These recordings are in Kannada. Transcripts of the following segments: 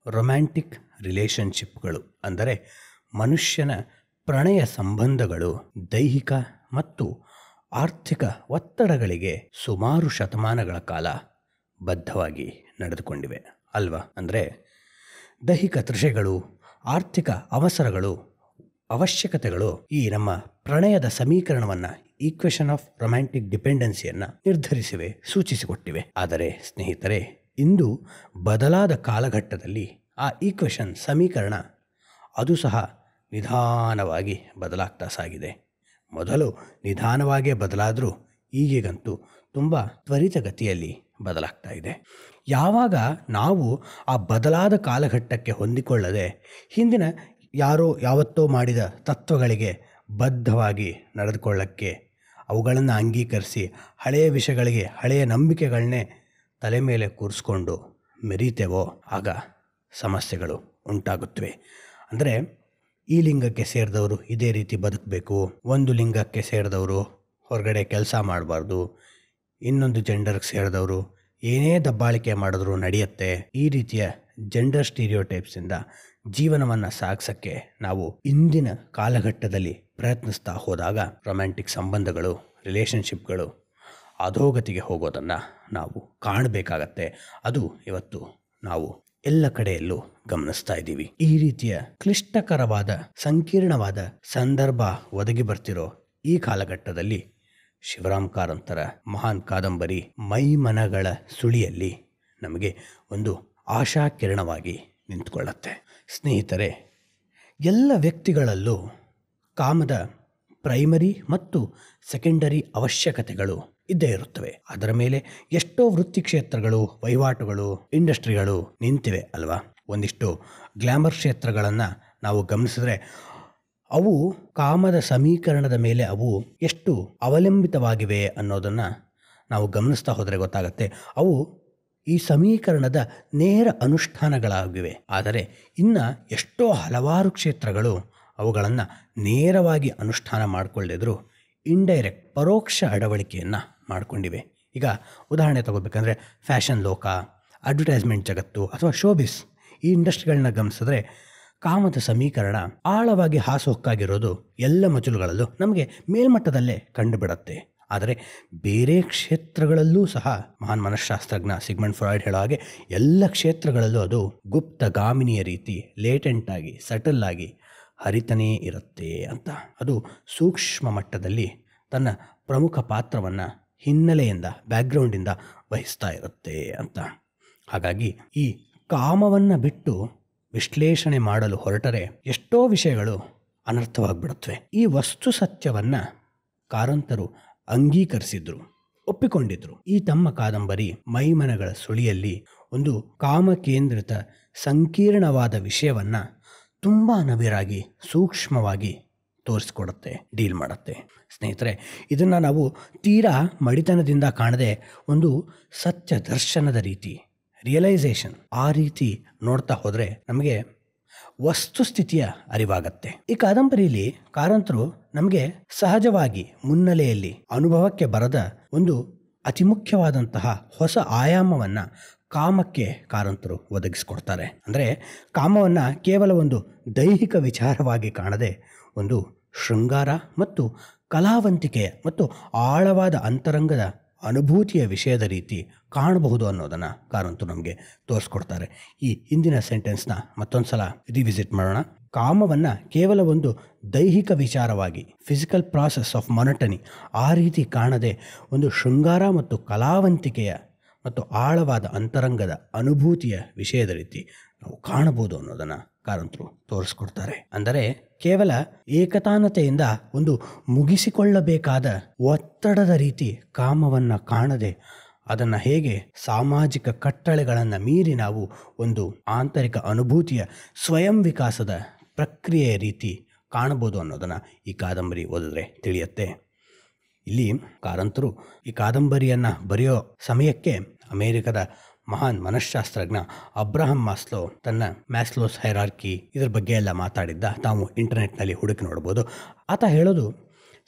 ರೊಮ್ಯಾಂಟಿಕ್ ರಿಲೇಷನ್ಶಿಪ್ಗಳು ಅಂದರೆ ಮನುಷ್ಯನ ಪ್ರಣಯ ಸಂಬಂಧಗಳು ದೈಹಿಕ ಮತ್ತು ಆರ್ಥಿಕ ಒತ್ತಡಗಳಿಗೆ ಸುಮಾರು ಶತಮಾನಗಳ ಕಾಲ ಬದ್ಧವಾಗಿ ನಡೆದುಕೊಂಡಿವೆ ಅಲ್ವಾ? ಅಂದರೆ ದೈಹಿಕ ತೃಷೆಗಳು, ಆರ್ಥಿಕ ಅವಸರಗಳು, ಅವಶ್ಯಕತೆಗಳು ಈ ನಮ್ಮ ಪ್ರಣಯದ ಸಮೀಕರಣವನ್ನು, ಈಕ್ವೇಷನ್ ಆಫ್ ರೊಮ್ಯಾಂಟಿಕ್ ಡಿಪೆಂಡೆನ್ಸಿಯನ್ನು ನಿರ್ಧರಿಸಿವೆ, ಸೂಚಿಸಿಕೊಟ್ಟಿವೆ. ಆದರೆ ಸ್ನೇಹಿತರೆ, ಇಂದು ಬದಲಾದ ಕಾಲಘಟ್ಟದಲ್ಲಿ ಆ ಈಕ್ವೇಷನ್ ಸಮೀಕರಣ ಅದು ಸಹ ನಿಧಾನವಾಗಿ ಬದಲಾಗ್ತಾ ಸಾಗಿದೆ. ಮೊದಲು ನಿಧಾನವಾಗೇ ಬದಲಾದರೂ ಈಗೀಗಂತೂ ತುಂಬ ತ್ವರಿತಗತಿಯಲ್ಲಿ ಬದಲಾಗ್ತಾ ಇದೆ. ಯಾವಾಗ ನಾವು ಆ ಬದಲಾದ ಕಾಲಘಟ್ಟಕ್ಕೆ ಹೊಂದಿಕೊಳ್ಳದೆ ಹಿಂದಿನ ಯಾರೋ ಯಾವತ್ತೋ ಮಾಡಿದ ತತ್ವಗಳಿಗೆ ಬದ್ಧವಾಗಿ ನಡೆದುಕೊಳ್ಳಕ್ಕೆ, ಅವುಗಳನ್ನು ಅಂಗೀಕರಿಸಿ ಹಳೆಯ ವಿಷಯಗಳಿಗೆ, ಹಳೆಯ ನಂಬಿಕೆಗಳನ್ನೇ ತಲೆ ಮೇಲೆ ಕೂರಿಸ್ಕೊಂಡು ಮೆರೀತೇವೋ ಆಗ ಸಮಸ್ಯೆಗಳು ಉಂಟಾಗುತ್ತವೆ. ಅಂದರೆ ಈ ಲಿಂಗಕ್ಕೆ ಸೇರಿದವರು ಇದೇ ರೀತಿ ಬದುಕಬೇಕು, ಒಂದು ಲಿಂಗಕ್ಕೆ ಸೇರಿದವರು ಹೊರಗಡೆ ಕೆಲಸ ಮಾಡಬಾರ್ದು, ಇನ್ನೊಂದು ಜೆಂಡರ್ಗೆ ಸೇರಿದವರು ಏನೇ ದಬ್ಬಾಳಿಕೆ ಮಾಡಿದ್ರೂ ನಡೆಯುತ್ತೆ. ಈ ರೀತಿಯ ಜೆಂಡರ್ ಸ್ಟೀರಿಯೋಟೈಪ್ಸಿಂದ ಜೀವನವನ್ನು ಸಾಗಿಸೋಕ್ಕೆ ನಾವು ಇಂದಿನ ಕಾಲಘಟ್ಟದಲ್ಲಿ ಪ್ರಯತ್ನಿಸ್ತಾ ಹೋದಾಗ ರೊಮ್ಯಾಂಟಿಕ್ ಸಂಬಂಧಗಳು, ರಿಲೇಷನ್ಶಿಪ್ಗಳು ಅಧೋಗತಿಗೆ ಹೋಗೋದನ್ನು ನಾವು ಕಾಣಬೇಕಾಗತ್ತೆ. ಅದು ಇವತ್ತು ನಾವು ಎಲ್ಲ ಕಡೆಯಲ್ಲೂ ಗಮನಿಸ್ತಾ ಇದ್ದೀವಿ. ಈ ರೀತಿಯ ಕ್ಲಿಷ್ಟಕರವಾದ, ಸಂಕೀರ್ಣವಾದ ಸಂದರ್ಭ ಒದಗಿ ಬರ್ತಿರೋ ಈ ಕಾಲಘಟ್ಟದಲ್ಲಿ ಶಿವರಾಮ್ ಕಾರಂತರ ಮಹಾನ್ ಕಾದಂಬರಿ ಮೈಮನಗಳ ಸುಳಿಯಲ್ಲಿ ನಮಗೆ ಒಂದು ಆಶಾಕಿರಣವಾಗಿ ನಿಂತುಕೊಳ್ಳುತ್ತೆ. ಸ್ನೇಹಿತರೆ, ಎಲ್ಲ ವ್ಯಕ್ತಿಗಳಲ್ಲೂ ಕಾಮದ ಪ್ರೈಮರಿ ಮತ್ತು ಸೆಕೆಂಡರಿ ಅವಶ್ಯಕತೆಗಳು ಇದ್ದೇ ಇರುತ್ತವೆ. ಅದರ ಮೇಲೆ ಎಷ್ಟೋ ವೃತ್ತಿ ಕ್ಷೇತ್ರಗಳು, ವಹಿವಾಟುಗಳು, ಇಂಡಸ್ಟ್ರಿಗಳು ನಿಂತಿವೆ ಅಲ್ವಾ? ಒಂದಿಷ್ಟು ಗ್ಲ್ಯಾಮರ್ ಕ್ಷೇತ್ರಗಳನ್ನು ನಾವು ಗಮನಿಸಿದ್ರೆ ಅವು ಕಾಮದ ಸಮೀಕರಣದ ಮೇಲೆ ಅವು ಎಷ್ಟು ಅವಲಂಬಿತವಾಗಿವೆ ಅನ್ನೋದನ್ನು ನಾವು ಗಮನಿಸ್ತಾ ಹೋದರೆ ಗೊತ್ತಾಗುತ್ತೆ. ಅವು ಈ ಸಮೀಕರಣದ ನೇರ ಅನುಷ್ಠಾನಗಳಾಗಿವೆ. ಆದರೆ ಇನ್ನು ಎಷ್ಟೋ ಹಲವಾರು ಕ್ಷೇತ್ರಗಳು ಅವುಗಳನ್ನು ನೇರವಾಗಿ ಅನುಷ್ಠಾನ ಮಾಡಿಕೊಳ್ಳದಿದ್ರು ಇಂಡೈರೆಕ್ಟ್, ಪರೋಕ್ಷ ಅಳವಡಿಕೆಯನ್ನು ಮಾಡಿಕೊಂಡಿವೆ. ಈಗ ಉದಾಹರಣೆ ತಗೋಬೇಕಂದ್ರೆ ಫ್ಯಾಷನ್ ಲೋಕ, ಅಡ್ವರ್ಟೈಸ್ಮೆಂಟ್ ಜಗತ್ತು ಅಥವಾ ಶೋಬಿಸ್, ಈ ಇಂಡಸ್ಟ್ರಿಗಳನ್ನ ಗಮನಿಸಿದ್ರೆ ಕಾಮದ ಸಮೀಕರಣ ಆಳವಾಗಿ ಹಾಸುಹೊಕ್ಕಾಗಿರೋದು ಎಲ್ಲ ಮಜಲುಗಳಲ್ಲೂ ನಮಗೆ ಮೇಲ್ಮಟ್ಟದಲ್ಲೇ ಕಂಡುಬಿಡುತ್ತೆ. ಆದರೆ ಬೇರೆ ಕ್ಷೇತ್ರಗಳಲ್ಲೂ ಸಹ ಮಹಾನ್ ಮನಃಶಾಸ್ತ್ರಜ್ಞ ಸಿಗ್ಮಂಡ್ ಫ್ರಾಯ್ಡ್ ಹೇಳೋ ಹಾಗೆ ಎಲ್ಲ ಕ್ಷೇತ್ರಗಳಲ್ಲೂ ಅದು ಗುಪ್ತಗಾಮಿನಿಯ ರೀತಿ ಲೇಟೆಂಟಾಗಿ, ಸಟಲ್ ಹರಿತನೇ ಇರುತ್ತೆ ಅಂತ. ಅದು ಸೂಕ್ಷ್ಮ ಮಟ್ಟದಲ್ಲಿ ತನ್ನ ಪ್ರಮುಖ ಪಾತ್ರವನ್ನು ಹಿನ್ನೆಲೆಯಿಂದ, ಬ್ಯಾಕ್ಗ್ರೌಂಡಿಂದ ವಹಿಸ್ತಾ ಇರುತ್ತೆ ಅಂತ. ಹಾಗಾಗಿ ಈ ಕಾಮವನ್ನು ಬಿಟ್ಟು ವಿಶ್ಲೇಷಣೆ ಮಾಡಲು ಹೊರಟರೆ ಎಷ್ಟೋ ವಿಷಯಗಳು ಅನರ್ಥವಾಗಿಬಿಡುತ್ತವೆ. ಈ ವಸ್ತು ಸತ್ಯವನ್ನು ಕಾರಂತರು ಅಂಗೀಕರಿಸಿದ್ರು, ಒಪ್ಪಿಕೊಂಡಿದ್ರು. ಈ ತಮ್ಮ ಕಾದಂಬರಿ ಮೈಮನಗಳ ಸುಳಿಯಲ್ಲಿ ಒಂದು ಕಾಮಕೇಂದ್ರಿತ ಸಂಕೀರ್ಣವಾದ ವಿಷಯವನ್ನು ತುಂಬ ನವಿರಾಗಿ, ಸೂಕ್ಷ್ಮವಾಗಿ ತೋರಿಸ್ಕೊಡುತ್ತೆ, ಡೀಲ್ ಮಾಡುತ್ತೆ. ಸ್ನೇಹಿತರೆ, ಇದನ್ನು ನಾವು ತೀರಾ ಮಡಿತನದಿಂದ ಕಾಣದೆ ಒಂದು ಸತ್ಯ ದರ್ಶನದ ರೀತಿ, ರಿಯಲೈಸೇಷನ್, ಆ ರೀತಿ ನೋಡ್ತಾ ಹೋದರೆ ನಮಗೆ ವಸ್ತುಸ್ಥಿತಿಯ ಅರಿವಾಗತ್ತೆ. ಈ ಕಾದಂಬರಿಯಲ್ಲಿ ಕಾರಂತರು ನಮಗೆ ಸಹಜವಾಗಿ ಮುನ್ನೆಲೆಯಲ್ಲಿ ಅನುಭವಕ್ಕೆ ಬರದ ಒಂದು ಅತಿ ಮುಖ್ಯವಾದಂತಹ ಹೊಸ ಆಯಾಮವನ್ನು ಕಾಮಕ್ಕೆ ಕಾರಂತರು ಒದಗಿಸ್ಕೊಡ್ತಾರೆ. ಅಂದರೆ ಕಾಮವನ್ನು ಕೇವಲ ಒಂದು ದೈಹಿಕ ವಿಚಾರವಾಗಿ ಕಾಣದೆ ಒಂದು ಶೃಂಗಾರ ಮತ್ತು ಕಲಾವಂತಿಕೆಯ ಮತ್ತು ಆಳವಾದ ಅಂತರಂಗದ ಅನುಭೂತಿಯ ವಿಷಯದ ರೀತಿ ಕಾಣಬಹುದು ಅನ್ನೋದನ್ನು ಕಾರಂತರು ನಮಗೆ ತೋರಿಸ್ಕೊಡ್ತಾರೆ. ಈ ಹಿಂದಿನ ಸೆಂಟೆನ್ಸ್ನ ಮತ್ತೊಂದು ಸಲ ರಿವಿಸಿಟ್ ಮಾಡೋಣ. ಕಾಮವನ್ನು ಕೇವಲ ಒಂದು ದೈಹಿಕ ವಿಚಾರವಾಗಿ, ಫಿಸಿಕಲ್ ಪ್ರಾಸೆಸ್ ಆಫ್ ಮೊನಟನಿ, ಆ ರೀತಿ ಕಾಣದೆ ಒಂದು ಶೃಂಗಾರ ಮತ್ತು ಕಲಾವಂತಿಕೆಯ ಮತ್ತು ಆಳವಾದ ಅಂತರಂಗದ ಅನುಭೂತಿಯ ವಿಷಯದ ರೀತಿ ನಾವು ಕಾಣಬಹುದು ಅನ್ನೋದನ್ನು ಕಾರಂತರು ತೋರಿಸ್ಕೊಡ್ತಾರೆ. ಅಂದರೆ ಕೇವಲ ಏಕತಾನತೆಯಿಂದ ಒಂದು ಮುಗಿಸಿಕೊಳ್ಳಬೇಕಾದ ಒತ್ತಡದ ರೀತಿ ಕಾಮವನ್ನು ಕಾಣದೆ ಅದನ್ನು ಹೇಗೆ ಸಾಮಾಜಿಕ ಕಟ್ಟಳೆಗಳನ್ನು ಮೀರಿ ನಾವು ಒಂದು ಆಂತರಿಕ ಅನುಭೂತಿಯ ಸ್ವಯಂ ವಿಕಾಸದ ಪ್ರಕ್ರಿಯೆಯ ರೀತಿ ಕಾಣಬಹುದು ಅನ್ನೋದನ್ನು ಈ ಕಾದಂಬರಿ ಓದಿದ್ರೆ ತಿಳಿಯುತ್ತೆ. ಇಲ್ಲಿ ಕಾರಂತರು ಈ ಕಾದಂಬರಿಯನ್ನು ಬರೆಯೋ ಸಮಯಕ್ಕೆ ಅಮೇರಿಕದ ಮಹಾನ್ ಮನಃಶಾಸ್ತ್ರಜ್ಞ ಅಬ್ರಹಂ ಮಾಸ್ಲೋ ತನ್ನ ಮ್ಯಾಸ್ಲೋಸ್ ಹೈರಾರ್ಕಿ ಇದರ ಬಗ್ಗೆ ಎಲ್ಲ ಮಾತಾಡಿದ್ದ ತಾವು ಇಂಟರ್ನೆಟ್ನಲ್ಲಿ ಹುಡುಕಿ ನೋಡ್ಬೋದು. ಆತ ಹೇಳೋದು,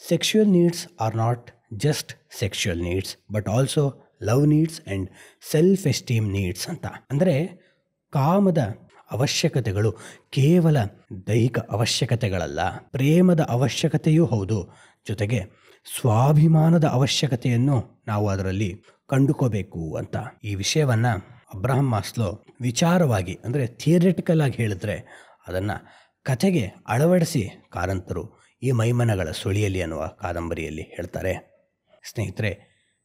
sexual needs R not just sexual needs but also love needs and self esteem needs ಅಂತ. ಅಂದರೆ ಕಾಮದ ಅವಶ್ಯಕತೆಗಳು ಕೇವಲ ದೈಹಿಕ ಅವಶ್ಯಕತೆಗಳಲ್ಲ, ಪ್ರೇಮದ ಅವಶ್ಯಕತೆಯೂ ಹೌದು. ಜೊತೆಗೆ ಸ್ವಾಭಿಮಾನದ ಅವಶ್ಯಕತೆಯನ್ನು ನಾವು ಅದರಲ್ಲಿ ಕಂಡುಕೋಬೇಕು ಅಂತ. ಈ ವಿಷಯವನ್ನು ಅಬ್ರಹಂ ಮಾಸ್ಲೋ ವಿಚಾರವಾಗಿ ಅಂದರೆ ಥಿಯರಿಟಿಕಲ್ ಆಗಿ ಹೇಳಿದ್ರೆ ಅದನ್ನು ಕಥೆಗೆ ಅಳವಡಿಸಿ ಕಾರಂತರು ಈ ಮೈಮನಗಳ ಸುಳಿಯಲ್ಲಿ ಅನ್ನುವ ಕಾದಂಬರಿಯಲ್ಲಿ ಹೇಳ್ತಾರೆ. ಸ್ನೇಹಿತರೆ,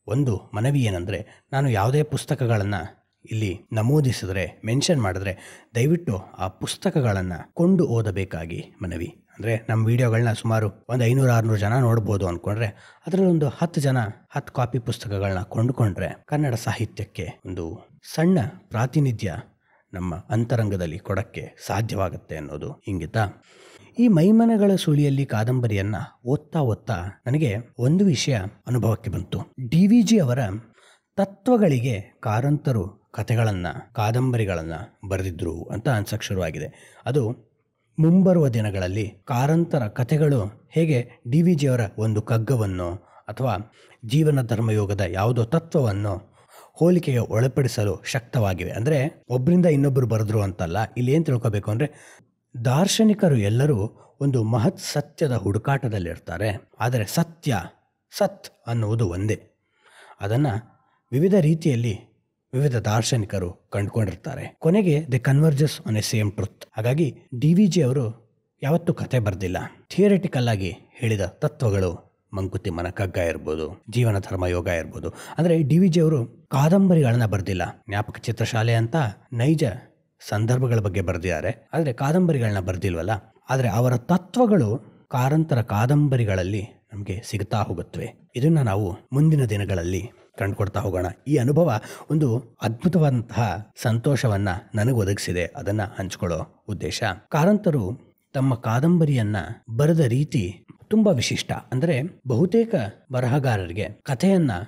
ಒಂದು ಮನವಿ ಏನಂದರೆ, ನಾನು ಯಾವುದೇ ಪುಸ್ತಕಗಳನ್ನು ಇಲ್ಲಿ ನಮೂದಿಸಿದ್ರೆ, ಮೆನ್ಷನ್ ಮಾಡಿದ್ರೆ ದಯವಿಟ್ಟು ಆ ಪುಸ್ತಕಗಳನ್ನು ಕೊಂಡು ಓದಬೇಕಾಗಿ ಮನವಿ. ಅಂದರೆ ನಮ್ಮ ವಿಡಿಯೋಗಳನ್ನ ಸುಮಾರು ಒಂದು 500-600 ಜನ ನೋಡ್ಬೋದು ಅಂದ್ಕೊಂಡ್ರೆ ಅದರಲ್ಲಿ ಒಂದು 10 ಜನ 10 ಕಾಪಿ ಪುಸ್ತಕಗಳನ್ನ ಕೊಂಡುಕೊಂಡ್ರೆ ಕನ್ನಡ ಸಾಹಿತ್ಯಕ್ಕೆ ಒಂದು ಸಣ್ಣ ಪ್ರಾತಿನಿಧ್ಯ ನಮ್ಮ ಅಂತರಂಗದಲ್ಲಿ ಕೊಡೋಕ್ಕೆ ಸಾಧ್ಯವಾಗುತ್ತೆ ಅನ್ನೋದು ಇಂಗಿತ. ಈ ಮೈಮನಗಳ ಸುಳಿಯಲ್ಲಿ ಕಾದಂಬರಿಯನ್ನು ಓದ್ತಾ ನನಗೆ ಒಂದು ವಿಷಯ ಅನುಭವಕ್ಕೆ ಬಂತು. DVG ಅವರ ತತ್ವಗಳಿಗೆ ಕಾರಂತರು ಕಥೆಗಳನ್ನು, ಕಾದಂಬರಿಗಳನ್ನು ಬರೆದಿದ್ರು ಅಂತ ಅನ್ಸಕ್ಕೆ ಶುರುವಾಗಿದೆ. ಅದು ಮುಂಬರುವ ದಿನಗಳಲ್ಲಿ ಕಾರಂತರ ಕಥೆಗಳು ಹೇಗೆ DVG ಅವರ ಒಂದು ಕಗ್ಗವನ್ನು ಅಥವಾ ಜೀವನ ಧರ್ಮಯೋಗದ ಯಾವುದೋ ತತ್ವವನ್ನು ಹೋಲಿಕೆಗೆ ಒಳಪಡಿಸಲು ಶಕ್ತವಾಗಿವೆ. ಅಂದರೆ ಒಬ್ಬರಿಂದ ಇನ್ನೊಬ್ಬರು ಬರೆದ್ರು ಅಂತಲ್ಲ, ಇಲ್ಲಿ ಏನು ತಿಳ್ಕೋಬೇಕು ಅಂದರೆ, ದಾರ್ಶನಿಕರು ಎಲ್ಲರೂ ಒಂದು ಮಹತ್ ಸತ್ಯದ ಹುಡುಕಾಟದಲ್ಲಿರ್ತಾರೆ. ಆದರೆ ಸತ್ ಅನ್ನುವುದು ಒಂದೇ. ಅದನ್ನು ವಿವಿಧ ರೀತಿಯಲ್ಲಿ ವಿವಿಧ ದಾರ್ಶನಿಕರು ಕಂಡುಕೊಂಡಿರ್ತಾರೆ. ಕೊನೆಗೆ the converges on A same truth. ಹಾಗಾಗಿ DVG ಅವರು ಯಾವತ್ತೂ ಕತೆ ಬರೆದಿಲ್ಲ. ಥಿಯರಿಟಿಕಲ್ ಆಗಿ ಹೇಳಿದ ತತ್ವಗಳು, ಮಂಕುತಿಮ್ಮನ ಕಗ್ಗ ಇರ್ಬೋದು, ಜೀವನ ಧರ್ಮಯೋಗ ಇರ್ಬೋದು. ಅಂದರೆ DVG ಅವರು ಕಾದಂಬರಿಗಳನ್ನು ಬರೆದಿಲ್ಲ. ಜ್ಞಾಪಕ ಚಿತ್ರಶಾಲೆ ಅಂತ ನೈಜ ಸಂದರ್ಭಗಳ ಬಗ್ಗೆ ಬರೆದಿದ್ದಾರೆ, ಆದರೆ ಕಾದಂಬರಿಗಳನ್ನ ಬರೆದಿಲ್ವಲ್ಲ. ಆದರೆ ಅವರ ತತ್ವಗಳು ಕಾರಂತರ ಕಾದಂಬರಿಗಳಲ್ಲಿ ನಮಗೆ ಸಿಗ್ತಾ ಹೋಗುತ್ತವೆ. ಇದನ್ನು ನಾವು ಮುಂದಿನ ದಿನಗಳಲ್ಲಿ ಕಂಡುಕೊಡ್ತಾ ಹೋಗೋಣ. ಈ ಅನುಭವ ಒಂದು ಅದ್ಭುತವಾದಂತಹ ಸಂತೋಷವನ್ನು ನನಗೆ ಒದಗಿಸಿದೆ. ಅದನ್ನು ಹಂಚ್ಕೊಳ್ಳೋ ಉದ್ದೇಶ. ಕಾರಂತರು ತಮ್ಮ ಕಾದಂಬರಿಯನ್ನು ಬರೆದ ರೀತಿ ತುಂಬ ವಿಶಿಷ್ಟ. ಅಂದರೆ ಬಹುತೇಕ ಬರಹಗಾರರಿಗೆ ಕಥೆಯನ್ನು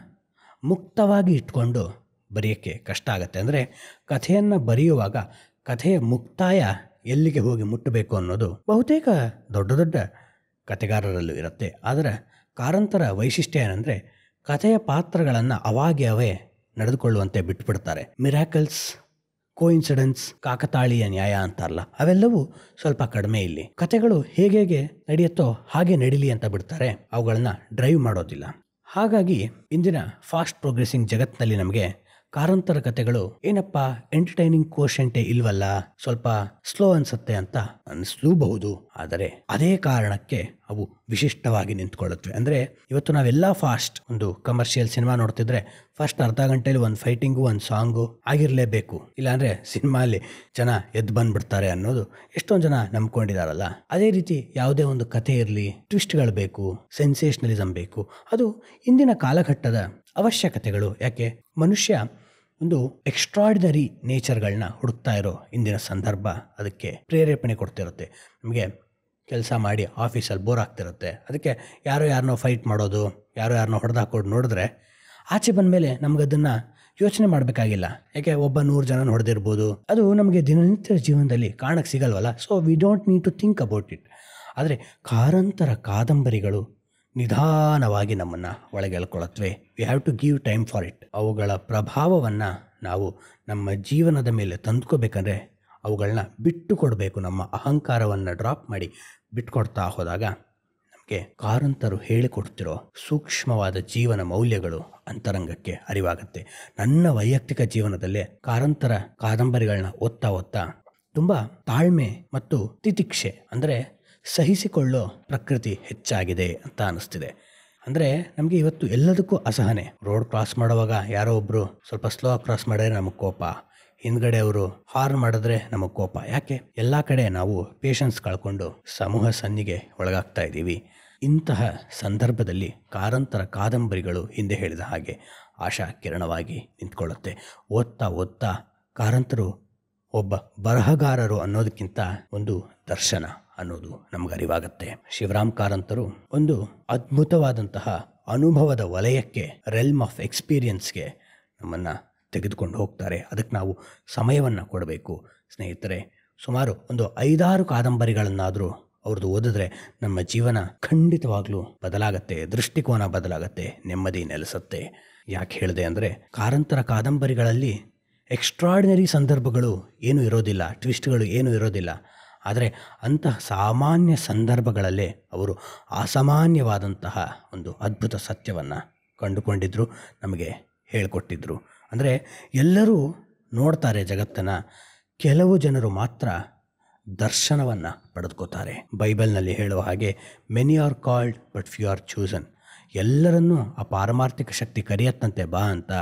ಮುಕ್ತವಾಗಿ ಇಟ್ಕೊಂಡು ಬರೆಯೋಕ್ಕೆ ಕಷ್ಟ ಆಗುತ್ತೆ. ಅಂದರೆ ಕಥೆಯನ್ನು ಬರೆಯುವಾಗ ಕಥೆಯ ಮುಕ್ತಾಯ ಎಲ್ಲಿಗೆ ಹೋಗಿ ಮುಟ್ಟಬೇಕು ಅನ್ನೋದು ಬಹುತೇಕ ದೊಡ್ಡ ಕಥೆಗಾರರಲ್ಲೂ ಇರುತ್ತೆ. ಆದರೆ ಕಾರಂತರ ವೈಶಿಷ್ಟ್ಯ ಏನಂದರೆ, ಕಥೆಯ ಪಾತ್ರಗಳನ್ನು ಅವಾಗೆ ಅವೇ ನಡೆದುಕೊಳ್ಳುವಂತೆ ಬಿಟ್ಟುಬಿಡ್ತಾರೆ. ಮಿರಾಕಲ್ಸ್, ಕೋಇನ್ಸಿಡೆನ್ಸ್, ಕಾಕತಾಳೀಯ ನ್ಯಾಯ ಅಂತಾರಲ್ಲ, ಅವೆಲ್ಲವೂ ಸ್ವಲ್ಪ ಕಡಿಮೆ. ಇಲ್ಲಿ ಕಥೆಗಳು ಹೇಗೆ ನಡೆಯುತ್ತೋ ಹಾಗೆ ನಡೀಲಿ ಅಂತ ಬಿಡ್ತಾರೆ, ಅವುಗಳನ್ನ ಡ್ರೈವ್ ಮಾಡೋದಿಲ್ಲ. ಹಾಗಾಗಿ ಇಂದಿನ ಫಾಸ್ಟ್ ಪ್ರೋಗ್ರೆಸಿಂಗ್ ಜಗತ್ತಿನಲ್ಲಿ ನಮಗೆ ಕಾರಂತರ ಕಥೆಗಳು ಏನಪ್ಪ ಎಂಟರ್ಟೈನಿಂಗ್ ಕೋಶೆಂಟೇ ಇಲ್ವಲ್ಲ, ಸ್ವಲ್ಪ ಸ್ಲೋ ಅನ್ಸುತ್ತೆ ಅಂತ ಅನಿಸ್ಲೂಬಹುದು. ಆದರೆ ಅದೇ ಕಾರಣಕ್ಕೆ ಅವು ವಿಶಿಷ್ಟವಾಗಿ ನಿಂತ್ಕೊಳ್ಳುತ್ತವೆ. ಅಂದರೆ ಇವತ್ತು ನಾವೆಲ್ಲ ಫಾಸ್ಟ್ ಒಂದು ಕಮರ್ಷಿಯಲ್ ಸಿನಿಮಾ ನೋಡ್ತಿದ್ರೆ ಫಸ್ಟ್ ಅರ್ಧ ಗಂಟೆಯಲ್ಲಿ ಒಂದು ಫೈಟಿಂಗು, ಒಂದು ಸಾಂಗು ಆಗಿರಲೇಬೇಕು, ಇಲ್ಲಾಂದರೆ ಸಿನಿಮಾಲಿ ಜನ ಎದ್ದು ಬಂದ್ಬಿಡ್ತಾರೆ ಅನ್ನೋದು ಎಷ್ಟೊಂದು ಜನ ನಂಬ್ಕೊಂಡಿದಾರಲ್ಲ. ಅದೇ ರೀತಿ ಯಾವುದೇ ಒಂದು ಕಥೆ ಇರಲಿ, ಟ್ವಿಸ್ಟ್ಗಳು ಬೇಕು, ಸೆನ್ಸೇಷನಲಿಸಮ್ ಬೇಕು. ಅದು ಇಂದಿನ ಕಾಲಘಟ್ಟದ ಅವಶ್ಯಕತೆಗಳು. ಯಾಕೆ ಮನುಷ್ಯ ಒಂದು ಎಕ್ಸ್ಟ್ರಾರ್ಡಿನರಿ ನೇಚರ್ಗಳನ್ನ ಹುಡುಕ್ತಾ ಇರೋ ಇಂದಿನ ಸಂದರ್ಭ ಅದಕ್ಕೆ ಪ್ರೇರೇಪಣೆ ಕೊಡ್ತಿರುತ್ತೆ. ನಮಗೆ ಕೆಲಸ ಮಾಡಿ ಆಫೀಸಲ್ಲಿ ಬೋರ್ ಆಗ್ತಿರುತ್ತೆ, ಅದಕ್ಕೆ ಯಾರನ್ನೋ ಫೈಟ್ ಮಾಡೋದು, ಯಾರನ್ನೋ ಹೊಡೆದಾಕೋದು ನೋಡಿದ್ರೆ ಆಚೆ ಬಂದ ಮೇಲೆ ನಮಗದನ್ನು ಯೋಚನೆ ಮಾಡಬೇಕಾಗಿಲ್ಲ. ಯಾಕೆ ಒಬ್ಬ 100 ಜನ ಹೊಡೆದಿರ್ಬೋದು, ಅದು ನಮಗೆ ದಿನನಿತ್ಯ ಜೀವನದಲ್ಲಿ ಕಾಣಕ್ಕೆ ಸಿಗಲ್ವಲ್ಲ. So we don't need to think about it. ಆದರೆ ಕಾರಂತರ ಕಾದಂಬರಿಗಳು ನಿಧಾನವಾಗಿ ನಮ್ಮನ್ನು ಒಳಗೆಳ್ಕೊಳ್ಳುತ್ತವೆ. We have to give time for it. ಅವುಗಳ ಪ್ರಭಾವವನ್ನು ನಾವು ನಮ್ಮ ಜೀವನದ ಮೇಲೆ ತಂದ್ಕೋಬೇಕಂದ್ರೆ ಅವುಗಳನ್ನ ಬಿಟ್ಟು ಕೊಡಬೇಕು. ನಮ್ಮ ಅಹಂಕಾರವನ್ನು ಡ್ರಾಪ್ ಮಾಡಿ ಬಿಟ್ಕೊಡ್ತಾ ಹೋದಾಗ ನಮಗೆ ಕಾರಂತರು ಹೇಳಿಕೊಡ್ತಿರೋ ಸೂಕ್ಷ್ಮವಾದ ಜೀವನ ಮೌಲ್ಯಗಳು ಅಂತರಂಗಕ್ಕೆ ಅರಿವಾಗುತ್ತೆ. ನನ್ನ ವೈಯಕ್ತಿಕ ಜೀವನದಲ್ಲೇ ಕಾರಂತರ ಕಾದಂಬರಿಗಳನ್ನ ಓದ್ತಾ ತುಂಬ ತಾಳ್ಮೆ ಮತ್ತು ತಿತಿಕ್ಷೆ, ಅಂದರೆ ಸಹಿಸಿಕೊಳ್ಳೋ ಪ್ರಕೃತಿ ಹೆಚ್ಚಾಗಿದೆ ಅಂತ ಅನಿಸ್ತಿದೆ. ಅಂದರೆ ನಮಗೆ ಇವತ್ತು ಎಲ್ಲದಕ್ಕೂ ಅಸಹನೆ. ರೋಡ್ ಕ್ರಾಸ್ ಮಾಡುವಾಗ ಯಾರೋ ಒಬ್ಬರು ಸ್ವಲ್ಪ ಸ್ಲೋ ಕ್ರಾಸ್ ಮಾಡಿದ್ರೆ ನಮಗೆ ಕೋಪ, ಹಿಂದ್ಗಡೆ ಅವರು ಹಾರ್ನ್ ಮಾಡಿದ್ರೆ ನಮಗೆ ಕೋಪ. ಯಾಕೆ? ಎಲ್ಲ ಕಡೆ ನಾವು ಪೇಷನ್ಸ್ ಕಳ್ಕೊಂಡು ಸಮೂಹ ಸನ್ನಿಗೆ ಒಳಗಾಗ್ತಾ ಇದ್ದೀವಿ. ಇಂತಹ ಸಂದರ್ಭದಲ್ಲಿ ಕಾರಂತರ ಕಾದಂಬರಿಗಳು ಹಿಂದೆ ಹೇಳಿದ ಹಾಗೆ ಆಶಾ ಕಿರಣವಾಗಿ ನಿಂತ್ಕೊಳ್ಳುತ್ತೆ. ಓದ್ತಾ ಕಾರಂತರು ಒಬ್ಬ ಬರಹಗಾರರು ಅನ್ನೋದಕ್ಕಿಂತ ಒಂದು ದರ್ಶನ ಅನ್ನೋದು ನಮ್ಗೆ ಅರಿವಾಗುತ್ತೆ. ಶಿವರಾಮ್ ಕಾರಂತರು ಒಂದು ಅದ್ಭುತವಾದಂತಹ ಅನುಭವದ ವಲಯಕ್ಕೆ, ರೆಲ್ಮ್ ಆಫ್ ಎಕ್ಸ್ಪೀರಿಯನ್ಸ್ಗೆ ನಮ್ಮನ್ನು ತೆಗೆದುಕೊಂಡು ಹೋಗ್ತಾರೆ. ಅದಕ್ಕೆ ನಾವು ಸಮಯವನ್ನು ಕೊಡಬೇಕು. ಸ್ನೇಹಿತರೆ, ಸುಮಾರು ಒಂದು 5-6 ಕಾದಂಬರಿಗಳನ್ನಾದರೂ ಅವ್ರದ್ದು ಓದಿದ್ರೆ ನಮ್ಮ ಜೀವನ ಖಂಡಿತವಾಗ್ಲೂ ಬದಲಾಗತ್ತೆ, ದೃಷ್ಟಿಕೋನ ಬದಲಾಗತ್ತೆ, ನೆಮ್ಮದಿ ನೆಲೆಸುತ್ತೆ. ಯಾಕೆ ಹೇಳಿದೆ ಅಂದರೆ, ಕಾರಂತರ ಕಾದಂಬರಿಗಳಲ್ಲಿ ಎಕ್ಸ್ಟ್ರಾರ್ಡಿನರಿ ಸಂದರ್ಭಗಳು ಏನೂ ಇರೋದಿಲ್ಲ, ಟ್ವಿಸ್ಟ್ಗಳು ಏನೂ ಇರೋದಿಲ್ಲ. ಆದರೆ ಅಂತಹ ಸಾಮಾನ್ಯ ಸಂದರ್ಭಗಳಲ್ಲೇ ಅವರು ಅಸಾಮಾನ್ಯವಾದಂತಹ ಒಂದು ಅದ್ಭುತ ಸತ್ಯವನ್ನು ಕಂಡುಕೊಂಡಿದ್ದರು, ನಮಗೆ ಹೇಳಿಕೊಟ್ಟಿದ್ದರು. ಅಂದರೆ ಎಲ್ಲರೂ ನೋಡ್ತಾರೆ ಜಗತ್ತನ್ನು, ಕೆಲವು ಜನರು ಮಾತ್ರ ದರ್ಶನವನ್ನು ಪಡೆದುಕೋತಾರೆ. ಬೈಬಲ್ನಲ್ಲಿ ಹೇಳುವ ಹಾಗೆ many are called but few R chosen. ಎಲ್ಲರನ್ನೂ ಆ ಪಾರಮಾರ್ಥಿಕ ಶಕ್ತಿ ಕರೆಯತ್ತಂತೆ ಬಾ ಅಂತ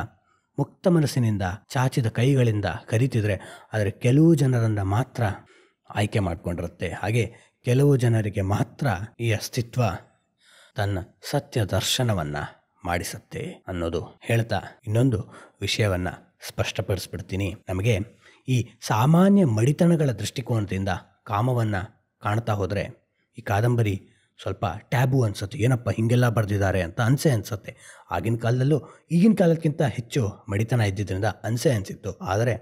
ಮುಕ್ತ ಮನಸ್ಸಿನಿಂದ ಚಾಚಿದ ಕೈಗಳಿಂದ ಕರೀತಿದ್ರೆ, ಆದರೆ ಕೆಲವು ಜನರನ್ನು ಮಾತ್ರ ಆಯ್ಕೆ ಮಾಡಿಕೊಂಡಿರುತ್ತೆ. ಹಾಗೆ ಕೆಲವು ಜನರಿಗೆ ಮಾತ್ರ ಈ ಅಸ್ತಿತ್ವ ತನ್ನ ಸತ್ಯ ದರ್ಶನವನ್ನು ಮಾಡಿಸುತ್ತೆ ಅನ್ನೋದು ಹೇಳ್ತಾ ಇನ್ನೊಂದು ವಿಷಯವನ್ನು ಸ್ಪಷ್ಟಪಡಿಸ್ಬಿಡ್ತೀನಿ. ನಮಗೆ ಈ ಸಾಮಾನ್ಯ ಮಡಿತನಗಳ ದೃಷ್ಟಿಕೋನದಿಂದ ಕಾಮವನ್ನು ಕಾಣ್ತಾ ಹೋದರೆ ಈ ಕಾದಂಬರಿ ಸ್ವಲ್ಪ ಟ್ಯಾಬು ಅನಿಸುತ್ತೆ. ಏನಪ್ಪ ಹೀಗೆಲ್ಲ ಬರೆದಿದ್ದಾರೆ ಅಂತ ಅನಿಸುತ್ತೆ. ಆಗಿನ ಕಾಲದಲ್ಲೂ ಈಗಿನ ಕಾಲಕ್ಕಿಂತ ಹೆಚ್ಚು ಮಡಿತನ ಇದ್ದಿದ್ದರಿಂದ ಅನಿಸಿತ್ತು. ಆದರೆ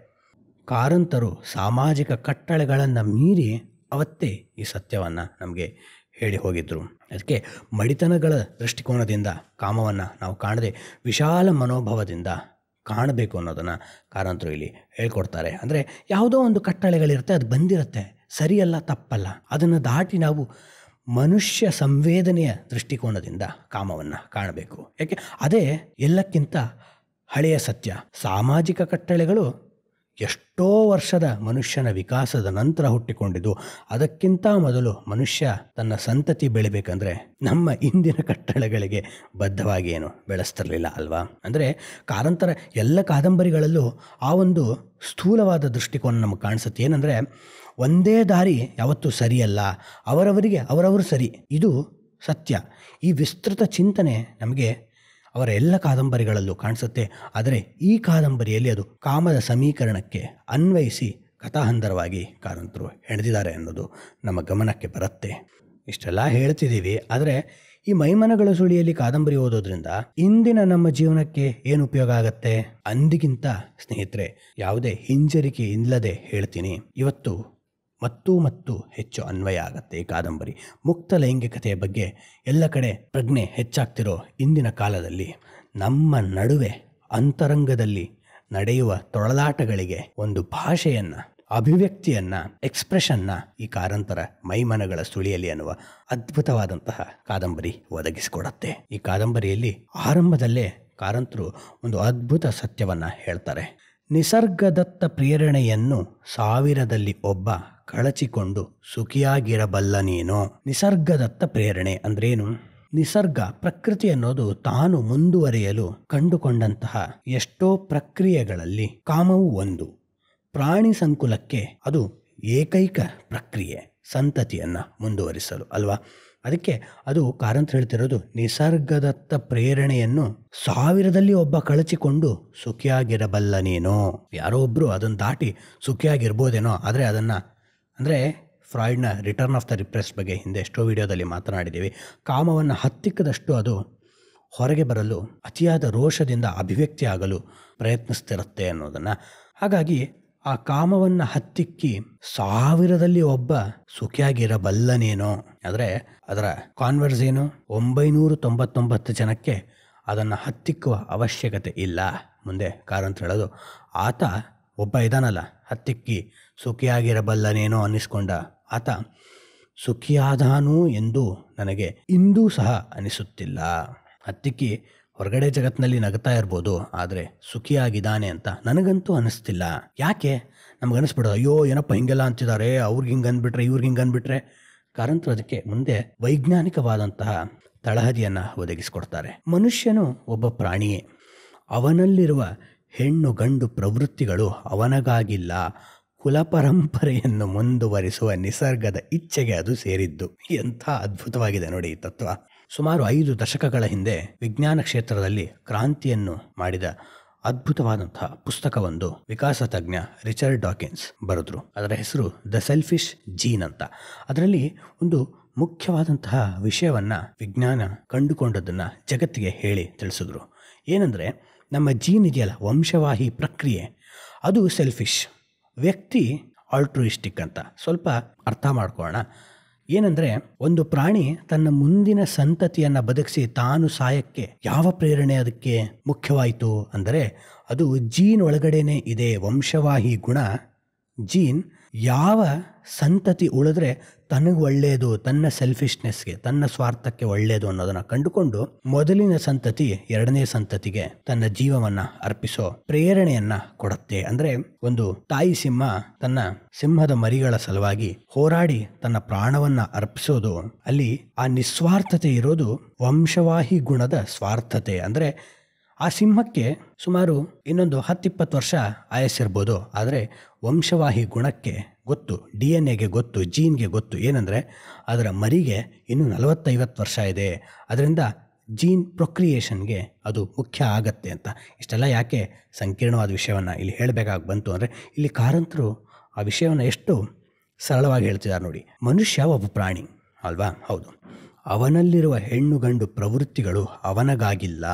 ಕಾರಂತರು ಸಾಮಾಜಿಕ ಕಟ್ಟಳೆಗಳನ್ನು ಮೀರಿ ಅವತ್ತೇ ಈ ಸತ್ಯವನ್ನು ನಮಗೆ ಹೇಳಿ ಹೋಗಿದ್ದರು. ಅದಕ್ಕೆ ಮಡಿತನಗಳ ದೃಷ್ಟಿಕೋನದಿಂದ ಕಾಮವನ್ನು ನಾವು ಕಾಣದೆ ವಿಶಾಲ ಮನೋಭಾವದಿಂದ ಕಾಣಬೇಕು ಅನ್ನೋದನ್ನು ಕಾರಂತರು ಇಲ್ಲಿ ಹೇಳ್ಕೊಡ್ತಾರೆ. ಅಂದರೆ ಯಾವುದೋ ಒಂದು ಕಟ್ಟಳೆಗಳಿರುತ್ತೆ, ಅದು ಬಂದಿರುತ್ತೆ, ಸರಿಯಲ್ಲ ತಪ್ಪಲ್ಲ, ಅದನ್ನು ದಾಟಿ ನಾವು ಮನುಷ್ಯ ಸಂವೇದನೆಯ ದೃಷ್ಟಿಕೋನದಿಂದ ಕಾಮವನ್ನು ಕಾಣಬೇಕು. ಯಾಕೆ ಅದೇ ಎಲ್ಲಕ್ಕಿಂತ ಹಳೆಯ ಸತ್ಯ. ಸಾಮಾಜಿಕ ಕಟ್ಟಳೆಗಳು ಎಷ್ಟೋ ವರ್ಷದ ಮನುಷ್ಯನ ವಿಕಾಸದ ನಂತರ ಹುಟ್ಟಿಕೊಂಡಿದ್ದು. ಅದಕ್ಕಿಂತ ಮೊದಲು ಮನುಷ್ಯ ತನ್ನ ಸಂತತಿ ಬೆಳಿಬೇಕಂದ್ರೆ ನಮ್ಮ ಇಂದಿನ ಕಟ್ಟಳೆಗಳಿಗೆ ಬದ್ಧವಾಗಿ ಏನು ಬೆಳೆಸ್ತಿರಲಿಲ್ಲ ಅಲ್ವಾ? ಅಂದರೆ ಕಾರಂತರ ಎಲ್ಲ ಕಾದಂಬರಿಗಳಲ್ಲೂ ಆ ಒಂದು ಸ್ಥೂಲವಾದ ದೃಷ್ಟಿಕೋನ ನಮಗೆ ಕಾಣಿಸುತ್ತೆ. ಏನಂದರೆ ಒಂದೇ ದಾರಿ ಯಾವತ್ತೂ ಸರಿಯಲ್ಲ, ಅವರವರಿಗೆ ಅವರವರು ಸರಿ, ಇದು ಸತ್ಯ. ಈ ವಿಸ್ತೃತ ಚಿಂತನೆ ನಮಗೆ ಅವರ ಎಲ್ಲ ಕಾದಂಬರಿಗಳಲ್ಲೂ ಕಾಣಿಸುತ್ತೆ. ಆದರೆ ಈ ಕಾದಂಬರಿಯಲ್ಲಿ ಅದು ಕಾಮದ ಸಮೀಕರಣಕ್ಕೆ ಅನ್ವಯಿಸಿ ಕಥಾಹಂದರವಾಗಿ ಕಾರಂತರು ಹೆಣೆದಿದ್ದಾರೆ ಅನ್ನೋದು ನಮ್ಮ ಗಮನಕ್ಕೆ ಬರುತ್ತೆ. ಇಷ್ಟೆಲ್ಲ ಹೇಳ್ತಿದ್ದೀವಿ, ಆದರೆ ಈ ಮೈಮನಗಳ ಸುಳಿಯಲ್ಲಿ ಕಾದಂಬರಿ ಓದೋದ್ರಿಂದ ಇಂದಿನ ನಮ್ಮ ಜೀವನಕ್ಕೆ ಏನು ಉಪಯೋಗ ಆಗತ್ತೆ ಅಂದಿಗಿಂತ ಸ್ನೇಹಿತರೆ ಯಾವುದೇ ಹಿಂಜರಿಕೆ ಇಲ್ಲದೆ ಹೇಳ್ತೀನಿ, ಇವತ್ತು ಮತ್ತು ಹೆಚ್ಚು ಅನ್ವಯ ಆಗತ್ತೆ ಈ ಕಾದಂಬರಿ. ಮುಕ್ತ ಲೈಂಗಿಕತೆಯ ಬಗ್ಗೆ ಎಲ್ಲ ಕಡೆ ಪ್ರಜ್ಞೆ ಹೆಚ್ಚಾಗ್ತಿರೋ ಇಂದಿನ ಕಾಲದಲ್ಲಿ ನಮ್ಮ ನಡುವೆ ಅಂತರಂಗದಲ್ಲಿ ನಡೆಯುವ ತೊಳಲಾಟಗಳಿಗೆ ಒಂದು ಭಾಷೆಯನ್ನು, ಅಭಿವ್ಯಕ್ತಿಯನ್ನು, ಎಕ್ಸ್ಪ್ರೆಷನ್ನ ಈ ಕಾರಂತರ ಮೈಮನಗಳ ಸುಳಿಯಲ್ಲಿ ಅನ್ನುವ ಅದ್ಭುತವಾದಂತಹ ಕಾದಂಬರಿ ಒದಗಿಸಿಕೊಡತ್ತೆ. ಈ ಕಾದಂಬರಿಯಲ್ಲಿ ಆರಂಭದಲ್ಲೇ ಕಾರಂತರು ಒಂದು ಅದ್ಭುತ ಸತ್ಯವನ್ನು ಹೇಳ್ತಾರೆ. ನಿಸರ್ಗದತ್ತ ಪ್ರೇರಣೆಯನ್ನು ಸಾವಿರದಲ್ಲಿ ಒಬ್ಬ ಕಳಚಿಕೊಂಡು ಸುಖಿಯಾಗಿರಬಲ್ಲ ನೀನು. ನಿಸರ್ಗದತ್ತ ಪ್ರೇರಣೆ ಅಂದ್ರೇನು? ನಿಸರ್ಗ, ಪ್ರಕೃತಿ ಅನ್ನೋದು ತಾನು ಮುಂದುವರಿಯಲು ಕಂಡುಕೊಂಡಂತಹ ಎಷ್ಟೋ ಪ್ರಕ್ರಿಯೆಗಳಲ್ಲಿ ಕಾಮವು ಒಂದು. ಪ್ರಾಣಿ ಸಂಕುಲಕ್ಕೆ ಅದು ಏಕೈಕ ಪ್ರಕ್ರಿಯೆ, ಸಂತತಿಯನ್ನು ಮುಂದುವರಿಸಲು ಅಲ್ವಾ? ಅದಕ್ಕೆ ಅದು ಕಾರಂತ ಹೇಳ್ತಿರೋದು ನಿಸರ್ಗದತ್ತ ಪ್ರೇರಣೆಯನ್ನು ಸಾವಿರದಲ್ಲಿ ಒಬ್ಬ ಕಳಚಿಕೊಂಡು ಸುಖಿಯಾಗಿರಬಲ್ಲ ನೀನು. ಯಾರೋ ಒಬ್ಬರು ಅದನ್ನು ದಾಟಿ ಸುಖಿಯಾಗಿರ್ಬೋದೇನೋ, ಆದರೆ ಅದನ್ನು ಅಂದರೆ ಫ್ರಾಯ್ಡ್ನ ರಿಟರ್ನ್ ಆಫ್ ದ ರಿಪ್ರೆಸ್ ಬಗ್ಗೆ ಹಿಂದೆ ಎಷ್ಟೋ ವಿಡಿಯೋದಲ್ಲಿ ಮಾತನಾಡಿದ್ದೀವಿ. ಕಾಮವನ್ನು ಹತ್ತಿಕ್ಕದಷ್ಟು ಅದು ಹೊರಗೆ ಬರಲು, ಅತಿಯಾದ ರೋಷದಿಂದ ಅಭಿವ್ಯಕ್ತಿ ಆಗಲು ಪ್ರಯತ್ನಿಸ್ತಿರುತ್ತೆ ಅನ್ನೋದನ್ನು. ಹಾಗಾಗಿ ಆ ಕಾಮವನ್ನು ಹತ್ತಿಕ್ಕಿ ಸಾವಿರದಲ್ಲಿ ಒಬ್ಬ ಸುಖಿಯಾಗಿರಬಲ್ಲನೇನೋ, ಆದರೆ ಅದರ ಕಾನ್ವರ್ಸ್ ಏನು? 999 ಜನಕ್ಕೆ ಅದನ್ನು ಹತ್ತಿಕ್ಕುವ ಅವಶ್ಯಕತೆ ಇಲ್ಲ. ಮುಂದೆ ಕಾರಂತ ಹೇಳೋದು, ಆತ ಒಬ್ಬ ಇದಾನಲ್ಲ ಹತ್ತಿಕ್ಕಿ ಸುಖಿಯಾಗಿರಬಲ್ಲನೇನೋ ಅನ್ನಿಸ್ಕೊಂಡ ಆತ ಸುಖಿಯಾದಾನು ಎಂದು ನನಗೆ ಇಂದೂ ಸಹ ಅನಿಸುತ್ತಿಲ್ಲ. ಹತ್ತಿಕ್ಕಿ ಹೊರಗಡೆ ಜಗತ್ತಿನಲ್ಲಿ ನಗ್ತಾ ಇರ್ಬೋದು, ಆದರೆ ಸುಖಿಯಾಗಿದ್ದಾನೆ ಅಂತ ನನಗಂತೂ ಅನ್ನಿಸ್ತಿಲ್ಲ. ಯಾಕೆ? ನಮಗನ್ನಿಸ್ಬಿಡೋದು, ಅಯ್ಯೋ ಏನಪ್ಪ ಹಿಂಗೆಲ್ಲ ಅಂತಿದ್ದಾರೆ, ಅವ್ರಿಗೆ ಹಿಂಗೆ ಅಂದ್ಬಿಟ್ರೆ ಇವ್ರಿಗೆ ಹಿಂಗೆ ಅಂದ್ಬಿಟ್ರೆ. ಕಾರಂತರು ಅದಕ್ಕೆ ಮುಂದೆ ವೈಜ್ಞಾನಿಕವಾದಂತಹ ತಳಹದಿಯನ್ನು ಒದಗಿಸಿಕೊಡ್ತಾರೆ. ಮನುಷ್ಯನು ಒಬ್ಬ ಪ್ರಾಣಿಯೇ, ಅವನಲ್ಲಿರುವ ಹೆಣ್ಣು ಗಂಡು ಪ್ರವೃತ್ತಿಗಳು ಅವನಿಗಾಗಿಲ್ಲ, ಕುಲಪರಂಪರೆಯನ್ನು ಮುಂದುವರಿಸುವ ನಿಸರ್ಗದ ಇಚ್ಛೆಗೆ ಅದು ಸೇರಿದ್ದು. ಎಂಥ ಅದ್ಭುತವಾಗಿದೆ ನೋಡಿ ಈ ತತ್ವ. ಸುಮಾರು 5 ದಶಕಗಳ ಹಿಂದೆ ವಿಜ್ಞಾನ ಕ್ಷೇತ್ರದಲ್ಲಿ ಕ್ರಾಂತಿಯನ್ನು ಮಾಡಿದ ಅದ್ಭುತವಾದಂತಹ ಪುಸ್ತಕವೊಂದು ವಿಕಾಸ ತಜ್ಞ ರಿಚರ್ಡ್ ಡಾಕಿನ್ಸ್ ಬರೆದ್ರು. ಅದರ ಹೆಸರು ದ ಸೆಲ್ಫಿಶ್ ಜೀನ್ ಅಂತ. ಅದರಲ್ಲಿ ಒಂದು ಮುಖ್ಯವಾದಂತಹ ವಿಷಯವನ್ನು ವಿಜ್ಞಾನ ಕಂಡುಕೊಂಡದ್ದನ್ನು ಜಗತ್ತಿಗೆ ಹೇಳಿ ತಿಳಿಸಿದ್ರು. ಏನಂದರೆ, ನಮ್ಮ ಜೀನ್ ಇದೆಯಲ್ಲ, ವಂಶವಾಹಿ ಪ್ರಕ್ರಿಯೆ, ಅದು ಸೆಲ್ಫಿಶ್, ವ್ಯಕ್ತಿ ಆಲ್ಟ್ರೂಯಿಸ್ಟಿಕ್ ಅಂತ. ಸ್ವಲ್ಪ ಅರ್ಥ ಮಾಡ್ಕೊಳ್ಳೋಣ. ಏನಂದ್ರೆ, ಒಂದು ಪ್ರಾಣಿ ತನ್ನ ಮುಂದಿನ ಸಂತತಿಯನ್ನ ಬದುಕಿಸಿ ತಾನು ಸಾಯಕ್ಕೆ ಯಾವ ಪ್ರೇರಣೆ ಅದಕ್ಕೆ ಮುಖ್ಯವಾಯಿತು ಅಂದರೆ, ಅದು ಜೀನ್ ಒಳಗಡೆನೆ ಇದೆ. ವಂಶವಾಹಿ ಗುಣ ಜೀನ್ ಯಾವ ಸಂತತಿ ಉಳಿದ್ರೆ ತನಗೆ ಒಳ್ಳೆಯದು, ತನ್ನ ಸೆಲ್ಫಿಶ್ನೆಸ್ಗೆ, ತನ್ನ ಸ್ವಾರ್ಥಕ್ಕೆ ಒಳ್ಳೆಯದು ಅನ್ನೋದನ್ನ ಕಂಡುಕೊಂಡು ಮೊದಲಿನ ಸಂತತಿ ಎರಡನೇ ಸಂತತಿಗೆ ತನ್ನ ಜೀವವನ್ನ ಅರ್ಪಿಸೋ ಪ್ರೇರಣೆಯನ್ನ ಕೊಡುತ್ತೆ. ಅಂದ್ರೆ ಒಂದು ತಾಯಿ ಸಿಂಹ ತನ್ನ ಸಿಂಹದ ಮರಿಗಳ ಸಲುವಾಗಿ ಹೋರಾಡಿ ತನ್ನ ಪ್ರಾಣವನ್ನ ಅರ್ಪಿಸೋದು, ಅಲ್ಲಿ ಆ ನಿಸ್ವಾರ್ಥತೆ ಇರೋದು ವಂಶವಾಹಿ ಗುಣದ ಸ್ವಾರ್ಥತೆ. ಅಂದ್ರೆ ಆ ಸಿಂಹಕ್ಕೆ ಸುಮಾರು ಇನ್ನೊಂದು 10-20 ವರ್ಷ ಆಯಸ್ಸಿರ್ಬೋದು, ಆದರೆ ವಂಶವಾಹಿ ಗುಣಕ್ಕೆ ಗೊತ್ತು, DNA ಗೊತ್ತು, ಜೀನ್ಗೆ ಗೊತ್ತು ಏನಂದರೆ ಅದರ ಮರಿಗೆ ಇನ್ನು 40-50 ವರ್ಷ ಇದೆ, ಅದರಿಂದ ಜೀನ್ ಪ್ರೊಕ್ರಿಯೇಷನ್ಗೆ ಅದು ಮುಖ್ಯ ಆಗತ್ತೆ ಅಂತ. ಇಷ್ಟೆಲ್ಲ ಯಾಕೆ ಸಂಕೀರ್ಣವಾದ ವಿಷಯವನ್ನು ಇಲ್ಲಿ ಹೇಳಬೇಕಾಗಿ ಬಂತು ಅಂದರೆ, ಇಲ್ಲಿ ಕಾರಂತರು ಆ ವಿಷಯವನ್ನು ಎಷ್ಟು ಸರಳವಾಗಿ ಹೇಳ್ತಿದ್ದಾರೆ ನೋಡಿ. ಮನುಷ್ಯ ಒಬ್ಬ ಪ್ರಾಣಿ ಅಲ್ವಾ? ಹೌದು. ಅವನಲ್ಲಿರುವ ಹೆಣ್ಣು ಗಂಡು ಪ್ರವೃತ್ತಿಗಳು ಅವನಿಗಾಗಿಲ್ಲ.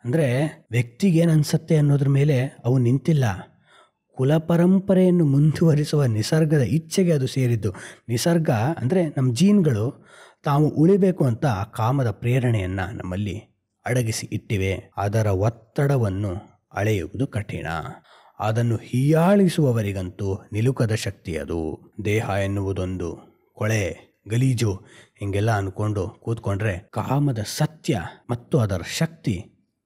ಅಂದರೆ ವ್ಯಕ್ತಿಗೇನು ಅನಿಸುತ್ತೆ ಅನ್ನೋದ್ರ ಮೇಲೆ ಅವು ನಿಂತಿಲ್ಲ. ಕುಲ ಪರಂಪರೆಯನ್ನು ಮುಂದುವರಿಸುವ ನಿಸರ್ಗದ ಇಚ್ಛೆಗೆ ಅದು ಸೇರಿದ್ದು. ನಿಸರ್ಗ ಅಂದರೆ ನಮ್ಮ ಜೀನ್ಗಳು ತಾವು ಉಳಿಬೇಕು ಅಂತ ಕಾಮದ ಪ್ರೇರಣೆಯನ್ನು ನಮ್ಮಲ್ಲಿ ಅಡಗಿಸಿ ಇಟ್ಟಿವೆ. ಅದರ ಒತ್ತಡವನ್ನು ಅಳೆಯುವುದು ಕಠಿಣ. ಅದನ್ನು ಹೀಯಾಳಿಸುವವರಿಗಂತೂ ನಿಲುಕದ ಶಕ್ತಿ ಅದು. ದೇಹ ಎನ್ನುವುದೊಂದು ಕೊಳೆ, ಗಲೀಜು ಹಿಂಗೆಲ್ಲ ಅಂದ್ಕೊಂಡು ಕೂತ್ಕೊಂಡ್ರೆ ಕಾಮದ ಸತ್ಯ ಮತ್ತು ಅದರ ಶಕ್ತಿ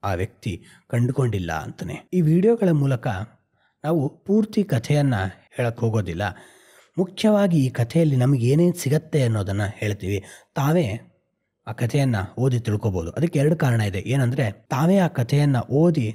ಆ ವ್ಯಕ್ತಿ ಕಂಡುಕೊಂಡಿಲ್ಲ ಅಂತಾನೆ. ಈ ವಿಡಿಯೋಗಳ ಮೂಲಕ ನಾವು ಪೂರ್ತಿ ಕಥೆಯನ್ನು ಹೇಳಕ್ಕೆ ಹೋಗೋದಿಲ್ಲ. ಮುಖ್ಯವಾಗಿ ಈ ಕಥೆಯಲ್ಲಿ ನಮಗೆ ಏನೇನು ಸಿಗತ್ತೆ ಅನ್ನೋದನ್ನು ಹೇಳ್ತೀವಿ. ತಾವೇ ಆ ಕಥೆಯನ್ನು ಓದಿ ತಿಳ್ಕೊಬೋದು. ಅದಕ್ಕೆ 2 ಕಾರಣ ಇದೆ. ಏನಂದರೆ, ತಾವೇ ಆ ಕಥೆಯನ್ನು ಓದಿ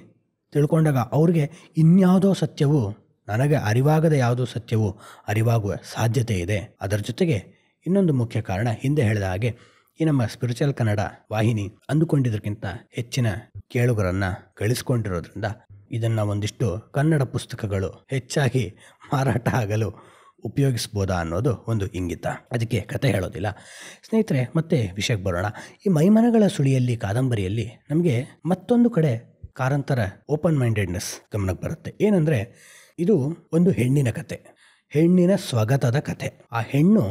ತಿಳ್ಕೊಂಡಾಗ ಅವ್ರಿಗೆ ಇನ್ಯಾವುದೋ ಸತ್ಯವು, ನನಗೆ ಅರಿವಾಗದ ಯಾವುದೋ ಸತ್ಯವು ಅರಿವಾಗುವ ಸಾಧ್ಯತೆ ಇದೆ. ಅದರ ಜೊತೆಗೆ ಇನ್ನೊಂದು ಮುಖ್ಯ ಕಾರಣ, ಹಿಂದೆ ಹೇಳಿದ ಹಾಗೆ ಈ ನಮ್ಮ ಸ್ಪಿರಿಚುವಲ್ ಕನ್ನಡ ವಾಹಿನಿ ಅಂದುಕೊಂಡಿದ್ದಕ್ಕಿಂತ ಹೆಚ್ಚಿನ ಕೇಳುಗರನ್ನು ಗಳಿಸ್ಕೊಂಡಿರೋದ್ರಿಂದ ಇದನ್ನು ಒಂದಿಷ್ಟು ಕನ್ನಡ ಪುಸ್ತಕಗಳು ಹೆಚ್ಚಾಗಿ ಮಾರಾಟ ಆಗಲು ಉಪಯೋಗಿಸ್ಬೋದಾ ಅನ್ನೋದು ಒಂದು ಇಂಗಿತ. ಅದಕ್ಕೆ ಕತೆ ಹೇಳೋದಿಲ್ಲ. ಸ್ನೇಹಿತರೆ, ಮತ್ತೆ ವಿಷಯಕ್ಕೆ ಬರೋಣ. ಈ ಮೈಮನಗಳ ಸುಳಿಯಲ್ಲಿ ಕಾದಂಬರಿಯಲ್ಲಿ ನಮಗೆ ಮತ್ತೊಂದು ಕಡೆ ಕಾರಂತರ ಓಪನ್ ಮೈಂಡೆಡ್ನೆಸ್ ಗಮನಕ್ಕೆ ಬರುತ್ತೆ. ಏನಂದರೆ, ಇದು ಒಂದು ಹೆಣ್ಣಿನ ಕತೆ, ಹೆಣ್ಣಿನ ಸ್ವಗತದ ಕತೆ. ಆ ಹೆಣ್ಣು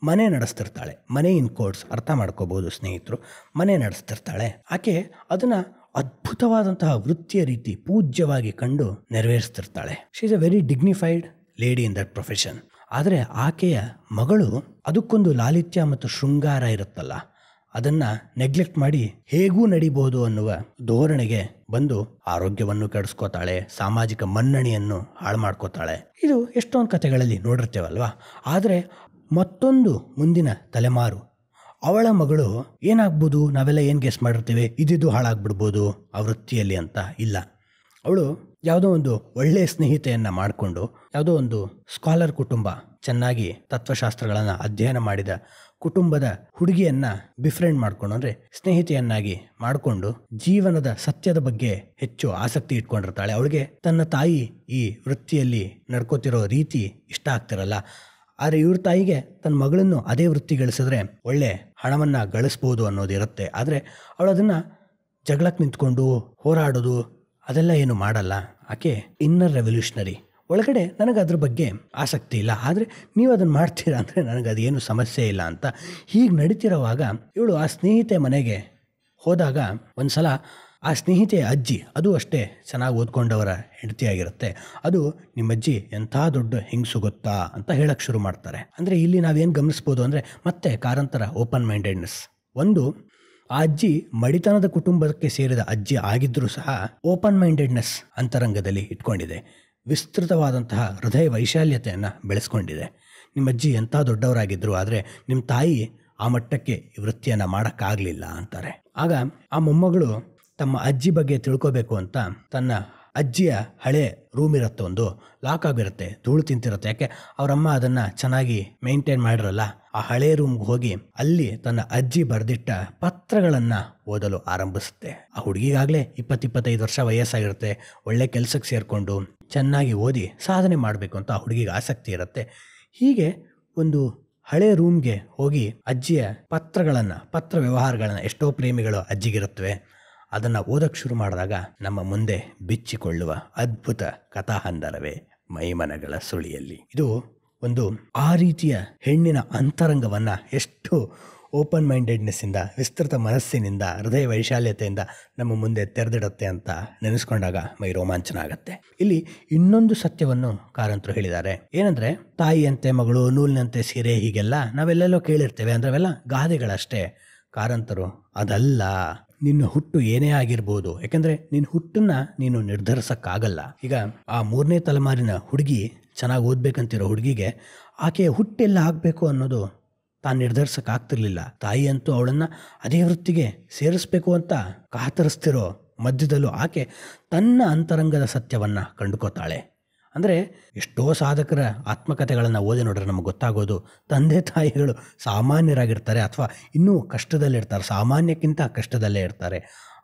ಮನೆ ನಡೆಸ್ತಿರ್ತಾಳೆ. ಮನೆ ಇನ್ ಕೋರ್ಸ್ ಅರ್ಥ ಮಾಡ್ಕೋಬಹುದು ಸ್ನೇಹಿತರು. ಮನೆ ನಡೆಸ್ತಿರ್ತಾಳೆ. ಆಕೆ ಅದನ್ನು ಅದ್ಭುತವಾದಂತಹ ವೃತ್ತಿಯ ರೀತಿ ಪೂಜ್ಯವಾಗಿ ಕಂಡು ನೆರವೇರಿಸ್ತಿರ್ತಾಳೆ. She is a very dignified lady in that profession. ಆದರೆ ಆಕೆಯ ಮಗಳು ಅದಕ್ಕೊಂದು ಲಾಲಿತ್ಯ ಮತ್ತು ಶೃಂಗಾರ ಇರುತ್ತಲ್ಲ, ಅದನ್ನು ನೆಗ್ಲೆಕ್ಟ್ ಮಾಡಿ ಹೇಗೂ ನಡಿಬಹುದು ಅನ್ನುವ ಧೋರಣೆಗೆ ಬಂದು ಆರೋಗ್ಯವನ್ನು ಕೆಡಿಸ್ಕೋತಾಳೆ, ಸಾಮಾಜಿಕ ಮನ್ನಣೆಯನ್ನು ಹಾಳು ಮಾಡ್ಕೋತಾಳೆ. ಇದು ಎಷ್ಟೊಂದು ಕಥೆಗಳಲ್ಲಿ ನೋಡಿರ್ತೇವಲ್ವಾ. ಆದರೆ ಮತ್ತೊಂದು ಮುಂದಿನ ತಲೆಮಾರು, ಅವಳ ಮಗಳು ಏನಾಗ್ಬೋದು, ನಾವೆಲ್ಲ ಏನು ಗೆಸ್ ಮಾಡಿರ್ತೀವಿ, ಇದಿದ್ದು ಹಾಳಾಗ್ಬಿಡ್ಬೋದು ಆ ವೃತ್ತಿಯಲ್ಲಿ ಅಂತ. ಇಲ್ಲ, ಅವಳು ಯಾವುದೋ ಒಂದು ಒಳ್ಳೆಯ ಸ್ನೇಹಿತೆಯನ್ನು ಮಾಡಿಕೊಂಡು, ಯಾವುದೋ ಒಂದು ಸ್ಕಾಲರ್ ಕುಟುಂಬ, ಚೆನ್ನಾಗಿ ತತ್ವಶಾಸ್ತ್ರಗಳನ್ನು ಅಧ್ಯಯನ ಮಾಡಿದ ಕುಟುಂಬದ ಹುಡುಗಿಯನ್ನು ಬಿಫ್ರೆಂಡ್ ಮಾಡಿಕೊಂಡು, ಅಂದರೆ ಸ್ನೇಹಿತೆಯನ್ನಾಗಿ ಮಾಡಿಕೊಂಡು ಜೀವನದ ಸತ್ಯದ ಬಗ್ಗೆ ಹೆಚ್ಚು ಆಸಕ್ತಿ ಇಟ್ಕೊಂಡಿರ್ತಾಳೆ. ಅವಳಿಗೆ ತನ್ನ ತಾಯಿ ಈ ವೃತ್ತಿಯಲ್ಲಿ ನಡ್ಕೋತಿರೋ ರೀತಿ ಇಷ್ಟ ಆಗ್ತಿರಲ್ಲ. ಆದರೆ ಇವ್ರ ತಾಯಿಗೆ ತನ್ನ ಮಗಳನ್ನು ಅದೇ ವೃತ್ತಿ ಗಳಿಸಿದ್ರೆ ಒಳ್ಳೆ ಹಣವನ್ನು ಗಳಿಸ್ಬೋದು ಅನ್ನೋದಿರುತ್ತೆ. ಆದರೆ ಅವಳು ಅದನ್ನು ಜಗಳಕ್ಕೆ ನಿಂತ್ಕೊಂಡು ಹೋರಾಡೋದು ಅದೆಲ್ಲ ಏನು ಮಾಡಲ್ಲ. ಆಕೆ ಇನ್ನರ್ ರೆವಲ್ಯೂಷನರಿ. ಒಳಗಡೆ ನನಗೆ ಅದ್ರ ಬಗ್ಗೆ ಆಸಕ್ತಿ ಇಲ್ಲ, ಆದರೆ ನೀವು ಅದನ್ನು ಮಾಡ್ತೀರಾ ಅಂದರೆ ನನಗೆ ಅದೇನು ಸಮಸ್ಯೆ ಇಲ್ಲ ಅಂತ. ಹೀಗೆ ನಡೀತಿರೋವಾಗ ಇವಳು ಆ ಸ್ನೇಹಿತೆ ಮನೆಗೆ ಹೋದಾಗ ಒಂದು ಸಲ ಆ ಸ್ನೇಹಿತೆಯ ಅಜ್ಜಿ, ಅದು ಅಷ್ಟೇ ಚೆನ್ನಾಗಿ ಓದ್ಕೊಂಡವರ ಹೆಂಡತಿಯಾಗಿರುತ್ತೆ, ಅದು ನಿಮ್ಮಜ್ಜಿ ಎಂಥ ದೊಡ್ಡ ಹೆಂಗಸು ಗೊತ್ತಾ ಅಂತ ಹೇಳಕ್ಕೆ ಶುರು ಮಾಡ್ತಾರೆ. ಅಂದರೆ ಇಲ್ಲಿ ನಾವೇನು ಗಮನಿಸ್ಬೋದು ಅಂದರೆ, ಮತ್ತೆ ಕಾರಂತರ ಓಪನ್ ಮೈಂಡೆಡ್ನೆಸ್. ಒಂದು, ಆ ಅಜ್ಜಿ ಮಡಿತನದ ಕುಟುಂಬಕ್ಕೆ ಸೇರಿದ ಅಜ್ಜಿ ಆಗಿದ್ದರೂ ಸಹ ಓಪನ್ ಮೈಂಡೆಡ್ನೆಸ್ ಅಂತರಂಗದಲ್ಲಿ ಇಟ್ಕೊಂಡಿದೆ. ವಿಸ್ತೃತವಾದಂತಹ ಹೃದಯ ವೈಶಾಲ್ಯತೆಯನ್ನು ಬೆಳೆಸ್ಕೊಂಡಿದೆ. ನಿಮ್ಮಜ್ಜಿ ಎಂಥ ದೊಡ್ಡವರಾಗಿದ್ದರು, ಆದರೆ ನಿಮ್ಮ ತಾಯಿ ಆ ಮಟ್ಟಕ್ಕೆ ವೃತ್ತಿಯನ್ನು ಮಾಡೋಕ್ಕಾಗಲಿಲ್ಲ ಅಂತಾರೆ. ಆಗ ಆ ಮೊಮ್ಮಗಳು ತಮ್ಮ ಅಜ್ಜಿ ಬಗ್ಗೆ ತಿಳ್ಕೋಬೇಕು ಅಂತ ತನ್ನ ಅಜ್ಜಿಯ ಹಳೆ ರೂಮ್ ಇರುತ್ತೆ, ಒಂದು ಲಾಕ್ ಆಗಿರುತ್ತೆ, ಧೂಳು ತಿಂತಿರುತ್ತೆ. ಯಾಕೆ ಅವರಮ್ಮ ಅದನ್ನು ಚೆನ್ನಾಗಿ ಮೇಂಟೈನ್ ಮಾಡಿರಲ್ಲ. ಆ ಹಳೆ ರೂಮ್ಗೆ ಹೋಗಿ ಅಲ್ಲಿ ತನ್ನ ಅಜ್ಜಿ ಬರೆದಿಟ್ಟ ಪತ್ರಗಳನ್ನು ಓದಲು ಆರಂಭಿಸುತ್ತೆ. ಆ ಹುಡುಗಿಗಾಗಲೇ 20-25 ವರ್ಷ ವಯಸ್ಸಾಗಿರುತ್ತೆ. ಒಳ್ಳೆ ಕೆಲಸಕ್ಕೆ ಸೇರಿಕೊಂಡು ಚೆನ್ನಾಗಿ ಓದಿ ಸಾಧನೆ ಮಾಡಬೇಕು ಅಂತ ಆ ಹುಡುಗಿಗೆ ಆಸಕ್ತಿ ಇರುತ್ತೆ. ಹೀಗೆ ಒಂದು ಹಳೆ ರೂಮ್ಗೆ ಹೋಗಿ ಅಜ್ಜಿಯ ಪತ್ರ ವ್ಯವಹಾರಗಳನ್ನು, ಎಷ್ಟೋ ಪ್ರೇಮಿಗಳು ಅಜ್ಜಿಗಿರುತ್ತವೆ, ಅದನ್ನು ಓದಕ್ಕೆ ಶುರು ಮಾಡಿದಾಗ ನಮ್ಮ ಮುಂದೆ ಬಿಚ್ಚಿಕೊಳ್ಳುವ ಅದ್ಭುತ ಕಥಾಹಂದರವೇ ಮೈಮನಗಳ ಸುಳಿಯಲ್ಲಿ. ಇದು ಒಂದು ಆ ರೀತಿಯ ಹೆಣ್ಣಿನ ಅಂತರಂಗವನ್ನು ಎಷ್ಟು ಓಪನ್ ಮೈಂಡೆಡ್ನೆಸ್ಸಿಂದ, ವಿಸ್ತೃತ ಮನಸ್ಸಿನಿಂದ, ಹೃದಯ ವೈಶಾಲ್ಯತೆಯಿಂದ ನಮ್ಮ ಮುಂದೆ ತೆರೆದಿಡುತ್ತೆ ಅಂತ ನೆನೆಸ್ಕೊಂಡಾಗ ಮೈ ರೋಮಾಂಚನ ಆಗತ್ತೆ. ಇಲ್ಲಿ ಇನ್ನೊಂದು ಸತ್ಯವನ್ನು ಕಾರಂತರು ಹೇಳಿದ್ದಾರೆ. ಏನಂದ್ರೆ, ತಾಯಿಯಂತೆ ಮಗಳು, ನೂಲಿನಂತೆ ಸೀರೆ, ಹೀಗೆಲ್ಲ ನಾವೆಲ್ಲೆಲ್ಲೋ ಕೇಳಿರ್ತೇವೆ. ಅಂದ್ರೆ ಅವೆಲ್ಲ ಗಾದೆಗಳಷ್ಟೇ. ಕಾರಂತರು ಅದಲ್ಲ, ನಿನ್ನ ಹುಟ್ಟು ಏನೇ ಆಗಿರ್ಬೋದು, ಯಾಕಂದ್ರೆ ನಿನ್ನ ಹುಟ್ಟನ್ನ ನೀನು ನಿರ್ಧರಿಸಕ್ಕಾಗಲ್ಲ. ಈಗ ಆ 3ನೇ ತಲೆಮಾರಿನ ಹುಡುಗಿ ಚೆನ್ನಾಗಿ ಓದ್ಬೇಕಂತಿರೋ ಹುಡುಗಿಗೆ ಆಕೆಯ ಹುಟ್ಟೆಲ್ಲ ಆಗಬೇಕು ಅನ್ನೋದು ತಾನು ನಿರ್ಧರಿಸಕ್ಕಾಗ್ತಿರ್ಲಿಲ್ಲ. ತಾಯಿಯಂತೂ ಅವಳನ್ನು ಅದೇ ವೃತ್ತಿಗೆ ಸೇರಿಸ್ಬೇಕು ಅಂತ ಕಾತರಿಸ್ತಿರೋ ಮಧ್ಯದಲ್ಲೂ ಆಕೆ ತನ್ನ ಅಂತರಂಗದ ಸತ್ಯವನ್ನು ಕಂಡುಕೋತಾಳೆ. ಅಂದರೆ ಎಷ್ಟೋ ಸಾಧಕರ ಆತ್ಮಕಥೆಗಳನ್ನು ಓದಿ ನೋಡ್ರೆ ನಮಗೆ ಗೊತ್ತಾಗೋದು, ತಂದೆ ತಾಯಿಗಳು ಸಾಮಾನ್ಯರಾಗಿರ್ತಾರೆ ಅಥವಾ ಇನ್ನೂ ಕಷ್ಟದಲ್ಲಿರ್ತಾರೆ, ಸಾಮಾನ್ಯಕ್ಕಿಂತ ಕಷ್ಟದಲ್ಲೇ ಇರ್ತಾರೆ.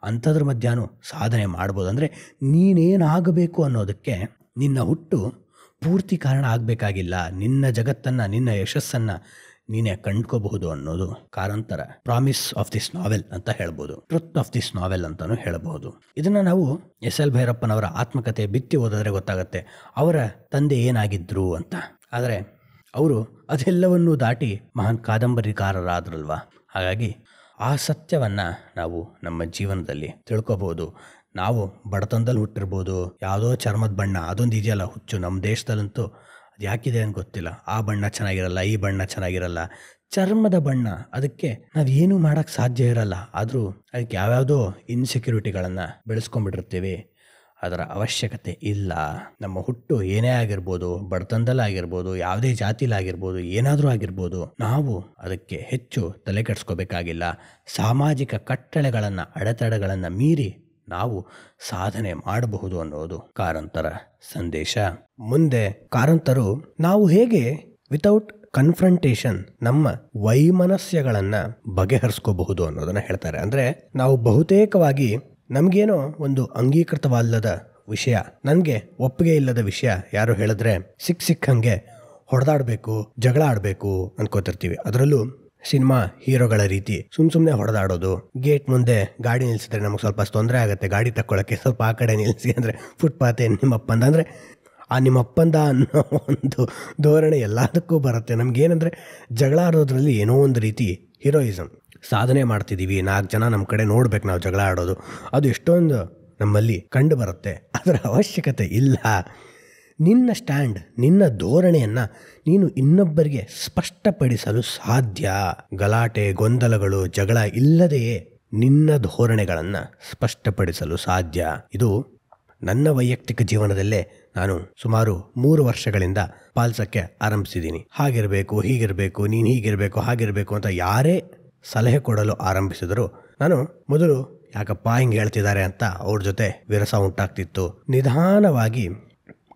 ಅಂಥದ್ರ ಮಧ್ಯಾಹ್ನ ಸಾಧನೆ ಮಾಡ್ಬೋದು. ಅಂದರೆ ನೀನೇನಾಗಬೇಕು ಅನ್ನೋದಕ್ಕೆ ನಿನ್ನ ಹುಟ್ಟು ಪೂರ್ತಿ ಕಾರಣ ಆಗಬೇಕಾಗಿಲ್ಲ. ನಿನ್ನ ಜಗತ್ತನ್ನು, ನಿನ್ನ ಯಶಸ್ಸನ್ನು ನೀನೇ ಕಂಡ್ಕೋಬಹುದು ಅನ್ನೋದು ಕಾರಂತರ ಪ್ರಾಮಿಸ್ ಆಫ್ ದಿಸ್ ನಾವೆಲ್ ಅಂತ ಹೇಳ್ಬೋದು, ಟ್ರುತ್ ಆಫ್ ದಿಸ್ ನಾವೆಲ್ ಅಂತಾನು ಹೇಳಬಹುದು. ಇದನ್ನ ನಾವು SL ಭೈರಪ್ಪನವರ ಆತ್ಮಕಥೆ ಬಿತ್ತಿ ಓದಿದ್ರೆ ಗೊತ್ತಾಗತ್ತೆ ಅವರ ತಂದೆ ಏನಾಗಿದ್ರು ಅಂತ. ಆದರೆ ಅವರು ಅದೆಲ್ಲವನ್ನೂ ದಾಟಿ ಮಹಾನ್ ಕಾದಂಬರಿಕಾರರಾದ್ರಲ್ವಾ. ಹಾಗಾಗಿ ಆ ಸತ್ಯವನ್ನ ನಾವು ನಮ್ಮ ಜೀವನದಲ್ಲಿ ತಿಳ್ಕೊಬಹುದು. ನಾವು ಬಡತನದಲ್ಲಿ ಹುಟ್ಟಿರ್ಬೋದು, ಯಾವುದೋ ಚರ್ಮದ ಬಣ್ಣ ಅದೊಂದು ಇದೆಯಲ್ಲ ಹುಚ್ಚು, ನಮ್ಮ ದೇಶದಲ್ಲಂತೂ ಅದು ಯಾಕಿದೆ ಅಂತ ಗೊತ್ತಿಲ್ಲ. ಆ ಬಣ್ಣ ಚೆನ್ನಾಗಿರಲ್ಲ, ಈ ಬಣ್ಣ ಚೆನ್ನಾಗಿರಲ್ಲ. ಚರ್ಮದ ಬಣ್ಣ, ಅದಕ್ಕೆ ನಾವೇನು ಮಾಡೋಕ್ಕೆ ಸಾಧ್ಯ ಇರಲ್ಲ. ಆದರೂ ಅದಕ್ಕೆ ಯಾವ್ಯಾವುದೋ ಇನ್ಸೆಕ್ಯೂರಿಟಿಗಳನ್ನು ಬೆಳೆಸ್ಕೊಂಡ್ಬಿಟ್ಟಿರ್ತೀವಿ. ಅದರ ಅವಶ್ಯಕತೆ ಇಲ್ಲ. ನಮ್ಮ ಹುಟ್ಟು ಏನೇ ಆಗಿರ್ಬೋದು, ಬಡತನದಲ್ಲಾಗಿರ್ಬೋದು, ಯಾವುದೇ ಜಾತಿಲಾಗಿರ್ಬೋದು, ಏನಾದರೂ ಆಗಿರ್ಬೋದು, ನಾವು ಅದಕ್ಕೆ ಹೆಚ್ಚು ತಲೆ ಕೆಡಿಸ್ಕೋಬೇಕಾಗಿಲ್ಲ. ಸಾಮಾಜಿಕ ಕಟ್ಟಳೆಗಳನ್ನು, ಅಡೆತಡೆಗಳನ್ನು ಮೀರಿ ನಾವು ಸಾಧನೆ ಮಾಡಬಹುದು ಅನ್ನೋದು ಕಾರಂತರ ಸಂದೇಶ. ಮುಂದೆ ಕಾರಂತರು ನಾವು ಹೇಗೆ ವಿತೌಟ್ ಕನ್ಫ್ರಂಟೇಷನ್ ನಮ್ಮ ವೈಮನಸ್ಯಗಳನ್ನು ಬಗೆಹರಿಸ್ಕೋಬಹುದು ಅನ್ನೋದನ್ನ ಹೇಳ್ತಾರೆ. ಅಂದರೆ ನಾವು ಬಹುತೇಕವಾಗಿ ನಮಗೇನೋ ಒಂದು ಅಂಗೀಕೃತವಲ್ಲದ ವಿಷಯ, ನನಗೆ ಒಪ್ಪಿಗೆ ಇಲ್ಲದ ವಿಷಯ ಯಾರು ಹೇಳಿದ್ರೆ ಸಿಕ್ಕಂಗೆ ಹೊಡೆದಾಡಬೇಕು, ಜಗಳ ಆಡಬೇಕು ಅನ್ಕೋತಿರ್ತೀವಿ. ಅದರಲ್ಲೂ ಸಿನಿಮಾ ಹೀರೋಗಳ ರೀತಿ ಸುಮ್ಮನೆ ಹೊಡೆದಾಡೋದು. ಗೇಟ್ ಮುಂದೆ ಗಾಡಿ ನಿಲ್ಸಿದ್ರೆ ನಮಗೆ ಸ್ವಲ್ಪ ತೊಂದರೆ ಆಗುತ್ತೆ, ಗಾಡಿ ತಕ್ಕೊಳ್ಳೋಕ್ಕೆ ಸ್ವಲ್ಪ ಆ ಕಡೆ ನಿಲ್ಲಿಸಿ ಅಂದರೆ ಫುಟ್ಪಾತ್ ನಿಮ್ಮಪ್ಪಂದ, ಅಂದರೆ ಆ ನಿಮ್ಮಪ್ಪಂದ ಅನ್ನೋ ಒಂದು ಧೋರಣೆ ಎಲ್ಲದಕ್ಕೂ ಬರುತ್ತೆ. ನಮಗೇನಂದರೆ ಜಗಳ ಆಡೋದ್ರಲ್ಲಿ ಏನೋ ಒಂದು ರೀತಿ ಹೀರೋಯಿಸಮ್, ಸಾಧನೆ ಮಾಡ್ತಿದ್ದೀವಿ, 4 ಜನ ನಮ್ಮ ಕಡೆ ನೋಡ್ಬೇಕು ನಾವು ಜಗಳ ಆಡೋದು, ಅದು ಎಷ್ಟೊಂದು ನಮ್ಮಲ್ಲಿ ಕಂಡು ಬರುತ್ತೆ. ಅದರ ಅವಶ್ಯಕತೆ ಇಲ್ಲ. ನಿನ್ನ ಸ್ಟ್ಯಾಂಡ್, ನಿನ್ನ ಧೋರಣೆಯನ್ನು ನೀನು ಇನ್ನೊಬ್ಬರಿಗೆ ಸ್ಪಷ್ಟಪಡಿಸಲು ಸಾಧ್ಯ. ಗಲಾಟೆ, ಗೊಂದಲಗಳು, ಜಗಳ ಇಲ್ಲದೆಯೇ ನಿನ್ನ ಧೋರಣೆಗಳನ್ನು ಸ್ಪಷ್ಟಪಡಿಸಲು ಸಾಧ್ಯ. ಇದು ನನ್ನ ವೈಯಕ್ತಿಕ ಜೀವನದಲ್ಲೇ ನಾನು ಸುಮಾರು 3 ವರ್ಷಗಳಿಂದ ಪಾಲಿಸೋಕ್ಕೆ ಆರಂಭಿಸಿದ್ದೀನಿ. ಹಾಗಿರಬೇಕು, ಹೀಗಿರಬೇಕು, ನೀನು ಹೀಗಿರಬೇಕು, ಹಾಗಿರಬೇಕು ಅಂತ ಯಾರೇ ಸಲಹೆ ಕೊಡಲು ಆರಂಭಿಸಿದರೂ ನಾನು ಮೊದಲು ಯಾಕಪ್ಪ ಹಿಂಗೆ ಹೇಳ್ತಿದ್ದಾರೆ ಅಂತ ಅವ್ರ ಜೊತೆ ವಿರಸ ಉಂಟಾಗ್ತಿತ್ತು. ನಿಧಾನವಾಗಿ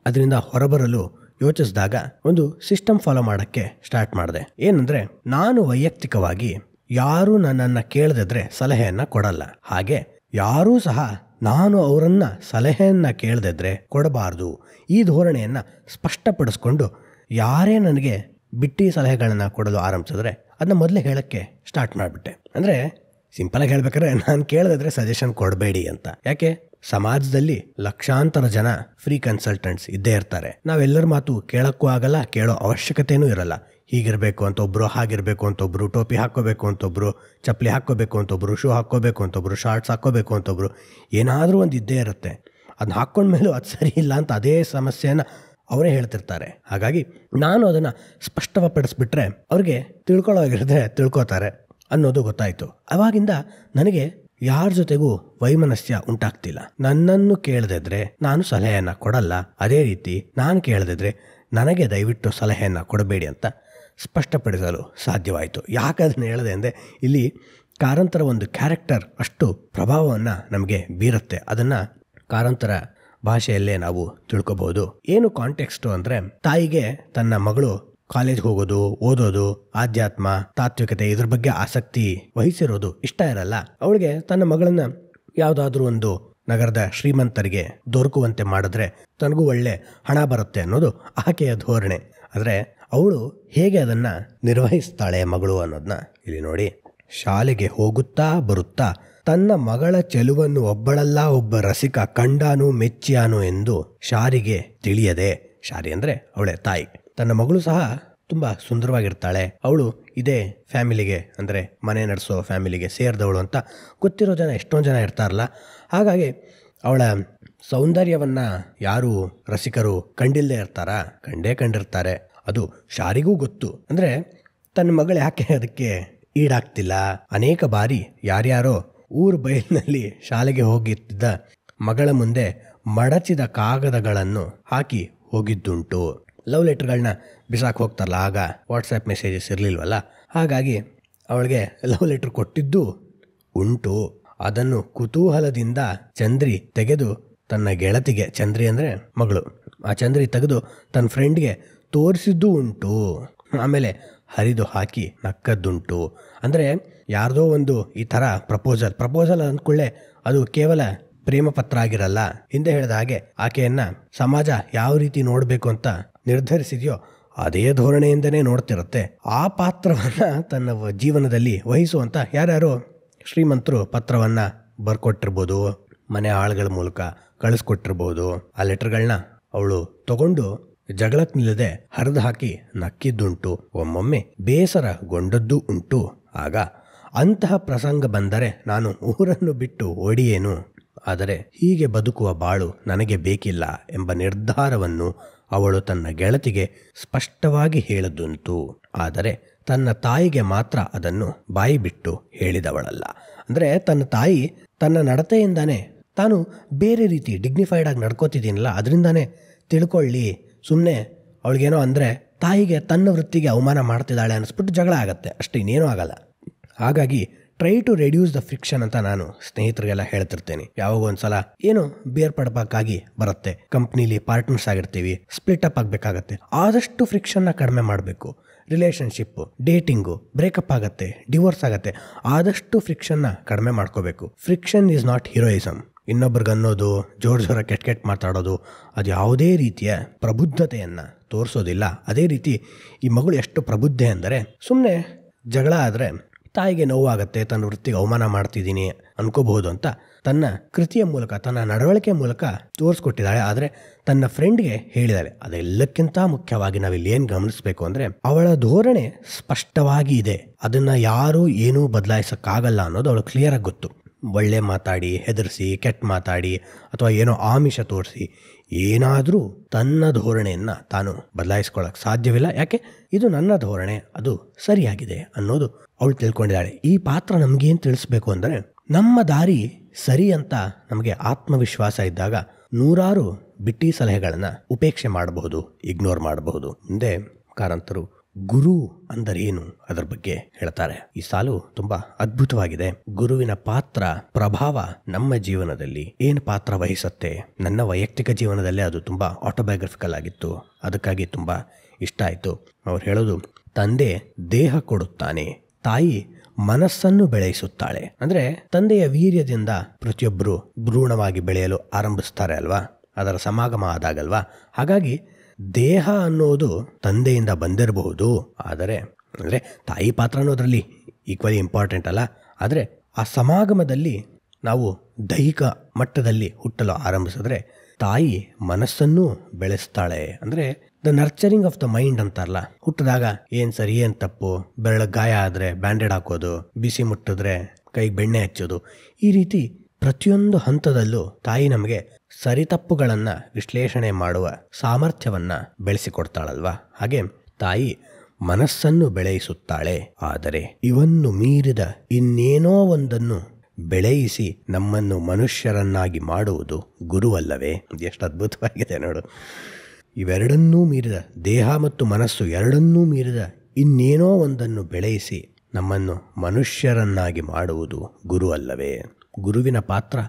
ಅದರಿಂದ ಹೊರಬರಲು ಯೋಚಿಸಿದಾಗ ಒಂದು ಸಿಸ್ಟಮ್ ಫಾಲೋ ಮಾಡೋಕ್ಕೆ ಸ್ಟಾರ್ಟ್ ಮಾಡಿದೆ. ಏನಂದರೆ, ನಾನು ವೈಯಕ್ತಿಕವಾಗಿ ಯಾರು ನನ್ನನ್ನು ಕೇಳದಿದ್ರೆ ಸಲಹೆಯನ್ನು ಕೊಡಲ್ಲ. ಹಾಗೆ ಯಾರೂ ಸಹ ನಾನು ಅವರನ್ನ ಸಲಹೆಯನ್ನು ಕೇಳದಿದ್ರೆ ಕೊಡಬಾರ್ದು. ಈ ಧೋರಣೆಯನ್ನು ಸ್ಪಷ್ಟಪಡಿಸ್ಕೊಂಡು ಯಾರೇ ನನಗೆ ಬಿಟ್ಟಿ ಸಲಹೆಗಳನ್ನು ಕೊಡಲು ಆರಂಭಿಸಿದ್ರೆ ಅದನ್ನ ಮೊದಲೇ ಹೇಳೋಕ್ಕೆ ಸ್ಟಾರ್ಟ್ ಮಾಡಿಬಿಟ್ಟೆ. ಅಂದರೆ ಸಿಂಪಲಾಗಿ ಹೇಳ್ಬೇಕಾದ್ರೆ ನಾನು ಕೇಳದಿದ್ರೆ ಸಜೆಷನ್ ಕೊಡಬೇಡಿ ಅಂತ. ಯಾಕೆ? ಸಮಾಜದಲ್ಲಿ ಲಕ್ಷಾಂತರ ಜನ ಫ್ರೀ ಕನ್ಸಲ್ಟೆಂಟ್ಸ್ ಇದ್ದೇ ಇರ್ತಾರೆ. ನಾವೆಲ್ಲರ ಮಾತು ಕೇಳೋಕ್ಕೂ ಆಗಲ್ಲ, ಕೇಳೋ ಅವಶ್ಯಕತೆನೂ ಇರಲ್ಲ. ಹೀಗಿರಬೇಕು ಅಂತ ಒಬ್ಬರು, ಹಾಗಿರಬೇಕು ಅಂತ ಒಬ್ಬರು, ಟೋಪಿ ಹಾಕ್ಕೋಬೇಕು ಅಂತ ಒಬ್ಬರು, ಚಪ್ಪಲಿ ಹಾಕ್ಕೋಬೇಕು ಅಂತ ಒಬ್ಬರು, ಶೂ ಹಾಕ್ಕೋಬೇಕು ಅಂತ ಒಬ್ಬರು, ಶಾರ್ಟ್ಸ್ ಹಾಕ್ಕೋಬೇಕು ಅಂತ ಒಬ್ಬರು, ಏನಾದರೂ ಒಂದು ಇದ್ದೇ ಇರುತ್ತೆ. ಅದನ್ನ ಹಾಕ್ಕೊಂಡ್ಮೇಲೂ ಅದು ಸರಿ ಇಲ್ಲ ಅಂತ ಅದೇ ಸಮಸ್ಯೆಯನ್ನು ಅವರೇ ಹೇಳ್ತಿರ್ತಾರೆ. ಹಾಗಾಗಿ ನಾನು ಅದನ್ನು ಸ್ಪಷ್ಟಪಡಿಸ್ಬಿಟ್ರೆ ಅವ್ರಿಗೆ ತಿಳ್ಕೊಳ್ಳೋಗಿರಿದ್ರೆ ತಿಳ್ಕೊತಾರೆ ಅನ್ನೋದು ಗೊತ್ತಾಯಿತು. ಅವಾಗಿಂದ ನನಗೆ ಯಾರ ಜೊತೆಗೂ ವೈಮನಸ್ಯ ಉಂಟಾಗ್ತಿಲ್ಲ. ನನ್ನನ್ನು ಕೇಳದಿದ್ರೆ ನಾನು ಸಲಹೆಯನ್ನು ಕೊಡಲ್ಲ, ಅದೇ ರೀತಿ ನಾನು ಕೇಳದಿದ್ರೆ ನನಗೆ ದಯವಿಟ್ಟು ಸಲಹೆಯನ್ನು ಕೊಡಬೇಡಿ ಅಂತ ಸ್ಪಷ್ಟಪಡಿಸಲು ಸಾಧ್ಯವಾಯಿತು. ಯಾಕೆ ಅದನ್ನು ಹೇಳಿದೆ ಅಂದರೆ, ಇಲ್ಲಿ ಕಾರಂತರ ಒಂದು ಕ್ಯಾರೆಕ್ಟರ್ ಅಷ್ಟು ಪ್ರಭಾವವನ್ನು ನಮಗೆ ಬೀರುತ್ತೆ. ಅದನ್ನು ಕಾರಂತರ ಭಾಷೆಯಲ್ಲೇ ನಾವು ತಿಳ್ಕೊಬಹುದು. ಏನು ಕಾಂಟೆಕ್ಸ್ಟು ಅಂದರೆ, ತಾಯಿಗೆ ತನ್ನ ಮಗಳು ಕಾಲೇಜ್ ಹೋಗೋದು, ಓದೋದು, ಆಧ್ಯಾತ್ಮ, ತಾತ್ವಿಕತೆ ಇದ್ರ ಬಗ್ಗೆ ಆಸಕ್ತಿ ವಹಿಸಿರೋದು ಇಷ್ಟ ಇರಲ್ಲ. ಅವಳಿಗೆ ತನ್ನ ಮಗಳನ್ನ ಯಾವುದಾದ್ರೂ ಒಂದು ನಗರದ ಶ್ರೀಮಂತರಿಗೆ ದೊರಕುವಂತೆ ಮಾಡಿದ್ರೆ ತನಗೂ ಒಳ್ಳೆ ಹಣ ಬರುತ್ತೆ ಅನ್ನೋದು ಆಕೆಯ ಧೋರಣೆ. ಆದರೆ ಅವಳು ಹೇಗೆ ಅದನ್ನು ನಿರ್ವಹಿಸ್ತಾಳೆ ಮಗಳು ಅನ್ನೋದನ್ನ ಇಲ್ಲಿ ನೋಡಿ. ಶಾಲೆಗೆ ಹೋಗುತ್ತಾ ಬರುತ್ತಾ ತನ್ನ ಮಗಳ ಚೆಲುವನ್ನು ಒಬ್ಬಳಲ್ಲ ಒಬ್ಬ ರಸಿಕ ಕಂಡಾನು ಮೆಚ್ಚಿಯಾನು ಎಂದು ಶಾರಿಗೆ ತಿಳಿಯದೆ, ಶಾರಿ ಅಂದರೆ ಅವಳೆ ತಾಯಿ, ತನ್ನ ಮಗಳು ಸಹ ತುಂಬ ಸುಂದರವಾಗಿರ್ತಾಳೆ, ಅವಳು ಇದೇ ಫ್ಯಾಮಿಲಿಗೆ ಅಂದರೆ ಮನೆ ನಡೆಸೋ ಫ್ಯಾಮಿಲಿಗೆ ಸೇರಿದವಳು ಅಂತ ಗೊತ್ತಿರೋ ಜನ ಎಷ್ಟೊಂದು ಜನ ಇರ್ತಾರಲ್ಲ. ಹಾಗಾಗಿ ಅವಳ ಸೌಂದರ್ಯವನ್ನು ಯಾರು ರಸಿಕರು ಕಂಡಿಲ್ಲದೆ ಇರ್ತಾರಾ? ಕಂಡಿರ್ತಾರೆ. ಅದು ಶಾರಿಗೂ ಗೊತ್ತು. ಅಂದರೆ ತನ್ನ ಮಗಳು ಯಾಕೆ ಅದಕ್ಕೆ ಈಡಾಗ್ತಿಲ್ಲ. ಅನೇಕ ಬಾರಿ ಯಾರ್ಯಾರೋ ಊರು ಬಯಲಿನಲ್ಲಿ ಶಾಲೆಗೆ ಹೋಗಿದ್ದ ಮಗಳ ಮುಂದೆ ಮಡಚಿದ ಕಾಗದಗಳನ್ನು ಹಾಕಿ ಹೋಗಿದ್ದುಂಟು. ಲವ್ ಲೆಟರ್ಗಳನ್ನ ಬಿಸಾಕ್ ಹೋಗ್ತಾರಲ್ಲ, ಆಗ ವಾಟ್ಸಪ್ ಮೆಸೇಜಸ್ ಇರಲಿಲ್ವಲ್ಲ, ಹಾಗಾಗಿ ಅವಳಿಗೆ ಲವ್ ಲೆಟ್ರ್ ಕೊಟ್ಟಿದ್ದು ಉಂಟು. ಅದನ್ನು ಕುತೂಹಲದಿಂದ ಚಂದ್ರಿ ತೆಗೆದು ತನ್ನ ಗೆಳತಿಗೆ, ಚಂದ್ರಿ ಅಂದರೆ ಮಗಳು, ಆ ಚಂದ್ರಿ ತೆಗೆದು ತನ್ನ ಫ್ರೆಂಡ್ಗೆ ತೋರಿಸಿದ್ದು ಉಂಟು. ಆಮೇಲೆ ಹರಿದು ಹಾಕಿ ನಕ್ಕದ್ದುಂಟು. ಅಂದರೆ ಯಾರ್ದೋ ಒಂದು ಈ ಥರ ಪ್ರಪೋಸಲ್ ಅಂದ್ಕೊಳ್ಳೆ ಅದು ಕೇವಲ ಪ್ರೇಮ ಪತ್ರ ಆಗಿರಲ್ಲ. ಹಿಂದೆ ಹೇಳಿದ ಹಾಗೆ ಆಕೆಯನ್ನು ಸಮಾಜ ಯಾವ ರೀತಿ ನೋಡಬೇಕು ಅಂತ ನಿರ್ಧರಿಸಿದೆಯೋ ಅದೇ ಧೋರಣೆಯಿಂದನೇ ನೋಡ್ತಿರುತ್ತೆ. ಆ ಪಾತ್ರವನ್ನು ತನ್ನ ಜೀವನದಲ್ಲಿ ವಹಿಸುವಂಥ ಯಾರ್ಯಾರೋ ಶ್ರೀಮಂತರು ಪತ್ರವನ್ನು ಬರ್ಕೊಟ್ಟಿರ್ಬೋದು, ಮನೆ ಆಳುಗಳ ಮೂಲಕ ಕಳಿಸ್ಕೊಟ್ಟಿರ್ಬೋದು. ಆ ಲೆಟರ್ಗಳನ್ನ ಅವಳು ತಗೊಂಡು ಜಗಳಕ್ಕೆ ನಿಲ್ಲದೆ ಹರಿದು ಹಾಕಿ ನಕ್ಕಿದ್ದುಂಟು. ಒಮ್ಮೊಮ್ಮೆ ಬೇಸರಗೊಂಡದ್ದೂ ಉಂಟು. ಆಗ ಅಂತಹ ಪ್ರಸಂಗ ಬಂದರೆ ನಾನು ಊರನ್ನು ಬಿಟ್ಟು ಓಡಿಯೇನು, ಆದರೆ ಹೀಗೆ ಬದುಕುವ ಬಾಳು ನನಗೆ ಬೇಕಿಲ್ಲ ಎಂಬ ನಿರ್ಧಾರವನ್ನು ಅವಳು ತನ್ನ ಗೆಳತಿಗೆ ಸ್ಪಷ್ಟವಾಗಿ ಹೇಳಿದ್ದುಂಟು. ಆದರೆ ತನ್ನ ತಾಯಿಗೆ ಮಾತ್ರ ಅದನ್ನು ಬಾಯಿ ಬಿಟ್ಟು ಹೇಳಿದವಳಲ್ಲ. ಅಂದರೆ ತನ್ನ ತಾಯಿ ತನ್ನ ನಡತೆಯಿಂದಾನೇ ತಾನು ಬೇರೆ ರೀತಿ ಡಿಗ್ನಿಫೈಡ್ ಆಗಿ ನಡ್ಕೋತಿದ್ದೀನಲ್ಲ, ಅದರಿಂದಾನೇ ತಿಳ್ಕೊಳ್ಳಿ, ಸುಮ್ಮನೆ ಅವಳಿಗೇನೋ ಅಂದರೆ ತಾಯಿಗೆ ತನ್ನ ವೃತ್ತಿಗೆ ಅವಮಾನ ಮಾಡ್ತಿದ್ದಾಳೆ ಅನ್ನಿಸ್ಬಿಟ್ಟು ಜಗಳ ಆಗತ್ತೆ ಅಷ್ಟೇ, ಇನ್ನೇನೂ ಆಗಲ್ಲ. ಹಾಗಾಗಿ try to reduce the friction ಅಂತ ನಾನು ಸ್ನೇಹಿತರಿಗೆಲ್ಲ ಹೇಳ್ತಿರ್ತೇನೆ. ಯಾವಾಗ ಒಂದ್ಸಲ ಏನೋ ಬೇರ್ಪಡಬೇಕಾಗಿ ಬರುತ್ತೆ, ಕಂಪ್ನಿಲಿ ಪಾರ್ಟ್ನರ್ಸ್ ಆಗಿರ್ತೀವಿ, ಸ್ಪ್ಲಿಟ್ ಅಪ್ ಆಗಬೇಕಾಗತ್ತೆ, ಆದಷ್ಟು ಫ್ರಿಕ್ಷನ್ನ ಕಡಿಮೆ ಮಾಡಬೇಕು. ರಿಲೇಷನ್ಶಿಪ್ಪು, ಡೇಟಿಂಗು ಬ್ರೇಕಪ್ ಆಗುತ್ತೆ, ಡಿವೋರ್ಸ್ ಆಗುತ್ತೆ, ಆದಷ್ಟು ಫ್ರಿಕ್ಷನ್ನ ಕಡಿಮೆ ಮಾಡ್ಕೋಬೇಕು. Friction is not heroism. ಇನ್ನೊಬ್ರಿಗೆ ಅನ್ನೋದು, ಜೋರ ಕೆಟ್ಟ ಮಾತಾಡೋದು, ಅದು ಯಾವುದೇ ರೀತಿಯ ಪ್ರಬುದ್ಧತೆಯನ್ನು ತೋರಿಸೋದಿಲ್ಲ. ಅದೇ ರೀತಿ ಈ ಮಗಳು ಎಷ್ಟು ಪ್ರಬುದ್ಧೆ ಅಂದರೆ, ಸುಮ್ಮನೆ ಜಗಳ ಆದರೆ ತಾಯಿಗೆ ನೋವಾಗುತ್ತೆ, ತನ್ನ ವೃತ್ತಿಗೆ ಅವಮಾನ ಮಾಡ್ತಿದ್ದೀನಿ ಅನ್ಕೋಬಹುದು ಅಂತ ತನ್ನ ಕೃತಿಯ ಮೂಲಕ, ತನ್ನ ನಡವಳಿಕೆ ಮೂಲಕ ತೋರಿಸ್ಕೊಟ್ಟಿದ್ದಾಳೆ. ಆದರೆ ತನ್ನ ಫ್ರೆಂಡ್ಗೆ ಹೇಳಿದಾಳೆ. ಅದೆಲ್ಲಕ್ಕಿಂತ ಮುಖ್ಯವಾಗಿ ನಾವಿಲ್ಲಿ ಏನು ಗಮನಿಸಬೇಕು ಅಂದರೆ, ಅವಳ ಧೋರಣೆ ಸ್ಪಷ್ಟವಾಗಿ ಇದೆ, ಅದನ್ನು ಯಾರೂ ಏನೂ ಬದಲಾಯಿಸೋಕ್ಕಾಗಲ್ಲ ಅನ್ನೋದು ಅವಳು ಕ್ಲಿಯರಾಗಿ ಗೊತ್ತು. ಒಳ್ಳೆ ಮಾತಾಡಿ, ಹೆದರಿಸಿ, ಕೆಟ್ಟ ಮಾತಾಡಿ ಅಥವಾ ಏನೋ ಆಮಿಷ ತೋರಿಸಿ ಏನಾದರೂ ತನ್ನ ಧೋರಣೆಯನ್ನು ತಾನು ಬದಲಾಯಿಸ್ಕೊಳ್ಳೋಕೆ ಸಾಧ್ಯವಿಲ್ಲ. ಯಾಕೆ? ಇದು ನನ್ನ ಧೋರಣೆ, ಅದು ಸರಿಯಾಗಿದೆ ಅನ್ನೋದು ಅವಳು ತಿಳ್ಕೊಂಡಿದ್ದಾಳೆ. ಈ ಪಾತ್ರ ನಮಗೇನು ತಿಳಿಸ್ಬೇಕು ಅಂದರೆ, ನಮ್ಮ ದಾರಿ ಸರಿ ಅಂತ ನಮಗೆ ಆತ್ಮವಿಶ್ವಾಸ ಇದ್ದಾಗ ನೂರಾರು ಬಿಟ್ಟಿ ಸಲಹೆಗಳನ್ನು ಉಪೇಕ್ಷೆ ಮಾಡಬಹುದು, ಇಗ್ನೋರ್ ಮಾಡಬಹುದು. ಮುಂದೆ ಕಾರಂತರು ಗುರು ಅಂದರೇನು ಅದರ ಬಗ್ಗೆ ಹೇಳ್ತಾರೆ. ಈ ಸಾಲು ತುಂಬಾ ಅದ್ಭುತವಾಗಿದೆ. ಗುರುವಿನ ಪಾತ್ರ, ಪ್ರಭಾವ ನಮ್ಮ ಜೀವನದಲ್ಲಿ ಏನು ಪಾತ್ರ ವಹಿಸುತ್ತೆ. ನನ್ನ ವೈಯಕ್ತಿಕ ಜೀವನದಲ್ಲೇ ಅದು ತುಂಬಾ ಆಟೋಬಯೋಗ್ರಫಿಕಲ್ ಆಗಿತ್ತು, ಅದಕ್ಕಾಗಿ ತುಂಬಾ ಇಷ್ಟ ಆಯಿತು. ಅವ್ರು ಹೇಳೋದು, ತಂದೆ ದೇಹ ಕೊಡುತ್ತಾನೆ, ತಾಯಿ ಮನಸ್ಸನ್ನು ಬೆಳೆಸುತ್ತಾಳೆ. ಅಂದ್ರೆ ತಂದೆಯ ವೀರ್ಯದಿಂದ ಪ್ರತಿಯೊಬ್ಬರು ಭ್ರೂಣವಾಗಿ ಬೆಳೆಯಲು ಆರಂಭಿಸ್ತಾರೆ ಅಲ್ವಾ, ಅದರ ಸಮಾಗಮ ಆದಾಗಲ್ವಾ. ಹಾಗಾಗಿ ದೇಹ ಅನ್ನೋದು ತಂದೆಯಿಂದ ಬಂದಿರಬಹುದು, ಆದರೆ ಅಂದರೆ ತಾಯಿ ಪಾತ್ರ ಅನ್ನೋದ್ರಲ್ಲಿ ಈಕ್ವಲಿ ಇಂಪಾರ್ಟೆಂಟ್ ಅಲ್ಲ. ಆದರೆ ಆ ಸಮಾಗಮದಲ್ಲಿ ನಾವು ದೈಹಿಕ ಮಟ್ಟದಲ್ಲಿ ಹುಟ್ಟಲು ಆರಂಭಿಸಿದ್ರೆ ತಾಯಿ ಮನಸ್ಸನ್ನು ಬೆಳೆಸ್ತಾಳೆ. ಅಂದರೆ the nurturing of the mind ಅಂತಾರಲ್ಲ, ಹುಟ್ಟಿದಾಗ ಏನು ಸರಿ ಏನು ತಪ್ಪು, ಬೆರಳಿಗೆ ಗಾಯ ಆದರೆ ಬ್ಯಾಂಡೇಡ್ ಹಾಕೋದು, ಬಿಸಿ ಮುಟ್ಟಿದ್ರೆ ಕೈಗೆ ಬೆಣ್ಣೆ ಹಚ್ಚೋದು, ಈ ರೀತಿ ಪ್ರತಿಯೊಂದು ಹಂತದಲ್ಲೂ ತಾಯಿ ನಮಗೆ ಸರಿತಪ್ಪುಗಳನ್ನು ವಿಶ್ಲೇಷಣೆ ಮಾಡುವ ಸಾಮರ್ಥ್ಯವನ್ನು ಬೆಳೆಸಿಕೊಡ್ತಾಳಲ್ವಾ. ಹಾಗೆ ತಾಯಿ ಮನಸ್ಸನ್ನು ಬೆಳೆಯಿಸುತ್ತಾಳೆ. ಆದರೆ ಇವನ್ನು ಮೀರಿದ ಇನ್ನೇನೋ ಒಂದನ್ನು ಬೆಳೆಯಿಸಿ ನಮ್ಮನ್ನು ಮನುಷ್ಯರನ್ನಾಗಿ ಮಾಡುವುದು ಗುರುವಲ್ಲವೇ? ಎಷ್ಟು ಅದ್ಭುತವಾಗಿದೆ ನೋಡು. ಇವೆರಡನ್ನೂ ಮೀರಿದ, ದೇಹ ಮತ್ತು ಮನಸ್ಸು ಎರಡನ್ನೂ ಮೀರಿದ ಇನ್ನೇನೋ ಒಂದನ್ನು ಬೆಳೆಯಿಸಿ ನಮ್ಮನ್ನು ಮನುಷ್ಯರನ್ನಾಗಿ ಮಾಡುವುದು ಗುರು ಅಲ್ಲವೇ? ಗುರುವಿನ ಪಾತ್ರ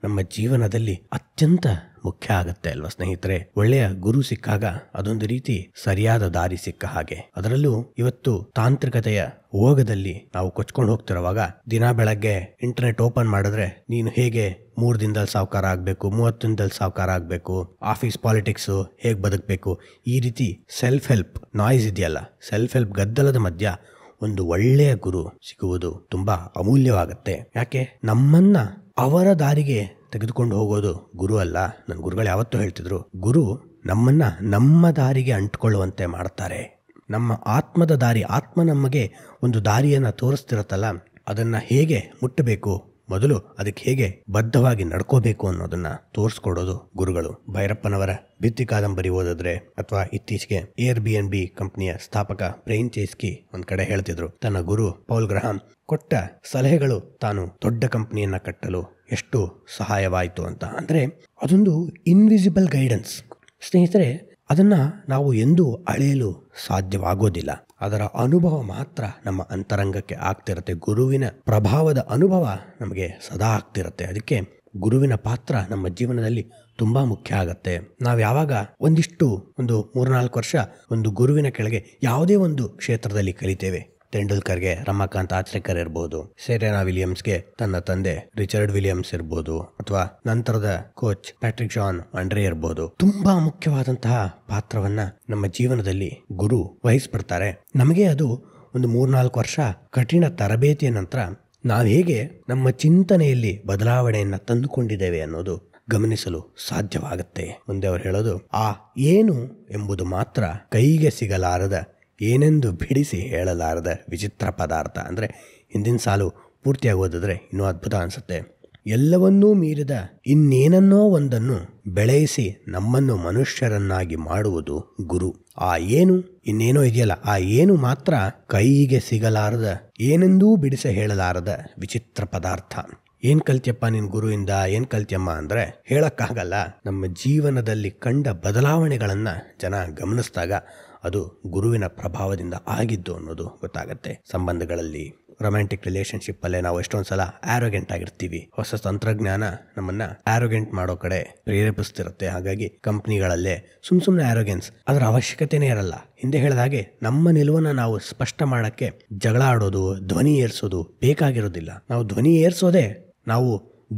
ನಮ್ಮ ಜೀವನದಲ್ಲಿ ಅತ್ಯಂತ ಮುಖ್ಯ ಆಗುತ್ತೆ ಅಲ್ವಾ ಸ್ನೇಹಿತರೆ. ಒಳ್ಳೆಯ ಗುರು ಸಿಕ್ಕಾಗ ಅದೊಂದು ರೀತಿ ಸರಿಯಾದ ದಾರಿ ಸಿಕ್ಕ ಹಾಗೆ. ಅದರಲ್ಲೂ ಇವತ್ತು ತಾಂತ್ರಿಕತೆಯ ಓಗದಲ್ಲಿ ನಾವು ಕೊಚ್ಕೊಂಡು ಹೋಗ್ತಿರುವಾಗ ದಿನ ಬೆಳಗ್ಗೆ ಇಂಟರ್ನೆಟ್ ಓಪನ್ ಮಾಡಿದ್ರೆ ನೀನು ಹೇಗೆ 3 ದಿನದಲ್ಲಿ ಸಾವುಕಾರ ಆಗಬೇಕು, 30 ದಿನದಲ್ಲಿ ಸಾವುಕಾರ ಆಗಬೇಕು, ಆಫೀಸ್ ಪಾಲಿಟಿಕ್ಸು ಹೇಗೆ ಬದುಕಬೇಕು, ಈ ರೀತಿ ಸೆಲ್ಫ್ ಹೆಲ್ಪ್ ನಾಯ್ಸ್ ಇದೆಯಲ್ಲ, ಸೆಲ್ಫ್ ಹೆಲ್ಪ್ ಗದ್ದಲದ ಮಧ್ಯ ಒಂದು ಒಳ್ಳೆಯ ಗುರು ಸಿಗುವುದು ತುಂಬಾ ಅಮೂಲ್ಯವಾಗುತ್ತೆ. ಯಾಕೆ? ನಮ್ಮನ್ನ ಅವರ ದಾರಿಗೆ ತೆಗೆದುಕೊಂಡು ಹೋಗೋದು ಗುರು ಅಲ್ಲ. ನನ್ನ ಗುರುಗಳು ಯಾವತ್ತೂ ಹೇಳ್ತಿದ್ರು, ಗುರು ನಮ್ಮನ್ನು ನಮ್ಮ ದಾರಿಗೆ ಅಂಟ್ಕೊಳ್ಳುವಂತೆ ಮಾಡ್ತಾರೆ. ನಮ್ಮ ಆತ್ಮದ ದಾರಿ, ಆತ್ಮ ನಮಗೆ ಒಂದು ದಾರಿಯನ್ನು ತೋರಿಸ್ತಿರತ್ತಲ್ಲ, ಅದನ್ನು ಹೇಗೆ ಮುಟ್ಟಬೇಕು, ಮೊದಲು ಅದಕ್ಕೆ ಹೇಗೆ ಬದ್ಧವಾಗಿ ನಡ್ಕೋಬೇಕು ಅನ್ನೋದನ್ನ ತೋರಿಸ್ಕೊಡೋದು ಗುರುಗಳು. ಭೈರಪ್ಪನವರ ಭಿತ್ತಿ ಕಾದಂಬರಿ ಓದಿದ್ರೆ, ಅಥವಾ ಇತ್ತೀಚೆಗೆ Airbnb ಕಂಪನಿಯ ಸ್ಥಾಪಕ ಬ್ರೈನ್ ಚೇಸ್ಕಿ ಒಂದ್ ಕಡೆ ಹೇಳ್ತಿದ್ರು, ತನ್ನ ಗುರು ಪೌಲ್ ಗ್ರಹಾಂ ಕೊಟ್ಟ ಸಲಹೆಗಳು ತಾನು ದೊಡ್ಡ ಕಂಪನಿಯನ್ನ ಕಟ್ಟಲು ಎಷ್ಟು ಸಹಾಯವಾಯಿತು ಅಂತ. ಅಂದ್ರೆ ಅದೊಂದು ಇನ್ವಿಸಿಬಲ್ ಗೈಡೆನ್ಸ್. ಸ್ನೇಹಿತರೆ, ಅದನ್ನ ನಾವು ಎಂದೂ ಅಳೆಯಲು ಸಾಧ್ಯವಾಗೋದಿಲ್ಲ. ಅದರ ಅನುಭವ ಮಾತ್ರ ನಮ್ಮ ಅಂತರಂಗಕ್ಕೆ ಆಗ್ತಿರತ್ತೆ. ಗುರುವಿನ ಪ್ರಭಾವದ ಅನುಭವ ನಮಗೆ ಸದಾ ಆಗ್ತಿರತ್ತೆ. ಅದಕ್ಕೆ ಗುರುವಿನ ಪಾತ್ರ ನಮ್ಮ ಜೀವನದಲ್ಲಿ ತುಂಬಾ ಮುಖ್ಯ ಆಗತ್ತೆ. ನಾವು ಯಾವಾಗ ಒಂದು 3-4 ವರ್ಷ ಒಂದು ಗುರುವಿನ ಕೆಳಗೆ ಯಾವುದೇ ಒಂದು ಕ್ಷೇತ್ರದಲ್ಲಿ ಕಲಿತೇವೆ, ತೆಂಡೂಲ್ಕರ್ಗೆ ರಮಾಕಾಂತ್ ಆಚ್ರೇಕರ್ ಇರ್ಬೋದು, ಸೆರೆನಾ ವಿಲಿಯಮ್ಸ್ಗೆ ತನ್ನ ತಂದೆ ರಿಚರ್ಡ್ ವಿಲಿಯಮ್ಸ್ ಇರ್ಬೋದು, ಅಥವಾ ನಂತರದ ಕೋಚ್ ಪ್ಯಾಟ್ರಿಕ್ ಜಾನ್ ಆಂಡ್ರೆ ಇರ್ಬೋದು, ತುಂಬಾ ಮುಖ್ಯವಾದಂತಹ ಪಾತ್ರವನ್ನ ನಮ್ಮ ಜೀವನದಲ್ಲಿ ಗುರು ವಹಿಸ್ಬಿಡ್ತಾರೆ. ನಮಗೆ ಅದು ಒಂದು 3-4 ವರ್ಷ ಕಠಿಣ ತರಬೇತಿಯ ನಂತರ ನಾವು ಹೇಗೆ ನಮ್ಮ ಚಿಂತನೆಯಲ್ಲಿ ಬದಲಾವಣೆಯನ್ನ ತಂದುಕೊಂಡಿದ್ದೇವೆ ಅನ್ನೋದು ಗಮನಿಸಲು ಸಾಧ್ಯವಾಗುತ್ತೆ. ಮುಂದೆ ಅವರು ಹೇಳೋದು, ಆ ಏನು ಎಂಬುದು ಮಾತ್ರ ಕೈಗೆ ಸಿಗಲಾರದ, ಏನೆಂದು ಬಿಡಿಸಿ ಹೇಳಲಾರದ ವಿಚಿತ್ರ ಪದಾರ್ಥ. ಅಂದರೆ ಹಿಂದಿನ ಸಾಲು ಪೂರ್ತಿಯಾಗಿ ಓದಿದ್ರೆ ಇನ್ನೂ ಅದ್ಭುತ ಅನಿಸುತ್ತೆ. ಎಲ್ಲವನ್ನೂ ಮೀರಿದ ಇನ್ನೇನನ್ನೋ ಒಂದನ್ನು ಬೆಳೆಯಿಸಿ ನಮ್ಮನ್ನು ಮನುಷ್ಯರನ್ನಾಗಿ ಮಾಡುವುದು ಗುರು. ಆ ಏನು, ಇನ್ನೇನೋ ಇದೆಯಲ್ಲ, ಆ ಏನು ಮಾತ್ರ ಕೈಗೆ ಸಿಗಲಾರದ, ಏನೆಂದೂ ಬಿಡಿಸಿ ಹೇಳಲಾರದ ವಿಚಿತ್ರ ಪದಾರ್ಥ. ಏನ್ ಕಲ್ತ್ಯಪ್ಪ ನಿನ್ ಗುರುವಿಂದ, ಏನ್ ಕಲ್ತ್ಯಮ್ಮ ಅಂದ್ರೆ ಹೇಳಕ್ಕಾಗಲ್ಲ. ನಮ್ಮ ಜೀವನದಲ್ಲಿ ಕಂಡ ಬದಲಾವಣೆಗಳನ್ನ ಜನ ಗಮನಿಸಿದಾಗ ಅದು ಗುರುವಿನ ಪ್ರಭಾವದಿಂದ ಆಗಿದ್ದು ಅನ್ನೋದು ಗೊತ್ತಾಗತ್ತೆ. ಸಂಬಂಧಗಳಲ್ಲಿ, ರೊಮ್ಯಾಂಟಿಕ್ ರಿಲೇಶನ್ಶಿಪ್ ಅಲ್ಲೇ ನಾವು ಎಷ್ಟೊಂದ್ಸಲ ಆರೋಗೆಂಟ್ ಆಗಿರ್ತೀವಿ. ಹೊಸ ತಂತ್ರಜ್ಞಾನ ನಮ್ಮನ್ನ ಆರೋಗೆಂಟ್ ಮಾಡೋ ಕಡೆ ಪ್ರೇರೇಪಿಸ್ತಿರುತ್ತೆ. ಹಾಗಾಗಿ ಕಂಪ್ನಿಗಳಲ್ಲೇ ಸುಮ್ನೆ ಆರೋಗೆನ್ಸ್, ಅದರ ಅವಶ್ಯಕತೆನೇ ಇರಲ್ಲ. ಹಿಂದೆ ಹೇಳಿದ ಹಾಗೆ ನಮ್ಮ ನಿಲುವನ್ನ ನಾವು ಸ್ಪಷ್ಟ ಮಾಡಕ್ಕೆ ಜಗಳ ಆಡೋದು, ಧ್ವನಿ ಏರ್ಸೋದು ಬೇಕಾಗಿರೋದಿಲ್ಲ. ನಾವು ಧ್ವನಿ ಏರ್ಸೋದೇ ನಾವು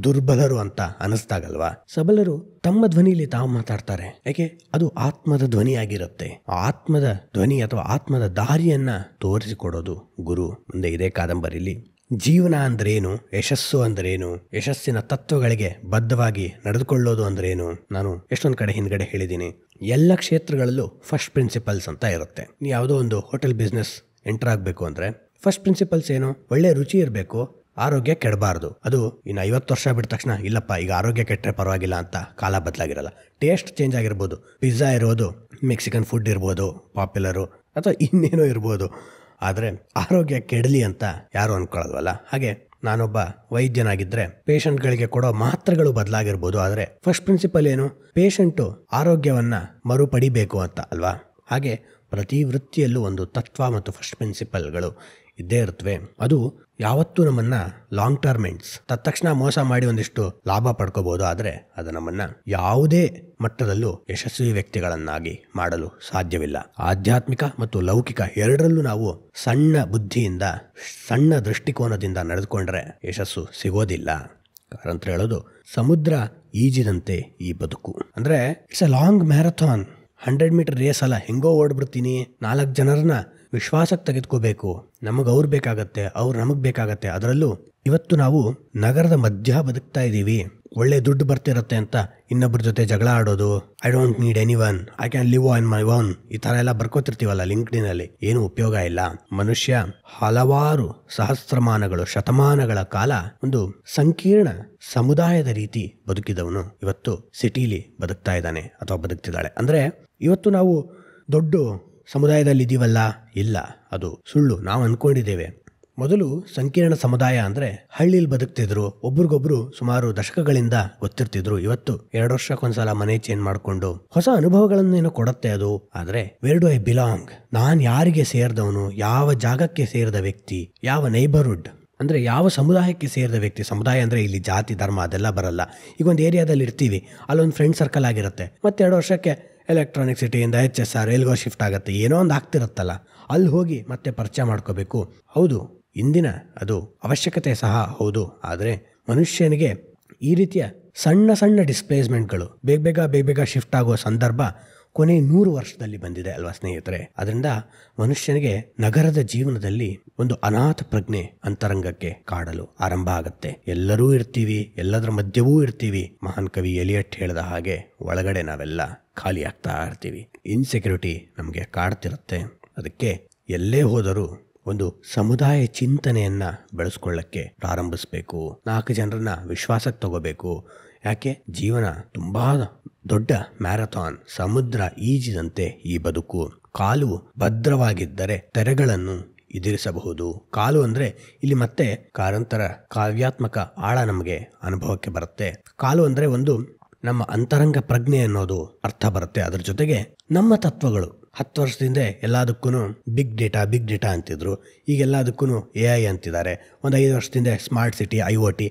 ದುರ್ಬಲರು ಅಂತ ಅನಿಸ್ದಾಗಲ್ವಾ. ಸಬಲರು ತಮ್ಮ ಧ್ವನಿಲಿ ತಾವು ಮಾತಾಡ್ತಾರೆ. ಯಾಕೆ? ಅದು ಆತ್ಮದ ಧ್ವನಿಯಾಗಿರುತ್ತೆ. ಆತ್ಮದ ಧ್ವನಿ ಅಥವಾ ಆತ್ಮದ ದಾರಿಯನ್ನ ತೋರಿಸಿಕೊಡೋದು ಗುರು. ಮುಂದೆ ಇದೇ ಕಾದಂಬರಿಲಿ ಜೀವನ ಅಂದ್ರೇನು, ಯಶಸ್ಸು ಅಂದ್ರೇನು, ಯಶಸ್ಸಿನ ತತ್ವಗಳಿಗೆ ಬದ್ಧವಾಗಿ ನಡೆದುಕೊಳ್ಳೋದು ಅಂದ್ರೇನು, ನಾನು ಎಷ್ಟೊಂದು ಕಡೆ ಹಿಂದ್ಗಡೆ ಹೇಳಿದ್ದೀನಿ. ಎಲ್ಲ ಕ್ಷೇತ್ರಗಳಲ್ಲೂ ಫಸ್ಟ್ ಪ್ರಿನ್ಸಿಪಲ್ಸ್ ಅಂತ ಇರುತ್ತೆ. ನೀವು ಯಾವುದೋ ಒಂದು ಹೋಟೆಲ್ ಬಿಸ್ನೆಸ್ ಎಂಟರ್ ಆಗಬೇಕು ಅಂದ್ರೆ ಫಸ್ಟ್ ಪ್ರಿನ್ಸಿಪಲ್ಸ್ ಏನು? ಒಳ್ಳೆ ರುಚಿ ಇರಬೇಕು, ಆರೋಗ್ಯ ಕೆಡಬಾರ್ದು. ಅದು ಇನ್ನು 50 ವರ್ಷ ಬಿಟ್ಟ ತಕ್ಷಣ ಇಲ್ಲಪ್ಪ ಈಗ ಆರೋಗ್ಯ ಕೆಟ್ಟರೆ ಪರವಾಗಿಲ್ಲ ಅಂತ ಕಾಲ ಬದಲಾಗಿರಲ್ಲ. ಟೇಸ್ಟ್ ಚೇಂಜ್ ಆಗಿರ್ಬೋದು. ಪಿಜ್ಜಾ ಇರ್ಬೋದು, ಮೆಕ್ಸಿಕನ್ ಫುಡ್ ಇರ್ಬೋದು ಪಾಪ್ಯುಲರು, ಅಥವಾ ಇನ್ನೇನೋ ಇರ್ಬೋದು. ಆದರೆ ಆರೋಗ್ಯ ಕೆಡಲಿ ಅಂತ ಯಾರು ಅನ್ಕೊಳ್ಳಲ್ವಲ್ಲ. ಹಾಗೆ ನಾನೊಬ್ಬ ವೈದ್ಯನಾಗಿದ್ದರೆ ಪೇಷಂಟ್ಗಳಿಗೆ ಕೊಡೋ ಮಾತ್ರೆಗಳು ಬದಲಾಗಿರ್ಬೋದು. ಆದರೆ ಫಸ್ಟ್ ಪ್ರಿನ್ಸಿಪಲ್ ಏನು? ಪೇಷಂಟು ಆರೋಗ್ಯವನ್ನ ಮರುಪಡಿಬೇಕು ಅಂತ ಅಲ್ವಾ. ಹಾಗೆ ಪ್ರತಿ ವೃತ್ತಿಯಲ್ಲೂ ಒಂದು ತತ್ವ ಮತ್ತು ಫಸ್ಟ್ ಪ್ರಿನ್ಸಿಪಲ್ಗಳು ಇದ್ದೇ ಇರುತ್ತವೆ. ಅದು ಯಾವತ್ತೂ ನಮ್ಮನ್ನ ಲಾಂಗ್ ಟರ್ಮ್ ಎಂಡ್ಸ್, ತಕ್ಷಣ ಮೋಸ ಮಾಡಿ ಒಂದಿಷ್ಟು ಲಾಭ ಪಡ್ಕೋಬಹುದು. ಆದರೆ ಅದು ನಮ್ಮನ್ನ ಯಾವುದೇ ಮಟ್ಟದಲ್ಲೂ ಯಶಸ್ವಿ ವ್ಯಕ್ತಿಗಳನ್ನಾಗಿ ಮಾಡಲು ಸಾಧ್ಯವಿಲ್ಲ. ಆಧ್ಯಾತ್ಮಿಕ ಮತ್ತು ಲೌಕಿಕ ಎರಡರಲ್ಲೂ ನಾವು ಸಣ್ಣ ಬುದ್ಧಿಯಿಂದ, ಸಣ್ಣ ದೃಷ್ಟಿಕೋನದಿಂದ ನಡೆದುಕೊಂಡ್ರೆ ಯಶಸ್ಸು ಸಿಗೋದಿಲ್ಲ. ಅಂತ ಹೇಳೋದು, ಸಮುದ್ರ ಈಜಿದಂತೆ ಈ ಬದುಕು. ಅಂದ್ರೆ it's a long marathon. 100 meter race ಅಲ್ಲ, ಹೆಂಗೋ ಓಡ್ಬಿಡ್ತೀನಿ. 4 ಜನರನ್ನ ವಿಶ್ವಾಸಕ್ಕೆ ತೆಗೆದುಕೋಬೇಕು. ನಮಗೆ ಅವ್ರು ಬೇಕಾಗತ್ತೆ, ಅವ್ರು ನಮಗ್ ಬೇಕಾಗತ್ತೆ. ಅದರಲ್ಲೂ ಇವತ್ತು ನಾವು ನಗರದ ಮಧ್ಯ ಬದುಕ್ತಾ ಇದ್ದೀವಿ. ಒಳ್ಳೆ ದುಡ್ಡು ಬರ್ತಿರತ್ತೆ ಅಂತ ಇನ್ನೊಬ್ಬರ ಜೊತೆ ಜಗಳ ಆಡೋದು, I don't need anyone, I can live on my own, ಈ ತರ ಎಲ್ಲ ಬರ್ಕೋತಿರ್ತೀವಲ್ಲ ಲಿಂಕ್ಡ್ಇನ್ ಅಲ್ಲಿ. ಏನು ಉಪಯೋಗ ಇಲ್ಲ. ಮನುಷ್ಯ ಹಲವಾರು ಸಹಸ್ರಮಾನಗಳು, ಶತಮಾನಗಳ ಕಾಲ ಒಂದು ಸಂಕೀರ್ಣ ಸಮುದಾಯದ ರೀತಿ ಬದುಕಿದವನು ಇವತ್ತು ಸಿಟಿಲಿ ಬದುಕ್ತಾ ಇದ್ದಾನೆ ಅಥವಾ ಬದುಕ್ತಿದ್ದಾಳೆ. ಅಂದ್ರೆ ಇವತ್ತು ನಾವು ದೊಡ್ಡ ಸಮುದಾಯದಲ್ಲಿ ಇದೀವಲ್ಲ, ಇಲ್ಲ, ಅದು ಸುಳ್ಳು. ನಾವು ಅನ್ಕೊಂಡಿದ್ದೇವೆ. ಮೊದಲು ಸಂಕೀರ್ಣ ಸಮುದಾಯ ಅಂದ್ರೆ ಹಳ್ಳಿಲಿ ಬದುಕ್ತಿದ್ರು, ಒಬ್ರಿಗೊಬ್ರು ಸುಮಾರು ದಶಕಗಳಿಂದ ಗೊತ್ತಿರ್ತಿದ್ರು. ಇವತ್ತು 2 ವರ್ಷಕ್ಕೊಂದ್ಸಲ ಮನೆ ಚೇಂಜ್ ಮಾಡ್ಕೊಂಡು ಹೊಸ ಅನುಭವಗಳನ್ನೇನೋ ಕೊಡುತ್ತೆ ಅದು. ಆದ್ರೆ ವೇರ್ ಡು ಐ ಬಿಲಾಂಗ್, ನಾನ್ ಯಾರಿಗೆ ಸೇರಿದವನು, ಯಾವ ಜಾಗಕ್ಕೆ ಸೇರಿದ ವ್ಯಕ್ತಿ, ಯಾವ ನೈಬರ್ಹುಡ್ ಅಂದ್ರೆ ಯಾವ ಸಮುದಾಯಕ್ಕೆ ಸೇರಿದ ವ್ಯಕ್ತಿ. ಸಮುದಾಯ ಅಂದ್ರೆ ಇಲ್ಲಿ ಜಾತಿ ಧರ್ಮ ಅದೆಲ್ಲ ಬರಲ್ಲ. ಈಗ ಒಂದು ಏರಿಯಾದಲ್ಲಿ ಇರ್ತೀವಿ, ಅಲ್ಲೊಂದು ಫ್ರೆಂಡ್ ಸರ್ಕಲ್ ಆಗಿರುತ್ತೆ. ಮತ್ತೆ 2 ವರ್ಷಕ್ಕೆ ಎಲೆಕ್ಟ್ರಾನಿಕ್ ಸಿಟಿಯಿಂದ HSR ಎಲ್ಗೋ ಶಿಫ್ಟ್ ಆಗುತ್ತೆ, ಏನೋ ಒಂದು ಆಗ್ತಿರುತ್ತಲ್ಲ, ಅಲ್ಲಿ ಹೋಗಿ ಮತ್ತೆ ಪರಿಚಯ ಮಾಡ್ಕೋಬೇಕು. ಹೌದು, ಇಂದಿನ ಅದು ಅವಶ್ಯಕತೆ ಸಹ ಹೌದು. ಆದರೆ ಮನುಷ್ಯನಿಗೆ ಈ ರೀತಿಯ ಸಣ್ಣ ಸಣ್ಣ ಡಿಸ್ಪ್ಲೇಸ್ಮೆಂಟ್ಗಳು ಬೇಗ ಬೇಗ ಶಿಫ್ಟ್ ಆಗೋ ಸಂದರ್ಭ ಕೊನೆ 100 ವರ್ಷದಲ್ಲಿ ಬಂದಿದೆ ಅಲ್ವಾ ಸ್ನೇಹಿತರೆ. ಅದರಿಂದ ಮನುಷ್ಯನಿಗೆ ನಗರದ ಜೀವನದಲ್ಲಿ ಒಂದು ಅನಾಥ ಪ್ರಜ್ಞೆ ಅಂತರಂಗಕ್ಕೆ ಕಾಡಲು ಆರಂಭ ಆಗತ್ತೆ. ಎಲ್ಲರೂ ಇರ್ತೀವಿ, ಎಲ್ಲದರ ಮಧ್ಯವೂ ಇರ್ತೀವಿ. ಮಹಾನ್ ಕವಿ ಎಲಿಯಟ್ ಹೇಳಿದ ಹಾಗೆ ಒಳಗಡೆ ನಾವೆಲ್ಲ ಖಾಲಿ ಆಗ್ತಾ ಇರ್ತೀವಿ. ಇನ್ಸೆಕ್ಯೂರಿಟಿ ನಮಗೆ ಕಾಡ್ತಿರುತ್ತೆ. ಅದಕ್ಕೆ ಎಲ್ಲೇ ಹೋದರೂ ಒಂದು ಸಮುದಾಯ ಚಿಂತನೆಯನ್ನ ಬೆಳೆಸ್ಕೊಳ್ಳಕ್ಕೆ ಪ್ರಾರಂಭಿಸಬೇಕು. 4 ಜನರನ್ನ ವಿಶ್ವಾಸಕ್ಕೆ ತಗೋಬೇಕು. ಯಾಕೆ? ಜೀವನ ತುಂಬಾ ದೊಡ್ಡ ಮ್ಯಾರಥಾನ್, ಸಮುದ್ರ ಈಜಿದಂತೆ ಈ ಬದುಕು. ಕಾಲು ಭದ್ರವಾಗಿದ್ದರೆ ತೆರೆಗಳನ್ನು ಎದುರಿಸಬಹುದು. ಕಾಲು ಅಂದ್ರೆ ಇಲ್ಲಿ ಮತ್ತೆ ಕಾರಂತರ ಕಾವ್ಯಾತ್ಮಕ ಆಳ ನಮಗೆ ಅನುಭವಕ್ಕೆ ಬರುತ್ತೆ. ಕಾಲು ಅಂದ್ರೆ ಒಂದು ನಮ್ಮ ಅಂತರಂಗ ಪ್ರಜ್ಞೆ ಅನ್ನೋದು ಅರ್ಥ ಬರುತ್ತೆ. ಅದ್ರ ಜೊತೆಗೆ ನಮ್ಮ ತತ್ವಗಳು. 10 ವರ್ಷದಿಂದ ಎಲ್ಲದಕ್ಕೂ ಬಿಗ್ ಡೇಟಾ ಅಂತಿದ್ರು. ಈಗ ಎಲ್ಲದಕ್ಕೂ AI ಅಂತಿದ್ದಾರೆ. ಒಂದು 5 ವರ್ಷದಿಂದ ಸ್ಮಾರ್ಟ್ ಸಿಟಿ, IoT,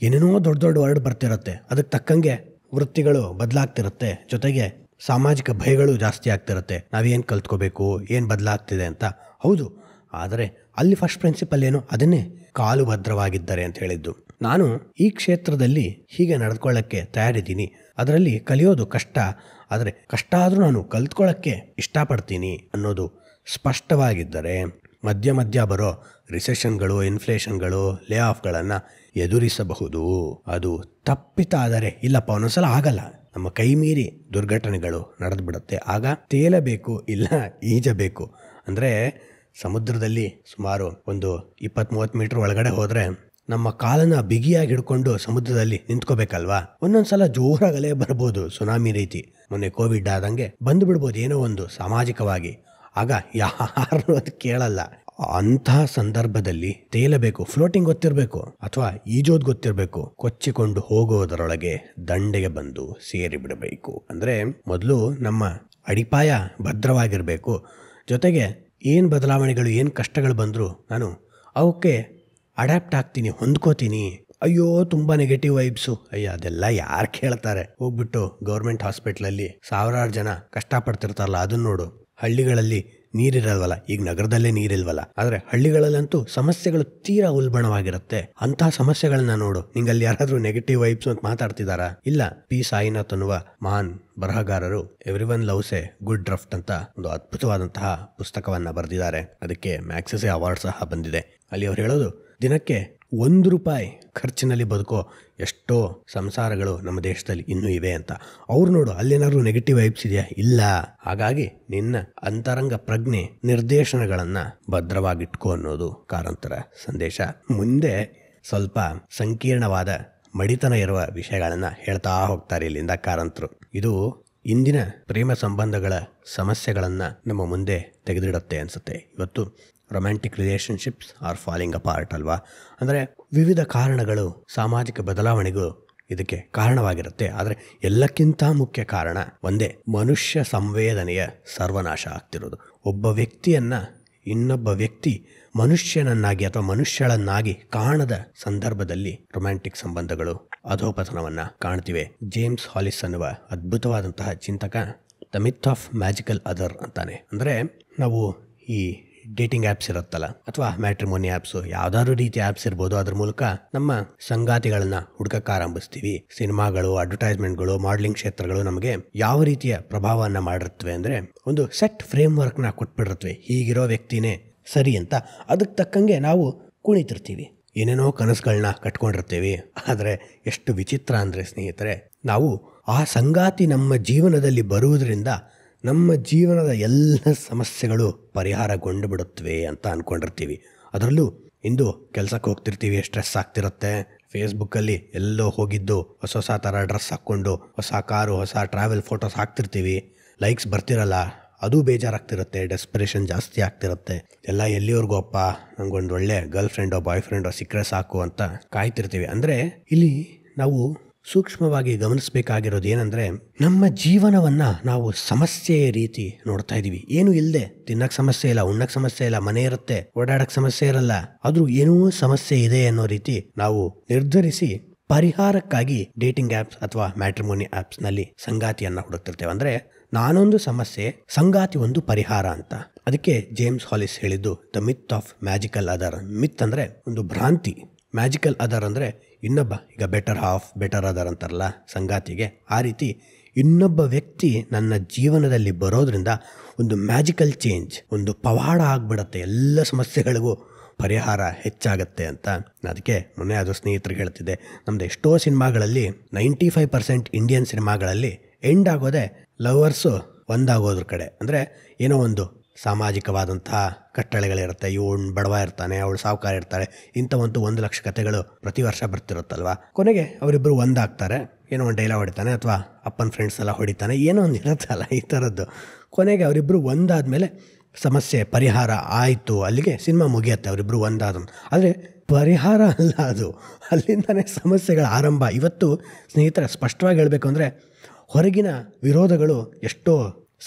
ಏನೇನೋ ದೊಡ್ಡ ವರ್ಡ್ ಬರ್ತಿರುತ್ತೆ. ಅದಕ್ಕೆ ತಕ್ಕಂಗೆ ವೃತ್ತಿಗಳು ಬದಲಾಗ್ತಿರುತ್ತೆ. ಜೊತೆಗೆ ಸಾಮಾಜಿಕ ಭಯಗಳು ಜಾಸ್ತಿ ಆಗ್ತಿರುತ್ತೆ. ನಾವೇನು ಕಲ್ತ್ಕೋಬೇಕು, ಏನು ಬದಲಾಗ್ತಿದೆ ಅಂತ. ಹೌದು, ಆದರೆ ಅಲ್ಲಿ ಫಸ್ಟ್ ಪ್ರಿನ್ಸಿಪಲ್ ಏನು? ಅದನ್ನೇ ಕಾಲು ಭದ್ರವಾಗಿದ್ದಾರೆ ಅಂತ ಹೇಳಿದ್ದು. ನಾನು ಈ ಕ್ಷೇತ್ರದಲ್ಲಿ ಹೀಗೆ ನಡೆದುಕೊಳ್ಳಕ್ಕೆ ತಯಾರಿದ್ದೀನಿ. ಅದರಲ್ಲಿ ಕಲಿಯೋದು ಕಷ್ಟ, ಆದರೆ ಕಷ್ಟ ಆದರೂ ನಾನು ಕಲ್ತ್ಕೊಳ್ಳೋಕ್ಕೆ ಇಷ್ಟಪಡ್ತೀನಿ ಅನ್ನೋದು ಸ್ಪಷ್ಟವಾಗಿದ್ದರೆ ಮಧ್ಯ ಬರೋ ರಿಸೆಷನ್ಗಳು, ಇನ್ಫ್ಲೇಷನ್ಗಳು, ಲೇ ಆಫ್ಗಳನ್ನು ಎದುರಿಸಬಹುದು. ಅದು ತಪ್ಪಿತಾದರೆ ಇಲ್ಲಪ್ಪ ಒಂದೊಂದ್ಸಲ ಆಗಲ್ಲ, ನಮ್ಮ ಕೈ ಮೀರಿ ದುರ್ಘಟನೆಗಳು ನಡೆದು ಬಿಡುತ್ತೆ. ಆಗ ತೇಲಬೇಕು, ಇಲ್ಲ ಈಜಬೇಕು. ಅಂದರೆ ಸಮುದ್ರದಲ್ಲಿ ಸುಮಾರು ಒಂದು 20-30 ಮೀಟರ್ ಒಳಗಡೆ ಹೋದರೆ ನಮ್ಮ ಕಾಲನ್ನ ಬಿಗಿಯಾಗಿ ಹಿಡ್ಕೊಂಡು ಸಮುದ್ರದಲ್ಲಿ ನಿಂತ್ಕೋಬೇಕಲ್ವಾ. ಒಂದೊಂದ್ಸಲ ಜೋರಾಗಿ ಅಲೆ ಬರ್ಬೋದು, ಸುನಾಮಿ ರೀತಿ. ಮೊನ್ನೆ ಕೋವಿಡ್ ಆದಂಗೆ ಬಂದು ಬಿಡ್ಬೋದು ಏನೋ ಒಂದು ಸಾಮಾಜಿಕವಾಗಿ. ಆಗ ಯಾರು ಅದು ಕೇಳಲ್ಲ. ಅಂತಹ ಸಂದರ್ಭದಲ್ಲಿ ತೇಲಬೇಕು, ಫ್ಲೋಟಿಂಗ್ ಗೊತ್ತಿರಬೇಕು ಅಥವಾ ಈಜೋದು ಗೊತ್ತಿರಬೇಕು. ಕೊಚ್ಚಿಕೊಂಡು ಹೋಗೋದರೊಳಗೆ ದಂಡೆಗೆ ಬಂದು ಸೇರಿ ಬಿಡಬೇಕು. ಅಂದರೆ ಮೊದಲು ನಮ್ಮ ಅಡಿಪಾಯ ಭದ್ರವಾಗಿರಬೇಕು. ಜೊತೆಗೆ ಏನು ಬದಲಾವಣೆಗಳು, ಏನು ಕಷ್ಟಗಳು ಬಂದರೂ ನಾನು ಅವಕ್ಕೆ ಅಡ್ಯಾಪ್ಟ್ ಆಗ್ತೀನಿ, ಹೊಂದ್ಕೋತೀನಿ. ಅಯ್ಯೋ ತುಂಬ ನೆಗೆಟಿವ್ ವೈಬ್ಸು, ಅಯ್ಯ ಅದೆಲ್ಲ ಯಾರು ಕೇಳ್ತಾರೆ? ಹೋಗ್ಬಿಟ್ಟು ಗೌರ್ಮೆಂಟ್ ಹಾಸ್ಪಿಟ್ಲಲ್ಲಿ 1000 ಜನ ಕಷ್ಟಪಡ್ತಿರ್ತಾರಲ್ಲ, ಅದನ್ನ ನೋಡು. ಹಳ್ಳಿಗಳಲ್ಲಿ ನೀರಿರಲ್ವಲ್ಲ, ಈಗ ನಗರದಲ್ಲೇ ನೀರಿಲ್ವಲ್ಲ, ಆದರೆ ಹಳ್ಳಿಗಳಲ್ಲಂತೂ ಸಮಸ್ಯೆಗಳು ತೀರಾ ಉಲ್ಬಣವಾಗಿರುತ್ತೆ. ಅಂತಹ ಸಮಸ್ಯೆಗಳನ್ನ ನೋಡು. ನಿಂಗಲ್ಲಿ ಯಾರಾದರೂ ನೆಗೆಟಿವ್ ವೈಬ್ಸ್ ಅಂತ ಮಾತಾಡ್ತಿದಾರಾ? ಇಲ್ಲ. ಪಿ ಸಾಯಿನಾಥ್ ಅನ್ನುವ ಮಹಾನ್ ಬರಹಗಾರರು everyone loves A good draft ಅಂತ ಒಂದು ಅದ್ಭುತವಾದಂತಹ ಪುಸ್ತಕವನ್ನ ಬರೆದಿದ್ದಾರೆ. ಅದಕ್ಕೆ ಮ್ಯಾಗ್ಸೆಸೆ ಅವಾರ್ಡ್ ಸಹ ಬಂದಿದೆ. ಅಲ್ಲಿ ಅವ್ರು ಹೇಳೋದು, ದಿನಕ್ಕೆ ₹1 ಖರ್ಚಿನಲ್ಲಿ ಬದುಕೋ ಎಷ್ಟೋ ಸಂಸಾರಗಳು ನಮ್ಮ ದೇಶದಲ್ಲಿ ಇನ್ನೂ ಇವೆ ಅಂತ. ಅವ್ರು ನೋಡು, ಅಲ್ಲೇನಾದ್ರು ನೆಗೆಟಿವ್ ವೈಬ್ಸ್ ಇದೆಯಾ? ಇಲ್ಲ. ಹಾಗಾಗಿ ನಿನ್ನ ಅಂತರಂಗ ಪ್ರಜ್ಞೆ ನಿರ್ದೇಶನಗಳನ್ನ ಭದ್ರವಾಗಿಟ್ಕೋ ಅನ್ನೋದು ಕಾರಂತರ ಸಂದೇಶ. ಮುಂದೆ ಸ್ವಲ್ಪ ಸಂಕೀರ್ಣವಾದ ಮಡಿತನ ಇರುವ ವಿಷಯಗಳನ್ನ ಹೇಳ್ತಾ ಹೋಗ್ತಾರೆ ಇಲ್ಲಿಂದ ಕಾರಂತರು. ಇದು ಇಂದಿನ ಪ್ರೇಮ ಸಂಬಂಧಗಳ ಸಮಸ್ಯೆಗಳನ್ನ ನಮ್ಮ ಮುಂದೆ ತೆಗೆದಿಡುತ್ತೆ ಅನ್ಸುತ್ತೆ. ಇವತ್ತು romantic relationships are falling apart ಅಲ್ವಾ. ಅಂದರೆ ವಿವಿಧ ಕಾರಣಗಳು, ಸಾಮಾಜಿಕ ಬದಲಾವಣೆಗಳು ಇದಕ್ಕೆ ಕಾರಣವಾಗಿರುತ್ತೆ. ಆದರೆ ಎಲ್ಲಕ್ಕಿಂತ ಮುಖ್ಯ ಕಾರಣ ಒಂದೇ, ಮನುಷ್ಯ ಸಂವೇದನೆಯ ಸರ್ವನಾಶ ಆಗ್ತಿರೋದು. ಒಬ್ಬ ವ್ಯಕ್ತಿಯನ್ನ ಇನ್ನೊಬ್ಬ ವ್ಯಕ್ತಿ ಮನುಷ್ಯನನ್ನಾಗಿ ಅಥವಾ ಮನುಷ್ಯಳನ್ನಾಗಿ ಕಾಣದ ಸಂದರ್ಭದಲ್ಲಿ ರೊಮ್ಯಾಂಟಿಕ್ ಸಂಬಂಧಗಳು ಅಧೋಪತನವನ್ನ ಕಾಣ್ತಿವೆ. ಜೇಮ್ಸ್ ಹಾಲಿಸ್ ಅನ್ನುವ ಅದ್ಭುತವಾದಂತಹ ಚಿಂತಕ the myth of magical other ಅಂತಾನೆ. ಅಂದರೆ ನಾವು ಈ ಡೇಟಿಂಗ್ ಆ್ಯಪ್ಸ್ ಇರುತ್ತಲ್ಲ, ಅಥವಾ ಮ್ಯಾಟ್ರಿಮೋನಿ ಆ್ಯಪ್ಸು, ಯಾವ್ದಾದ್ರು ರೀತಿಯ ಆ್ಯಪ್ಸ್ ಇರ್ಬೋದು, ಅದ್ರ ಮೂಲಕ ನಮ್ಮ ಸಂಗಾತಿಗಳನ್ನ ಹುಡುಕಕ್ಕೆ ಆರಂಭಿಸ್ತೀವಿ. ಸಿನಿಮಾಗಳು, ಅಡ್ವರ್ಟೈಸ್ಮೆಂಟ್ಗಳು, ಮಾಡಲಿಂಗ್ ಕ್ಷೇತ್ರಗಳು ನಮಗೆ ಯಾವ ರೀತಿಯ ಪ್ರಭಾವವನ್ನು ಮಾಡಿರುತ್ತವೆ ಅಂದರೆ, ಒಂದು ಸೆಟ್ ಫ್ರೇಮ್ ವರ್ಕ್ನ ಕೊಟ್ಬಿಡಿರುತ್ತವೆ. ಹೀಗಿರೋ ವ್ಯಕ್ತಿನೇ ಸರಿ ಅಂತ. ಅದಕ್ಕೆ ತಕ್ಕಂಗೆ ನಾವು ಕುಣಿತಿರ್ತೀವಿ, ಏನೇನೋ ಕನಸುಗಳನ್ನ ಕಟ್ಕೊಂಡಿರ್ತೀವಿ. ಆದರೆ ಎಷ್ಟು ವಿಚಿತ್ರ ಅಂದರೆ ಸ್ನೇಹಿತರೆ, ನಾವು ಆ ಸಂಗಾತಿ ನಮ್ಮ ಜೀವನದಲ್ಲಿ ಬರುವುದರಿಂದ ನಮ್ಮ ಜೀವನದ ಎಲ್ಲ ಸಮಸ್ಯೆಗಳು ಪರಿಹಾರಗೊಂಡು ಬಿಡುತ್ತವೆ ಅಂತ ಅಂದ್ಕೊಂಡಿರ್ತೀವಿ. ಅದರಲ್ಲೂ ಇಂದು ಕೆಲಸಕ್ಕೆ ಹೋಗ್ತಿರ್ತೀವಿ, ಸ್ಟ್ರೆಸ್ ಆಗ್ತಿರುತ್ತೆ. ಫೇಸ್ಬುಕ್ಕಲ್ಲಿ ಎಲ್ಲೋ ಹೋಗಿದ್ದು ಹೊಸ ಥರ ಡ್ರೆಸ್ ಹಾಕ್ಕೊಂಡು, ಹೊಸ ಕಾರು, ಹೊಸ ಟ್ರಾವೆಲ್ ಫೋಟೋಸ್ ಹಾಕ್ತಿರ್ತೀವಿ. ಲೈಕ್ಸ್ ಬರ್ತಿರಲ್ಲ, ಅದು ಬೇಜಾರಾಗ್ತಿರುತ್ತೆ, ಡೆಸ್ಪಿರೇಷನ್ ಜಾಸ್ತಿ ಆಗ್ತಿರುತ್ತೆ. ಎಲ್ಲ ಎಲ್ಲಿವರೆಗೂ ಅಪ್ಪ ನಂಗೊಂದು ಒಳ್ಳೆ ಗರ್ಲ್ ಫ್ರೆಂಡೋ ಬಾಯ್ ಫ್ರೆಂಡೋ ಸಿಕ್ಕರೆ ಸಾಕು ಅಂತ ಕಾಯ್ತಿರ್ತೀವಿ. ಅಂದರೆ ಇಲ್ಲಿ ನಾವು ಸೂಕ್ಷ್ಮವಾಗಿ ಗಮನಿಸಬೇಕಾಗಿರೋದು ಏನಂದರೆ, ನಮ್ಮ ಜೀವನವನ್ನು ನಾವು ಸಮಸ್ಯೆಯ ರೀತಿ ನೋಡ್ತಾ ಇದ್ದೀವಿ. ಏನು ಇಲ್ಲದೆ, ತಿನ್ನಕ್ಕೆ ಸಮಸ್ಯೆ ಇಲ್ಲ, ಉಣ್ಣಕ್ಕೆ ಸಮಸ್ಯೆ ಇಲ್ಲ, ಮನೆ ಇರುತ್ತೆ, ಓಡಾಡಕ್ಕೆ ಸಮಸ್ಯೆ ಇರಲ್ಲ, ಆದರೂ ಏನೋ ಸಮಸ್ಯೆ ಇದೆ ಅನ್ನೋ ರೀತಿ ನಾವು ನಿರ್ಧರಿಸಿ ಪರಿಹಾರಕ್ಕಾಗಿ ಡೇಟಿಂಗ್ ಆ್ಯಪ್ಸ್ ಅಥವಾ ಮ್ಯಾಟ್ರಿಮೋನಿ ಆ್ಯಪ್ಸ್ನಲ್ಲಿ ಸಂಗಾತಿಯನ್ನು ಹುಡುಕ್ತಿರ್ತೇವೆ. ಅಂದರೆ ನಾನೊಂದು ಸಮಸ್ಯೆ, ಸಂಗಾತಿ ಒಂದು ಪರಿಹಾರ ಅಂತ. ಅದಕ್ಕೆ ಜೇಮ್ಸ್ ಹಾಲಿಸ್ ಹೇಳಿದ್ದು the myth of magical other. Myth ಅಂದರೆ ಒಂದು ಭ್ರಾಂತಿ, ಮ್ಯಾಜಿಕಲ್ ಅದರ್ ಅಂದರೆ ಇನ್ನೊಬ್ಬ. ಈಗ ಬೆಟರ್ ಹಾಫ್, ಬೆಟರ್ ಅದರ್ ಅಂತಾರಲ್ಲ ಸಂಗಾತಿಗೆ, ಆ ರೀತಿ ಇನ್ನೊಬ್ಬ ವ್ಯಕ್ತಿ ನನ್ನ ಜೀವನದಲ್ಲಿ ಬರೋದ್ರಿಂದ ಒಂದು ಮ್ಯಾಜಿಕಲ್ ಚೇಂಜ್, ಒಂದು ಪವಾಡ ಆಗಿಬಿಡತ್ತೆ, ಎಲ್ಲ ಸಮಸ್ಯೆಗಳಿಗೂ ಪರಿಹಾರ ಹೆಚ್ಚಾಗತ್ತೆ ಅಂತ. ಅದಕ್ಕೆ ಮೊನ್ನೆ ಅದು ಸ್ನೇಹಿತರಿಗೆ ಹೇಳ್ತಿದ್ದೆ, ನಮ್ದು ಎಷ್ಟೋ ಸಿನಿಮಾಗಳಲ್ಲಿ 95% ಇಂಡಿಯನ್ ಸಿನಿಮಾಗಳಲ್ಲಿ ಎಂಡ್ ಆಗೋದೆ ಲವರ್ಸು ಒಂದಾಗೋದ್ರ ಕಡೆ. ಅಂದರೆ ಏನೋ ಒಂದು ಸಾಮಾಜಿಕವಾದಂತಹ ಕಟ್ಟಳೆಗಳಿರುತ್ತೆ, ಇವನು ಬಡವ ಇರ್ತಾನೆ, ಅವಳು ಸಾವುಕಾರ ಇರ್ತಾಳೆ, ಇಂಥ ಒಂದು 1 ಲಕ್ಷ ಕಥೆಗಳು ಪ್ರತಿ ವರ್ಷ ಬರ್ತಿರುತ್ತಲ್ವ. ಕೊನೆಗೆ ಅವರಿಬ್ಬರು ಒಂದಾಗ್ತಾರೆ, ಏನೋ ಒಂದು ಡೈಲಾಗ್ ಹೊಡಿತಾನೆ ಅಥವಾ ಅಪ್ಪನ ಫ್ರೆಂಡ್ಸ್ ಎಲ್ಲ ಹೊಡಿತಾನೆ, ಏನೋ ಒಂದು ಇರುತ್ತಲ್ಲ ಈ ಥರದ್ದು. ಕೊನೆಗೆ ಅವರಿಬ್ಬರು ಒಂದಾದಮೇಲೆ ಸಮಸ್ಯೆ ಪರಿಹಾರ ಆಯಿತು, ಅಲ್ಲಿಗೆ ಸಿನಿಮಾ ಮುಗಿಯುತ್ತೆ, ಅವರಿಬ್ಬರು ಒಂದಾದ. ಆದರೆ ಪರಿಹಾರ ಅಲ್ಲ ಅದು, ಅಲ್ಲಿಂದನೇ ಸಮಸ್ಯೆಗಳ ಆರಂಭ. ಇವತ್ತು ಸ್ನೇಹಿತರ ಸ್ಪಷ್ಟವಾಗಿ ಹೇಳಬೇಕು ಅಂದರೆ ಹೊರಗಿನ ವಿರೋಧಗಳು ಎಷ್ಟೋ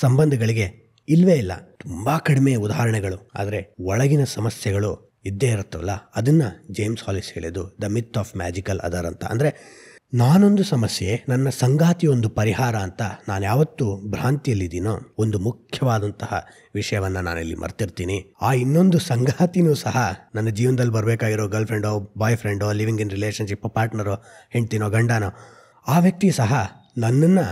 ಸಂಬಂಧಗಳಿಗೆ ಇಲ್ಲವೇ ಇಲ್ಲ, ತುಂಬ ಕಡಿಮೆ ಉದಾಹರಣೆಗಳು. ಆದರೆ ಒಳಗಿನ ಸಮಸ್ಯೆಗಳು ಇದ್ದೇ ಇರುತ್ತವಲ್ಲ, ಅದನ್ನು ಜೇಮ್ಸ್ ಹಾಲಿಸ್ ಹೇಳಿದ್ದು the myth of magical other ಅಂತ. ಅಂದರೆ ನಾನೊಂದು ಸಮಸ್ಯೆ, ನನ್ನ ಸಂಗಾತಿಯೊಂದು ಪರಿಹಾರ ಅಂತ ನಾನು ಯಾವತ್ತು ಭ್ರಾಂತಿಯಲ್ಲಿದ್ದೀನೋ ಒಂದು ಮುಖ್ಯವಾದಂತಹ ವಿಷಯವನ್ನು ನಾನಿಲ್ಲಿ ಮರ್ತಿರ್ತೀನಿ. ಆ ಇನ್ನೊಂದು ಸಂಗಾತಿನೂ ಸಹ ನನ್ನ ಜೀವನದಲ್ಲಿ ಬರಬೇಕಾಗಿರೋ ಗರ್ಲ್ ಫ್ರೆಂಡೋ, ಬಾಯ್ ಫ್ರೆಂಡೋ, ಲಿವಿಂಗ್ ಇನ್ ರಿಲೇಷನ್ಶಿಪ್, ಪಾರ್ಟ್ನರೋ, ಹೆಂಡ್ತಿನೋ, ಗಂಡನೋ, ಆ ವ್ಯಕ್ತಿ ಸಹ ನನ್ನನ್ನು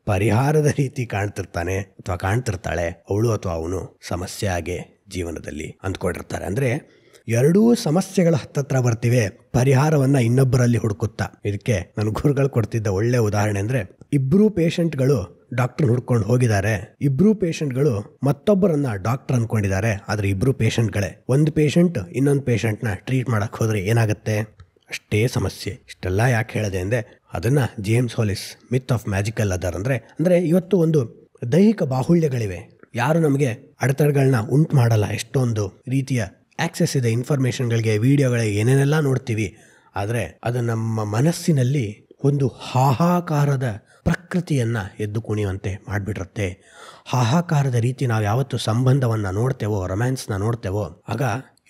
ಪರಿಹಾರದ ರೀತಿ ಕಾಣ್ತಿರ್ತಾನೆ ಅಥವಾ ಕಾಣ್ತಿರ್ತಾಳೆ, ಅವಳು ಅಥವಾ ಅವನು ಸಮಸ್ಯೆ ಆಗಿ ಜೀವನದಲ್ಲಿ ಅಂದ್ಕೊಂಡಿರ್ತಾರೆ. ಅಂದರೆ ಎರಡೂ ಸಮಸ್ಯೆಗಳ ಹತ್ತತ್ರ ಬರ್ತಿವೆ, ಪರಿಹಾರವನ್ನು ಇನ್ನೊಬ್ಬರಲ್ಲಿ ಹುಡುಕುತ್ತಾ. ಇದಕ್ಕೆ ನನ್ನ ಗುರುಗಳು ಕೊಡ್ತಿದ್ದ ಒಳ್ಳೆ ಉದಾಹರಣೆ ಅಂದರೆ, ಇಬ್ಬರೂ ಪೇಷಂಟ್ಗಳು ಡಾಕ್ಟರ್ ಹುಡ್ಕೊಂಡು ಹೋಗಿದ್ದಾರೆ, ಇಬ್ಬರೂ ಪೇಷಂಟ್ಗಳು ಮತ್ತೊಬ್ಬರನ್ನ ಡಾಕ್ಟರ್ ಅಂದ್ಕೊಂಡಿದ್ದಾರೆ, ಆದರೆ ಇಬ್ಬರೂ ಪೇಷಂಟ್ಗಳೇ. ಒಂದು ಪೇಷಂಟ್ ಇನ್ನೊಂದು ಪೇಷಂಟ್ನ ಟ್ರೀಟ್ ಮಾಡಕ್ಕೆ ಹೋದರೆ ಏನಾಗುತ್ತೆ? ಅಷ್ಟೇ ಸಮಸ್ಯೆ. ಇಷ್ಟೆಲ್ಲ ಯಾಕೆ ಹೇಳಿದೆ ಅಂದರೆ, ಅದನ್ನು James Hollis myth of magical other ಅಂದರೆ ಇವತ್ತು ಒಂದು ದೈಹಿಕ ಬಾಹುಳ್ಯಗಳಿವೆ, ಯಾರು ನಮಗೆ ಅಡೆತಡೆಗಳನ್ನ ಉಂಟು ಮಾಡಲ್ಲ. ಎಷ್ಟೊಂದು ರೀತಿಯ ಆಕ್ಸೆಸ್ ಇದೆ ಇನ್ಫಾರ್ಮೇಷನ್ಗಳಿಗೆ, ವಿಡಿಯೋಗಳಿಗೆ, ಏನೇನೆಲ್ಲ ನೋಡ್ತೀವಿ. ಆದರೆ ಅದು ನಮ್ಮ ಮನಸ್ಸಿನಲ್ಲಿ ಒಂದು ಹಾಹಾಕಾರದ ಪ್ರಕೃತಿಯನ್ನು ಎದ್ದು ಕುಣಿಯುವಂತೆ ಮಾಡಿಬಿಟ್ಟಿರುತ್ತೆ. ಹಾಹಾಕಾರದ ರೀತಿ ನಾವು ಯಾವತ್ತು ಸಂಬಂಧವನ್ನು ನೋಡ್ತೇವೋ, ರೊಮ್ಯಾನ್ಸ್ನ ನೋಡ್ತೇವೋ, ಆಗ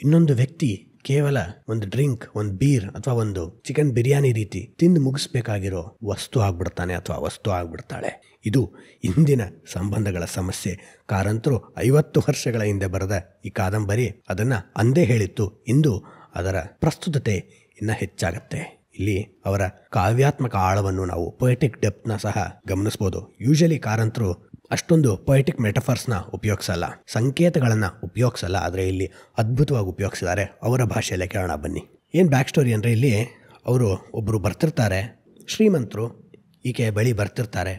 ಇನ್ನೊಂದು ವ್ಯಕ್ತಿ ಕೇವಲ ಒಂದು ಡ್ರಿಂಕ್, ಒಂದು ಬೀರ್ ಅಥವಾ ಒಂದು ಚಿಕನ್ ಬಿರಿಯಾನಿ ರೀತಿ ತಿಂದು ಮುಗಿಸ್ಬೇಕಾಗಿರೋ ವಸ್ತು ಆಗ್ಬಿಡ್ತಾನೆ ಅಥವಾ ವಸ್ತು ಆಗ್ಬಿಡ್ತಾಳೆ. ಇದು ಇಂದಿನ ಸಂಬಂಧಗಳ ಸಮಸ್ಯೆ. ಕಾರಂತರು 50 ವರ್ಷಗಳ ಹಿಂದೆ ಬರೆದ ಈ ಕಾದಂಬರಿ ಅದನ್ನು ಅಂದೇ ಹೇಳಿತ್ತು. ಇಂದು ಅದರ ಪ್ರಸ್ತುತತೆ ಇನ್ನೂ ಹೆಚ್ಚಾಗತ್ತೆ. ಇಲ್ಲಿ ಅವರ ಕಾವ್ಯಾತ್ಮಕ ಆಳವನ್ನು ನಾವು ಪೊಯೆಟಿಕ್ ಡೆಪ್ತ್ನ ಸಹ ಗಮನಿಸ್ಬೋದು. ಯೂಶಲಿ ಕಾರಂತರು ಅಷ್ಟೊಂದು ಪೊಯೆಟಿಕ್ ಮೆಟಫರ್ಸ್ನ ಉಪಯೋಗಿಸಲ್ಲ, ಸಂಕೇತಗಳನ್ನು ಉಪಯೋಗಿಸಲ್ಲ, ಆದರೆ ಇಲ್ಲಿ ಅದ್ಭುತವಾಗಿ ಉಪಯೋಗಿಸಿದ್ದಾರೆ. ಅವರ ಭಾಷೆಯಲ್ಲೇ ಕೇಳೋಣ ಬನ್ನಿ. ಏನು ಬ್ಯಾಕ್ ಸ್ಟೋರಿ ಅಂದರೆ, ಇಲ್ಲಿ ಅವರು ಒಬ್ಬರು ಬರ್ತಿರ್ತಾರೆ, ಶ್ರೀಮಂತರು ಈಕೆ ಬಳಿ ಬರ್ತಿರ್ತಾರೆ.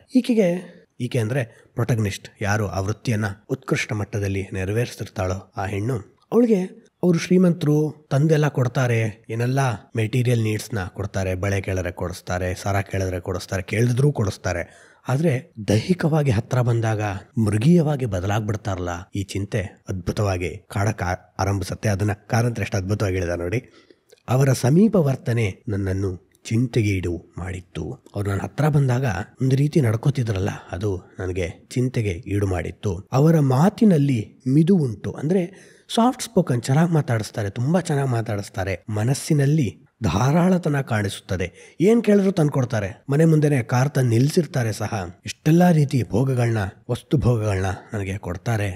ಈಕೆ ಅಂದರೆ ಪ್ರೊಟಗನಿಸ್ಟ್, ಯಾರು ಆ ವೃತ್ತಿಯನ್ನು ಉತ್ಕೃಷ್ಟ ಮಟ್ಟದಲ್ಲಿ ನೆರವೇರಿಸ್ತಿರ್ತಾಳೋ ಆ ಹೆಣ್ಣು, ಅವಳಿಗೆ ಅವರು ಶ್ರೀಮಂತರು ತಂದೆಲ್ಲ ಕೊಡ್ತಾರೆ, ಏನೆಲ್ಲ ಮೆಟೀರಿಯಲ್ ನೀಡ್ಸ್ನ ಕೊಡ್ತಾರೆ, ಬಳೆ ಕೇಳಿದ್ರೆ ಕೊಡಿಸ್ತಾರೆ, ಸರ ಕೇಳಿದ್ರೆ ಕೊಡಿಸ್ತಾರೆ, ಕೇಳಿದ್ರೂ ಕೊಡಿಸ್ತಾರೆ. ಆದರೆ ದೈಹಿಕವಾಗಿ ಹತ್ರ ಬಂದಾಗ ಮೃಗೀಯವಾಗಿ ಬದಲಾಗ್ಬಿಡ್ತಾರಲ್ಲ, ಈ ಚಿಂತೆ ಅದ್ಭುತವಾಗಿ ಕಾಡಕ್ಕೆ ಆರಂಭಿಸುತ್ತೆ. ಅದನ್ನು ಕಾರಂತರು ಎಷ್ಟು ಅದ್ಭುತವಾಗಿ ಹೇಳಿದ ನೋಡಿ. ಅವರ ಸಮೀಪ ವರ್ತನೆ ನನ್ನನ್ನು ಚಿಂತೆಗೆ ಈಡು ಮಾಡಿತ್ತು. ಅವ್ರು ನನ್ನ ಹತ್ರ ಬಂದಾಗ ಒಂದು ರೀತಿ ನಡ್ಕೋತಿದ್ರಲ್ಲ, ಅದು ನನಗೆ ಚಿಂತೆಗೆ ಈಡು ಮಾಡಿತ್ತು. ಅವರ ಮಾತಿನಲ್ಲಿ ಮಿದು ಉಂಟು, ಅಂದರೆ ಸಾಫ್ಟ್ ಸ್ಪೋಕನ್, ಚೆನ್ನಾಗಿ ಮಾತಾಡಿಸ್ತಾರೆ, ತುಂಬ ಚೆನ್ನಾಗಿ ಮಾತಾಡಿಸ್ತಾರೆ. ಮನಸ್ಸಿನಲ್ಲಿ ಧಾರಾಳತನ ಕಾಣಿಸುತ್ತದೆ. ಏನು ಕೇಳಿದ್ರು ತಂದ್ಕೊಡ್ತಾರೆ, ಮನೆ ಮುಂದೆನೆ ಕಾರ್ ತಂದು ನಿಲ್ಲಿಸಿರ್ತಾರೆ ಸಹ. ಇಷ್ಟೆಲ್ಲ ರೀತಿ ಭೋಗಗಳನ್ನ, ವಸ್ತು ಭೋಗಗಳನ್ನ ನನಗೆ ಕೊಡ್ತಾರೆ.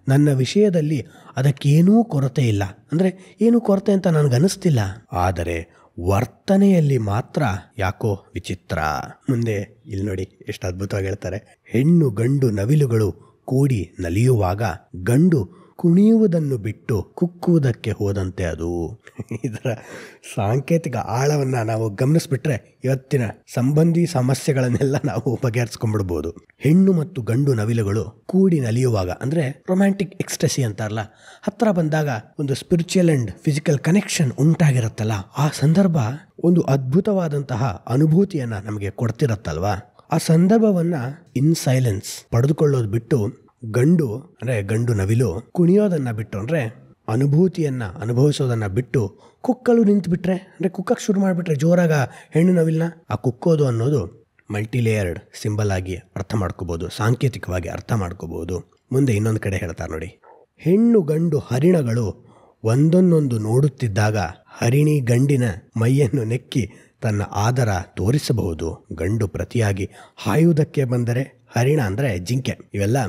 ನನ್ನ ವಿಷಯದಲ್ಲಿ ಅದಕ್ಕೇನೂ ಕೊರತೆ ಇಲ್ಲ, ಅಂದರೆ ಏನೂ ಕೊರತೆ ಅಂತ ನನಗನ್ನಿಸ್ತಿಲ್ಲ. ಆದರೆ ವರ್ತನೆಯಲ್ಲಿ ಮಾತ್ರ ಯಾಕೋ ವಿಚಿತ್ರ. ಮುಂದೆ ಇಲ್ಲಿ ನೋಡಿ ಎಷ್ಟು ಅದ್ಭುತವಾಗಿ ಹೇಳ್ತಾರೆ. ಹೆಣ್ಣು ಗಂಡು ನವಿಲುಗಳು ಕೂಡಿ ನಲಿಯುವಾಗ ಗಂಡು ಕುಣಿಯುವುದನ್ನು ಬಿಟ್ಟು ಕುಕ್ಕುವುದಕ್ಕೆ ಹೋದಂತೆ ಅದು. ಇದರ ಸಾಂಕೇತಿಕ ಆಳವನ್ನು ನಾವು ಗಮನಿಸ್ಬಿಟ್ರೆ ಇವತ್ತಿನ ಸಂಬಂಧಿ ಸಮಸ್ಯೆಗಳನ್ನೆಲ್ಲ ನಾವು ಬಗೆಹರಿಸ್ಕೊಂಡ್ಬಿಡ್ಬೋದು. ಹೆಣ್ಣು ಮತ್ತು ಗಂಡು ನವಿಲುಗಳು ಕೂಡಿ ನಲಿಯುವಾಗ, ಅಂದರೆ ರೊಮ್ಯಾಂಟಿಕ್ ಎಕ್ಸ್ಟಸಿ ಅಂತಾರಲ್ಲ, ಹತ್ರ ಬಂದಾಗ ಒಂದು ಸ್ಪಿರಿಚುವಲ್ ಆ್ಯಂಡ್ ಫಿಸಿಕಲ್ ಕನೆಕ್ಷನ್ ಉಂಟಾಗಿರುತ್ತಲ್ಲ, ಆ ಸಂದರ್ಭ ಒಂದು ಅದ್ಭುತವಾದಂತಹ ಅನುಭೂತಿಯನ್ನು ನಮಗೆ ಕೊಡ್ತಿರತ್ತಲ್ವಾ. ಆ ಸಂದರ್ಭವನ್ನು ಇನ್ ಸೈಲೆನ್ಸ್ ಪಡೆದುಕೊಳ್ಳೋದು ಬಿಟ್ಟು, ಗಂಡು ನವಿಲು ಕುಣಿಯೋದನ್ನು ಬಿಟ್ಟು, ಅಂದರೆ ಅನುಭೂತಿಯನ್ನು ಅನುಭವಿಸೋದನ್ನು ಬಿಟ್ಟು ಕುಕ್ಕಲು ನಿಂತುಬಿಟ್ರೆ, ಅಂದರೆ ಕುಕ್ಕಕ್ಕೆ ಶುರು ಮಾಡಿಬಿಟ್ರೆ ಜೋರಾಗ ಹೆಣ್ಣು ನವಿಲನ್ನ, ಆ ಕುಕ್ಕೋದು ಅನ್ನೋದು ಮಲ್ಟಿಲೇಯರ್ಡ್ ಸಿಂಬಲ್ ಆಗಿ ಅರ್ಥ ಮಾಡ್ಕೋಬೋದು, ಸಾಂಕೇತಿಕವಾಗಿ ಅರ್ಥ ಮಾಡ್ಕೋಬೋದು. ಮುಂದೆ ಇನ್ನೊಂದು ಕಡೆ ಹೇಳ್ತಾರೆ ನೋಡಿ. ಹೆಣ್ಣು ಗಂಡು ಹರಿಣಗಳು ಒಂದನ್ನೊಂದು ನೋಡುತ್ತಿದ್ದಾಗ ಹರಿಣಿ ಗಂಡಿನ ಮೈಯನ್ನು ನೆಕ್ಕಿ ತನ್ನ ಆದರ ತೋರಿಸಬಹುದು. ಗಂಡು ಪ್ರತಿಯಾಗಿ ಹಾಯುವುದಕ್ಕೆ ಬಂದರೆ ಹರಿಣ ಅಂದರೆ ಜಿಂಕೆ. ಇವೆಲ್ಲ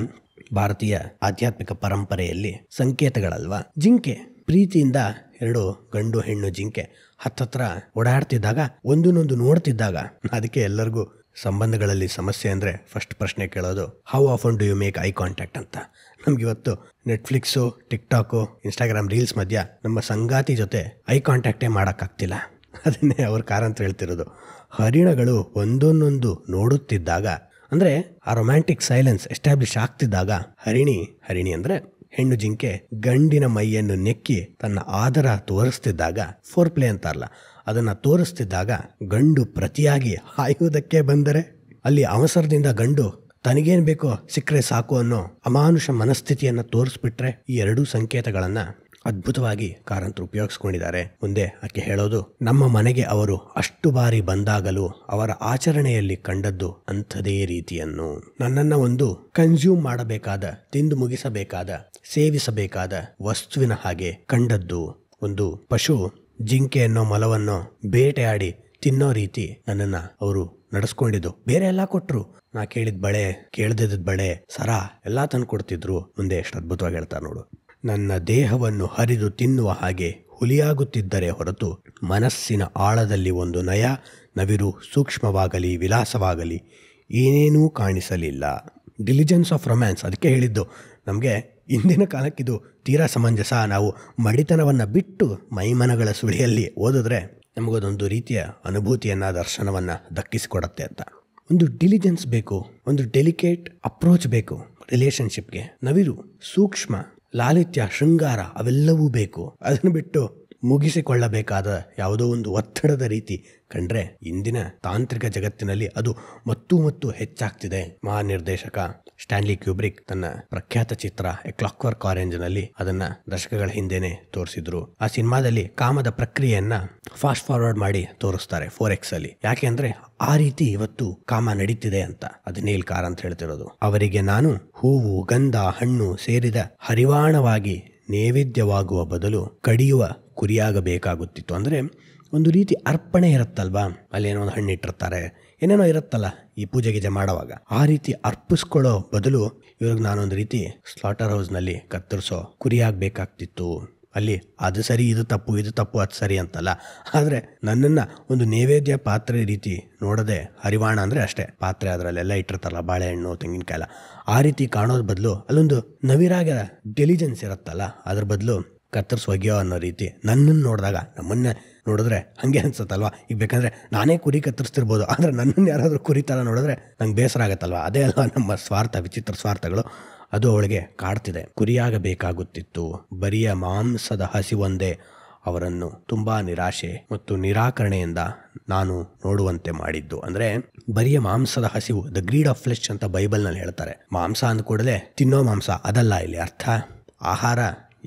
ಭಾರತೀಯ ಆಧ್ಯಾತ್ಮಿಕ ಪರಂಪರೆಯಲ್ಲಿ ಸಂಕೇತಗಳಲ್ವಾ. ಜಿಂಕೆ ಪ್ರೀತಿಯಿಂದ ಎರಡು ಗಂಡು ಹೆಣ್ಣು ಜಿಂಕೆ ಹತ್ತತ್ರ ಓಡಾಡ್ತಿದ್ದಾಗ ಒಂದನ್ನೊಂದು ನೋಡ್ತಿದ್ದಾಗ, ಅದಕ್ಕೆ ಎಲ್ಲರಿಗೂ ಸಂಬಂಧಗಳಲ್ಲಿ ಸಮಸ್ಯೆ ಅಂದರೆ ಫಸ್ಟ್ ಪ್ರಶ್ನೆ ಕೇಳೋದು how often do you make eye contact ಅಂತ. ನಮಗಿವತ್ತು ನೆಟ್ಫ್ಲಿಕ್ಸು, ಟಿಕ್ಟಾಕು, ಇನ್ಸ್ಟಾಗ್ರಾಮ್ ರೀಲ್ಸ್ ಮಧ್ಯ ನಮ್ಮ ಸಂಗಾತಿ ಜೊತೆ ಐ ಕಾಂಟ್ಯಾಕ್ಟೇ ಮಾಡೋಕ್ಕಾಗ್ತಿಲ್ಲ. ಅದನ್ನೇ ಅವ್ರ ಕಾರಂತ ಹೇಳ್ತಿರೋದು. ಹರಿಣಗಳು ಒಂದೊಂದೊಂದು ನೋಡುತ್ತಿದ್ದಾಗ, ಅಂದರೆ ಆ ರೊಮ್ಯಾಂಟಿಕ್ ಸೈಲೆನ್ಸ್ ಎಸ್ಟಾಬ್ಲಿಷ್ ಆಗ್ತಿದ್ದಾಗ, ಹರಿಣಿ ಅಂದರೆ ಹೆಣ್ಣು ಜಿಂಕೆ ಗಂಡಿನ ಮೈಯನ್ನು ನೆಕ್ಕಿ ತನ್ನ ಆದರ ತೋರಿಸ್ತಿದ್ದಾಗ, ಫೋರ್ ಪ್ಲೇ ಅಂತಾರಲ್ಲ ಅದನ್ನು ತೋರಿಸ್ತಿದ್ದಾಗ, ಗಂಡು ಪ್ರತಿಯಾಗಿ ಹಾಯುವುದಕ್ಕೆ ಬಂದರೆ ಅಲ್ಲಿ ಅವಸರದಿಂದ ಗಂಡು ತನಗೇನು ಬೇಕೋ ಸಿಕ್ಕರೆ ಸಾಕು ಅನ್ನೋ ಅಮಾನುಷ ಮನಸ್ಥಿತಿಯನ್ನು ತೋರಿಸ್ಬಿಟ್ರೆ, ಈ ಎರಡೂ ಸಂಕೇತಗಳನ್ನು ಅದ್ಭುತವಾಗಿ ಕಾರಂತರು ಉಪಯೋಗಿಸ್ಕೊಂಡಿದ್ದಾರೆ. ಮುಂದೆ ಆಕೆ ಹೇಳೋದು, ನಮ್ಮ ಮನೆಗೆ ಅವರು ಅಷ್ಟು ಬಾರಿ ಬಂದಾಗಲೂ ಅವರ ಆಚರಣೆಯಲ್ಲಿ ಕಂಡದ್ದು ಅಂಥದೇ ರೀತಿಯನ್ನು. ನನ್ನನ್ನು ಒಂದು ಕನ್ಸ್ಯೂಮ್ ಮಾಡಬೇಕಾದ, ತಿಂದು ಮುಗಿಸಬೇಕಾದ, ಸೇವಿಸಬೇಕಾದ ವಸ್ತುವಿನ ಹಾಗೆ ಕಂಡದ್ದು. ಒಂದು ಪಶು ಜಿಂಕೆಯನ್ನೋ ಮೊಲವನ್ನೋ ಬೇಟೆಯಾಡಿ ತಿನ್ನೋ ರೀತಿ ನನ್ನನ್ನು ಅವರು ನಡೆಸ್ಕೊಂಡಿದ್ದು. ಬೇರೆ ಎಲ್ಲ ಕೊಟ್ಟರು, ನಾ ಕೇಳಿದ ಬಳೆ, ಕೇಳ್ದಿದ್ದ ಬಳೆ, ಸರ ಎಲ್ಲ ತಂದು ಕೊಡ್ತಿದ್ರು. ಮುಂದೆ ಎಷ್ಟು ಅದ್ಭುತವಾಗಿ ಹೇಳ್ತಾರೆ ನೋಡು. ನನ್ನ ದೇಹವನ್ನು ಹರಿದು ತಿನ್ನುವ ಹಾಗೆ ಹುಲಿಯಾಗುತ್ತಿದ್ದರೆ ಹೊರತು ಮನಸ್ಸಿನ ಆಳದಲ್ಲಿ ಒಂದು ನಯ, ನವಿರು, ಸೂಕ್ಷ್ಮವಾಗಲಿ ವಿಲಾಸವಾಗಲಿ ಏನೇನೂ ಕಾಣಿಸಲಿಲ್ಲ. ಡಿಲಿಜೆನ್ಸ್ ಆಫ್ ರೊಮ್ಯಾನ್ಸ್, ಅದಕ್ಕೆ ಹೇಳಿದ್ದು ನಮಗೆ ಇಂದಿನ ಕಾಲಕ್ಕಿದು ತೀರಾ ಸಮಂಜಸ. ನಾವು ಮಡಿತನವನ್ನು ಬಿಟ್ಟು ಮೈಮನಗಳ ಸುಳಿಯಲ್ಲಿ ಓದಿದ್ರೆ ನಮಗೊಂದೊಂದು ರೀತಿಯ ಅನುಭೂತಿಯನ್ನು, ದರ್ಶನವನ್ನು ದಕ್ಕಿಸಿಕೊಡತ್ತೆ ಅಂತ. ಒಂದು ಡಿಲಿಜೆನ್ಸ್ ಬೇಕು, ಒಂದು ಡೆಲಿಕೇಟ್ ಅಪ್ರೋಚ್ ಬೇಕು ರಿಲೇಷನ್ಶಿಪ್ಗೆ. ನವಿರು, ಸೂಕ್ಷ್ಮ, ಲಾಲಿತ್ಯ, ಶೃಂಗಾರ ಅವೆಲ್ಲವೂ ಬೇಕು. ಅದನ್ನು ಬಿಟ್ಟು ಮುಗಿಸಿಕೊಳ್ಳಬೇಕಾದ ಯಾವುದೋ ಒಂದು ಒತ್ತಡದ ರೀತಿ ಕಂಡ್ರೆ ಇಂದಿನ ತಾಂತ್ರಿಕ ಜಗತ್ತಿನಲ್ಲಿ ಅದು ಮತ್ತು ಹೆಚ್ಚಾಗ್ತಿದೆ. ಮಹಾನಿರ್ದೇಶಕ ಸ್ಟ್ಯಾನ್ಲಿ ಕ್ಯೂಬ್ರಿಕ್ ತನ್ನ ಪ್ರಖ್ಯಾತ ಚಿತ್ರ ಎ ಕ್ಲಾಕ್ವರ್ಕ್ ಆರೆಂಜ್ನಲ್ಲಿ ಅದನ್ನ ದಶಕಗಳ ಹಿಂದೆನೆ ತೋರಿಸಿದ್ರು. ಆ ಸಿನಿಮಾದಲ್ಲಿ ಕಾಮದ ಪ್ರಕ್ರಿಯೆಯನ್ನ ಫಾಸ್ಟ್ ಫಾರ್ವರ್ಡ್ ಮಾಡಿ ತೋರಿಸ್ತಾರೆ 4X ಅಲ್ಲಿ. ಯಾಕೆ ಅಂದ್ರೆ ಆ ರೀತಿ ಇವತ್ತು ಕಾಮ ನಡೀತಿದೆ ಅಂತ. ಅದನ್ನೇ ಇಲ್ಲಿ ಕಾರಂತ ಹೇಳ್ತಿರೋದು. ಅವರಿಗೆ ನಾನು ಹೂವು, ಗಂಧ, ಹಣ್ಣು ಸೇರಿದ ಹರಿವಾಣವಾಗಿ ನೈವೇದ್ಯವಾಗುವ ಬದಲು ಕಡಿಯುವ ಕುರಿಯಾಗಬೇಕಾಗುತ್ತಿತ್ತು. ಅಂದರೆ ಒಂದು ರೀತಿ ಅರ್ಪಣೆ ಇರುತ್ತಲ್ವಾ, ಅಲ್ಲೇನೋ ಒಂದು ಹಣ್ಣು ಇಟ್ಟಿರ್ತಾರೆ, ಏನೇನೋ ಇರುತ್ತಲ್ಲ ಈ ಪೂಜೆ ಗೀಜೆ ಮಾಡುವಾಗ, ಆ ರೀತಿ ಅರ್ಪಿಸ್ಕೊಳ್ಳೋ ಬದಲು ಇವ್ರಿಗೆ ನಾನೊಂದು ರೀತಿ ಸ್ಲಾಟರ್ ಹೌಸ್ನಲ್ಲಿ ಕತ್ತರಿಸೋ ಕುರಿಯಾಗಬೇಕಾಗ್ತಿತ್ತು. ಅಲ್ಲಿ ಅದು ಸರಿ, ಇದು ತಪ್ಪು, ಇದು ತಪ್ಪು, ಅದು ಸರಿ ಅಂತಲ್ಲ. ಆದರೆ ನನ್ನನ್ನು ಒಂದು ನೈವೇದ್ಯ ಪಾತ್ರೆ ರೀತಿ ನೋಡದೆ, ಹರಿವಾಣ ಅಂದರೆ ಅಷ್ಟೇ ಪಾತ್ರೆ, ಅದರಲ್ಲೆಲ್ಲ ಇಟ್ಟಿರ್ತಾರಲ್ಲ ಬಾಳೆಹಣ್ಣು, ತೆಂಗಿನಕಾಯಲ್ಲ, ಆ ರೀತಿ ಕಾಣೋದ್ರ ಬದಲು ಅಲ್ಲೊಂದು ನವಿರಾಗ ಡೆಲಿಜೆನ್ಸ್ ಇರುತ್ತಲ್ಲ, ಅದ್ರ ಬದಲು ಕತ್ತರಿಸಿ ಒಗೆಯೋ ಅನ್ನೋ ರೀತಿ ನನ್ನನ್ನು ನೋಡಿದಾಗ, ನಮ್ಮನ್ನೇ ನೋಡಿದ್ರೆ ಹಾಗೆ ಅನ್ಸುತ್ತಲ್ವ. ಈಗ ಬೇಕಂದರೆ ನಾನೇ ಕುರಿ ಕತ್ತರಿಸ್ತಿರ್ಬೋದು, ಆದರೆ ನನ್ನನ್ನು ಯಾರಾದರೂ ಕುರಿ ಥರ ನೋಡಿದ್ರೆ ನಂಗೆ ಬೇಸರ ಆಗುತ್ತಲ್ವ. ಅದೇ ಅಲ್ವಾ ನಮ್ಮ ಸ್ವಾರ್ಥ, ವಿಚಿತ್ರ ಸ್ವಾರ್ಥಗಳು. ಅದು ಅವಳಿಗೆ ಕಾಡ್ತಿದೆ. ಕುರಿಯಾಗಬೇಕಾಗುತ್ತಿತ್ತು. ಬರಿಯ ಮಾಂಸದ ಹಸಿವೊಂದೇ ಅವರನ್ನು ತುಂಬಾ ನಿರಾಶೆ ಮತ್ತು ನಿರಾಕರಣೆಯಿಂದ ನಾನು ನೋಡುವಂತೆ ಮಾಡಿದ್ದು. ಅಂದರೆ ಬರಿಯ ಮಾಂಸದ ಹಸಿವು, ದ ಗ್ರೀಡ್ ಆಫ್ ಫ್ಲೆಶ್ ಅಂತ ಬೈಬಲ್ನಲ್ಲಿ ಹೇಳ್ತಾರೆ. ಮಾಂಸ ಅಂದ ಕೂಡಲೇ ತಿನ್ನೋ ಮಾಂಸ ಅದಲ್ಲ ಇಲ್ಲಿ ಅರ್ಥ. ಆಹಾರ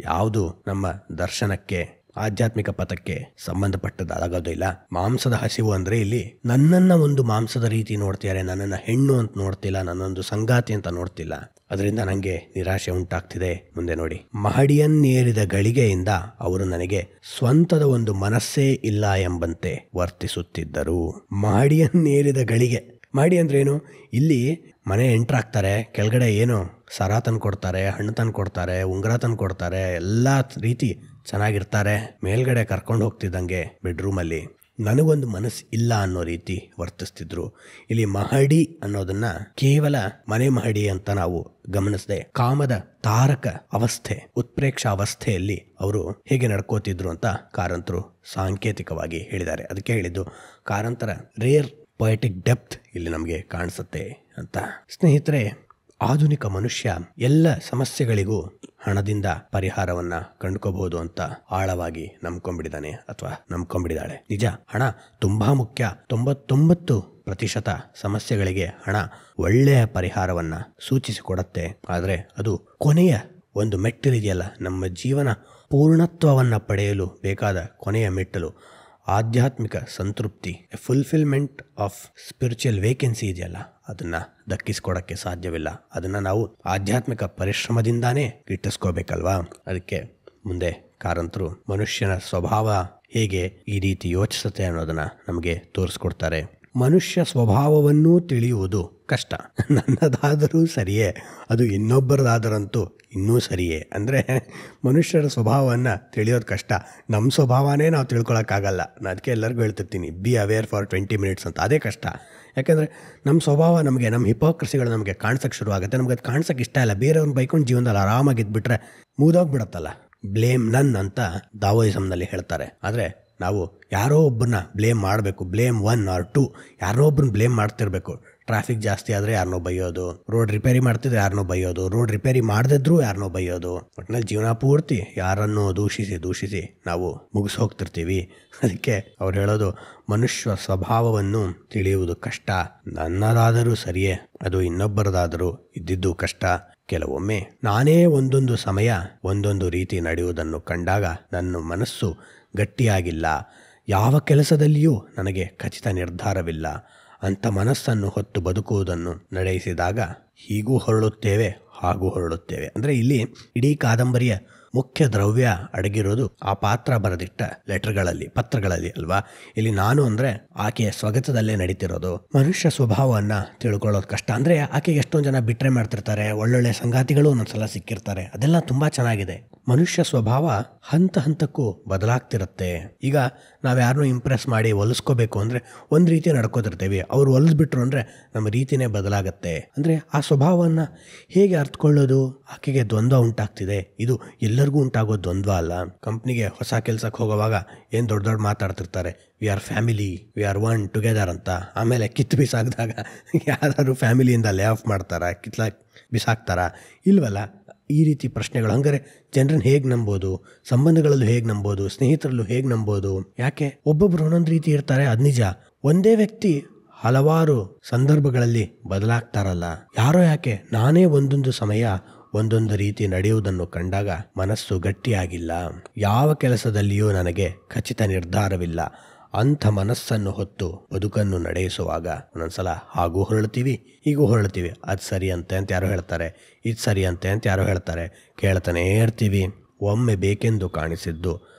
ಯಾವುದು ನಮ್ಮ ದರ್ಶನಕ್ಕೆ, ಆಧ್ಯಾತ್ಮಿಕ ಪಥಕ್ಕೆ ಸಂಬಂಧಪಟ್ಟದಾಗೋದಿಲ್ಲ. ಮಾಂಸದ ಹಸಿವು ಅಂದರೆ ಇಲ್ಲಿ ನನ್ನನ್ನು ಒಂದು ಮಾಂಸದ ರೀತಿ ನೋಡ್ತಿದ್ದಾರೆ, ನನ್ನನ್ನು ಹೆಣ್ಣು ಅಂತ ನೋಡ್ತಿಲ್ಲ, ನನ್ನೊಂದು ಸಂಗಾತಿ ಅಂತ ನೋಡ್ತಿಲ್ಲ. ಅದರಿಂದ ನನಗೆ ನಿರಾಶೆ ಉಂಟಾಗ್ತಿದೆ. ಮುಂದೆ ನೋಡಿ, ಮಹಡಿಯನ್ನೇರಿದ ಗಳಿಗೆಯಿಂದ ಅವರು ನನಗೆ ಸ್ವಂತದ ಒಂದು ಮನಸ್ಸೇ ಇಲ್ಲ ಎಂಬಂತೆ ವರ್ತಿಸುತ್ತಿದ್ದರು. ಮಹಡಿಯನ್ನೇರಿದ ಗಳಿಗೆ, ಮಹಡಿ ಅಂದ್ರೇನು? ಇಲ್ಲಿ ಮನೆ ಎಂಟ್ರಾಗ್ತಾರೆ, ಕೆಳಗಡೆ ಏನು ಸರ ತಂದು ಕೊಡ್ತಾರೆ, ಹಣ್ಣು ತಂದು ಕೊಡ್ತಾರೆ, ಉಂಗುರ ತಂದು ಕೊಡ್ತಾರೆ, ಎಲ್ಲ ರೀತಿ ಚೆನ್ನಾಗಿರ್ತಾರೆ. ಮೇಲ್ಗಡೆ ಕರ್ಕೊಂಡು ಹೋಗ್ತಿದ್ದಂಗೆ ಬೆಡ್ರೂಮಲ್ಲಿ ನನಗೊಂದು ಮನಸ್ಸು ಇಲ್ಲ ಅನ್ನೋ ರೀತಿ ವರ್ತಿಸ್ತಿದ್ರು. ಇಲ್ಲಿ ಮಹಡಿ ಅನ್ನೋದನ್ನ ಕೇವಲ ಮನೆ ಮಹಡಿ ಅಂತ ನಾವು ಗಮನಿಸದೆ, ಕಾಮದ ತಾರಕ ಅವಸ್ಥೆ, ಉತ್ಪ್ರೇಕ್ಷ ಅವಸ್ಥೆಯಲ್ಲಿ ಅವರು ಹೇಗೆ ನಡ್ಕೋತಿದ್ರು ಅಂತ ಕಾರಂತರು ಸಾಂಕೇತಿಕವಾಗಿ ಹೇಳಿದ್ದಾರೆ. ಅದಕ್ಕೆ ಹೇಳಿದ್ದು ಕಾರಂತರ ರೇರ್ ಪೊಯೆಟಿಕ್ ಡೆಪ್ತ್ ಇಲ್ಲಿ ನಮಗೆ ಕಾಣಿಸುತ್ತೆ ಅಂತ. ಸ್ನೇಹಿತರೆ, ಆಧುನಿಕ ಮನುಷ್ಯ ಎಲ್ಲ ಸಮಸ್ಯೆಗಳಿಗೂ ಹಣದಿಂದ ಪರಿಹಾರವನ್ನ ಕಂಡುಕೋಬಹುದು ಅಂತ ಆಳವಾಗಿ ನಂಬ್ಕೊಂಡ್ಬಿಟ್ಟಿದ್ದಾನೆ ಅಥವಾ ನಂಬ್ಕೊಂಡ್ಬಿಟ್ಟಿದ್ದಾಳೆ. ನಿಜ, ಹಣ ತುಂಬಾ ಮುಖ್ಯ. 99% ಸಮಸ್ಯೆಗಳಿಗೆ ಹಣ ಒಳ್ಳೆಯ ಪರಿಹಾರವನ್ನ ಸೂಚಿಸಿಕೊಡತ್ತೆ. ಆದರೆ ಅದು ಕೊನೆಯ ಒಂದು ಮೆಟ್ಟಿಲಿದೆಯಲ್ಲ, ನಮ್ಮ ಜೀವನ ಪೂರ್ಣತ್ವವನ್ನು ಪಡೆಯಲು ಬೇಕಾದ ಕೊನೆಯ ಮೆಟ್ಟಲು, ಆಧ್ಯಾತ್ಮಿಕ ಸಂತೃಪ್ತಿ, ಫುಲ್ಫಿಲ್ಮೆಂಟ್ ಆಫ್ ಸ್ಪಿರಿಚುವಲ್ ವೇಕೆನ್ಸಿ ಇದೆಯಲ್ಲ, ಅದನ್ನು ದಕ್ಕಿಸ್ಕೊಡೋಕ್ಕೆ ಸಾಧ್ಯವಿಲ್ಲ. ಅದನ್ನು ನಾವು ಆಧ್ಯಾತ್ಮಿಕ ಪರಿಶ್ರಮದಿಂದಾನೇ ಗಿಟ್ಟಿಸ್ಕೋಬೇಕಲ್ವಾ. ಅದಕ್ಕೆ ಮುಂದೆ ಕಾರಂತರು ಮನುಷ್ಯನ ಸ್ವಭಾವ ಹೇಗೆ ಈ ರೀತಿ ಯೋಚಿಸುತ್ತೆ ಅನ್ನೋದನ್ನು ನಮಗೆ ತೋರಿಸ್ಕೊಡ್ತಾರೆ. ಮನುಷ್ಯ ಸ್ವಭಾವವನ್ನೂ ತಿಳಿಯುವುದು ಕಷ್ಟ. ನನ್ನದಾದರೂ ಸರಿಯೇ, ಅದು ಇನ್ನೊಬ್ಬರದಾದರಂತೂ ಇನ್ನೂ ಸರಿಯೇ. ಅಂದರೆ ಮನುಷ್ಯರ ಸ್ವಭಾವವನ್ನು ತಿಳಿಯೋದು ಕಷ್ಟ. ನಮ್ಮ ಸ್ವಭಾವನೇ ನಾವು ತಿಳ್ಕೊಳಕ್ಕಾಗಲ್ಲ. ನಾನು ಅದಕ್ಕೆ ಎಲ್ಲರಿಗೂ ಹೇಳ್ತಿರ್ತೀನಿ, ಬಿ ಅವೇರ್ ಫಾರ್ 20 ಮಿನಿಟ್ಸ್ ಅಂತ. ಅದೇ ಕಷ್ಟ. ಯಾಕೆಂದರೆ ನಮ್ಮ ಸ್ವಭಾವ ನಮಗೆ, ನಮ್ಮ ಹಿಪೋಕ್ರಸಿಗಳು ನಮಗೆ ಕಾಣಿಸೋಕ್ಕೆ ಶುರುವಾಗುತ್ತೆ. ನಮಗೆ ಅದು ಕಾಣಿಸೋಕ್ಕೆ ಇಷ್ಟ ಇಲ್ಲ. ಬೇರೆಯವ್ರನ್ನ ಬೈಕೊಂಡು ಜೀವನದಲ್ಲಿ ಆರಾಮಾಗಿದ್ಬಿಟ್ರೆ ಮುಗಿದೋಗ್ಬಿಡತ್ತಲ್ಲ. ಬ್ಲೇಮ್ ನನ್ ಅಂತ ದಾವೋಯಿಸಮ್ನಲ್ಲಿ ಹೇಳ್ತಾರೆ. ಆದರೆ ನಾವು ಯಾರೋ ಒಬ್ಬರನ್ನ ಬ್ಲೇಮ್ ಮಾಡಬೇಕು. ಬ್ಲೇಮ್ 1 or 2, ಯಾರೋ ಒಬ್ಬರನ್ನ ಬ್ಲೇಮ್ ಮಾಡ್ತಿರ್ಬೇಕು. ಟ್ರಾಫಿಕ್ ಜಾಸ್ತಿ ಆದರೆ ಯಾರನ್ನೋ ಬೈಯೋದು, ರೋಡ್ ರಿಪೇರಿ ಮಾಡ್ತಿದ್ರೆ ಯಾರನ್ನೋ ಬೈಯೋದು, ರೋಡ್ ರಿಪೇರಿ ಮಾಡದಿದ್ರೂ ಯಾರನ್ನೋ ಬೈಯೋದು. ಒಟ್ಟಿನಲ್ಲಿ ಜೀವನ ಪೂರ್ತಿ ಯಾರನ್ನೋ ದೂಷಿಸಿ ನಾವು ಮುಗಿಸ್ ಹೋಗ್ತಿರ್ತೀವಿ. ಅದಕ್ಕೆ ಅವ್ರು ಹೇಳೋದು, ಮನುಷ್ಯ ಸ್ವಭಾವವನ್ನು ತಿಳಿಯುವುದು ಕಷ್ಟ. ನನ್ನದಾದರೂ ಸರಿಯೇ, ಅದು ಇನ್ನೊಬ್ಬರದಾದರೂ ಇದ್ದಿದ್ದು ಕಷ್ಟ. ಕೆಲವೊಮ್ಮೆ ನಾನೇ ಒಂದೊಂದು ಸಮಯ ಒಂದೊಂದು ರೀತಿ ನಡೆಯುವುದನ್ನು ಕಂಡಾಗ ನನ್ನ ಮನಸ್ಸು ಗಟ್ಟಿಯಾಗಿಲ್ಲ. ಯಾವ ಕೆಲಸದಲ್ಲಿಯೂ ನನಗೆ ಖಚಿತ ನಿರ್ಧಾರವಿಲ್ಲ. ಅಂಥ ಮನಸ್ಸನ್ನು ಹೊತ್ತು ಬದುಕುವುದನ್ನು ನಡೆಸಿದಾಗ ಹೀಗೂ ಹೊರಳುತ್ತೇವೆ, ಹಾಗೂ ಹೊರಳುತ್ತೇವೆ. ಅಂದರೆ ಇಲ್ಲಿ ಇಡೀ ಕಾದಂಬರಿಯ ಮುಖ್ಯ ದ್ರವ್ಯ ಅಡಗಿರೋದು ಆ ಪಾತ್ರ ಬರೆದಿಟ್ಟ ಲೆಟರ್ಗಳಲ್ಲಿ, ಪತ್ರಗಳಲ್ಲಿ ಅಲ್ವಾ. ಇಲ್ಲಿ ನಾನು ಅಂದರೆ ಆಕೆಯ ಸ್ವಗತದಲ್ಲೇ ನಡೀತಿರೋದು. ಮನುಷ್ಯ ಸ್ವಭಾವವನ್ನು ತಿಳ್ಕೊಳ್ಳೋದು ಕಷ್ಟ. ಅಂದರೆ ಆಕೆಗೆ ಎಷ್ಟೊಂದು ಜನ ಬಿಟ್ರೆ ಮಾಡ್ತಿರ್ತಾರೆ, ಒಳ್ಳೊಳ್ಳೆ ಸಂಗಾತಿಗಳು ಒಂದೊಂದ್ಸಲ ಸಿಕ್ಕಿರ್ತಾರೆ. ಅದೆಲ್ಲ ತುಂಬ ಚೆನ್ನಾಗಿದೆ. ಮನುಷ್ಯ ಸ್ವಭಾವ ಹಂತ ಹಂತಕ್ಕೂ ಬದಲಾಗ್ತಿರುತ್ತೆ. ಈಗ ನಾವು ಯಾರನ್ನೂ ಇಂಪ್ರೆಸ್ ಮಾಡಿ ಹೊಲಿಸ್ಕೋಬೇಕು ಅಂದರೆ ಒಂದು ರೀತಿ ನಡ್ಕೋತಿರ್ತೀವಿ. ಅವ್ರು ಹೊಲಿಸ್ಬಿಟ್ರು ಅಂದರೆ ನಮ್ಮ ರೀತಿನೇ ಬದಲಾಗತ್ತೆ. ಅಂದರೆ ಆ ಸ್ವಭಾವವನ್ನು ಹೇಗೆ ಅರ್ಥಕೊಳ್ಳೋದು? ಆಕೆಗೆ ದ್ವಂದ್ವ ಉಂಟಾಗ್ತಿದೆ. ಇದು ಎಲ್ಲರಿಗೂ ಉಂಟಾಗೋ ದ್ವಂದ್ವ ಅಲ್ಲ. ಕಂಪ್ನಿಗೆ ಹೊಸ ಕೆಲಸಕ್ಕೆ ಹೋಗೋವಾಗ ಏನು ದೊಡ್ಡ ದೊಡ್ಡ ಮಾತಾಡ್ತಿರ್ತಾರೆ, we are family, we are one together ಅಂತ. ಆಮೇಲೆ ಕಿತ್ತು ಬಿಸಾಕಿದಾಗ ಯಾರಾದ್ರು ಫ್ಯಾಮಿಲಿಯಿಂದ ಲೇ ಆಫ್ ಮಾಡ್ತಾರಾ, ಬಿಸಾಕ್ತಾರಾ? ಇಲ್ವಲ್ಲ. ಈ ರೀತಿ ಪ್ರಶ್ನೆಗಳು. ಹಂಗಾರೆ ಜನರನ್ನು ಹೇಗೆ ನಂಬೋದು, ಸಂಬಂಧಗಳಲ್ಲೂ ಹೇಗೆ ನಂಬೋದು, ಸ್ನೇಹಿತರಲ್ಲೂ ಹೇಗೆ ನಂಬೋದು? ಯಾಕೆ ಒಬ್ಬೊಬ್ರು ಒಂದೊಂದು ರೀತಿ ಇರ್ತಾರೆ, ಅದು ನಿಜ. ಒಂದೇ ವ್ಯಕ್ತಿ ಹಲವಾರು ಸಂದರ್ಭಗಳಲ್ಲಿ ಬದಲಾಗ್ತಾರಲ್ಲ, ಯಾರೋ ಯಾಕೆ? ನಾನೇ ಒಂದೊಂದು ಸಮಯ ಒಂದೊಂದು ರೀತಿ ನಡೆಯುವುದನ್ನು ಕಂಡಾಗ ಮನಸ್ಸು ಗಟ್ಟಿಯಾಗಿಲ್ಲ. ಯಾವ ಕೆಲಸದಲ್ಲಿಯೂ ನನಗೆ ಖಚಿತ ನಿರ್ಧಾರವಿಲ್ಲ. ಅಂಥ ಮನಸ್ಸನ್ನು ಹೊತ್ತು ಬದುಕನ್ನು ನಡೆಸುವಾಗ ಒಂದೊಂದ್ಸಲ ಹಾಗೂ ಹೊರಳ್ತೀವಿ, ಹೀಗೂ ಹೊರಳ್ತೀವಿ. ಅದು ಸರಿ ಅಂತೆ ಅಂತ ಯಾರೋ ಹೇಳ್ತಾರೆ, ಇದು ಸರಿ ಅಂತೆ ಅಂತ ಯಾರೋ ಹೇಳ್ತಾರೆ. ಕೇಳ್ತಾನೇ ಇರ್ತೀವಿ. ಒಮ್ಮೆ ಬೇಕೆಂದು ಕಾಣಿಸಿದ್ದು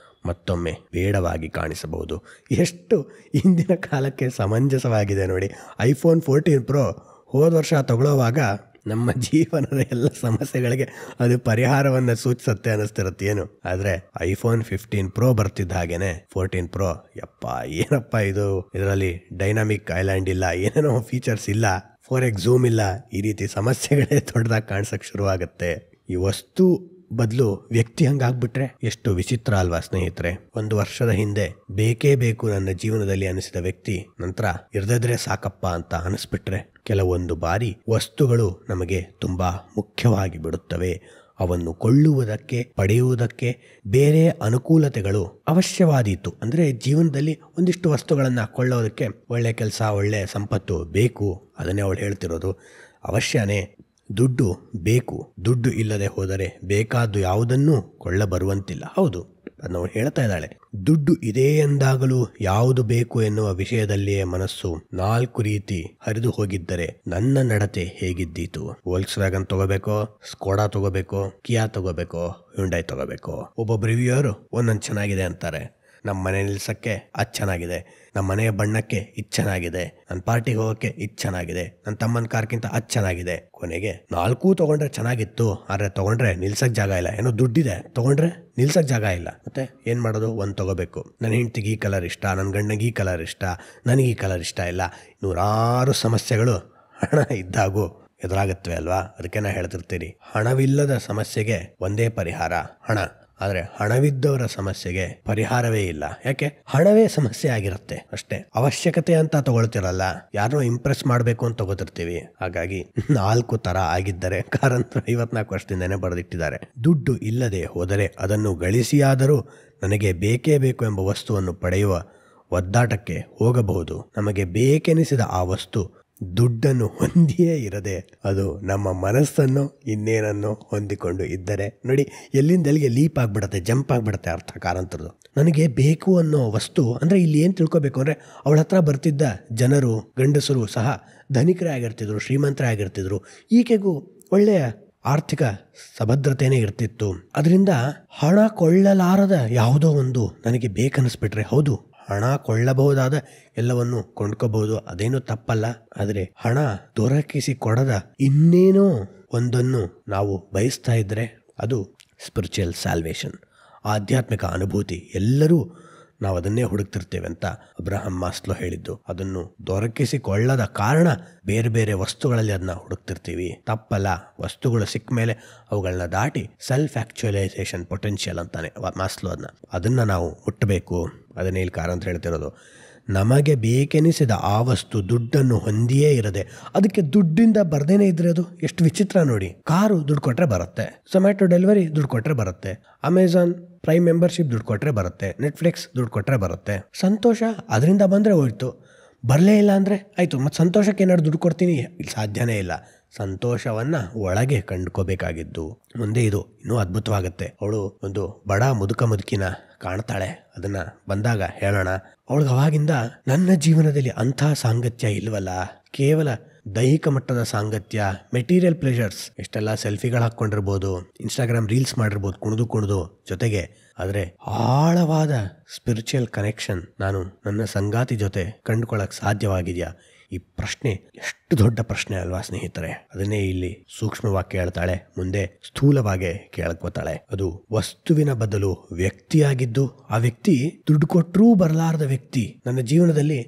ಮತ್ತೊಮ್ಮೆ ಬೇಡವಾಗಿ ಕಾಣಿಸಬಹುದು. ಎಷ್ಟು ಇಂದಿನ ಕಾಲಕ್ಕೆ ಸಮಂಜಸವಾಗಿದೆ ನೋಡಿ. iPhone 14 Pro ಹೋದ ವರ್ಷ ತಗೊಳ್ಳೋವಾಗ ನಮ್ಮ ಜೀವನದ ಎಲ್ಲ ಸಮಸ್ಯೆಗಳಿಗೆ ಅದು ಪರಿಹಾರವನ್ನು ಸೂಚಿಸುತ್ತೆ ಅನ್ನಿಸ್ತಿರುತ್ತೆ ಏನು. ಆದರೆ iPhone 15 Pro ಬರ್ತಿದ್ದ ಹಾಗೇನೆ 14 Pro, ಯಪ್ಪ ಏನಪ್ಪ ಇದು, ಇದರಲ್ಲಿ ಡೈನಾಮಿಕ್ ಐಲ್ಯಾಂಡ್ ಇಲ್ಲ, ಏನೇನೋ ಫೀಚರ್ಸ್ ಇಲ್ಲ, 4x ಝೂಮ್ ಇಲ್ಲ, ಈ ರೀತಿ ಸಮಸ್ಯೆಗಳೇ ದೊಡ್ಡದಾಗಿ ಕಾಣಿಸಕ್ಕೆ ಶುರುವಾಗುತ್ತೆ. ಈ ವಸ್ತು ಬದಲು ವ್ಯಕ್ತಿ ಹಂಗಾಗ್ಬಿಟ್ರೆ ಎಷ್ಟು ವಿಚಿತ್ರ ಅಲ್ವಾ ಸ್ನೇಹಿತರೆ. 1 ವರ್ಷದ ಹಿಂದೆ ಬೇಕೇ ಬೇಕು ನನ್ನ ಜೀವನದಲ್ಲಿ ಅನಿಸಿದ ವ್ಯಕ್ತಿ ನಂತರ ಇರ್ದಿದ್ರೆ ಸಾಕಪ್ಪ ಅಂತ ಅನಿಸ್ಬಿಟ್ರೆ, ಕೆಲವೊಂದು ಬಾರಿ ವಸ್ತುಗಳು ನಮಗೆ ತುಂಬಾ ಮುಖ್ಯವಾಗಿ ಬಿಡುತ್ತವೆ. ಅವನ್ನು ಕೊಳ್ಳುವುದಕ್ಕೆ, ಪಡೆಯುವುದಕ್ಕೆ ಬೇರೆ ಅನುಕೂಲತೆಗಳು ಅವಶ್ಯವಾದೀತು. ಅಂದರೆ ಜೀವನದಲ್ಲಿ ಒಂದಿಷ್ಟು ವಸ್ತುಗಳನ್ನು ಕೊಳ್ಳೋದಕ್ಕೆ ಒಳ್ಳೆ ಕೆಲಸ, ಒಳ್ಳೆ ಸಂಪತ್ತು ಬೇಕು. ಅದನ್ನೇ ಅವಳು ಹೇಳ್ತಿರೋದು. ಅವಶ್ಯನೇ, ದುಡ್ಡು ಬೇಕು. ದುಡ್ಡು ಇಲ್ಲದೆ ಹೋದರೆ ಬೇಕಾದ್ದು ಯಾವುದನ್ನೂ ಕೊಳ್ಳಬರುವಂತಿಲ್ಲ. ಹೌದು, ಅದನ್ನ ಅವಳು ಹೇಳ್ತಾ ಇದ್ದಾಳೆ. ದುಡ್ಡು ಇದೆ ಎಂದಾಗಲೂ ಯಾವುದು ಬೇಕು ಎನ್ನುವ ವಿಷಯದಲ್ಲಿಯೇ ಮನಸ್ಸು 4 ರೀತಿ ಹರಿದು ಹೋಗಿದ್ದರೆ ನನ್ನ ನಡತೆ ಹೇಗಿದ್ದೀತು? ವೋಲ್ಕ್ಸ್ವ್ಯಾಗನ್ ತಗೋಬೇಕೋ, ಸ್ಕೋಡಾ ತಗೋಬೇಕೋ, ಕಿಯಾ ತಗೋಬೇಕೋ, ಹ್ಯುಂಡೈ ತಗೋಬೇಕೋ? ಒಬ್ಬೊಬ್ಬ ರಿವ್ಯೂಯರು ಒಂದೊಂದು ಚೆನ್ನಾಗಿದೆ ಅಂತಾರೆ. ನಮ್ಮ ಮನೆ ನಿಲ್ಸಕ್ಕೆ ಅದು ಚೆನ್ನಾಗಿದೆ, ನಮ್ಮ ಮನೆಯ ಬಣ್ಣಕ್ಕೆ ಇದು ಚೆನ್ನಾಗಿದೆ, ನನ್ನ ಪಾರ್ಟಿಗೆ ಹೋಗೋಕ್ಕೆ ಇದು ಚೆನ್ನಾಗಿದೆ, ನನ್ನ ತಮ್ಮನ ಕಾರ್ಗಿಂತ ಅದು ಚೆನ್ನಾಗಿದೆ. ಕೊನೆಗೆ 4 ತಗೊಂಡ್ರೆ ಚೆನ್ನಾಗಿತ್ತು, ಆದರೆ ತಗೊಂಡ್ರೆ ನಿಲ್ಸಕ್ಕೆ ಜಾಗ ಇಲ್ಲ. ಏನೋ ದುಡ್ಡಿದೆ, ತಗೊಂಡ್ರೆ ನಿಲ್ಸಕ್ಕೆ ಜಾಗ ಇಲ್ಲ. ಮತ್ತೆ ಏನು ಮಾಡೋದು? ಒಂದು ತಗೋಬೇಕು. ನನ್ನ ಹೆಂಡತಿಗೆ ಈ ಕಲರ್ ಇಷ್ಟ, ನನ್ನ ಗಂಡನಿಗೆ ಈ ಕಲರ್ ಇಷ್ಟ, ನನಗೆ ಈ ಕಲರ್ ಇಷ್ಟ ಇಲ್ಲ. 100 ಸಮಸ್ಯೆಗಳು ಹಣ ಇದ್ದಾಗೂ ಎದುರಾಗತ್ವೆ ಅಲ್ವಾ. ಅದಕ್ಕೆ ನಾ ಹೇಳ್ತಿರ್ತೀನಿ, ಹಣವಿಲ್ಲದ ಸಮಸ್ಯೆಗೆ ಒಂದೇ ಪರಿಹಾರ, ಹಣ. ಆದರೆ ಹಣವಿದ್ದವರ ಸಮಸ್ಯೆಗೆ ಪರಿಹಾರವೇ ಇಲ್ಲ. ಯಾಕೆ? ಹಣವೇ ಸಮಸ್ಯೆ ಆಗಿರುತ್ತೆ ಅಷ್ಟೇ. ಅವಶ್ಯಕತೆ ಅಂತ ತಗೊಳ್ತಿರಲ್ಲ, ಯಾರನ್ನೋ ಇಂಪ್ರೆಸ್ ಮಾಡಬೇಕು ಅಂತ ತಗೋತಿರ್ತೀವಿ. ಹಾಗಾಗಿ 4 ಥರ ಆಗಿದ್ದರೆ ಕಾರಂತರು 54 ವರ್ಷದಿಂದನೇ ಬರೆದಿಟ್ಟಿದ್ದಾರೆ. ದುಡ್ಡು ಇಲ್ಲದೆ ಹೋದರೆ ಅದನ್ನು ಗಳಿಸಿಯಾದರೂ ನನಗೆ ಬೇಕೇ ಬೇಕು ಎಂಬ ವಸ್ತುವನ್ನು ಪಡೆಯುವ ಒದ್ದಾಟಕ್ಕೆ ಹೋಗಬಹುದು. ನಮಗೆ ಬೇಕೆನಿಸಿದ ಆ ವಸ್ತು ದುಡ್ಡನ್ನು ಹೊಂದಿಯೇ ಇರದೆ ಅದು ನಮ್ಮ ಮನಸ್ಸನ್ನು ಇನ್ನೇನನ್ನು ಹೊಂದಿಕೊಂಡು ಇದ್ದರೆ ನೋಡಿ, ಎಲ್ಲಿಂದ ಎಲ್ಲಿಗೆ ಲೀಪ್ ಆಗಿಬಿಡುತ್ತೆ, ಜಂಪ್ ಆಗಿಬಿಡುತ್ತೆ ಅರ್ಥ ಕಾರಂತರದು. ನನಗೆ ಬೇಕು ಅನ್ನೋ ವಸ್ತು ಅಂದರೆ ಇಲ್ಲಿ ಏನು ತಿಳ್ಕೊಬೇಕು ಅಂದರೆ, ಅವಳ ಹತ್ರ ಬರ್ತಿದ್ದ ಜನರು, ಗಂಡಸರು ಸಹ ಧನಿಕರೇ ಆಗಿರ್ತಿದ್ರು, ಶ್ರೀಮಂತರೇ ಆಗಿರ್ತಿದ್ರು. ಈಕೆಗೂ ಒಳ್ಳೆಯ ಆರ್ಥಿಕ ಸಭದ್ರತೆಯೇ ಇರ್ತಿತ್ತು. ಅದರಿಂದ ಹಣ ಕೊಳ್ಳಲಾರದ ಯಾವುದೋ ಒಂದು ನನಗೆ ಬೇಕನ್ನಿಸ್ಬಿಟ್ರೆ, ಹೌದು ಹಣ ಕೊಳ್ಳಬಹುದಾದ ಎಲ್ಲವನ್ನು ಕೊಂಡ್ಕೋಬಹುದು, ಅದೇನು ತಪ್ಪಲ್ಲ. ಆದರೆ ಹಣ ದೊರಕಿಸಿ ಕೊಡದ ಇನ್ನೇನೋ ಒಂದನ್ನು ನಾವು ಬಯಸ್ತಾ ಇದ್ರೆ ಅದು ಸ್ಪಿರಿಚುವಲ್ ಸ್ಯಾಲ್ವೇಷನ್, ಆಧ್ಯಾತ್ಮಿಕ ಅನುಭೂತಿ. ಎಲ್ಲರೂ ನಾವು ಅದನ್ನೇ ಹುಡುಕ್ತಿರ್ತೇವೆ ಅಂತ ಅಬ್ರಹಂ ಮಾಸ್ಲೋ ಹೇಳಿದ್ದು. ಅದನ್ನು ದೊರಕಿಸಿಕೊಳ್ಳದ ಕಾರಣ ಬೇರೆ ಬೇರೆ ವಸ್ತುಗಳಲ್ಲಿ ಅದನ್ನ ಹುಡುಕ್ತಿರ್ತೀವಿ. ತಪ್ಪಲ್ಲ. ವಸ್ತುಗಳು ಸಿಕ್ಕ ಮೇಲೆ ಅವುಗಳನ್ನ ದಾಟಿ ಸೆಲ್ಫ್ ಆಕ್ಚುಯಲೈಸೇಷನ್ ಪೊಟೆನ್ಷಿಯಲ್ ಅಂತಾನೆ ಮಾಸ್ಲೋ ಅದನ್ನ ನಾವು ಮುಟ್ಟಬೇಕು. ಅದನ್ನೇ ಇಲ್ಲಿ ಕಾರಣ ಅಂತ ಹೇಳ್ತಿರೋದು. ನಮಗೆ ಬೇಕೆನಿಸಿದ ಆ ವಸ್ತು ದುಡ್ಡನ್ನು ಹೊಂದಿಯೇ ಇರದೆ, ಅದಕ್ಕೆ ದುಡ್ಡಿಂದ ಬರ್ದೇನೆ ಇದ್ರೆ ಅದು ಎಷ್ಟು ವಿಚಿತ್ರ ನೋಡಿ. ಕಾರು ದುಡ್ಡು ಕೊಟ್ರೆ ಬರುತ್ತೆ, ಝೊಮ್ಯಾಟೊ ಡೆಲಿವರಿ ದುಡ್ಡು ಕೊಟ್ರೆ ಬರುತ್ತೆ, ಅಮೆಝಾನ್ ಪ್ರೈಮ್ ಮೆಂಬರ್ಶಿಪ್ ದುಡ್ಡು ಕೊಟ್ರೆ ಬರುತ್ತೆ, ನೆಟ್ಫ್ಲಿಕ್ಸ್ ದುಡ್ಡು ಕೊಟ್ರೆ ಬರುತ್ತೆ. ಸಂತೋಷ ಅದರಿಂದ ಬಂದರೆ ಹೋಯ್ತು. ಬರಲೇ ಇಲ್ಲ ಅಂದರೆ ಆಯಿತು, ಮತ್ತು ಸಂತೋಷಕ್ಕೆ ಏನಾದ್ರು ದುಡ್ಡು ಕೊಡ್ತೀನಿ? ಇಲ್ಲಿ ಸಾಧ್ಯನೇ ಇಲ್ಲ. ಸಂತೋಷವನ್ನು ಒಳಗೆ ಕಂಡುಕೋಬೇಕಾಗಿದ್ದು. ಮುಂದೆ ಇದು ಇನ್ನೂ ಅದ್ಭುತವಾಗುತ್ತೆ. ಅವಳು ಒಂದು ಬಡ ಮುದುಕಿನ ಕಾಣ್ತಾಳೆ. ಅದನ್ನು ಬಂದಾಗ ಹೇಳೋಣ. ಅವಳಿಗೆ ಅವಾಗಿಂದ ನನ್ನ ಜೀವನದಲ್ಲಿ ಅಂಥ ಸಾಂಗತ್ಯ ಇಲ್ವಲ್ಲ, ಕೇವಲ ದೈಹಿಕ ಮಟ್ಟದ ಸಾಂಗತ್ಯ, ಮೆಟೀರಿಯಲ್ ಪ್ಲೆಷರ್ಸ್, ಎಷ್ಟೆಲ್ಲ ಸೆಲ್ಫಿಗಳು ಹಾಕ್ಕೊಂಡಿರ್ಬೋದು, ಇನ್ಸ್ಟಾಗ್ರಾಮ್ ರೀಲ್ಸ್ ಮಾಡಿರ್ಬೋದು ಕುಣಿದು ಜೊತೆಗೆ. ಆದರೆ ಆಳವಾದ ಸ್ಪಿರಿಚುವಲ್ ಕನೆಕ್ಷನ್ ನಾನು ನನ್ನ ಸಂಗಾತಿ ಜೊತೆ ಕಂಡುಕೊಳ್ಳಕ್ಕೆ ಸಾಧ್ಯವಾಗಿದೆಯಾ? ಈ ಪ್ರಶ್ನೆ ಎಷ್ಟು ದೊಡ್ಡ ಪ್ರಶ್ನೆ ಅಲ್ವಾ ಸ್ನೇಹಿತರೆ? ಅದನ್ನೇ ಇಲ್ಲಿ ಸೂಕ್ಷ್ಮವಾಗಿ ಕೇಳ್ತಾಳೆ, ಮುಂದೆ ಸ್ಥೂಲವಾಗಿ ಕೇಳ್ಕೋತಾಳೆ. ಅದು ವಸ್ತುವಿನ ಬದಲು ವ್ಯಕ್ತಿಯಾಗಿದ್ದು, ಆ ವ್ಯಕ್ತಿ ದುಡ್ಡು ಕೊಟ್ಟರೂ ಬರಲಾರದ ವ್ಯಕ್ತಿ. ನನ್ನ ಜೀವನದಲ್ಲಿ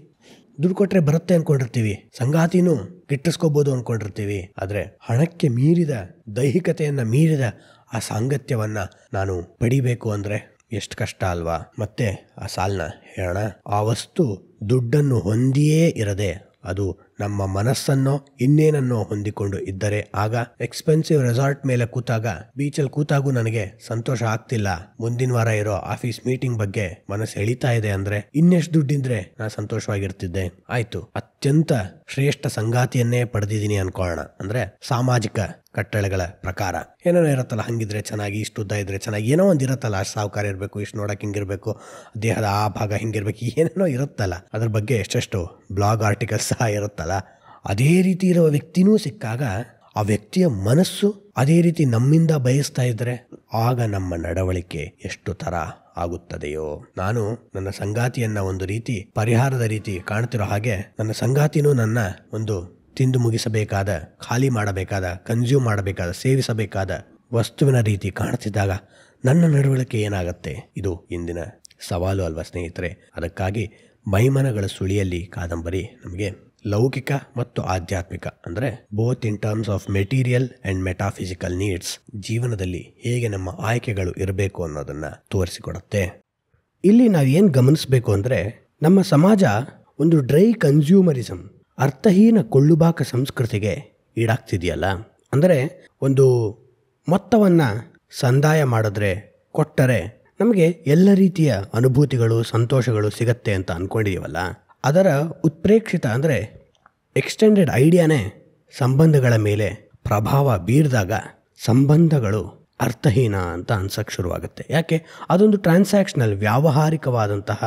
ದುಡ್ಡು ಕೊಟ್ಟರೆ ಬರುತ್ತೆ ಅನ್ಕೊಂಡಿರ್ತೀವಿ, ಸಂಗಾತಿನೂ ಗಿಟ್ಟಿಸ್ಕೋಬಹುದು ಅನ್ಕೊಂಡಿರ್ತೀವಿ. ಆದರೆ ಹಣಕ್ಕೆ ಮೀರಿದ, ದೈಹಿಕತೆಯನ್ನ ಮೀರಿದ ಆ ಸಾಂಗತ್ಯವನ್ನ ನಾನು ಪಡಿಬೇಕು ಅಂದ್ರೆ ಎಷ್ಟು ಕಷ್ಟ ಅಲ್ವಾ? ಮತ್ತೆ ಆ ಸಾಲನ್ನ ಹೇಳೋಣ. ಆ ವಸ್ತು ದುಡ್ಡನ್ನು ಹೊಂದಿಯೇ ಇರದೆ ಅದು ನಮ್ಮ ಮನಸ್ಸನ್ನೋ ಇನ್ನೇನನ್ನೋ ಹೊಂದಿಕೊಂಡು ಇದ್ದರೆ, ಆಗ ಎಕ್ಸ್ಪೆನ್ಸಿವ್ ರೆಸಾರ್ಟ್ ಮೇಲೆ ಕೂತಾಗ, ಬೀಚಲ್ಲಿ ಕೂತಾಗೂ ನನಗೆ ಸಂತೋಷ ಆಗ್ತಿಲ್ಲ, ಮುಂದಿನ ವಾರ ಇರೋ ಆಫೀಸ್ ಮೀಟಿಂಗ್ ಬಗ್ಗೆ ಮನಸ್ಸು ಎಳಿತಾ ಇದೆ ಅಂದ್ರೆ ಇನ್ನೆಷ್ಟು ದುಡ್ಡಿದ್ರೆ ನಾನು ಸಂತೋಷವಾಗಿರ್ತಿದ್ದೆ. ಆಯ್ತು, ಅತ್ಯಂತ ಶ್ರೇಷ್ಠ ಸಂಗಾತಿಯನ್ನೇ ಪಡೆದಿದ್ದೀನಿ ಅನ್ಕೊಳ್ಳೋಣ. ಅಂದ್ರೆ ಸಾಮಾಜಿಕ ಕಟ್ಟಳೆಗಳ ಪ್ರಕಾರ ಏನೇನೋ ಇರತ್ತಲ್ಲ, ಹಂಗಿದ್ರೆ ಚೆನ್ನಾಗಿ, ಇಷ್ಟು ಉದ್ದ ಇದ್ರೆ ಚೆನ್ನಾಗಿ, ಏನೋ ಒಂದು ಇರತ್ತಲ್ಲ, ಅಷ್ಟು ಸಾವುಕಾರ ಇರಬೇಕು, ಇಷ್ಟು ನೋಡಕ್ಕೆ ಹಿಂಗಿರ್ಬೇಕು, ದೇಹದ ಆ ಭಾಗ ಹಿಂಗಿರ್ಬೇಕು, ಏನೇನೋ ಇರುತ್ತಲ್ಲ. ಅದ್ರ ಬಗ್ಗೆ ಎಷ್ಟೆಷ್ಟು ಬ್ಲಾಗ್ ಆರ್ಟಿಕಲ್ಸ್ ಸಹ ಇರುತ್ತಲ್ಲ. ಅದೇ ರೀತಿ ಇರುವ ವ್ಯಕ್ತಿನೂ ಸಿಕ್ಕಾಗ ಆ ವ್ಯಕ್ತಿಯ ಮನಸ್ಸು ಅದೇ ರೀತಿ ನಮ್ಮಿಂದ ಬಯಸ್ತಾ ಇದ್ರೆ, ಆಗ ನಮ್ಮ ನಡವಳಿಕೆ ಎಷ್ಟು ತರ ಆಗುತ್ತದೆಯೋ. ನಾನು ನನ್ನ ಸಂಗಾತಿಯನ್ನ ಒಂದು ರೀತಿ ಪರಿಹಾರದ ರೀತಿ ಕಾಣ್ತಿರೋ ಹಾಗೆ, ನನ್ನ ಸಂಗಾತಿನೂ ನನ್ನ ಒಂದು ತಿಂದು ಮುಗಿಸಬೇಕಾದ, ಖಾಲಿ ಮಾಡಬೇಕಾದ, ಕನ್ಸ್ಯೂಮ್ ಮಾಡಬೇಕಾದ, ಸೇವಿಸಬೇಕಾದ ವಸ್ತುವಿನ ರೀತಿ ಕಾಣ್ತಿದ್ದಾಗ ನನ್ನ ನಡವಳಿಕೆ ಏನಾಗತ್ತೆ? ಇದು ಇಂದಿನ ಸವಾಲು ಅಲ್ವಾ ಸ್ನೇಹಿತರೆ? ಅದಕ್ಕಾಗಿ ಮೈಮನಗಳ ಸುಳಿಯಲ್ಲಿ ಕಾದಂಬರಿ ನಮಗೆ ಲೌಕಿಕ ಮತ್ತು ಆಧ್ಯಾತ್ಮಿಕ, ಅಂದರೆ both in terms of material and metaphysical needs, ಜೀವನದಲ್ಲಿ ಹೇಗೆ ನಮ್ಮ ಆಯ್ಕೆಗಳು ಇರಬೇಕು ಅನ್ನೋದನ್ನ ತೋರಿಸಿಕೊಡುತ್ತೆ. ಇಲ್ಲಿ ನಾವೇನು ಗಮನಿಸಬೇಕು ಅಂದರೆ, ನಮ್ಮ ಸಮಾಜ ಒಂದು ಡ್ರೈ ಕನ್ಸ್ಯೂಮರಿಸಮ್, ಅರ್ಥಹೀನ ಕೊಳ್ಳುಬಾಕ ಸಂಸ್ಕೃತಿಗೆ ಈಡಾಗ್ತಿದೆಯಲ್ಲ. ಅಂದರೆ ಒಂದು ಮೊತ್ತವನ್ನು ಸಂದಾಯ ಮಾಡಿದ್ರೆ, ಕೊಟ್ಟರೆ ನಮಗೆ ಎಲ್ಲ ರೀತಿಯ ಅನುಭೂತಿಗಳು, ಸಂತೋಷಗಳು ಸಿಗತ್ತೆ ಅಂತ ಅಂದ್ಕೊಂಡಿದ್ದೀವಲ್ಲ. ಅದರ ಉತ್ಪ್ರೇಕ್ಷಿತ ಅಂದರೆ ಎಕ್ಸ್ಟೆಂಡೆಡ್ ಐಡಿಯಾನೇ ಸಂಬಂಧಗಳ ಮೇಲೆ ಪ್ರಭಾವ ಬೀರಿದಾಗ ಸಂಬಂಧಗಳು ಅರ್ಥಹೀನ ಅಂತ ಅನ್ಸಕ್ಕೆ ಶುರುವಾಗುತ್ತೆ. ಯಾಕೆ? ಅದೊಂದು ಟ್ರಾನ್ಸಾಕ್ಷನಲ್, ವ್ಯಾವಹಾರಿಕವಾದಂತಹ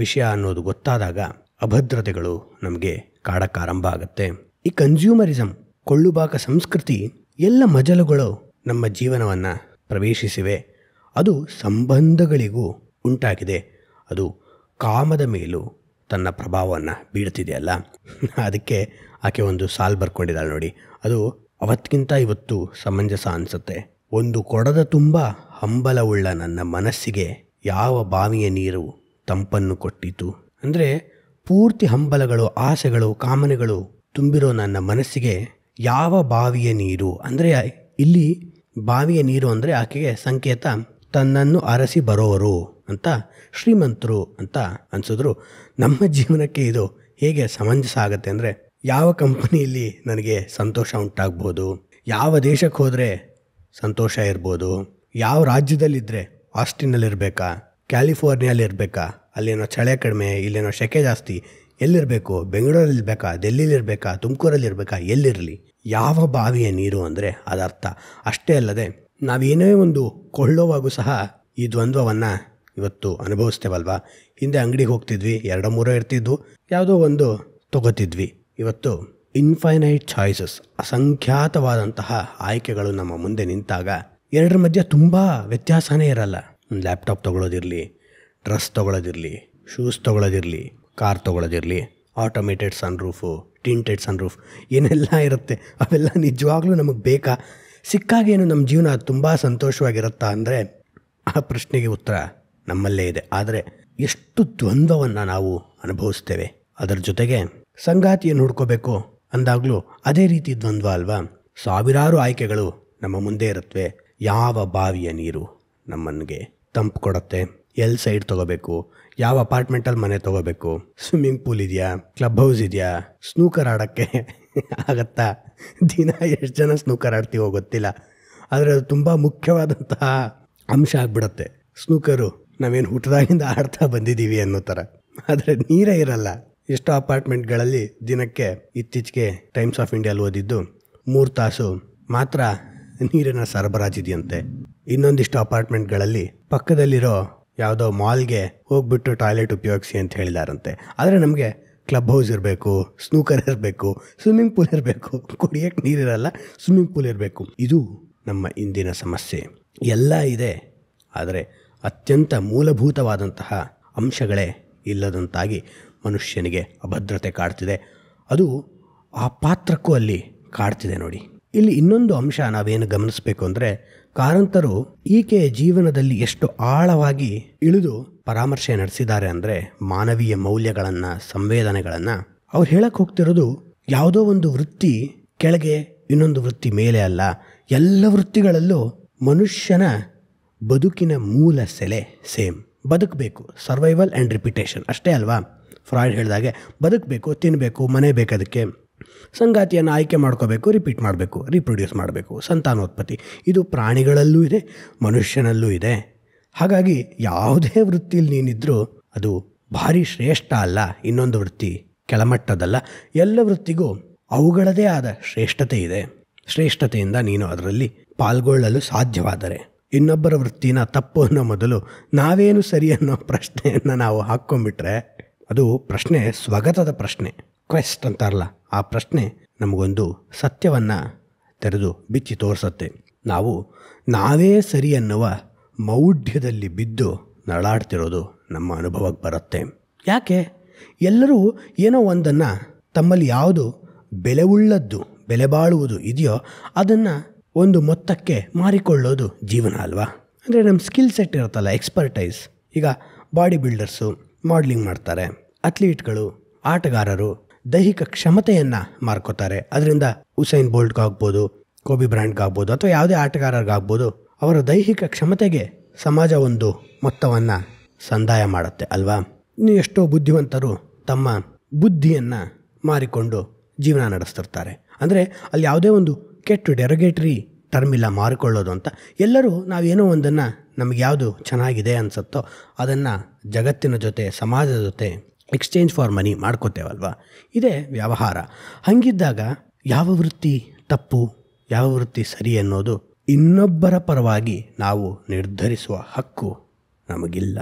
ವಿಷಯ ಅನ್ನೋದು ಗೊತ್ತಾದಾಗ ಅಭದ್ರತೆಗಳು ನಮಗೆ ಕಾಡಕ್ಕಾರಂಭ ಆಗುತ್ತೆ. ಈ ಕನ್ಸ್ಯೂಮರಿಸಮ್, ಕೊಳ್ಳುಬಾಕ ಸಂಸ್ಕೃತಿ ಎಲ್ಲ ಮಜಲುಗಳು ನಮ್ಮ ಜೀವನವನ್ನು ಪ್ರವೇಶಿಸಿವೆ. ಅದು ಸಂಬಂಧಗಳಿಗೂ ಉಂಟಾಗಿದೆ. ಅದು ಕಾಮದ ಮೇಲೂ ತನ್ನ ಪ್ರಭಾವವನ್ನು ಬೀಳ್ತಿದೆಯಲ್ಲ. ಅದಕ್ಕೆ ಆಕೆ ಒಂದು ಸಾಲು ಬರ್ಕೊಂಡಿದ್ದಾಳೆ ನೋಡಿ. ಅದು ಅವತ್ತಿಗಿಂತ ಇವತ್ತು ಸಮಂಜಸ ಅನಿಸುತ್ತೆ. ಒಂದು ಕೊಡದ ತುಂಬ ಹಂಬಲವುಳ್ಳ ನನ್ನ ಮನಸ್ಸಿಗೆ ಯಾವ ಬಾವಿಯ ನೀರು ತಂಪನ್ನು ಕೊಟ್ಟಿತು. ಅಂದರೆ ಪೂರ್ತಿ ಹಂಬಲಗಳು, ಆಸೆಗಳು, ಕಾಮನೆಗಳು ತುಂಬಿರೋ ನನ್ನ ಮನಸ್ಸಿಗೆ ಯಾವ ಬಾವಿಯ ನೀರು, ಅಂದರೆ ಇಲ್ಲಿ ಬಾವಿಯ ನೀರು ಅಂದರೆ ಆಕೆಗೆ ಸಂಕೇತ ತನ್ನನ್ನು ಅರಸಿ ಬರೋರು ಅಂತ, ಶ್ರೀಮಂತರು ಅಂತ ಅನಿಸಿದ್ರು. ನಮ್ಮ ಜೀವನಕ್ಕೆ ಇದು ಹೇಗೆ ಸಮಂಜಸ ಆಗುತ್ತೆ ಅಂದರೆ, ಯಾವ ಕಂಪನಿಯಲ್ಲಿ ನನಗೆ ಸಂತೋಷ ಉಂಟಾಗ್ಬೋದು, ಯಾವ ದೇಶಕ್ಕೆ ಹೋದರೆ ಸಂತೋಷ ಇರ್ಬೋದು, ಯಾವ ರಾಜ್ಯದಲ್ಲಿದ್ದರೆ, ಆಸ್ಟಿನಲ್ಲಿರಬೇಕಾ, ಕ್ಯಾಲಿಫೋರ್ನಿಯಾಲಿರಬೇಕಾ, ಅಲ್ಲೇನೋ ಚಳಿ ಕಡಿಮೆ, ಇಲ್ಲೇನೋ ಸೆಕೆ ಜಾಸ್ತಿ, ಎಲ್ಲಿರಬೇಕು, ಬೆಂಗಳೂರಲ್ಲಿರ್ಬೇಕಾ, ಡೆಲ್ಲಿಲಿರಬೇಕಾ, ತುಮಕೂರಲ್ಲಿರಬೇಕಾ, ಎಲ್ಲಿರಲಿ, ಯಾವ ಬಾವಿಯ ನೀರು ಅಂದರೆ ಅದರ್ಥ. ಅಷ್ಟೇ ಅಲ್ಲದೆ ನಾವೇನೇ ಒಂದು ಕೊಳ್ಳೋವಾಗೂ ಸಹ ಈ ದ್ವಂದ್ವವನ್ನು ಇವತ್ತು ಅನುಭವಿಸ್ತೇವಲ್ವಾ. ಹಿಂದೆ ಅಂಗಡಿಗೆ ಹೋಗ್ತಿದ್ವಿ, 2-3 ಇರ್ತಿದ್ವು, ಯಾವುದೋ ಒಂದು ತಗೋತಿದ್ವಿ. ಇವತ್ತು ಇನ್ಫೈನೈಟ್ ಚಾಯ್ಸಸ್, ಅಸಂಖ್ಯಾತವಾದಂತಹ ಆಯ್ಕೆಗಳು ನಮ್ಮ ಮುಂದೆ ನಿಂತಾಗ ಎರಡರ ಮಧ್ಯೆ ತುಂಬ ವ್ಯತ್ಯಾಸನೇ ಇರಲ್ಲ. ಒಂದು ಲ್ಯಾಪ್ಟಾಪ್ ತೊಗೊಳೋದಿರಲಿ, ಡ್ರೆಸ್ ತೊಗೊಳೋದಿರಲಿ, ಶೂಸ್ ತೊಗೊಳ್ಳೋದಿರಲಿ, ಕಾರ್ ತೊಗೊಳ್ಳೋದಿರಲಿ, ಆಟೋಮೇಟೆಡ್ ಸನ್ರೂಫು, ಟಿಂಟೆಡ್ ಸನ್ರೂಫ್ ಏನೆಲ್ಲ ಇರುತ್ತೆ ಅವೆಲ್ಲ ನಿಜವಾಗ್ಲೂ ನಮಗೆ ಬೇಕಾ? ಸಿಕ್ಕಾಗೇನು ನಮ್ಮ ಜೀವನ ತುಂಬ ಸಂತೋಷವಾಗಿರುತ್ತಾ ಅಂದರೆ ಆ ಪ್ರಶ್ನೆಗೆ ಉತ್ತರ ನಮ್ಮಲ್ಲೇ ಇದೆ. ಆದರೆ ಎಷ್ಟು ದ್ವಂದ್ವವನ್ನು ನಾವು ಅನುಭವಿಸ್ತೇವೆ. ಅದರ ಜೊತೆಗೆ ಸಂಗಾತಿಯನ್ನು ಹುಡ್ಕೋಬೇಕು ಅಂದಾಗಲೂ ಅದೇ ರೀತಿ ದ್ವಂದ್ವ ಅಲ್ವಾ? ಸಾವಿರಾರು ಆಯ್ಕೆಗಳು ನಮ್ಮ ಮುಂದೆ ಇರುತ್ತವೆ. ಯಾವ ಬಾವಿಯ ನೀರು ನಮ್ಮನಿಗೆ ತಂಪು ಕೊಡುತ್ತೆ, ಎಲ್ಲಿ ಸೈಡ್ ತೊಗೋಬೇಕು, ಯಾವ ಅಪಾರ್ಟ್ಮೆಂಟಲ್ಲಿ ಮನೆ ತೊಗೋಬೇಕು, ಸ್ವಿಮ್ಮಿಂಗ್ ಪೂಲ್ ಇದೆಯಾ, ಕ್ಲಬ್ ಹೌಸ್ ಇದೆಯಾ, ಸ್ನೂಕರ್ ಆಡೋಕ್ಕೆ ಆಗತ್ತಾ, ದಿನ ಎಷ್ಟು ಜನ ಸ್ನೂಕರ್ ಆಡ್ತೀವೋ ಗೊತ್ತಿಲ್ಲ. ಆದರೆ ಅದು ತುಂಬ ಮುಖ್ಯವಾದಂತಹ ಅಂಶ ಆಗಿಬಿಡುತ್ತೆ. ಸ್ನೂಕರು ನಾವೇನು ಹುಟ್ಟದಾಗಿಂದ ಆಡ್ತಾ ಬಂದಿದ್ದೀವಿ ಅನ್ನೋ ಥರ. ಆದರೆ ನೀರೇ ಇರಲ್ಲ. ಎಷ್ಟೋ ಅಪಾರ್ಟ್ಮೆಂಟ್ಗಳಲ್ಲಿ ದಿನಕ್ಕೆ ಇತ್ತೀಚೆಗೆ ಟೈಮ್ಸ್ ಆಫ್ ಇಂಡಿಯಲ್ಲಿ ಓದಿದ್ದು 3 ತಾಸು ಮಾತ್ರ ನೀರಿನ ಸರಬರಾಜಿದೆಯಂತೆ. ಇನ್ನೊಂದಿಷ್ಟು ಅಪಾರ್ಟ್ಮೆಂಟ್ಗಳಲ್ಲಿ ಪಕ್ಕದಲ್ಲಿರೋ ಯಾವುದೋ ಮಾಲ್ಗೆ ಹೋಗ್ಬಿಟ್ಟು ಟಾಯ್ಲೆಟ್ ಉಪಯೋಗಿಸಿ ಅಂತ ಹೇಳಿದಾರಂತೆ. ಆದರೆ ನಮಗೆ ಕ್ಲಬ್ ಹೌಸ್ ಇರಬೇಕು, ಸ್ನೂಕರ್ ಇರಬೇಕು, ಸ್ವಿಮ್ಮಿಂಗ್ ಪೂಲ್ ಇರಬೇಕು, ಕುಡಿಯೋಕ್ಕೆ ನೀರಿರಲ್ಲ, ಸ್ವಿಮ್ಮಿಂಗ್ ಪೂಲ್ ಇರಬೇಕು. ಇದು ನಮ್ಮ ಇಂದಿನ ಸಮಸ್ಯೆ. ಎಲ್ಲ ಇದೆ, ಆದರೆ ಅತ್ಯಂತ ಮೂಲಭೂತವಾದಂತಹ ಅಂಶಗಳೇ ಇಲ್ಲದಂತಾಗಿ ಮನುಷ್ಯನಿಗೆ ಅಭದ್ರತೆ ಕಾಡ್ತಿದೆ. ಅದು ಆ ಪಾತ್ರಕ್ಕೂ ಅಲ್ಲಿ ಕಾಡ್ತಿದೆ ನೋಡಿ. ಇಲ್ಲಿ ಇನ್ನೊಂದು ಅಂಶ ನಾವೇನು ಗಮನಿಸಬೇಕು ಅಂದರೆ, ಕಾರಂತರು ಈಕೆಯ ಜೀವನದಲ್ಲಿ ಎಷ್ಟು ಆಳವಾಗಿ ಇಳಿದು ಪರಾಮರ್ಶೆ ನಡೆಸಿದ್ದಾರೆ ಅಂದರೆ, ಮಾನವೀಯ ಮೌಲ್ಯಗಳನ್ನು, ಸಂವೇದನೆಗಳನ್ನು. ಅವ್ರು ಹೇಳಕ್ಕೆ ಹೋಗ್ತಿರೋದು ಯಾವುದೋ ಒಂದು ವೃತ್ತಿ ಕೆಳಗೆ ಇನ್ನೊಂದು ವೃತ್ತಿ ಮೇಲೆ ಅಲ್ಲ. ಎಲ್ಲ ವೃತ್ತಿಗಳಲ್ಲೂ ಮನುಷ್ಯನ ಬದುಕಿನ ಮೂಲ ಸೆಲೆ ಸೇಮ್. ಬದುಕಬೇಕು, ಸರ್ವೈವಲ್ ಆ್ಯಂಡ್ ರಿಪಿಟೇಷನ್ ಅಷ್ಟೇ ಅಲ್ವಾ? ಫ್ರಾಯ್ಡ್ ಹೇಳಿದಾಗೆ ಬದುಕಬೇಕು, ತಿನ್ನಬೇಕು, ಮನೆ ಬೇಕದಕ್ಕೆ, ಸಂಗಾತಿಯನ್ನು ಆಯ್ಕೆ ಮಾಡ್ಕೋಬೇಕು, ರಿಪೀಟ್ ಮಾಡಬೇಕು, ರೀಪ್ರೊಡ್ಯೂಸ್ ಮಾಡಬೇಕು, ಸಂತಾನೋತ್ಪತ್ತಿ. ಇದು ಪ್ರಾಣಿಗಳಲ್ಲೂ ಇದೆ, ಮನುಷ್ಯನಲ್ಲೂ ಇದೆ. ಹಾಗಾಗಿ ಯಾವುದೇ ವೃತ್ತಿಯಲ್ಲಿ ನೀನಿದ್ರೂ ಅದು ಭಾರಿ ಶ್ರೇಷ್ಠ ಅಲ್ಲ, ಇನ್ನೊಂದು ವೃತ್ತಿ ಕೆಳಮಟ್ಟದಲ್ಲ. ಎಲ್ಲ ವೃತ್ತಿಗೂ ಅವುಗಳದೇ ಆದ ಶ್ರೇಷ್ಠತೆ ಇದೆ. ಶ್ರೇಷ್ಠತೆಯಿಂದ ನೀನು ಅದರಲ್ಲಿ ಪಾಲ್ಗೊಳ್ಳಲು ಸಾಧ್ಯವಾದರೆ, ಇನ್ನೊಬ್ಬರ ವೃತ್ತಿನ ತಪ್ಪು ಅನ್ನೋ ಮೊದಲು ನಾವೇನು ಸರಿ ಅನ್ನೋ ಪ್ರಶ್ನೆಯನ್ನು ನಾವು ಹಾಕ್ಕೊಂಡ್ಬಿಟ್ರೆ, ಅದು ಪ್ರಶ್ನೆ ಸ್ವಗತದ ಪ್ರಶ್ನೆ, ಕ್ವೆಸ್ಟ್ ಅಂತಾರಲ್ಲ, ಆ ಪ್ರಶ್ನೆ ನಮಗೊಂದು ಸತ್ಯವನ್ನು ತೆರೆದು ಬಿಚ್ಚಿ ತೋರಿಸುತ್ತೆ. ನಾವೇ ಸರಿ ಅನ್ನುವ ಮೌಢ್ಯದಲ್ಲಿ ಬಿದ್ದು ನರಳಾಡ್ತಿರೋದು ನಮ್ಮ ಅನುಭವಕ್ಕೆ ಬರುತ್ತೆ. ಯಾಕೆ? ಎಲ್ಲರೂ ಏನೋ ಒಂದನ್ನು ತಮ್ಮಲ್ಲಿ ಯಾವುದು ಬೆಲೆಯುಳ್ಳದ್ದು, ಬೆಲೆ ಬಾಳುವುದು ಇದೆಯೋ ಅದನ್ನು ಒಂದು ಮೊತ್ತಕ್ಕೆ ಮಾರಿಕೊಳ್ಳೋದು ಜೀವನ ಅಲ್ವಾ? ಅಂದರೆ ನಮ್ಮ ಸ್ಕಿಲ್ ಸೆಟ್ ಇರುತ್ತಲ್ಲ, ಎಕ್ಸ್ಪರ್ಟೈಸ್. ಈಗ ಬಾಡಿ ಬಿಲ್ಡರ್ಸು ಮಾಡಲಿಂಗ್ ಮಾಡ್ತಾರೆ, ಅಥ್ಲೀಟ್ಗಳು, ಆಟಗಾರರು ದೈಹಿಕ ಕ್ಷಮತೆಯನ್ನು ಮಾರ್ಕೋತಾರೆ. ಅದರಿಂದ ಉಸೈನ್ ಬೋಲ್ಟ್ಗಾಗ್ಬೋದು, ಕೋಬಿ ಬ್ರ್ಯಾಂಡ್ಗಾಗ್ಬೋದು, ಅಥವಾ ಯಾವುದೇ ಆಟಗಾರರಿಗಾಗ್ಬೋದು, ಅವರ ದೈಹಿಕ ಕ್ಷಮತೆಗೆ ಸಮಾಜ ಒಂದು ಮೊತ್ತವನ್ನು ಸಂದಾಯ ಮಾಡುತ್ತೆ ಅಲ್ವಾ? ಇನ್ನು ಎಷ್ಟೋ ಬುದ್ಧಿವಂತರು ತಮ್ಮ ಬುದ್ಧಿಯನ್ನು ಮಾರಿಕೊಂಡು ಜೀವನ ನಡೆಸ್ತಿರ್ತಾರೆ. ಅಂದರೆ ಅಲ್ಲಿ ಯಾವುದೇ ಒಂದು ಕೆಟ್ಟು ಡೆರೋಗೇಟ್ರಿ ಟರ್ಮ್ ಇಲ್ಲ, ಮಾರಿಕೊಳ್ಳೋದು ಅಂತ. ಎಲ್ಲರೂ ನಾವೇನೋ ಒಂದನ್ನು ನಮಗೆ ಯಾವುದು ಚೆನ್ನಾಗಿದೆ ಅನಿಸುತ್ತೋ ಅದನ್ನು ಜಗತ್ತಿನ ಜೊತೆ, ಸಮಾಜದ ಜೊತೆ ಎಕ್ಸ್ಚೇಂಜ್ ಫಾರ್ ಮನಿ ಮಾಡ್ಕೋತೇವಲ್ವ? ಇದೇ ವ್ಯವಹಾರ. ಹಾಗಿದ್ದಾಗ ಯಾವ ವೃತ್ತಿ ತಪ್ಪು, ಯಾವ ವೃತ್ತಿ ಸರಿ ಅನ್ನೋದು ಇನ್ನೊಬ್ಬರ ಪರವಾಗಿ ನಾವು ನಿರ್ಧರಿಸುವ ಹಕ್ಕು ನಮಗಿಲ್ಲ.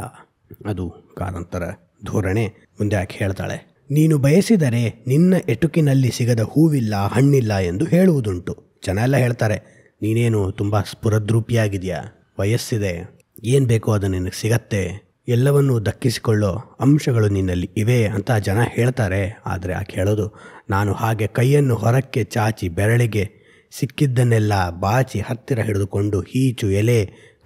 ಅದು ಕಾರಂತರ ಧೋರಣೆ. ಮುಂದೆ ಆಕೆ ಹೇಳ್ತಾಳೆ, ನೀನು ಬಯಸಿದರೆ ನಿನ್ನ ಎಟುಕಿನಲ್ಲಿ ಸಿಗದ ಹೂವಿಲ್ಲ, ಹಣ್ಣಿಲ್ಲ ಎಂದು ಹೇಳುವುದುಂಟು. ಜನ ಎಲ್ಲ ಹೇಳ್ತಾರೆ, ನೀನೇನು ತುಂಬ ಸ್ಫುರದ್ರೂಪಿಯಾಗಿದೆಯಾ, ವಯಸ್ಸಿದೆ, ಏನು ಬೇಕೋ ಅದು ನಿನಗೆ ಸಿಗತ್ತೆ, ಎಲ್ಲವನ್ನೂ ದಕ್ಕಿಸಿಕೊಳ್ಳೋ ಅಂಶಗಳು ನಿನ್ನಲ್ಲಿ ಇವೆ ಅಂತ ಜನ ಹೇಳ್ತಾರೆ. ಆದರೆ ಆಕೆ ಹೇಳೋದು, ನಾನು ಹಾಗೆ ಕೈಯನ್ನು ಹೊರಕ್ಕೆ ಚಾಚಿ ಬೆರಳಿಗೆ ಸಿಕ್ಕಿದ್ದನ್ನೆಲ್ಲ ಬಾಚಿ ಹತ್ತಿರ ಹಿಡಿದುಕೊಂಡು ಈಚು, ಎಲೆ,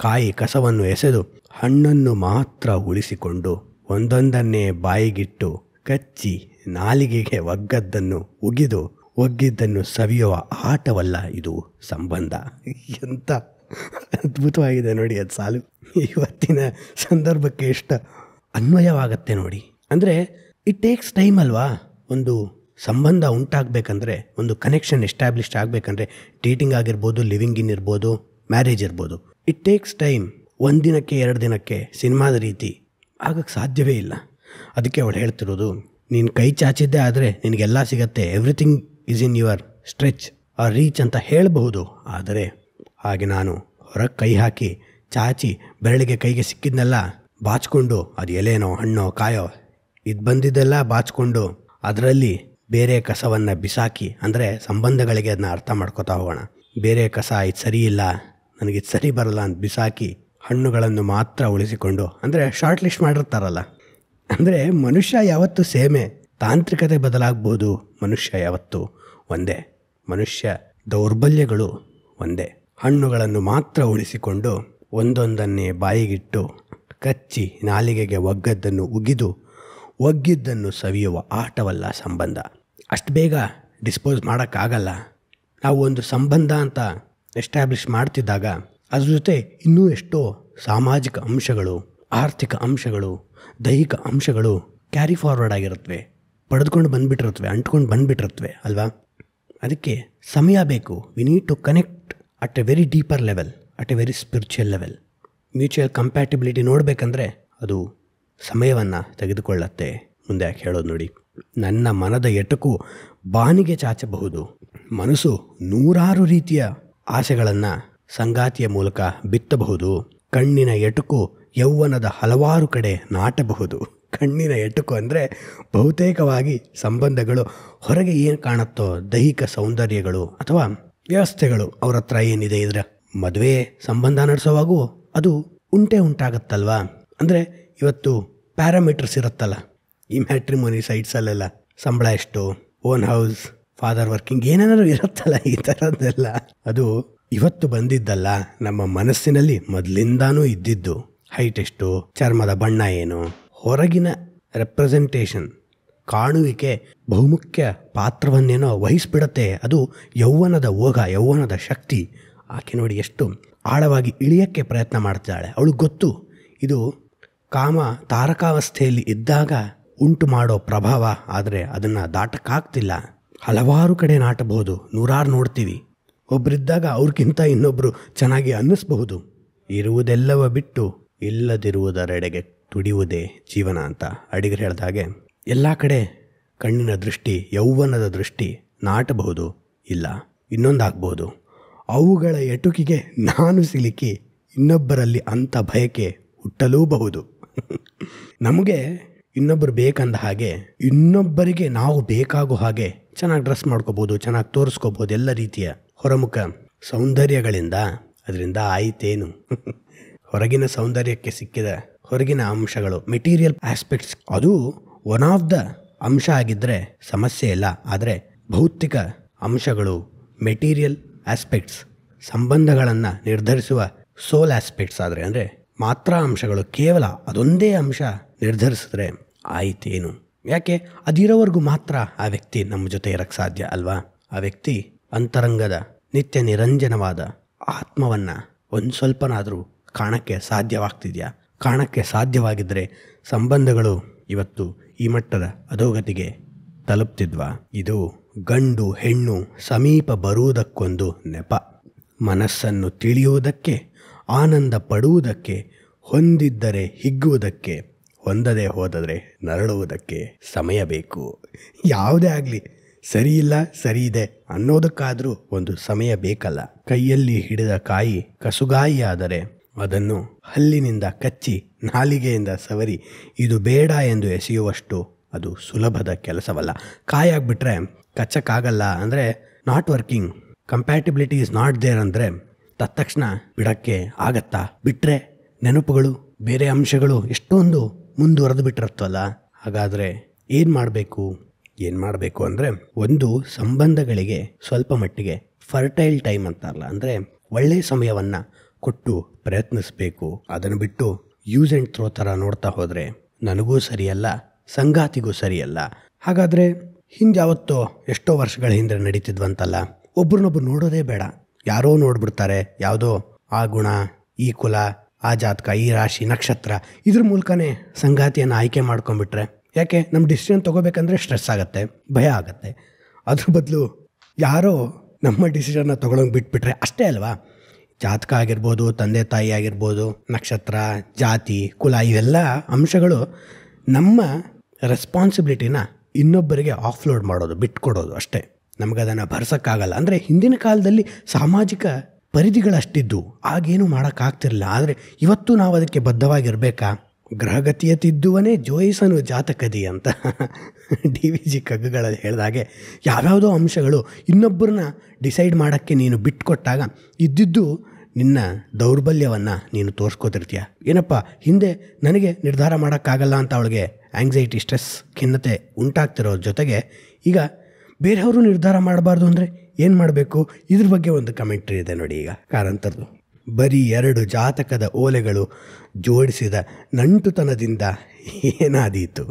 ಕಾಯಿ, ಕಸವನ್ನು ಎಸೆದು ಹಣ್ಣನ್ನು ಮಾತ್ರ ಉಳಿಸಿಕೊಂಡು ಒಂದೊಂದನ್ನೇ ಬಾಯಿಗಿಟ್ಟು ಕಚ್ಚಿ ನಾಲಿಗೆಗೆ ಒಗ್ಗದ್ದನ್ನು ಉಗಿದು ಒಗ್ಗಿದ್ದನ್ನು ಸವಿಯುವ ಆಟವಲ್ಲ ಇದು ಸಂಬಂಧ. ಎಂಥ ಅದ್ಭುತವಾಗಿದೆ ನೋಡಿ ಅದು ಸಾಲು. ಇವತ್ತಿನ ಸಂದರ್ಭಕ್ಕೆ ಎಷ್ಟು ಅನ್ವಯವಾಗತ್ತೆ ನೋಡಿ. ಅಂದರೆ ಇಟ್ ಟೇಕ್ಸ್ ಟೈಮ್ ಅಲ್ವಾ? ಒಂದು ಸಂಬಂಧ ಉಂಟಾಗಬೇಕಂದ್ರೆ, ಒಂದು ಕನೆಕ್ಷನ್ ಎಸ್ಟಾಬ್ಲಿಷ್ ಆಗಬೇಕಂದ್ರೆ, ಡೇಟಿಂಗ್ ಆಗಿರ್ಬೋದು, ಲಿವಿಂಗ್ ಇನ್ ಇರ್ಬೋದು, ಮ್ಯಾರೇಜ್ ಇರ್ಬೋದು, ಇಟ್ ಟೇಕ್ಸ್ ಟೈಮ್. 1 ದಿನಕ್ಕೆ 2 ದಿನಕ್ಕೆ ಸಿನಿಮಾದ ರೀತಿ ಆಗಕ್ಕೆ ಸಾಧ್ಯವೇ ಇಲ್ಲ. ಅದಕ್ಕೆ ಅವಳು ಹೇಳ್ತಿರೋದು, ನೀನು ಕೈ ಚಾಚಿದ್ದೇ ಆದರೆ ನಿನಗೆಲ್ಲ ಸಿಗತ್ತೆ, everything is in your stretch or reach ಅಂತ ಹೇಳಬಹುದು. ಆದರೆ ಹಾಗೆ ನಾನು ಹೊರಗೆ ಕೈ ಹಾಕಿ ಚಾಚಿ ಬೆರಳಿಗೆ ಕೈಗೆ ಸಿಕ್ಕಿದ್ನೆಲ್ಲ ಬಾಚಿಕೊಂಡು, ಅದು ಎಲೆನೋ ಹಣ್ಣೋ ಕಾಯೋ ಇದು ಬಂದಿದ್ದೆಲ್ಲ ಬಾಚಿಕೊಂಡು ಅದರಲ್ಲಿ ಬೇರೆ ಕಸವನ್ನು ಬಿಸಾಕಿ, ಅಂದರೆ ಸಂಬಂಧಗಳಿಗೆ ಅದನ್ನ ಅರ್ಥ ಮಾಡ್ಕೋತಾ ಹೋಗೋಣ. ಬೇರೆ ಕಸ ಇದು ಸರಿ ಇಲ್ಲ, ನನಗಿದು ಸರಿ ಬರಲ್ಲ ಅಂತ ಬಿಸಾಕಿ ಹಣ್ಣುಗಳನ್ನು ಮಾತ್ರ ಉಳಿಸಿಕೊಂಡು, ಅಂದರೆ ಶಾರ್ಟ್ ಲಿಸ್ಟ್ ಮಾಡಿರ್ತಾರಲ್ಲ, ಅಂದರೆ ಮನುಷ್ಯ ಯಾವತ್ತೂ ಸೇಮೆ. ತಾಂತ್ರಿಕತೆ ಬದಲಾಗ್ಬೋದು, ಮನುಷ್ಯ ಯಾವತ್ತೂ ಒಂದೇ. ಮನುಷ್ಯ ದೌರ್ಬಲ್ಯಗಳು ಒಂದೇ. ಹಣ್ಣುಗಳನ್ನು ಮಾತ್ರ ಉಳಿಸಿಕೊಂಡು ಒಂದೊಂದನ್ನೇ ಬಾಯಿಗಿಟ್ಟು ಕಚ್ಚಿ ನಾಲಿಗೆಗೆ ಒಗ್ಗದ್ದನ್ನು ಉಗಿದು ಒಗ್ಗಿದ್ದನ್ನು ಸವಿಯುವ ಆಟವಲ್ಲ ಸಂಬಂಧ. ಅಷ್ಟು ಬೇಗ ಡಿಸ್ಪೋಸ್ ಮಾಡೋಕ್ಕಾಗಲ್ಲ. ನಾವು ಒಂದು ಸಂಬಂಧ ಅಂತ ಎಸ್ಟಾಬ್ಲಿಷ್ ಮಾಡ್ತಿದ್ದಾಗ ಅದ್ರ ಜೊತೆ ಇನ್ನೂ ಎಷ್ಟೋ ಸಾಮಾಜಿಕ ಅಂಶಗಳು, ಆರ್ಥಿಕ ಅಂಶಗಳು, ದೈಹಿಕ ಅಂಶಗಳು ಕ್ಯಾರಿ ಫಾರ್ವರ್ಡ್ ಆಗಿರುತ್ತವೆ, ಪಡೆದುಕೊಂಡು ಬಂದುಬಿಟ್ಟಿರುತ್ತವೆ, ಅಂಟ್ಕೊಂಡು ಬಂದುಬಿಟ್ಟಿರುತ್ತವೆ ಅಲ್ವಾ. ಅದಕ್ಕೆ ಸಮಯ ಬೇಕು. We need to connect at a very deeper level, at a very spiritual level. Mutual compatibility ನೋಡಬೇಕಂದ್ರೆ ಅದು ಸಮಯವನ್ನು ತೆಗೆದುಕೊಳ್ಳತ್ತೆ. ಮುಂದೆ ಯಾಕೆ ಹೇಳೋದು ನೋಡಿ. ನನ್ನ ಮನದ ಎಟುಕು ಬಾನಿಗೆ ಚಾಚಬಹುದು. ಮನಸ್ಸು ನೂರಾರು ರೀತಿಯ ಆಸೆಗಳನ್ನು ಸಂಗಾತಿಯ ಮೂಲಕ ಬಿತ್ತಬಹುದು. ಕಣ್ಣಿನ ಎಟುಕು ಯೌವನದ ಹಲವಾರು ಕಡೆ ನಾಟಬಹುದು. ಕಣ್ಣಿನ ಎಟುಕು ಅಂದರೆ ಬಹುತೇಕವಾಗಿ ಸಂಬಂಧಗಳು ಹೊರಗೆ ಏನು ಕಾಣುತ್ತೋ ದೈಹಿಕ ಸೌಂದರ್ಯಗಳು ಅಥವಾ ವ್ಯವಸ್ಥೆಗಳು ಅವ್ರ ಹತ್ರ ಏನಿದೆ ಇದರ ಮದುವೆ ಸಂಬಂಧ ನಡೆಸೋವಾಗೂ ಅದು ಉಂಟಾಗತ್ತಲ್ವಾ. ಅಂದರೆ ಇವತ್ತು ಪ್ಯಾರಾಮೀಟರ್ಸ್ ಇರುತ್ತಲ್ಲ ಈ ಮ್ಯಾಟ್ರಿಮೋನಿ ಸೈಟ್ಸಲ್ಲೆಲ್ಲ, ಸಂಬಳ ಎಷ್ಟು, ಓನ್ ಹೌಸ್, ಫಾದರ್ ವರ್ಕಿಂಗ್, ಏನೇನಾದ್ರು ಇರುತ್ತಲ್ಲ ಈ ಥರದ್ದೆಲ್ಲ. ಅದು ಇವತ್ತು ಬಂದಿದ್ದಲ್ಲ, ನಮ್ಮ ಮನಸ್ಸಿನಲ್ಲಿ ಮೊದಲಿಂದಾನೂ ಇದ್ದಿದ್ದು. ಹೈಟ್ ಎಷ್ಟು, ಚರ್ಮದ ಬಣ್ಣ ಏನು, ಹೊರಗಿನ ರೆಪ್ರೆಸೆಂಟೇಷನ್, ಕಾಣುವಿಕೆ ಬಹುಮುಖ್ಯ ಪಾತ್ರವನ್ನೇನೋ ವಹಿಸ್ಬಿಡತ್ತೆ. ಅದು ಯೌವನದ ಓಘ, ಯೌವನದ ಶಕ್ತಿ. ಆಕೆ ನೋಡಿ ಎಷ್ಟು ಆಳವಾಗಿ ಇಳಿಯೋಕ್ಕೆ ಪ್ರಯತ್ನ ಮಾಡ್ತಾಳೆ. ಅವಳಿಗೆ ಗೊತ್ತು ಇದು ಕಾಮ ತಾರಕಾವಸ್ಥೆಯಲ್ಲಿ ಇದ್ದಾಗ ಉಂಟು ಮಾಡೋ ಪ್ರಭಾವ. ಆದರೆ ಅದನ್ನು ದಾಟಕ್ಕಾಗ್ತಿಲ್ಲ. ಹಲವಾರು ಕಡೆ ನಾಟಬಹುದು, ನೂರಾರು ನೋಡ್ತೀವಿ. ಒಬ್ಬರಿದ್ದಾಗ ಅವ್ರಿಗಿಂತ ಇನ್ನೊಬ್ಬರು ಚೆನ್ನಾಗಿ ಅನ್ನಿಸ್ಬಹುದು. ಇರುವುದೆಲ್ಲವ ಬಿಟ್ಟು ಇಲ್ಲದಿರುವುದರೆಡೆಗೆ ತುಡಿಯುವುದೇ ಜೀವನ ಅಂತ ಅಡಿಗರು ಹೇಳಿದ ಹಾಗೆ ಎಲ್ಲ ಕಡೆ ಕಣ್ಣಿನ ದೃಷ್ಟಿ, ಯೌವನದ ದೃಷ್ಟಿ ನಾಟಬಹುದು, ಇಲ್ಲ ಇನ್ನೊಂದಾಗಬಹುದು. ಅವುಗಳ ಎಟುಕಿಗೆ ನಾನು ಸಿಲುಕಿ ಇನ್ನೊಬ್ಬರಲ್ಲಿ ಅಂಥ ಬಯಕೆ ಹುಟ್ಟಲೂಬಹುದು. ನಮಗೆ ಇನ್ನೊಬ್ಬರು ಬೇಕಂದ ಹಾಗೆ ಇನ್ನೊಬ್ಬರಿಗೆ ನಾವು ಬೇಕಾಗೋ ಹಾಗೆ ಚೆನ್ನಾಗಿ ಡ್ರೆಸ್ ಮಾಡ್ಕೋಬೋದು, ಚೆನ್ನಾಗಿ ತೋರಿಸ್ಕೋಬೋದು. ಎಲ್ಲ ರೀತಿಯ ಹೊರಮುಖ ಸೌಂದರ್ಯಗಳಿಂದ ಅದರಿಂದ ಆಯ್ತೇನು? ಹೊರಗಿನ ಸೌಂದರ್ಯಕ್ಕೆ ಸಿಕ್ಕಿದ ಹೊರಗಿನ ಅಂಶಗಳು, ಮೆಟೀರಿಯಲ್ ಆಸ್ಪೆಕ್ಟ್ಸ್, ಅದು ಒನ್ ಆಫ್ ದ ಅಂಶ ಆಗಿದ್ದರೆ ಸಮಸ್ಯೆ ಇಲ್ಲ. ಆದರೆ ಭೌತಿಕ ಅಂಶಗಳು, ಮೆಟೀರಿಯಲ್ ಆಸ್ಪೆಕ್ಟ್ಸ್, ಸಂಬಂಧಗಳನ್ನು ನಿರ್ಧರಿಸುವ ಸೋಲ್ ಆಸ್ಪೆಕ್ಟ್ಸ್ ಆದರೆ ಅಂದರೆ ಮಾತ್ರ ಅಂಶಗಳು, ಕೇವಲ ಅದೊಂದೇ ಅಂಶ ನಿರ್ಧರಿಸಿದ್ರೆ ಆಯ್ತೇನು? ಯಾಕೆ ಅದಿರೋವರೆಗೂ ಮಾತ್ರ ಆ ವ್ಯಕ್ತಿ ನಮ್ಮ ಜೊತೆ ಇರಕ್ಕೆ ಸಾಧ್ಯ ಅಲ್ವಾ? ಆ ವ್ಯಕ್ತಿ ಅಂತರಂಗದ ನಿತ್ಯ ನಿರಂಜನವಾದ ಆತ್ಮವನ್ನು ಒಂದು ಸ್ವಲ್ಪನಾದರೂ ಕಾಣಕ್ಕೆ ಸಾಧ್ಯವಾಗ್ತಿದೆಯಾ? ಕಾಣಕ್ಕೆ ಸಾಧ್ಯವಾಗಿದ್ದರೆ ಸಂಬಂಧಗಳು ಇವತ್ತು ಈ ಮಟ್ಟದ ಅಧೋಗತಿಗೆ ತಲುಪ್ತಿದ್ವಾ? ಇದು ಗಂಡು ಹೆಣ್ಣು ಸಮೀಪ ಬರುವುದಕ್ಕೊಂದು ನೆಪ. ಮನಸ್ಸನ್ನು ತಿಳಿಯುವುದಕ್ಕೆ, ಆನಂದ ಪಡುವುದಕ್ಕೆ, ಹೊಂದಿದ್ದರೆ ಹಿಗ್ಗುವುದಕ್ಕೆ, ಹೊಂದದೆ ಹೋದರೆ ನರಳುವುದಕ್ಕೆ ಸಮಯ ಬೇಕು. ಯಾವುದೇ ಆಗಲಿ ಸರಿಯಿಲ್ಲ ಸರಿ ಇದೆ ಅನ್ನೋದಕ್ಕಾದರೂ ಒಂದು ಸಮಯ ಬೇಕಲ್ಲ. ಕೈಯಲ್ಲಿ ಹಿಡಿದ ಕಾಯಿ ಕಸುಗಾಯಿಯಾದರೆ ಅದನ್ನು ಹಲ್ಲಿನಿಂದ ಕಚ್ಚಿ ನಾಲಿಗೆಯಿಂದ ಸವರಿ ಇದು ಬೇಡ ಎಂದು ಎಸೆಯುವಷ್ಟು ಅದು ಸುಲಭದ ಕೆಲಸವಲ್ಲ. ಕಾಯಾಗ್ಬಿಟ್ರೆ ಕಚ್ಚಕ್ಕಾಗಲ್ಲ ಅಂದರೆ not working, compatibility is not there ಅಂದರೆ ತತ್ಕ್ಷಣ ಬಿಡೋಕ್ಕೆ ಆಗತ್ತಾ? ಬಿಟ್ಟರೆ ನೆನಪುಗಳು, ಬೇರೆ ಅಂಶಗಳು ಎಷ್ಟೊಂದು ಮುಂದುವರೆದು ಬಿಟ್ಟಿರುತ್ತಲ್ಲ. ಹಾಗಾದರೆ ಏನು ಮಾಡಬೇಕು ಅಂದರೆ ಒಂದು ಸಂಬಂಧಗಳಿಗೆ ಸ್ವಲ್ಪ ಮಟ್ಟಿಗೆ ಫರ್ಟೈಲ್ ಟೈಮ್ ಅಂತಾರಲ್ಲ, ಅಂದರೆ ಒಳ್ಳೆಯ ಸಮಯವನ್ನು ಕೊಟ್ಟು ಪ್ರಯತ್ನಿಸಬೇಕು. ಅದನ್ನು ಬಿಟ್ಟು ಯೂಸ್ ಆ್ಯಂಡ್ ಥ್ರೋ ಥರ ನೋಡ್ತಾ ಹೋದರೆ ನನಗೂ ಸರಿಯಲ್ಲ, ಸಂಗಾತಿಗೂ ಸರಿಯಲ್ಲ. ಹಾಗಾದರೆ ಹಿಂದ್ಯಾವತ್ತೋ ಎಷ್ಟೋ ವರ್ಷಗಳ ಹಿಂದೆ ನಡೀತಿದ್ವಂತಲ್ಲ, ಒಬ್ರನ್ನೊಬ್ರು ನೋಡೋದೇ ಬೇಡ, ಯಾರೋ ನೋಡ್ಬಿಡ್ತಾರೆ, ಯಾವುದೋ ಆ ಗುಣ, ಈ ಕುಲ, ಆ ಜಾತಕ, ಈ ರಾಶಿ ನಕ್ಷತ್ರ, ಇದ್ರ ಮೂಲಕನೇ ಸಂಗಾತಿಯನ್ನು ಆಯ್ಕೆ ಮಾಡ್ಕೊಂಡ್ಬಿಟ್ರೆ ಯಾಕೆ? ನಮ್ಮ ಡಿಸಿಷನ್ ತೊಗೋಬೇಕಂದ್ರೆ ಸ್ಟ್ರೆಸ್ ಆಗುತ್ತೆ, ಭಯ ಆಗುತ್ತೆ. ಅದ್ರ ಬದಲು ಯಾರೋ ನಮ್ಮ ಡಿಸಿಷನ್ನ ತೊಗೊಳಂಗೆ ಬಿಟ್ಬಿಟ್ರೆ ಅಷ್ಟೇ ಅಲ್ವಾ? ಜಾತಕ ಆಗಿರ್ಬೋದು, ತಂದೆ ತಾಯಿ ಆಗಿರ್ಬೋದು, ನಕ್ಷತ್ರ, ಜಾತಿ, ಕುಲ, ಇವೆಲ್ಲ ಅಂಶಗಳು ನಮ್ಮ ರೆಸ್ಪಾನ್ಸಿಬಿಲಿಟಿನ ಇನ್ನೊಬ್ಬರಿಗೆ ಆಫ್ಲೋಡ್ ಮಾಡೋದು, ಬಿಟ್ಕೊಡೋದು ಅಷ್ಟೇ. ನಮಗದನ್ನು ಭರಿಸೋಕ್ಕಾಗಲ್ಲ. ಅಂದರೆ ಹಿಂದಿನ ಕಾಲದಲ್ಲಿ ಸಾಮಾಜಿಕ ಪರಿಧಿಗಳಷ್ಟಿದ್ದು ಆಗೇನು ಮಾಡೋಕ್ಕಾಗ್ತಿರಲಿಲ್ಲ. ಆದರೆ ಇವತ್ತು ನಾವು ಅದಕ್ಕೆ ಬದ್ಧವಾಗಿರಬೇಕಾ? ಗ್ರಹಗತಿಯ ತಿದ್ದುವನೇ ಜೋಯಿಸನು ಜಾತಕದಿ ಅಂತ DVG ಕಗ್ಗಗಳಲ್ಲಿ ಹೇಳಿದಾಗೆ ಯಾವ್ಯಾವುದೋ ಅಂಶಗಳು ಇನ್ನೊಬ್ಬರನ್ನ ಡಿಸೈಡ್ ಮಾಡೋಕ್ಕೆ ನೀನು ಬಿಟ್ಕೊಟ್ಟಾಗ ಇದ್ದಿದ್ದು ನಿನ್ನ ದೌರ್ಬಲ್ಯವನ್ನು ನೀನು ತೋರಿಸ್ಕೋತಿರ್ತೀಯ. ಏನಪ್ಪ ಹಿಂದೆ ನನಗೆ ನಿರ್ಧಾರ ಮಾಡೋಕ್ಕಾಗಲ್ಲ ಅಂತ ಅವಳಿಗೆ ಆಂಗ್ಸೈಟಿ, ಸ್ಟ್ರೆಸ್, ಖಿನ್ನತೆ ಉಂಟಾಗ್ತಿರೋ ಜೊತೆಗೆ ಈಗ ಬೇರೆಯವರು ನಿರ್ಧಾರ ಮಾಡಬಾರ್ದು ಅಂದರೆ ಏನು ಮಾಡಬೇಕು? ಇದ್ರ ಬಗ್ಗೆ ಒಂದು ಕಮೆಂಟ್ರಿ ಇದೆ ನೋಡಿ. ಈಗ ಕಾರಂತರದು ಬರೀ 2 ಜಾತಕದ ಓಲೆಗಳು ಜೋಡಿಸಿದ ನಂಟುತನದಿಂದ ಏನಾದೀತು?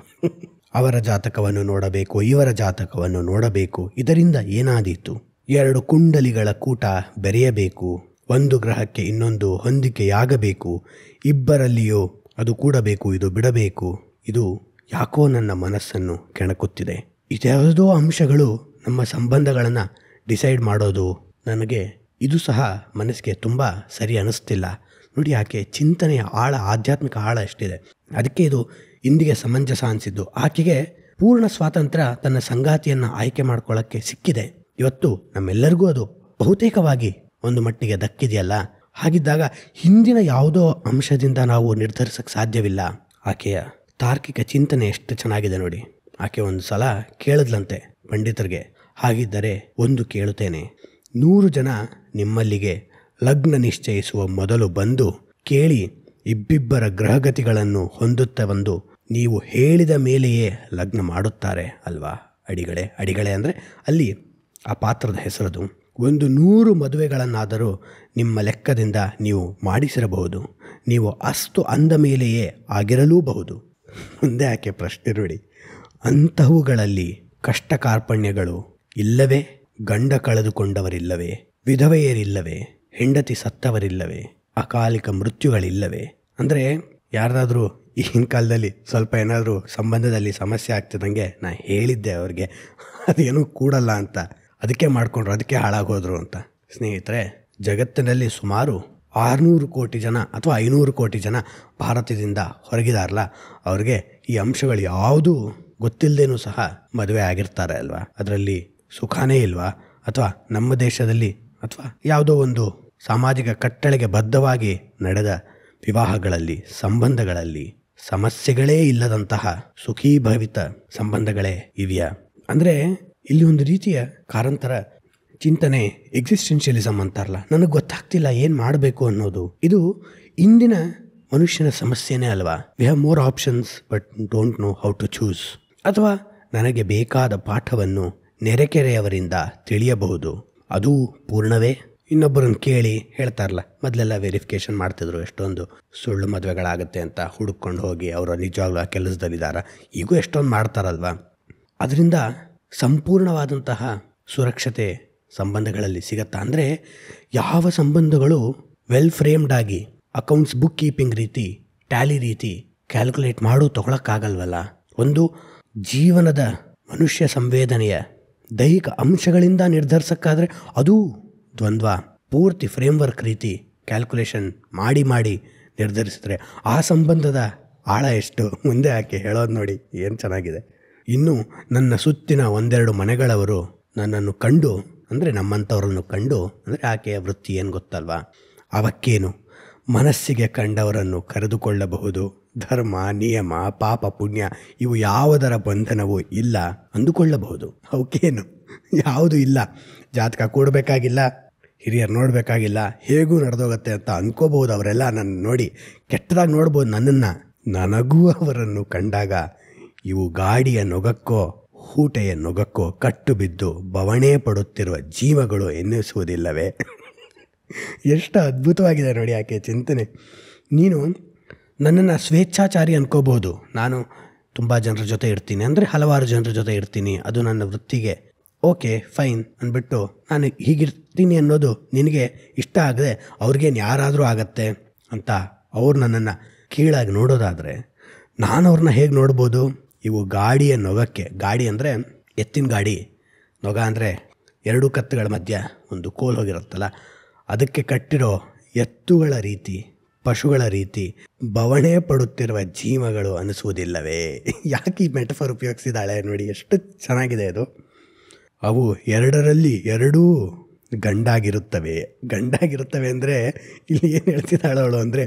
ಅವರ ಜಾತಕವನ್ನು ನೋಡಬೇಕು, ಇವರ ಜಾತಕವನ್ನು ನೋಡಬೇಕು, ಇದರಿಂದ ಏನಾದೀತು? 2 ಕುಂಡಲಿಗಳ ಕೂಟ ಬೆರೆಯಬೇಕು, ಒಂದು ಗ್ರಹಕ್ಕೆ ಇನ್ನೊಂದು ಹೊಂದಿಕೆಯಾಗಬೇಕು, ಇಬ್ಬರಲ್ಲಿಯೂ ಅದು ಕೂಡಬೇಕು, ಇದು ಬಿಡಬೇಕು. ಇದು ಯಾಕೋ ನನ್ನ ಮನಸ್ಸನ್ನು ಕೆಣಕುತ್ತಿದೆ. ಇದ್ಯಾವುದೋ ಅಂಶಗಳು ನಮ್ಮ ಸಂಬಂಧಗಳನ್ನು ಡಿಸೈಡ್ ಮಾಡೋದು ನನಗೆ ಇದು ಸಹ ಮನಸ್ಸಿಗೆ ತುಂಬ ಸರಿ ಅನ್ನಿಸ್ತಿಲ್ಲ ನೋಡಿ. ಆಕೆ ಚಿಂತನೆಯ ಆಳ, ಆಧ್ಯಾತ್ಮಿಕ ಆಳ ಎಷ್ಟಿದೆ. ಅದಕ್ಕೆ ಇದು ಇಂದಿಗೆ ಸಮಂಜಸ ಅನಿಸಿದ್ದು. ಆಕೆಗೆ ಪೂರ್ಣ ಸ್ವಾತಂತ್ರ್ಯ ತನ್ನ ಸಂಗಾತಿಯನ್ನು ಆಯ್ಕೆ ಮಾಡ್ಕೊಳ್ಳೋಕ್ಕೆ ಸಿಕ್ಕಿದೆ. ಇವತ್ತು ನಮ್ಮೆಲ್ಲರಿಗೂ ಅದು ಬಹುತೇಕವಾಗಿ ಒಂದು ಮಟ್ಟಿಗೆ ದಕ್ಕಿದೆಯಲ್ಲ. ಹಾಗಿದ್ದಾಗ ಹಿಂದಿನ ಯಾವುದೋ ಅಂಶದಿಂದ ನಾವು ನಿರ್ಧರಿಸಕ್ಕೆ ಸಾಧ್ಯವಿಲ್ಲ. ಆಕೆಯ ತಾರ್ಕಿಕ ಚಿಂತನೆ ಎಷ್ಟು ಚೆನ್ನಾಗಿದೆ ನೋಡಿ. ಆಕೆ ಒಂದು ಸಲ ಕೇಳಿದ್ಲಂತೆ ಪಂಡಿತರಿಗೆ, ಹಾಗಿದ್ದರೆ ಒಂದು ಕೇಳುತ್ತೇನೆ, 100 ಜನ ನಿಮ್ಮಲ್ಲಿಗೆ ಲಗ್ನ ನಿಶ್ಚಯಿಸುವ ಮೊದಲು ಬಂದು ಕೇಳಿ ಇಬ್ಬಿಬ್ಬರ ಗ್ರಹಗತಿಗಳನ್ನು ಹೊಂದುತ್ತಾ ಬಂದು ನೀವು ಹೇಳಿದ ಮೇಲೆಯೇ ಲಗ್ನ ಮಾಡುತ್ತಾರೆ ಅಲ್ವಾ? ಅಡಿಗಳೇ ಅಂದರೆ ಅಲ್ಲಿ ಆ ಪಾತ್ರದ ಹೆಸರದು. 100 ಮದುವೆಗಳನ್ನಾದರೂ ನಿಮ್ಮ ಲೆಕ್ಕದಿಂದ ನೀವು ಮಾಡಿಸಿರಬಹುದು. ನೀವು ಅಷ್ಟು ಅಂದ ಮೇಲೆಯೇ ಆಗಿರಲೂಬಹುದು. ಮುಂದೆ ಆಕೆ ಪ್ರಶ್ನೆ ನೋಡಿ, ಅಂತಹವುಗಳಲ್ಲಿ ಕಷ್ಟ ಕಾರ್ಪಣ್ಯಗಳು ಇಲ್ಲವೇ? ಗಂಡ ಕಳೆದುಕೊಂಡವರಿಲ್ಲವೇ? ವಿಧವೆಯರಿಲ್ಲವೇ? ಹೆಂಡತಿ ಸತ್ತವರಿಲ್ಲವೇ? ಅಕಾಲಿಕ ಮೃತ್ಯುಗಳಿಲ್ಲವೇ? ಅಂದರೆ ಯಾರಾದರೂ ಈಗಿನ ಕಾಲದಲ್ಲಿ ಸ್ವಲ್ಪ ಏನಾದರೂ ಸಂಬಂಧದಲ್ಲಿ ಸಮಸ್ಯೆ ಆಗ್ತಿದ್ದಂಗೆ ನಾ ಹೇಳಿದ್ದೆ ಅವ್ರಿಗೆ, ಅದೇನೂ ಕೂಡಲ್ಲ ಅಂತ, ಅದಕ್ಕೆ ಮಾಡಿಕೊಂಡ್ರು, ಅದಕ್ಕೆ ಹಾಳಾಗೋದ್ರು ಅಂತ. ಸ್ನೇಹಿತರೆ, ಜಗತ್ತಿನಲ್ಲಿ ಸುಮಾರು 600 ಕೋಟಿ ಜನ ಅಥವಾ 500 ಕೋಟಿ ಜನ ಭಾರತದಿಂದ ಹೊರಗಿದಾರಲ್ಲ, ಅವ್ರಿಗೆ ಈ ಅಂಶಗಳು ಯಾವುದೂ ಗೊತ್ತಿಲ್ಲದೇನೂ ಸಹ ಮದುವೆ ಆಗಿರ್ತಾರೆ ಅಲ್ವಾ? ಅದರಲ್ಲಿ ಸುಖಾನೇ ಇಲ್ವಾ? ಅಥವಾ ನಮ್ಮ ದೇಶದಲ್ಲಿ ಅಥವಾ ಯಾವುದೋ ಒಂದು ಸಾಮಾಜಿಕ ಕಟ್ಟಳೆಗೆ ಬದ್ಧವಾಗಿ ನಡೆದ ವಿವಾಹಗಳಲ್ಲಿ, ಸಂಬಂಧಗಳಲ್ಲಿ ಸಮಸ್ಯೆಗಳೇ ಇಲ್ಲದಂತಹ ಸುಖೀಭವಿತ ಸಂಬಂಧಗಳೇ ಇವೆಯಾ? ಅಂದರೆ ಇಲ್ಲಿ ಒಂದು ರೀತಿಯ ಕಾರಂತರ ಚಿಂತನೆ ಎಕ್ಸಿಸ್ಟೆನ್ಷಿಯಲಿಸಮ್ ಅಂತಾರಲ್ಲ, ನನಗೆ ಗೊತ್ತಾಗ್ತಿಲ್ಲ ಏನು ಮಾಡಬೇಕು ಅನ್ನೋದು. ಇದು ಇಂದಿನ ಮನುಷ್ಯನ ಸಮಸ್ಯೆನೇ ಅಲ್ವಾ? We have more options but don't know how to choose. ಅಥವಾ ನನಗೆ ಬೇಕಾದ ಪಾಠವನ್ನು ನೆರೆಕೆರೆಯವರಿಂದ ತಿಳಿಯಬಹುದು, ಅದೂ ಪೂರ್ಣವೇ? ಇನ್ನೊಬ್ಬರನ್ನು ಕೇಳಿ ಹೇಳ್ತಾರಲ್ಲ, ಮೊದಲೆಲ್ಲ ವೆರಿಫಿಕೇಷನ್ ಮಾಡ್ತಿದ್ರು, ಎಷ್ಟೊಂದು ಸುಳ್ಳು ಮದುವೆಗಳಾಗುತ್ತೆ ಅಂತ ಹುಡುಕೊಂಡು ಹೋಗಿ ಅವರ ನಿಜವಾಗ್ಲೂ ಆ ಕೆಲಸದಲ್ಲಿದ್ದಾರೆ. ಈಗೂ ಎಷ್ಟೊಂದು ಮಾಡ್ತಾರಲ್ವ. ಅದರಿಂದ ಸಂಪೂರ್ಣವಾದಂತಹ ಸುರಕ್ಷತೆ ಸಂಬಂಧಗಳಲ್ಲಿ ಸಿಗತ್ತಾ? ಅಂದರೆ ಯಾವ ಸಂಬಂಧಗಳು ವೆಲ್ ಫ್ರೇಮ್ಡ್ ಆಗಿ ಅಕೌಂಟ್ಸ್ ಬುಕ್ ಕೀಪಿಂಗ್ ರೀತಿ, ಟ್ಯಾಲಿ ರೀತಿ ಕ್ಯಾಲ್ಕುಲೇಟ್ ಮಾಡೋ ತಗೊಳಕ್ಕಾಗಲ್ವಲ್ಲ. ಒಂದು ಜೀವನದ ಮನುಷ್ಯ ಸಂವೇದನೆಯ ದೈಹಿಕ ಅಂಶಗಳಿಂದ ನಿರ್ಧರಿಸೋಕ್ಕಾದರೆ ಅದು ದ್ವಂದ್ವ. ಪೂರ್ತಿ ಫ್ರೇಮ್ವರ್ಕ್ ರೀತಿ ಕ್ಯಾಲ್ಕುಲೇಷನ್ ಮಾಡಿ ನಿರ್ಧರಿಸಿದ್ರೆ ಆ ಸಂಬಂಧದ ಆಳ ಎಷ್ಟು? ಮುಂದೆ ಆಕೆ ಹೇಳೋದು ನೋಡಿ ಏನು ಚೆನ್ನಾಗಿದೆ. ಇನ್ನು ನನ್ನ ಸುತ್ತಿನ 1-2 ಮನೆಗಳವರು ನನ್ನನ್ನು ಕಂಡು, ಅಂದರೆ ನಮ್ಮಂಥವ್ರನ್ನು ಕಂಡು, ಅಂದರೆ ಆಕೆಯ ವೃತ್ತಿ ಏನು ಗೊತ್ತಲ್ವಾ, ಅವಕ್ಕೇನು ಮನಸ್ಸಿಗೆ ಕಂಡವರನ್ನು ಕರೆದುಕೊಳ್ಳಬಹುದು. ಧರ್ಮ, ನಿಯಮ, ಪಾಪ, ಪುಣ್ಯ ಇವು ಯಾವುದರ ಬಂಧನವೂ ಇಲ್ಲ ಅಂದುಕೊಳ್ಳಬಹುದು. ಅವಕ್ಕೇನು ಯಾವುದು ಇಲ್ಲ. ಜಾತಕ ಕೊಡಬೇಕಾಗಿಲ್ಲ, ಹಿರಿಯರು ನೋಡಬೇಕಾಗಿಲ್ಲ, ಹೇಗೂ ನಡೆದೋಗುತ್ತೆ ಅಂತ ಅಂದ್ಕೋಬಹುದು. ಅವರೆಲ್ಲ ನನ್ನ ನೋಡಿ ಕೆಟ್ಟದಾಗಿ ನೋಡ್ಬೋದು ನನ್ನನ್ನು. ನನಗೂ ಅವರನ್ನು ಕಂಡಾಗ ಇವು ಗಾಡಿಯ ನೊಗಕ್ಕೋ ಹೂಟೆಯ ನೊಗಕ್ಕೋ ಕಟ್ಟು ಬಿದ್ದು ಬವಣೆ ಪಡುತ್ತಿರುವ ಜೀವಗಳು ಎನ್ನಿಸುವುದಿಲ್ಲವೇ? ಎಷ್ಟು ಅದ್ಭುತವಾಗಿದೆ ನೋಡಿ ಆಕೆ ಚಿಂತನೆ. ನೀನು ನನ್ನನ್ನು ಸ್ವೇಚ್ಛಾಚಾರಿ ಅನ್ಕೋಬಹುದು. ನಾನು ತುಂಬ ಜನರ ಜೊತೆ ಇರ್ತೀನಿ, ಅಂದರೆ ಹಲವಾರು ಜನರ ಜೊತೆ ಇರ್ತೀನಿ, ಅದು ನನ್ನ ವೃತ್ತಿಗೆ ಓಕೆ ಫೈನ್ ಅಂದ್ಬಿಟ್ಟು ನಾನು ಹೀಗಿರ್ತೀನಿ ಅನ್ನೋದು ನಿನಗೆ ಇಷ್ಟ ಆಗದೆ ಅವ್ರಿಗೇನು ಯಾರಾದರೂ ಆಗತ್ತೆ ಅಂತ ಅವ್ರು ನನ್ನನ್ನು ಕೀಳಾಗಿ ನೋಡೋದಾದರೆ ನಾನು ಅವ್ರನ್ನ ಹೇಗೆ ನೋಡ್ಬೋದು? ಇವು ಗಾಡಿಯ ನೊಗಕ್ಕೆ, ಗಾಡಿ ಅಂದರೆ ಎತ್ತಿನ ಗಾಡಿ, ನೊಗ ಅಂದರೆ 2 ಕತ್ತುಗಳ ಮಧ್ಯ ಒಂದು ಕೋಲ್ ಹೋಗಿರುತ್ತಲ್ಲ, ಅದಕ್ಕೆ ಕಟ್ಟಿರೋ ಎತ್ತುಗಳ ರೀತಿ, ಪಶುಗಳ ರೀತಿ ಬವಣೆ ಪಡುತ್ತಿರುವ ಜೀವಗಳು ಅನಿಸುವುದಿಲ್ಲವೇ? ಯಾಕೆ ಈ ಮೆಟಫರ್ ಉಪಯೋಗಿಸಿದಾಳೆ ನೋಡಿ, ಎಷ್ಟು ಚೆನ್ನಾಗಿದೆ ಅದು. ಅವು 2ರಲ್ಲಿ 2 ಗಂಡಾಗಿರುತ್ತವೆ ಅಂದರೆ ಇಲ್ಲಿ ಏನು ಹೇಳ್ತಿದ್ದಾಳೆ ಅವಳು ಅಂದರೆ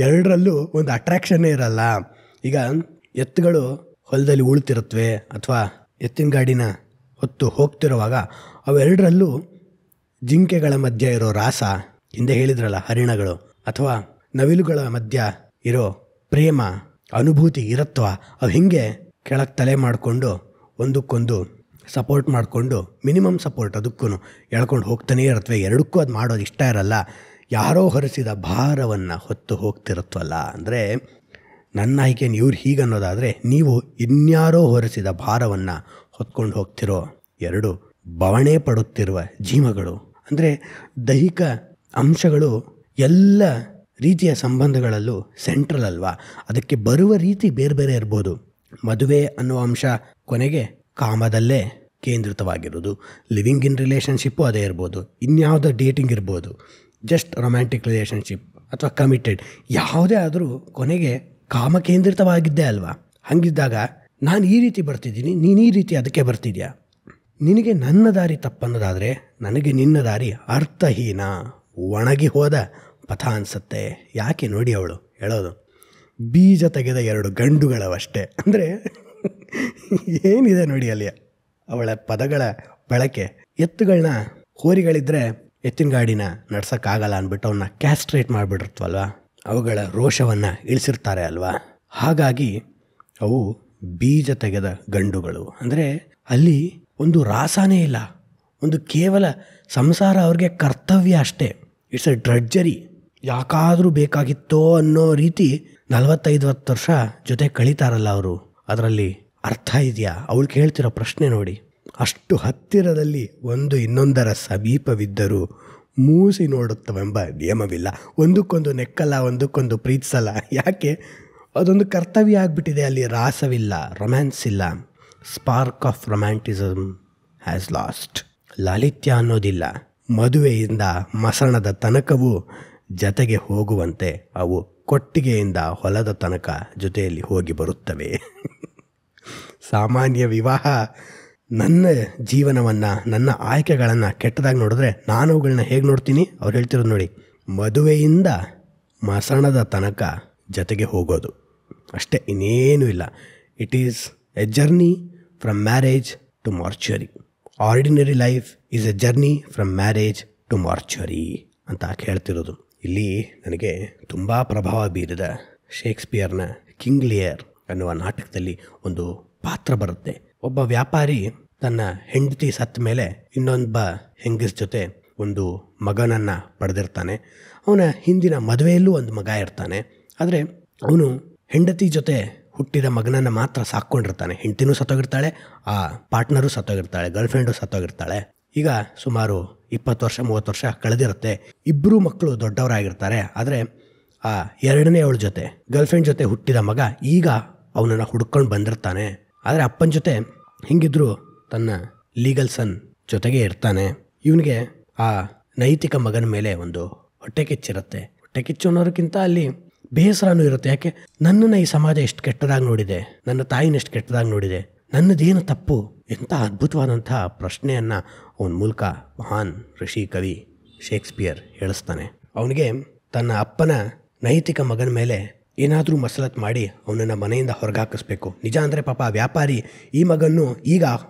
2ರಲ್ಲೂ ಒಂದು ಅಟ್ರಾಕ್ಷನ್ನೇ ಇರಲ್ಲ. ಈಗ ಎತ್ತುಗಳು ಹೊಲದಲ್ಲಿ ಉಳ್ತಿರುತ್ತವೆ ಅಥವಾ ಎತ್ತಿನ ಗಾಡಿನ ಹೊತ್ತು ಹೋಗ್ತಿರುವಾಗ ಅವೆರಡರಲ್ಲೂ ಜಿಂಕೆಗಳ ಮಧ್ಯೆ ಇರೋ ರಾಸ ಹಿಂದೆ ಹೇಳಿದ್ರಲ್ಲ ಹರಿಣಗಳು ಅಥವಾ ನವಿಲುಗಳ ಮಧ್ಯ ಇರೋ ಪ್ರೇಮ, ಅನುಭೂತಿ, ಇರತ್ವ, ಅವು ಹಿಂಗೆ ಕೆಳಗೆ ತಲೆ ಮಾಡಿಕೊಂಡು ಒಂದಕ್ಕೊಂದು ಸಪೋರ್ಟ್ ಮಾಡಿಕೊಂಡು ಮಿನಿಮಮ್ ಸಪೋರ್ಟ್ ಅದಕ್ಕೂ ಎಳ್ಕೊಂಡು ಹೋಗ್ತಾನೇ ಇರತ್ವೆ. ಎರಡಕ್ಕೂ ಅದು ಮಾಡೋದು ಇಷ್ಟ ಇರಲ್ಲ. ಯಾರೋ ಹೊರಿಸಿದ ಭಾರವನ್ನು ಹೊತ್ತು ಹೋಗ್ತಿರತ್ವಲ್ಲ. ಅಂದರೆ ನನ್ನ ಆಯ್ಕೆಯನ್ನು ಇವ್ರು ಹೀಗೆ ಅನ್ನೋದಾದರೆ, ನೀವು ಇನ್ಯಾರೋ ಹೊರಿಸಿದ ಭಾರವನ್ನು ಹೊತ್ಕೊಂಡು ಹೋಗ್ತಿರೋ ಎರಡು ಬವಣೆ ಪಡುತ್ತಿರುವ ಜೀವಗಳು. ಅಂದರೆ ದೈಹಿಕ ಅಂಶಗಳು ಎಲ್ಲ ರೀತಿಯ ಸಂಬಂಧಗಳಲ್ಲೂ ಸೆಂಟ್ರಲ್ ಅಲ್ವಾ. ಅದಕ್ಕೆ ಬರುವ ರೀತಿ ಬೇರೆ ಬೇರೆ ಇರ್ಬೋದು. ಮದುವೆ ಅನ್ನುವ ಅಂಶ ಕೊನೆಗೆ ಕಾಮದಲ್ಲೇ ಕೇಂದ್ರಿತವಾಗಿರೋದು. ಲಿವಿಂಗ್ ಇನ್ ರಿಲೇಷನ್ಶಿಪ್ಪು ಅದೇ ಇರ್ಬೋದು, ಇನ್ಯಾವುದೋ ಡೇಟಿಂಗ್ ಇರ್ಬೋದು, ಜಸ್ಟ್ ರೊಮ್ಯಾಂಟಿಕ್ ರಿಲೇಷನ್ಶಿಪ್ ಅಥವಾ ಕಮಿಟೆಡ್, ಯಾವುದೇ ಆದರೂ ಕೊನೆಗೆ ಕಾಮ ಕೇಂದ್ರಿತವಾಗಿದ್ದೇ ಅಲ್ವಾ. ಹಾಗಿದ್ದಾಗ ನಾನು ಈ ರೀತಿ ಬರ್ತಿದ್ದೀನಿ, ನೀನು ಈ ರೀತಿ ಅದಕ್ಕೆ ಬರ್ತಿದ್ಯಾ. ನಿನಗೆ ನನ್ನ ದಾರಿ ತಪ್ಪನ್ನೋದಾದರೆ ನನಗೆ ನಿನ್ನ ದಾರಿ ಅರ್ಥಹೀನ, ಒಣಗಿ ಹೋದ ಪಥ ಅನಿಸುತ್ತೆ. ಯಾಕೆ ನೋಡಿ ಅವಳು ಹೇಳೋದು, ಬೀಜ ತೆಗೆದ ಎರಡು ಗಂಡುಗಳವಷ್ಟೇ. ಅಂದರೆ ಏನಿದೆ ನೋಡಿ ಅಲ್ಲಿ ಅವಳ ಪದಗಳ ಬಳಕೆ. ಎತ್ತುಗಳನ್ನ ಹೋರಿಗಳಿದ್ರೆ ಎತ್ತಿನ ಗಾಡಿನ ನಡ್ಸೋಕ್ಕಾಗಲ್ಲ ಅಂದ್ಬಿಟ್ಟು ಅವನ್ನ ಕ್ಯಾಸ್ಟ್ರೇಟ್ ಮಾಡಿಬಿಟ್ಟಿರ್ತವಲ್ವ, ಅವುಗಳ ರೋಷವನ್ನು ಇಳಿಸಿರ್ತಾರೆ ಅಲ್ವಾ. ಹಾಗಾಗಿ ಅವು ಬೀಜ ತೆಗೆದ ಗಂಡುಗಳು. ಅಂದರೆ ಅಲ್ಲಿ ಒಂದು ರಾಸನೇ ಇಲ್ಲ, ಒಂದು ಕೇವಲ ಸಂಸಾರ ಅವ್ರಿಗೆ ಕರ್ತವ್ಯ ಅಷ್ಟೇ. It's A ಡ್ರಡ್ಜರಿ. ಯಾಕಾದರೂ ಬೇಕಾಗಿತ್ತೋ ಅನ್ನೋ ರೀತಿ 45-50 ವರ್ಷ ಜೊತೆ ಕಳೀತಾರಲ್ಲ ಅವರು, ಅದರಲ್ಲಿ ಅರ್ಥ ಇದೆಯಾ? ಅವಳು ಕೇಳ್ತಿರೋ ಪ್ರಶ್ನೆ ನೋಡಿ. ಅಷ್ಟು ಹತ್ತಿರದಲ್ಲಿ ಒಂದು ಇನ್ನೊಂದರ ಸಮೀಪವಿದ್ದರೂ ಮೂಸಿ ನೋಡುತ್ತವೆಂಬ ನಿಯಮವಿಲ್ಲ. ಒಂದಕ್ಕೊಂದು ನೆಕ್ಕಲ್ಲ, ಒಂದಕ್ಕೊಂದು ಪ್ರೀತಿಸಲ್ಲ. ಯಾಕೆ? ಅದೊಂದು ಕರ್ತವ್ಯ ಆಗಿಬಿಟ್ಟಿದೆ. ಅಲ್ಲಿ ರಾಸವಿಲ್ಲ, ರೊಮ್ಯಾನ್ಸ್ ಇಲ್ಲ. Spark of romanticism has lost. ಲಾಲಿತ್ಯ ಅನ್ನೋದಿಲ್ಲ. ಮದುವೆಯಿಂದ ಮಸಣದ ತನಕವೂ ಜತೆಗೆ ಹೋಗುವಂತೆ ಅವು ಕೊಟ್ಟಿಗೆಯಿಂದ ಹೊಲದ ತನಕ ಜೊತೆಯಲ್ಲಿ ಹೋಗಿ ಬರುತ್ತವೆ. ಸಾಮಾನ್ಯ ವಿವಾಹ ನನ್ನ ಜೀವನವನ್ನು, ನನ್ನ ಆಯ್ಕೆಗಳನ್ನು ಕೆಟ್ಟದಾಗಿ ನೋಡಿದ್ರೆ ನಾನು ಅವುಗಳನ್ನ ಹೇಗೆ ನೋಡ್ತೀನಿ? ಅವ್ರು ಹೇಳ್ತಿರೋದು ನೋಡಿ, ಮದುವೆಯಿಂದ ಮಸಣದ ತನಕ ಜೊತೆಗೆ ಹೋಗೋದು ಅಷ್ಟೇ, ಇನ್ನೇನೂ ಇಲ್ಲ. It is a journey from marriage to mortuary. Ordinary life is a journey from marriage to mortuary ಅಂತ ಹೇಳ್ತಿರೋದು. ಇಲ್ಲಿ ನನಗೆ ತುಂಬ ಪ್ರಭಾವ ಬೀರಿದ ಶೇಕ್ಸ್ಪಿಯರ್ನ ಕಿಂಗ್ ಲಿಯರ್ ಅನ್ನುವ ನಾಟಕದಲ್ಲಿ ಒಂದು ಪಾತ್ರ ಬರುತ್ತೆ. ಒಬ್ಬ ವ್ಯಾಪಾರಿ ತನ್ನ ಹೆಂಡತಿ ಸತ್ತ ಮೇಲೆ ಇನ್ನೊಬ್ಬ ಹೆಂಗಸ್ ಜೊತೆ ಒಂದು ಮಗನನ್ನು ಪಡೆದಿರ್ತಾನೆ. ಅವನ ಹಿಂದಿನ ಮದುವೆಯಲ್ಲೂ ಒಂದು ಮಗ ಇರ್ತಾನೆ. ಆದರೆ ಅವನು ಹೆಂಡತಿ ಜೊತೆ ಹುಟ್ಟಿದ ಮಗನನ್ನು ಮಾತ್ರ ಸಾಕ್ಕೊಂಡಿರ್ತಾನೆ. ಹೆಂಡತಿನೂ ಸತ್ತೋಗಿರ್ತಾಳೆ, ಆ ಪಾರ್ಟ್ನರು ಸತ್ತೋಗಿರ್ತಾಳೆ, ಗರ್ಲ್ಫ್ರೆಂಡು ಸತ್ತೋಗಿರ್ತಾಳೆ. ಈಗ ಸುಮಾರು 20 ವರ್ಷ 30 ವರ್ಷ ಕಳೆದಿರುತ್ತೆ. ಇಬ್ಬರೂ ಮಕ್ಕಳು ದೊಡ್ಡವರಾಗಿರ್ತಾರೆ. ಆದರೆ ಆ ಎರಡನೇ ಅವಳ ಜೊತೆ, ಗರ್ಲ್ಫ್ರೆಂಡ್ ಜೊತೆ ಹುಟ್ಟಿದ ಮಗ ಈಗ ಅವನನ್ನು ಹುಡ್ಕೊಂಡು ಬಂದಿರ್ತಾನೆ. ಆದರೆ ಅಪ್ಪನ ಜೊತೆ ಹಿಂಗಿದ್ರು ತನ್ನ ಲೀಗಲ್ ಸನ್ ಜೊತೆಗೆ ಇರ್ತಾನೆ. ಇವನಿಗೆ ಆ ನೈತಿಕ ಮಗನ ಮೇಲೆ ಒಂದು ಹೊಟ್ಟೆ ಕಿಚ್ಚಿರುತ್ತೆ. ಹೊಟ್ಟೆ ಕಿಚ್ಚು ಅನ್ನೋದಕ್ಕಿಂತ ಅಲ್ಲಿ ಬೇಸರನೂ ಇರುತ್ತೆ. ಯಾಕೆ ನನ್ನನ್ನು ಈ ಸಮಾಜ ಎಷ್ಟು ಕೆಟ್ಟದಾಗಿ ನೋಡಿದೆ, ನನ್ನ ತಾಯಿನ ಎಷ್ಟು ಕೆಟ್ಟದಾಗಿ ನೋಡಿದೆ, ನನ್ನದೇನು ತಪ್ಪು? ಎಂಥ ಅದ್ಭುತವಾದಂಥ ಪ್ರಶ್ನೆಯನ್ನು ಅವನ ಮೂಲಕ ಮಹಾನ್ ಋಷಿ ಕವಿ ಶೇಕ್ಸ್ಪಿಯರ್ ಹೇಳಿಸ್ತಾನೆ. ಅವನಿಗೆ ತನ್ನ ಅಪ್ಪನ ನೈತಿಕ ಮಗನ ಮೇಲೆ ಏನಾದರೂ ಮಸಲತ್ ಮಾಡಿ ಅವನನ್ನು ಮನೆಯಿಂದ ಹೊರಗೆ ಹಾಕಿಸ್ಬೇಕು. ನಿಜ ಅಂದರೆ ಪಾಪ ವ್ಯಾಪಾರಿ ಈ ಮಗನ್ನು ಈಗ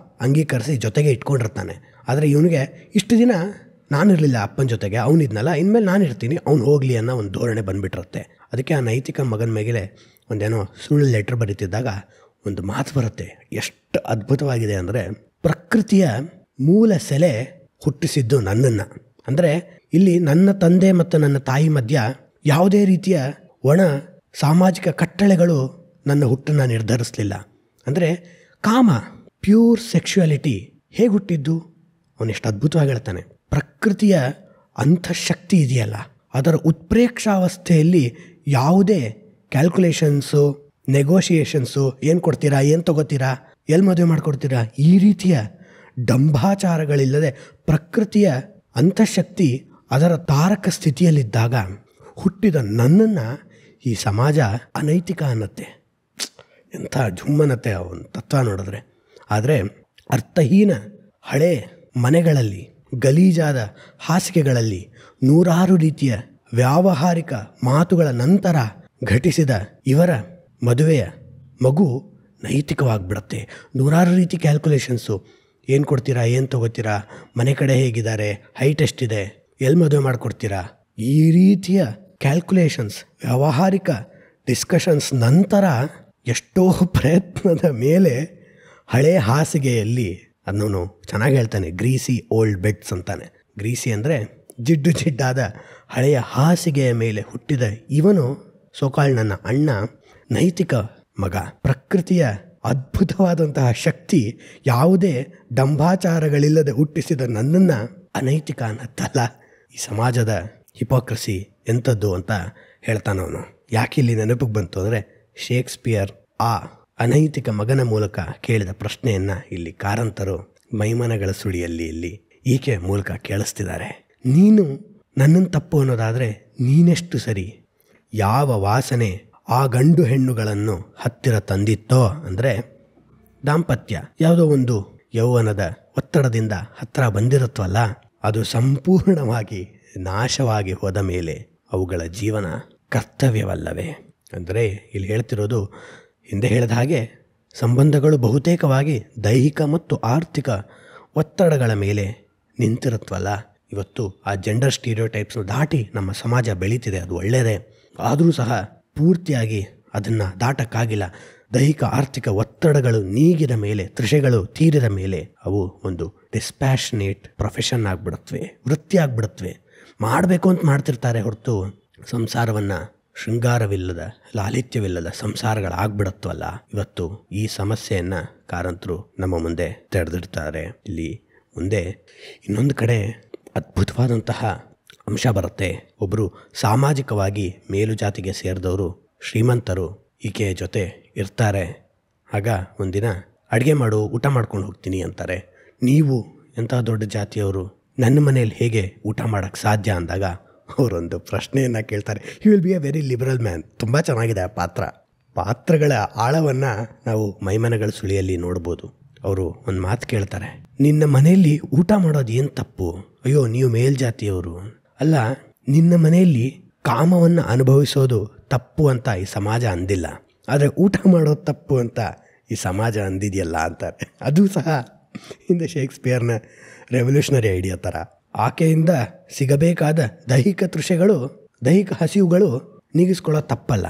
ಅಂಗೀಕರಿಸಿ ಜೊತೆಗೆ ಇಟ್ಕೊಂಡಿರ್ತಾನೆ. ಆದರೆ ಇವನಿಗೆ ಇಷ್ಟು ದಿನ ನಾನಿರಲಿಲ್ಲ ಅಪ್ಪನ ಜೊತೆಗೆ, ಅವನಿದ್ನಲ್ಲ, ಇನ್ಮೇಲೆ ನಾನು ಇರ್ತೀನಿ, ಅವ್ನು ಹೋಗಲಿ ಅನ್ನೋ ಒಂದು ಧೋರಣೆ ಬಂದುಬಿಟ್ಟಿರುತ್ತೆ. ಅದಕ್ಕೆ ಆ ನೈತಿಕ ಮಗನ ಮೇಲೆ ಒಂದೇನೋ ಸುಳ್ಳು ಲೆಟ್ರ್ ಬರೀತಿದ್ದಾಗ ಒಂದು ಮಾತು ಬರುತ್ತೆ. ಎಷ್ಟು ಅದ್ಭುತವಾಗಿದೆ ಅಂದರೆ, ಪ್ರಕೃತಿಯ ಮೂಲ ಸೆಲೆ ಹುಟ್ಟಿಸಿದ್ದು ನನ್ನನ್ನು. ಅಂದರೆ ಇಲ್ಲಿ ನನ್ನ ತಂದೆ ಮತ್ತು ನನ್ನ ತಾಯಿ ಮಧ್ಯ ಯಾವುದೇ ರೀತಿಯ ಒಣ ಸಾಮಾಜಿಕ ಕಟ್ಟಳೆಗಳು ನನ್ನ ಹುಟ್ಟನ್ನು ನಿರ್ಧರಿಸಲಿಲ್ಲ. ಅಂದರೆ ಕಾಮ, ಪ್ಯೂರ್ ಸೆಕ್ಶುಯಾಲಿಟಿ ಹೇಗೆ ಹುಟ್ಟಿದ್ದು? ಅವನೆಷ್ಟು ಅದ್ಭುತವಾಗಿ ಹೇಳ್ತಾನೆ. ಪ್ರಕೃತಿಯ ಅಂತಃಶಕ್ತಿ ಇದೆಯಲ್ಲ, ಅದರ ಉತ್ಪ್ರೇಕ್ಷಾವಸ್ಥೆಯಲ್ಲಿ ಯಾವುದೇ ಕ್ಯಾಲ್ಕುಲೇಷನ್ಸು, ನೆಗೋಷಿಯೇಷನ್ಸು, ಏನು ಕೊಡ್ತೀರಾ, ಏನು ತಗೋತೀರಾ, ಎಲ್ಲಿ ಮದುವೆ ಮಾಡಿಕೊಡ್ತೀರಾ, ಈ ರೀತಿಯ ಡಂಭಾಚಾರಗಳಿಲ್ಲದೆ ಪ್ರಕೃತಿಯ ಅಂತಃಶಕ್ತಿ ಅದರ ತಾರಕ ಸ್ಥಿತಿಯಲ್ಲಿದ್ದಾಗ ಹುಟ್ಟಿದ ನನ್ನನ್ನು ಈ ಸಮಾಜ ಅನೈತಿಕ ಅನ್ನತ್ತೆ. ಎಂಥ ಜುಮ್ಮನತ್ತೆ ಅವನ ತತ್ವ ನೋಡಿದ್ರೆ. ಆದರೆ ಅರ್ಥಹೀನ ಹಳೆ ಮನೆಗಳಲ್ಲಿ, ಗಲೀಜಾದ ಹಾಸಿಗೆಗಳಲ್ಲಿ ನೂರಾರು ರೀತಿಯ ವ್ಯಾವಹಾರಿಕ ಮಾತುಗಳ ನಂತರ ಘಟಿಸಿದ ಇವರ ಮದುವೆಯ ಮಗು ನೈತಿಕವಾಗಿಬಿಡುತ್ತೆ. ನೂರಾರು ರೀತಿ ಕ್ಯಾಲ್ಕುಲೇಷನ್ಸು, ಏನು ಕೊಡ್ತೀರಾ, ಏನು ತೊಗೋತೀರಾ, ಮನೆ ಕಡೆ ಹೇಗಿದ್ದಾರೆ, ಹೈಟ್ ಎಷ್ಟಿದೆ, ಎಲ್ಲಿ ಮದುವೆ ಮಾಡಿಕೊಡ್ತೀರಾ, ಈ ರೀತಿಯ ಕ್ಯಾಲ್ಕುಲೇಷನ್ಸ್, ವ್ಯಾವಹಾರಿಕ ಡಿಸ್ಕಷನ್ಸ್ ನಂತರ ಎಷ್ಟೋ ಪ್ರಯತ್ನದ ಮೇಲೆ ಹಳೆ ಹಾಸಿಗೆಯಲ್ಲಿ, ಅದನ್ನು ಚೆನ್ನಾಗಿ ಹೇಳ್ತಾನೆ, ಗ್ರೀಸಿ ಓಲ್ಡ್ ಬೆಡ್ಸ್ ಅಂತಾನೆ. ಗ್ರೀಸಿ ಅಂದರೆ ಜಿಡ್ಡು ಜಿಡ್ಡಾದ ಹಳೆಯ ಹಾಸಿಗೆಯ ಮೇಲೆ ಹುಟ್ಟಿದ ಇವನು, ಸೋಕಾಳ್ ನನ್ನ ಅಣ್ಣ, ನೈತಿಕ ಮಗ. ಪ್ರಕೃತಿಯ ಅದ್ಭುತವಾದಂತಹ ಶಕ್ತಿ ಯಾವುದೇ ದಂಭಾಚಾರಗಳಿಲ್ಲದೆ ಹುಟ್ಟಿಸಿದ ನನ್ನನ್ನು ಅನೈತಿಕ ಅನ್ನತ್ತಲ್ಲ. ಈ ಸಮಾಜದ ಹಿಪೋಕ್ರಸಿ ಎಂಥದ್ದು ಅಂತ ಹೇಳ್ತಾನವನು. ಯಾಕೆ ಇಲ್ಲಿ ನೆನಪಿಗೆ ಬಂತು ಅಂದರೆ, ಶೇಕ್ಸ್ಪಿಯರ್ ಆ ಅನೈತಿಕ ಮಗನ ಮೂಲಕ ಕೇಳಿದ ಪ್ರಶ್ನೆಯನ್ನು ಇಲ್ಲಿ ಕಾರಂತರು ಮೈಮನಗಳ ಸುಳಿಯಲ್ಲಿ ಇಲ್ಲಿ ಈಕೆ ಮೂಲಕ ಕೇಳಿಸ್ತಿದ್ದಾರೆ. ನೀನು ನನ್ನನ್ನು ತಪ್ಪು ಅನ್ನೋದಾದರೆ ನೀನೆಷ್ಟು ಸರಿ? ಯಾವ ವಾಸನೆ ಆ ಗಂಡು ಹೆಣ್ಣುಗಳನ್ನು ಹತ್ತಿರ ತಂದಿತ್ತೋ, ಅಂದರೆ ದಾಂಪತ್ಯ ಯಾವುದೋ ಒಂದು ಯೌವನದ ಒತ್ತಡದಿಂದ ಹತ್ತಿರ ಬಂದಿರುತ್ತವಲ್ಲ, ಅದು ಸಂಪೂರ್ಣವಾಗಿ ನಾಶವಾಗಿ ಹೋದ ಮೇಲೆ ಅವುಗಳ ಜೀವನ ಕರ್ತವ್ಯವಲ್ಲವೇ? ಅಂದರೆ ಇಲ್ಲಿ ಹೇಳ್ತಿರೋದು, ಹಿಂದೆ ಹೇಳಿದ ಹಾಗೆ ಸಂಬಂಧಗಳು ಬಹುತೇಕವಾಗಿ ದೈಹಿಕ ಮತ್ತು ಆರ್ಥಿಕ ಒತ್ತಡಗಳ ಮೇಲೆ ನಿಂತಿರುತ್ತವಲ್ಲ. ಇವತ್ತು ಆ ಜೆಂಡರ್ ಸ್ಟೀರಿಯೋಟೈಪ್ಸ್ನ ದಾಟಿ ನಮ್ಮ ಸಮಾಜ ಬೆಳೀತಿದೆ, ಅದು ಒಳ್ಳೆಯದೇ. ಆದರೂ ಸಹ ಪೂರ್ತಿಯಾಗಿ ಅದನ್ನು ದಾಟಕ್ಕಾಗಿಲ್ಲ. ದೈಹಿಕ ಆರ್ಥಿಕ ಒತ್ತಡಗಳು ನೀಗಿದ ಮೇಲೆ, ತೃಷೆಗಳು ತೀರಿದ ಮೇಲೆ ಅವು ಒಂದು ಡಿಸ್ಪ್ಯಾಷನೇಟ್ ಪ್ರೊಫೆಷನ್ ಆಗಿಬಿಡುತ್ತವೆ, ವೃತ್ತಿ ಆಗಿಬಿಡುತ್ತವೆ. ಮಾಡಬೇಕು ಅಂತ ಮಾಡ್ತಿರ್ತಾರೆ ಹೊರತು ಸಂಸಾರವನ್ನು ಶೃಂಗಾರವಿಲ್ಲದ, ಲಾಲಿತ್ಯವಿಲ್ಲದ ಸಂಸಾರಗಳಾಗ್ಬಿಡುತ್ತವಲ್ಲ. ಇವತ್ತು ಈ ಸಮಸ್ಯೆಯನ್ನು ಕಾರಂತರು ನಮ್ಮ ಮುಂದೆ ತೆರೆದಿಡ್ತಾರೆ. ಇಲ್ಲಿ ಮುಂದೆ ಇನ್ನೊಂದು ಕಡೆ ಅದ್ಭುತವಾದಂತಹ ಅಂಶ ಬರುತ್ತೆ. ಒಬ್ಬರು ಸಾಮಾಜಿಕವಾಗಿ ಮೇಲುಜಾತಿಗೆ ಸೇರಿದವರು ಶ್ರೀಮಂತರು ಈಕೆಯ ಜೊತೆ ಇರ್ತಾರೆ. ಆಗ ಒಂದಿನ ಅಡುಗೆ ಮಾಡು, ಊಟ ಮಾಡ್ಕೊಂಡು ಹೋಗ್ತೀನಿ ಅಂತಾರೆ. ನೀವು ಎಂಥ ದೊಡ್ಡ ಜಾತಿಯವರು ನನ್ನ ಮನೇಲಿ ಹೇಗೆ ಊಟ ಮಾಡೋಕ್ಕೆ ಸಾಧ್ಯ ಅಂದಾಗ ಅವರೊಂದು ಪ್ರಶ್ನೆಯನ್ನು ಕೇಳ್ತಾರೆ. He will be a very liberal man. ತುಂಬ ಚೆನ್ನಾಗಿದೆ ಆ ಪಾತ್ರಗಳ ಆಳವನ್ನು ನಾವು ಮೈಮನಗಳ ಸುಳಿಯಲ್ಲಿ ನೋಡ್ಬೋದು. ಅವರು ಒಂದು ಮಾತು ಕೇಳ್ತಾರೆ, ನಿನ್ನ ಮನೆಯಲ್ಲಿ ಊಟ ಮಾಡೋದು ಏನು ತಪ್ಪು? ಅಯ್ಯೋ, ನೀವು ಮೇಲ್ಜಾತಿಯವರು ಅಲ್ಲ, ನಿನ್ನ ಮನೆಯಲ್ಲಿ ಕಾಮವನ್ನು ಅನುಭವಿಸೋದು ತಪ್ಪು ಅಂತ ಈ ಸಮಾಜ ಅಂದಿಲ್ಲ, ಆದರೆ ಊಟ ಮಾಡೋದು ತಪ್ಪು ಅಂತ ಈ ಸಮಾಜ ಅಂದಿದೆಯಲ್ಲ ಅಂತಾರೆ. ಅದು ಸಹ ಹಿಂದೆ ಶೇಕ್ಸ್ಪಿಯರ್ನ ರೆವಲ್ಯೂಷನರಿ ಐಡಿಯಾ ಥರ. ಆಕೆಯಿಂದ ಸಿಗಬೇಕಾದ ದೈಹಿಕ ತೃಷೆಗಳು, ದೈಹಿಕ ಹಸಿವುಗಳು ನೀಗಿಸ್ಕೊಳ್ಳೋದು ತಪ್ಪಲ್ಲ,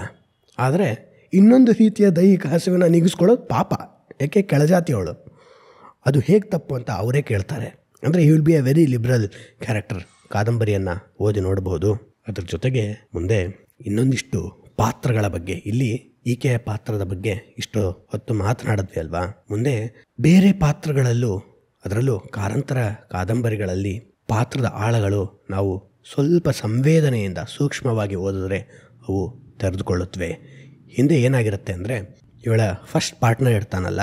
ಆದರೆ ಇನ್ನೊಂದು ರೀತಿಯ ದೈಹಿಕ ಹಸಿವನ್ನು ನೀಗಿಸ್ಕೊಳ್ಳೋದು ಪಾಪ. ಯಾಕೆ? ಕೆಳಜಾತಿಯವಳು. ಅದು ಹೇಗೆ ತಪ್ಪು ಅಂತ ಅವರೇ ಕೇಳ್ತಾರೆ. ಅಂದರೆ you will be a very liberal character. ಕಾದಂಬರಿಯನ್ನು ಓದಿ ನೋಡಬಹುದು. ಅದ್ರ ಜೊತೆಗೆ ಮುಂದೆ ಇನ್ನೊಂದಿಷ್ಟು ಪಾತ್ರಗಳ ಬಗ್ಗೆ, ಇಲ್ಲಿ ಈಕೆಯ ಪಾತ್ರದ ಬಗ್ಗೆ ಇಷ್ಟು ಹೊತ್ತು ಮಾತನಾಡಿದ್ವಿ ಅಲ್ವಾ. ಮುಂದೆ ಬೇರೆ ಪಾತ್ರಗಳಲ್ಲೂ, ಅದರಲ್ಲೂ ಕಾರಂತರ ಕಾದಂಬರಿಗಳಲ್ಲಿ ಪಾತ್ರದ ಆಳಗಳು ನಾವು ಸ್ವಲ್ಪ ಸಂವೇದನೆಯಿಂದ ಸೂಕ್ಷ್ಮವಾಗಿ ಓದಿದ್ರೆ ಅವು ತೆರೆದುಕೊಳ್ಳುತ್ತವೆ. ಹಿಂದೆ ಏನಾಗಿರುತ್ತೆ ಅಂದರೆ, ಇವಳ ಫಸ್ಟ್ ಪಾರ್ಟ್ನರ್ ಇರ್ತಾನಲ್ಲ,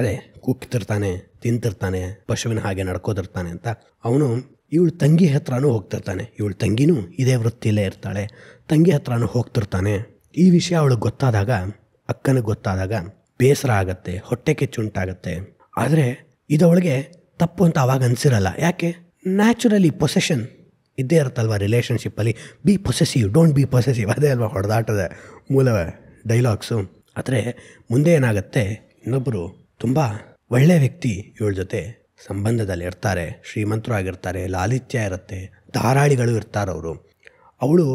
ಅದೇ ಕೂಗ್ತಿರ್ತಾನೆ, ತಿಂತಿರ್ತಾನೆ, ಪಶುವಿನ ಹಾಗೆ ನಡ್ಕೋದಿರ್ತಾನೆ ಅಂತ, ಅವನು ಇವಳು ತಂಗಿ ಹತ್ರನೂ ಹೋಗ್ತಿರ್ತಾನೆ. ಇವಳು ತಂಗಿನೂ ಇದೇ ವೃತ್ತಿಯಲ್ಲೇ ಇರ್ತಾಳೆ, ತಂಗಿ ಹತ್ರನೂ ಹೋಗ್ತಿರ್ತಾನೆ. ಈ ವಿಷಯ ಅವಳಿಗೆ ಗೊತ್ತಾದಾಗ, ಅಕ್ಕನಿಗೆ ಗೊತ್ತಾದಾಗ ಬೇಸರ ಆಗತ್ತೆ, ಹೊಟ್ಟೆ ಕಿಚ್ಚುಂಟಾಗತ್ತೆ. ಆದರೆ ಇದವಳಿಗೆ ತಪ್ಪು ಅಂತ ಅವಾಗ ಅನಿಸಿರಲ್ಲ. ಯಾಕೆ? ನ್ಯಾಚುರಲಿ ಪೊಸೆಷನ್ ಇದ್ದೇ ಇರುತ್ತಲ್ವ ರಿಲೇಷನ್ಶಿಪ್ಪಲ್ಲಿ. Be possessive, don't be possessive, ಅದೇ ಅಲ್ವಾ ಹೊಡೆದಾಟದ ಮೂಲ ಡೈಲಾಗ್ಸು. ಆದರೆ ಮುಂದೆ ಏನಾಗುತ್ತೆ, ಇನ್ನೊಬ್ಬರು ತುಂಬ ಒಳ್ಳೆಯ ವ್ಯಕ್ತಿ ಇವಳ ಜೊತೆ ಸಂಬಂಧದಲ್ಲಿ ಇರ್ತಾರೆ, ಶ್ರೀಮಂತರು ಆಗಿರ್ತಾರೆ, ಲಾಲಿತ್ಯ ಇರುತ್ತೆ, ಧಾರಾಳಿಗಳು ಇರ್ತಾರವರು. ಅವಳು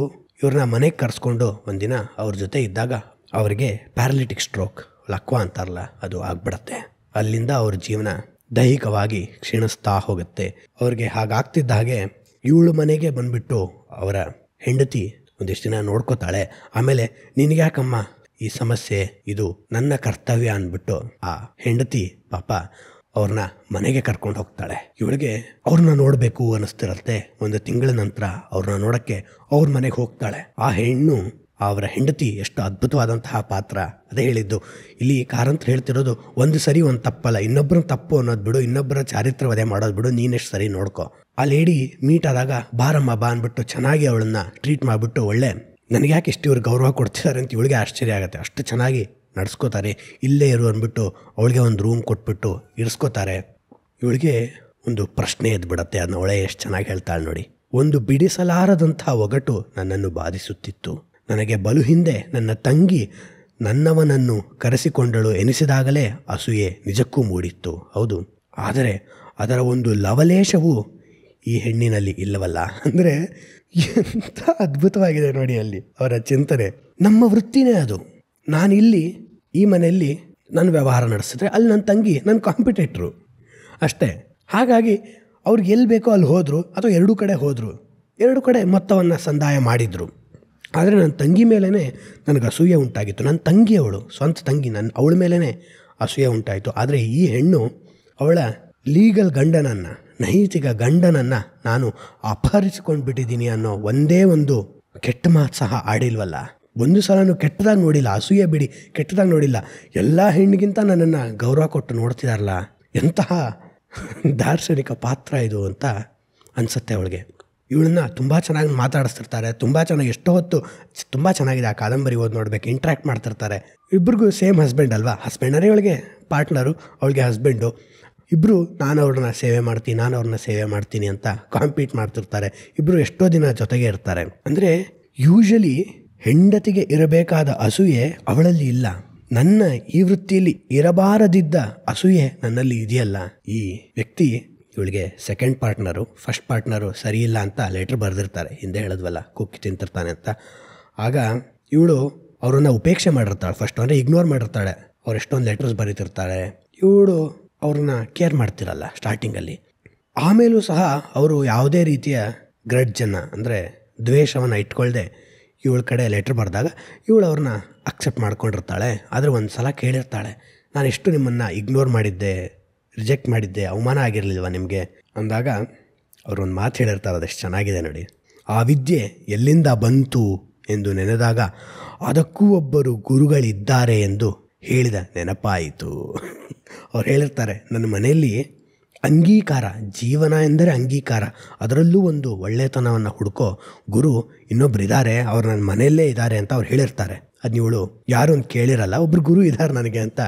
ಇವ್ರನ್ನ ಮನೆಗೆ ಕರೆಸ್ಕೊಂಡು ಒಂದಿನ ಅವ್ರ ಜೊತೆ ಇದ್ದಾಗ ಅವರಿಗೆ ಪ್ಯಾರಲಿಟಿಕ್ ಸ್ಟ್ರೋಕ್, ಲಕ್ವಾ ಅಂತಾರಲ್ಲ, ಅದು ಆಗ್ಬಿಡತ್ತೆ. ಅಲ್ಲಿಂದ ಅವ್ರ ಜೀವನ ದೈಹಿಕವಾಗಿ ಕ್ಷೀಣಿಸ್ತಾ ಹೋಗುತ್ತೆ. ಅವ್ರಿಗೆ ಹಾಗಾಗ್ತಿದ್ದ ಹಾಗೆ ಇವಳು ಮನೆಗೆ ಬಂದುಬಿಟ್ಟು ಅವರ ಹೆಂಡತಿ ಒಂದಿಷ್ಟು ದಿನ ನೋಡ್ಕೋತಾಳೆ. ಆಮೇಲೆ ನಿನಗ್ಯಾಕಮ್ಮ ಈ ಸಮಸ್ಯೆ, ಇದು ನನ್ನ ಕರ್ತವ್ಯ ಅಂದ್ಬಿಟ್ಟು ಆ ಹೆಂಡತಿ ಪಾಪ ಅವ್ರನ್ನ ಮನೆಗೆ ಕರ್ಕೊಂಡು ಹೋಗ್ತಾಳೆ. ಇವಳಿಗೆ ಅವ್ರನ್ನ ನೋಡಬೇಕು ಅನ್ನಿಸ್ತಿರತ್ತೆ. ಒಂದು ತಿಂಗಳ ನಂತರ ಅವ್ರನ್ನ ನೋಡೋಕ್ಕೆ ಅವ್ರ ಮನೆಗೆ ಹೋಗ್ತಾಳೆ. ಆ ಹೆಣ್ಣು, ಅವರ ಹೆಂಡತಿ ಎಷ್ಟು ಅದ್ಭುತವಾದಂತಹ ಪಾತ್ರ. ಅದೇ ಹೇಳಿದ್ದು, ಇಲ್ಲಿ ಕಾರಂತ ಹೇಳ್ತಿರೋದು, ಒಂದು ಸರಿ ಒಂದು ತಪ್ಪಲ್ಲ, ಇನ್ನೊಬ್ಬರ ತಪ್ಪು ಅನ್ನೋದು ಬಿಡು, ಇನ್ನೊಬ್ಬರ ಚಾರಿತ್ರ ವಧೆ ಮಾಡೋದು ಬಿಡು, ನೀನೆಷ್ಟು ಸರಿ ನೋಡ್ಕೊ. ಆ ಲೇಡಿ ಮೀಟ್ ಆದಾಗ ಬಾರಮ್ಮ ಬಾ ಅಂದ್ಬಿಟ್ಟು ಚೆನ್ನಾಗಿ ಅವಳನ್ನ ಟ್ರೀಟ್ ಮಾಡಿಬಿಟ್ಟು, ಒಳ್ಳೆ ನನಗೆ ಯಾಕೆ ಇಷ್ಟು ಇವ್ರು ಗೌರವ ಕೊಡ್ತಿದ್ದಾರೆ ಅಂತ ಇವಳಿಗೆ ಆಶ್ಚರ್ಯ ಆಗುತ್ತೆ. ಅಷ್ಟು ಚೆನ್ನಾಗಿ ನಡೆಸ್ಕೋತಾರೆ. ಇಲ್ಲೇ ಇರು ಅಂದ್ಬಿಟ್ಟು ಅವಳಿಗೆ ಒಂದು ರೂಮ್ ಕೊಟ್ಬಿಟ್ಟು ಇರಿಸ್ಕೋತಾರೆ. ಇವಳಿಗೆ ಒಂದು ಪ್ರಶ್ನೆ ಎದ್ಬಿಡತ್ತೆ. ಅದನ್ನ ಅವಳೇ ಎಷ್ಟು ಚೆನ್ನಾಗಿ ಹೇಳ್ತಾಳೆ ನೋಡಿ. ಒಂದು ಬಿಡಿಸಲಾರದಂಥ ಒಗಟು ನನ್ನನ್ನು ಬಾಧಿಸುತ್ತಿತ್ತು. ನನಗೆ ಬಲು ಹಿಂದೆ ನನ್ನ ತಂಗಿ ನನ್ನವನನ್ನು ಕರೆಸಿಕೊಂಡಳು ಎನಿಸಿದಾಗಲೇ ಅಸೂಯೆ ನಿಜಕ್ಕೂ ಮೂಡಿತ್ತು. ಹೌದು, ಆದರೆ ಅದರ ಒಂದು ಲವಲೇಶವು ಈ ಹೆಣ್ಣಿನಲ್ಲಿ ಇಲ್ಲವಲ್ಲ. ಅಂದರೆ ಎಂಥ ಅದ್ಭುತವಾಗಿದೆ ನೋಡಿ ಅಲ್ಲಿ ಅವರ ಚಿಂತನೆ. ನಮ್ಮ ವೃತ್ತಿನೇ ಅದು. ನಾನಿಲ್ಲಿ ಈ ಮನೆಯಲ್ಲಿ ನನ್ನ ವ್ಯವಹಾರ ನಡೆಸಿದ್ರೆ ಅಲ್ಲಿ ನನ್ನ ತಂಗಿ ನನ್ನ ಕಾಂಪಿಟೇಟ್ರು ಅಷ್ಟೇ. ಹಾಗಾಗಿ ಅವ್ರಿಗೆ ಎಲ್ಲಿ ಬೇಕೋ ಅಲ್ಲಿ ಹೋದರು, ಅಥವಾ ಎರಡೂ ಕಡೆ ಹೋದರು, ಎರಡೂ ಕಡೆ ಮೊತ್ತವನ್ನು ಸಂದಾಯ ಮಾಡಿದರು. ಆದರೆ ನನ್ನ ತಂಗಿ ಮೇಲೇ ನನಗೆ ಅಸೂಯೆ ಉಂಟಾಗಿತ್ತು. ನನ್ನ ತಂಗಿ, ಅವಳು ಸ್ವಂತ ತಂಗಿ, ಅವಳ ಮೇಲೇ ಅಸೂಯೆ ಉಂಟಾಯಿತು. ಆದರೆ ಈ ಹೆಣ್ಣು ಅವಳ ಲೀಗಲ್ ಗಂಡನನ್ನು, ನೈತಿಕ ಗಂಡನನ್ನು ನಾನು ಅಪಹರಿಸಿಕೊಂಡು ಬಿಟ್ಟಿದ್ದೀನಿ ಅನ್ನೋ ಒಂದೇ ಒಂದು ಕೆಟ್ಟ ಮಾತು ಸಹ ಆಡಿಲ್ವಲ್ಲ. ಒಂದು ಸಲನೂ ಕೆಟ್ಟದಾಗಿ ನೋಡಿಲ್ಲ, ಅಸೂಯೆ ಬಿಡಿ ಕೆಟ್ಟದಾಗಿ ನೋಡಿಲ್ಲ. ಎಲ್ಲ ಹೆಣ್ಣಿಗಿಂತ ನನ್ನನ್ನು ಗೌರವ ಕೊಟ್ಟು ನೋಡ್ತಿದಾರಲ್ಲ, ಎಂತಹ ದಾರ್ಶನಿಕ ಪಾತ್ರ ಇದು ಅಂತ ಅನಿಸುತ್ತೆ ಅವಳಿಗೆ. ಇವಳನ್ನ ತುಂಬ ಚೆನ್ನಾಗಿ ಮಾತಾಡಿಸ್ತಿರ್ತಾರೆ, ತುಂಬ ಚೆನ್ನಾಗಿ ಎಷ್ಟೋ ಹೊತ್ತು ತುಂಬ ಚೆನ್ನಾಗಿದೆ ಆ ಕಾದಂಬರಿ ಓದಿ ನೋಡ್ಬೇಕು. ಇಂಟ್ರ್ಯಾಕ್ಟ್ ಮಾಡ್ತಿರ್ತಾರೆ. ಇಬ್ಬರಿಗೂ ಸೇಮ್ ಹಸ್ಬೆಂಡ್ ಅಲ್ವಾ, ಹಸ್ಬೆಂಡರೇ ಅವಳಿಗೆ ಪಾರ್ಟ್ನರು, ಅವಳಿಗೆ ಹಸ್ಬೆಂಡು. ಇಬ್ಬರು ನಾನು ಅವ್ರನ್ನ ಸೇವೆ ಮಾಡ್ತೀನಿ, ನಾನು ಅವ್ರನ್ನ ಸೇವೆ ಮಾಡ್ತೀನಿ ಅಂತ ಕಾಂಪೀಟ್ ಮಾಡ್ತಿರ್ತಾರೆ. ಇಬ್ಬರು ಎಷ್ಟೋ ದಿನ ಜೊತೆಗೆ ಇರ್ತಾರೆ. ಅಂದರೆ ಯೂಶಲಿ ಹೆಂಡತಿಗೆ ಇರಬೇಕಾದ ಅಸೂಯೆ ಅವಳಲ್ಲಿ ಇಲ್ಲ. ನನ್ನ ಈ ವೃತ್ತಿಯಲ್ಲಿ ಇರಬಾರದಿದ್ದ ಅಸೂಯೆ ನನ್ನಲ್ಲಿ ಇದೆಯಲ್ಲ. ಈ ವ್ಯಕ್ತಿ ಇವಳಿಗೆ ಸೆಕೆಂಡ್ ಪಾರ್ಟ್ನರು, ಫಸ್ಟ್ ಪಾರ್ಟ್ನರು ಸರಿ ಇಲ್ಲ ಅಂತ ಲೆಟ್ರ್ ಬರೆದಿರ್ತಾರೆ. ಹಿಂದೆ ಹೇಳಿದ್ವಲ್ಲ, ಕುಕ್ಕಿ ತಿಂತಿರ್ತಾನೆ ಅಂತ. ಆಗ ಇವಳು ಅವರನ್ನು ಉಪೇಕ್ಷೆ ಮಾಡಿರ್ತಾಳೆ. ಫಸ್ಟ್ ಅಂದರೆ ಇಗ್ನೋರ್ ಮಾಡಿರ್ತಾಳೆ. ಅವ್ರು ಎಷ್ಟೊಂದು ಲೆಟರ್ಸ್ ಬರೀತಿರ್ತಾರೆ. ಇವಳು ಅವ್ರನ್ನ ಕೇರ್ ಮಾಡ್ತಿರಲ್ಲ ಸ್ಟಾರ್ಟಿಂಗಲ್ಲಿ. ಆಮೇಲೂ ಸಹ ಅವರು ಯಾವುದೇ ರೀತಿಯ ಗ್ರಡ್ಜನ್ನು ಅಂದರೆ ದ್ವೇಷವನ್ನು ಇಟ್ಕೊಳ್ದೆ ಇವಳ ಕಡೆ ಲೆಟ್ರ್ ಬರೆದಾಗ ಇವಳು ಅವ್ರನ್ನ ಅಕ್ಸೆಪ್ಟ್ ಮಾಡ್ಕೊಂಡಿರ್ತಾಳೆ. ಆದರೆ ಒಂದು ಸಲ ಕೇಳಿರ್ತಾಳೆ, ನಾನು ಎಷ್ಟು ನಿಮ್ಮನ್ನು ಇಗ್ನೋರ್ ಮಾಡಿದ್ದೆ, ರಿಜೆಕ್ಟ್ ಮಾಡಿದ್ದೆ, ಅವಮಾನ ಆಗಿರಲಿಲ್ವ ನಿಮಗೆ ಅಂದಾಗ ಅವರು ಒಂದು ಮಾತು ಹೇಳಿರ್ತಾರೆ, ಅದೆಷ್ಟು ಚೆನ್ನಾಗಿದೆ ನೋಡಿ. ಆ ವಿದ್ಯೆ ಎಲ್ಲಿಂದ ಬಂತು ಎಂದು ನೆನೆದಾಗ ಅದಕ್ಕೂ ಒಬ್ಬರು ಗುರುಗಳಿದ್ದಾರೆ ಎಂದು ಹೇಳಿದ ನೆನಪಾಯಿತು. ಅವ್ರು ಹೇಳಿರ್ತಾರೆ, ನನ್ನ ಮನೆಯಲ್ಲಿ ಅಂಗೀಕಾರ, ಜೀವನ ಎಂದರೆ ಅಂಗೀಕಾರ, ಅದರಲ್ಲೂ ಒಂದು ಒಳ್ಳೆತನವನ್ನು ಹುಡುಕೋ ಗುರು ಇನ್ನೊಬ್ರು ಇದ್ದಾರೆ, ಅವ್ರು ನನ್ನ ಮನೆಯಲ್ಲೇ ಇದ್ದಾರೆ ಅಂತ ಅವ್ರು ಹೇಳಿರ್ತಾರೆ. ಅದು ನೀವಳು ಯಾರು ಅಂತ ಕೇಳಿರಲ್ಲ, ಒಬ್ರು ಗುರು ಇದ್ದಾರೆ ನನಗೆ ಅಂತ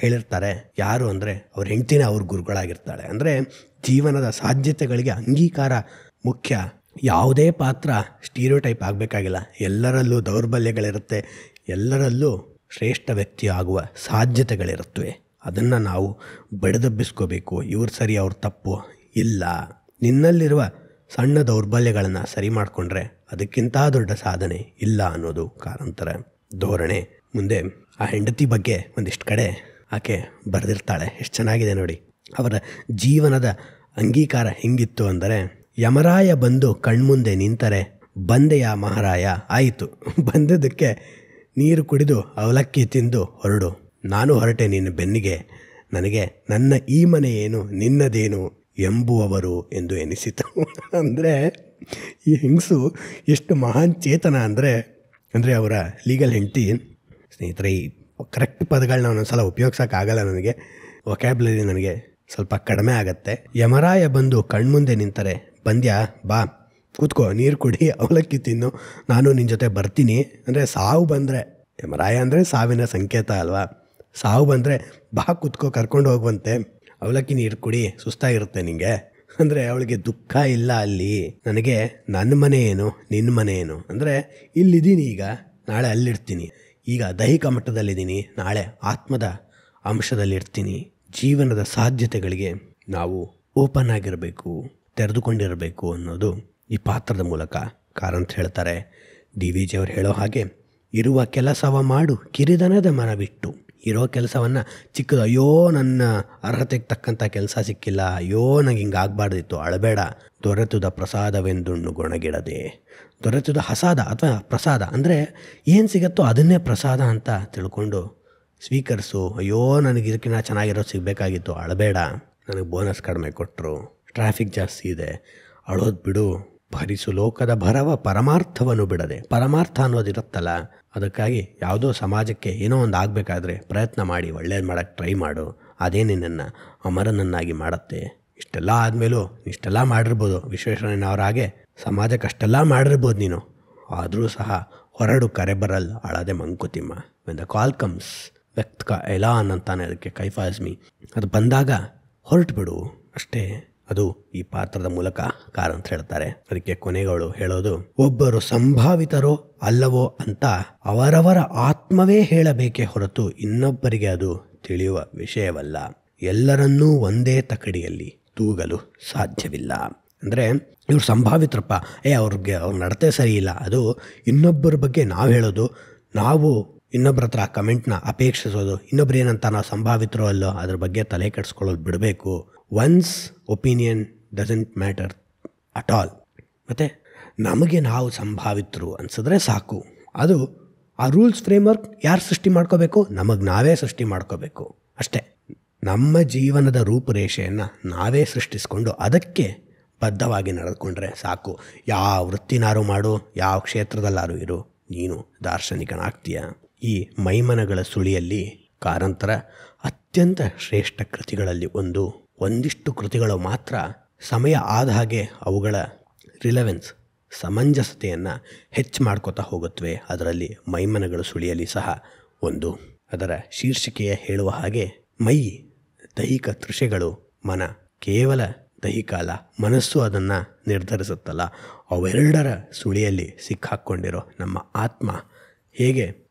ಹೇಳಿರ್ತಾರೆ. ಯಾರು ಅಂದರೆ ಅವ್ರ ಹೆಂಡ್ತಿನೇ ಅವ್ರ ಗುರುಗಳಾಗಿರ್ತಾಳೆ. ಅಂದರೆ ಜೀವನದ ಸಾಧ್ಯತೆಗಳಿಗೆ ಅಂಗೀಕಾರ ಮುಖ್ಯ. ಯಾವುದೇ ಪಾತ್ರ ಸ್ಟೀರಿಯೋಟೈಪ್ ಆಗಬೇಕಾಗಿಲ್ಲ. ಎಲ್ಲರಲ್ಲೂ ದೌರ್ಬಲ್ಯಗಳಿರುತ್ತೆ, ಎಲ್ಲರಲ್ಲೂ ಶ್ರೇಷ್ಠ ವ್ಯಕ್ತಿ ಆಗುವ ಸಾಧ್ಯತೆಗಳಿರುತ್ತವೆ. ಅದನ್ನು ನಾವು ಬಡಿದಬ್ಬಿಸ್ಕೋಬೇಕು. ಇವ್ರು ಸರಿ, ಅವ್ರು ತಪ್ಪು ಇಲ್ಲ. ನಿನ್ನಲ್ಲಿರುವ ಸಣ್ಣ ದೌರ್ಬಲ್ಯಗಳನ್ನು ಸರಿ ಮಾಡಿಕೊಂಡ್ರೆ ಅದಕ್ಕಿಂತ ದೊಡ್ಡ ಸಾಧನೆ ಇಲ್ಲ ಅನ್ನೋದು ಕಾರಂತರ ಧೋರಣೆ. ಮುಂದೆ ಆ ಹೆಂಡತಿ ಬಗ್ಗೆ ಒಂದಿಷ್ಟು ಕಡೆ ಆಕೆ ಬರೆದಿರ್ತಾಳೆ. ಎಷ್ಟು ಚೆನ್ನಾಗಿದೆ ನೋಡಿ. ಅವರ ಜೀವನದ ಅಂಗೀಕಾರ ಹೆಂಗಿತ್ತು ಅಂದರೆ, ಯಮರಾಯ ಬಂದು ಕಣ್ಮುಂದೆ ನಿಂತರೆ ಬಂದೆಯ ಮಹಾರಾಯ ಆಯಿತು. ಬಂದದಕ್ಕೆ ನೀರು ಕುಡಿದು ಅವಲಕ್ಕಿ ತಿಂದು ಹೊರಡು. ನಾನು ಹೊರಟೆ ನಿನ್ನ ಬೆನ್ನಿಗೆ, ನನಗೆ ನನ್ನ ಈ ಮನೆ ಏನು ನಿನ್ನದೇನು ಎಂಬುವವರು ಎಂದು ಎನಿಸಿತು. ಅಂದರೆ ಈ ಹೆಂಗಸು ಎಷ್ಟು ಮಹಾನ್ ಚೇತನ ಅಂದರೆ ಅವರ ಲೀಗಲ್ ಹೆಂಡತಿ. ಸ್ನೇಹಿತರೆ, ಈ ಕರೆಕ್ಟ್ ಪದಗಳನ್ನ ಒಂದೊಂದ್ಸಲ ಉಪಯೋಗಿಸೋಕ್ಕಾಗಲ್ಲ ನನಗೆ, ವೊಕ್ಯಾಬ್ಯುಲರಿ ನನಗೆ ಸ್ವಲ್ಪ ಕಡಿಮೆ ಆಗತ್ತೆ. ಯಮರಾಯ ಬಂದು ಕಣ್ಮುಂದೆ ನಿಂತರೆ ಬಂದ್ಯಾ, ಬಾ ಕೂತ್ಕೋ, ನೀರು ಕುಡಿ, ಅವಲಕ್ಕಿ ತಿನ್ನು, ನಾನು ನಿನ್ನ ಜೊತೆ ಬರ್ತೀನಿ. ಅಂದರೆ ಸಾವು ಬಂದರೆ, ಯಮರಾಯ ಅಂದರೆ ಸಾವಿನ ಸಂಕೇತ ಅಲ್ವಾ, ಸಾವು ಬಂದರೆ ಬಾ ಕೂತ್ಕೋ, ಕರ್ಕೊಂಡು ಹೋಗುವಂತೆ, ಅವಲಕ್ಕಿ ನೀರು ಕುಡಿ, ಸುಸ್ತಾಗಿರುತ್ತೆ ನಿನಗೆ. ಅಂದರೆ ಅವಳಿಗೆ ದುಃಖ ಇಲ್ಲ ಅಲ್ಲಿ. ನನಗೆ ನನ್ನ ಮನೆ ಏನು ನಿನ್ನ ಮನೆ ಏನು, ಅಂದರೆ ಇಲ್ಲಿದ್ದೀನಿ ಈಗ, ನಾಳೆ ಅಲ್ಲಿರ್ತೀನಿ. ಈಗ ದೈಹಿಕ ಮಟ್ಟದಲ್ಲಿದ್ದೀನಿ, ನಾಳೆ ಆತ್ಮದ ಅಂಶದಲ್ಲಿರ್ತೀನಿ. ಜೀವನದ ಸಾಧ್ಯತೆಗಳಿಗೆ ನಾವು ಓಪನ್ ಆಗಿರಬೇಕು, ತೆರೆದುಕೊಂಡಿರಬೇಕು ಅನ್ನೋದು ಈ ಪಾತ್ರದ ಮೂಲಕ ಕಾರಂತ ಹೇಳ್ತಾರೆ. DVG ಅವರು ಹೇಳೋ ಹಾಗೆ, ಇರುವ ಕೆಲಸವ ಮಾಡು ಕಿರಿದನದ ಮನವಿಟ್ಟು. ಇರೋ ಕೆಲಸವನ್ನು ಚಿಕ್ಕದು, ಅಯ್ಯೋ ನನ್ನ ಅರ್ಹತೆಗೆ ತಕ್ಕಂಥ ಕೆಲಸ ಸಿಕ್ಕಿಲ್ಲ, ಅಯ್ಯೋ ನಂಗೆ ಹಿಂಗೆ ಆಗಬಾರ್ದಿತ್ತು, ಅಳಬೇಡ. ದೊರೆತುದ ಪ್ರಸಾದವೆಂದುಣ್ಣು ಗೊಣಗಿಡದೆ. ದೊರೆತುದ ಹಸಾದ ಅಥವಾ ಪ್ರಸಾದ ಅಂದರೆ ಏನು ಸಿಗುತ್ತೋ ಅದನ್ನೇ ಪ್ರಸಾದ ಅಂತ ತಿಳ್ಕೊಂಡು ಸ್ವೀಕರಿಸು. ಅಯ್ಯೋ ನನಗೆ ಇದಕ್ಕಿಂತ ಚೆನ್ನಾಗಿರೋದು ಸಿಗಬೇಕಾಗಿತ್ತು, ಅಳಬೇಡ. ನನಗೆ ಬೋನಸ್ ಕಡಿಮೆ ಕೊಟ್ಟರು, ಟ್ರಾಫಿಕ್ ಜಾಸ್ತಿ ಇದೆ, ಅಳೋದು ಬಿಡು. ಭರಿಸು ಲೋಕದ ಭರವ ಪರಮಾರ್ಥವನ್ನು ಬಿಡದೆ. ಪರಮಾರ್ಥ ಅನ್ನೋದಿರುತ್ತಲ್ಲ, ಅದಕ್ಕಾಗಿ ಯಾವುದೋ ಸಮಾಜಕ್ಕೆ ಏನೋ ಒಂದು ಆಗಬೇಕಾದ್ರೆ ಪ್ರಯತ್ನ ಮಾಡಿ ಒಳ್ಳೇದು ಮಾಡೋಕ್ಕೆ ಟ್ರೈ ಮಾಡು. ಅದೇ ನಿನ್ನನ್ನು ಅಮರನನ್ನಾಗಿ ಮಾಡುತ್ತೆ. ಇಷ್ಟೆಲ್ಲ ಆದಮೇಲೂ ಇಷ್ಟೆಲ್ಲ ಮಾಡಿರ್ಬೋದು, ವಿಶ್ವೇಶ್ವರಯ್ಯನವ್ರ ಹಾಗೆ ಸಮಾಜಕ್ಕೆ ಅಷ್ಟೆಲ್ಲ ಮಾಡಿರ್ಬೋದು ನೀನು, ಆದರೂ ಸಹ ಹೊರಡು ಕರೆ ಬರಲ್ ಅಳದೆ Mankutimma. When the call comes ವ್ಯಕ್ತ ಕ ಎಲಾನ್ ಅಂತಾನೆ ಅದಕ್ಕೆ, ಕೈಫಾಜ್ಮಿ. ಅದು ಬಂದಾಗ ಹೊರಟು ಬಿಡು ಅಷ್ಟೇ. ಅದು ಈ ಪಾತ್ರದ ಮೂಲಕ ಕಾರಂತ ಹೇಳ್ತಾರೆ. ಅದಕ್ಕೆ ಕೊನೆಗಳು ಹೇಳೋದು, ಒಬ್ಬರು ಸಂಭಾವಿತರೋ ಅಲ್ಲವೋ ಅಂತ ಅವರವರ ಆತ್ಮವೇ ಹೇಳಬೇಕೇ ಹೊರತು ಇನ್ನೊಬ್ಬರಿಗೆ ಅದು ತಿಳಿಯುವ ವಿಷಯವಲ್ಲ. ಎಲ್ಲರನ್ನೂ ಒಂದೇ ತಕಡಿಯಲ್ಲಿ ತೂಗಲು ಸಾಧ್ಯವಿಲ್ಲ. ಅಂದರೆ ಇವ್ರು ಸಂಭಾವಿತರಪ್ಪ, ಅವ್ರ ನಡತೆ ಸರಿ ಇಲ್ಲ. ಅದು ಇನ್ನೊಬ್ಬರ ಬಗ್ಗೆ ನಾವು ಹೇಳೋದು, ನಾವು ಇನ್ನೊಬ್ಬರ ಹತ್ರ ಕಮೆಂಟ್ನ ಅಪೇಕ್ಷಿಸೋದು, ಇನ್ನೊಬ್ರು ಏನಂತ ನಾವು ಸಂಭಾವಿತರೋ ಅಲ್ಲೋ ಅದ್ರ ಬಗ್ಗೆ ತಲೆ ಕೆಡಿಸ್ಕೊಳ್ಳೋದು ಬಿಡಬೇಕು. Once opinion doesn't matter at all. ಮತ್ತು ನಮಗೆ ನಾವು ಸಂಭಾವಿತರು ಅನಿಸಿದ್ರೆ ಸಾಕು. ಅದು ಆ ರೂಲ್ಸ್ ಫ್ರೇಮ್ವರ್ಕ್ ಯಾರು ಸೃಷ್ಟಿ ಮಾಡ್ಕೋಬೇಕು? ನಮಗೆ ನಾವೇ ಸೃಷ್ಟಿ ಮಾಡ್ಕೋಬೇಕು ಅಷ್ಟೇ. ನಮ್ಮ ಜೀವನದ ರೂಪುರೇಷೆಯನ್ನು ನಾವೇ ಸೃಷ್ಟಿಸ್ಕೊಂಡು ಅದಕ್ಕೆ ಬದ್ಧವಾಗಿ ನಡೆದುಕೊಂಡ್ರೆ ಸಾಕು. ಯಾವ ವೃತ್ತಿನಾರು ಮಾಡು, ಯಾವ ಕ್ಷೇತ್ರದಲ್ಲಾರು ಇರು, ನೀನು ದಾರ್ಶನಿಕನಾಗ್ತೀಯ. ಈ ಮೈಮನಗಳ ಸುಳಿಯಲ್ಲಿ ಕಾರಂತರ ಅತ್ಯಂತ ಶ್ರೇಷ್ಠ ಕೃತಿಗಳಲ್ಲಿ ಒಂದಿಷ್ಟು ಕೃತಿಗಳು ಮಾತ್ರ ಸಮಯ ಆದ ಹಾಗೆ ಅವುಗಳ ರಿಲೆವೆನ್ಸ್, ಸಮಂಜಸತೆಯನ್ನು ಹೆಚ್ಚು ಮಾಡ್ಕೋತಾ ಹೋಗುತ್ತವೆ. ಅದರಲ್ಲಿ ಮೈಮನಗಳ ಸುಳಿಯಲ್ಲಿ ಸಹ ಒಂದು. ಅದರ ಶೀರ್ಷಿಕೆಯ ಹೇಳುವ ಹಾಗೆ, ಮೈ ದೈಹಿಕ ತೃಷೆಗಳು, ಮನ ಕೇವಲ ದೈಹಿಕ ಅಲ್ಲ, ಮನಸ್ಸು ಅದನ್ನು ನಿರ್ಧರಿಸುತ್ತಲ್ಲ. ಅವೆರಡರ ಸುಳಿಯಲ್ಲಿ ಸಿಕ್ಕಾಕ್ಕೊಂಡಿರೋ ನಮ್ಮ ಆತ್ಮ ಹೇಗೆ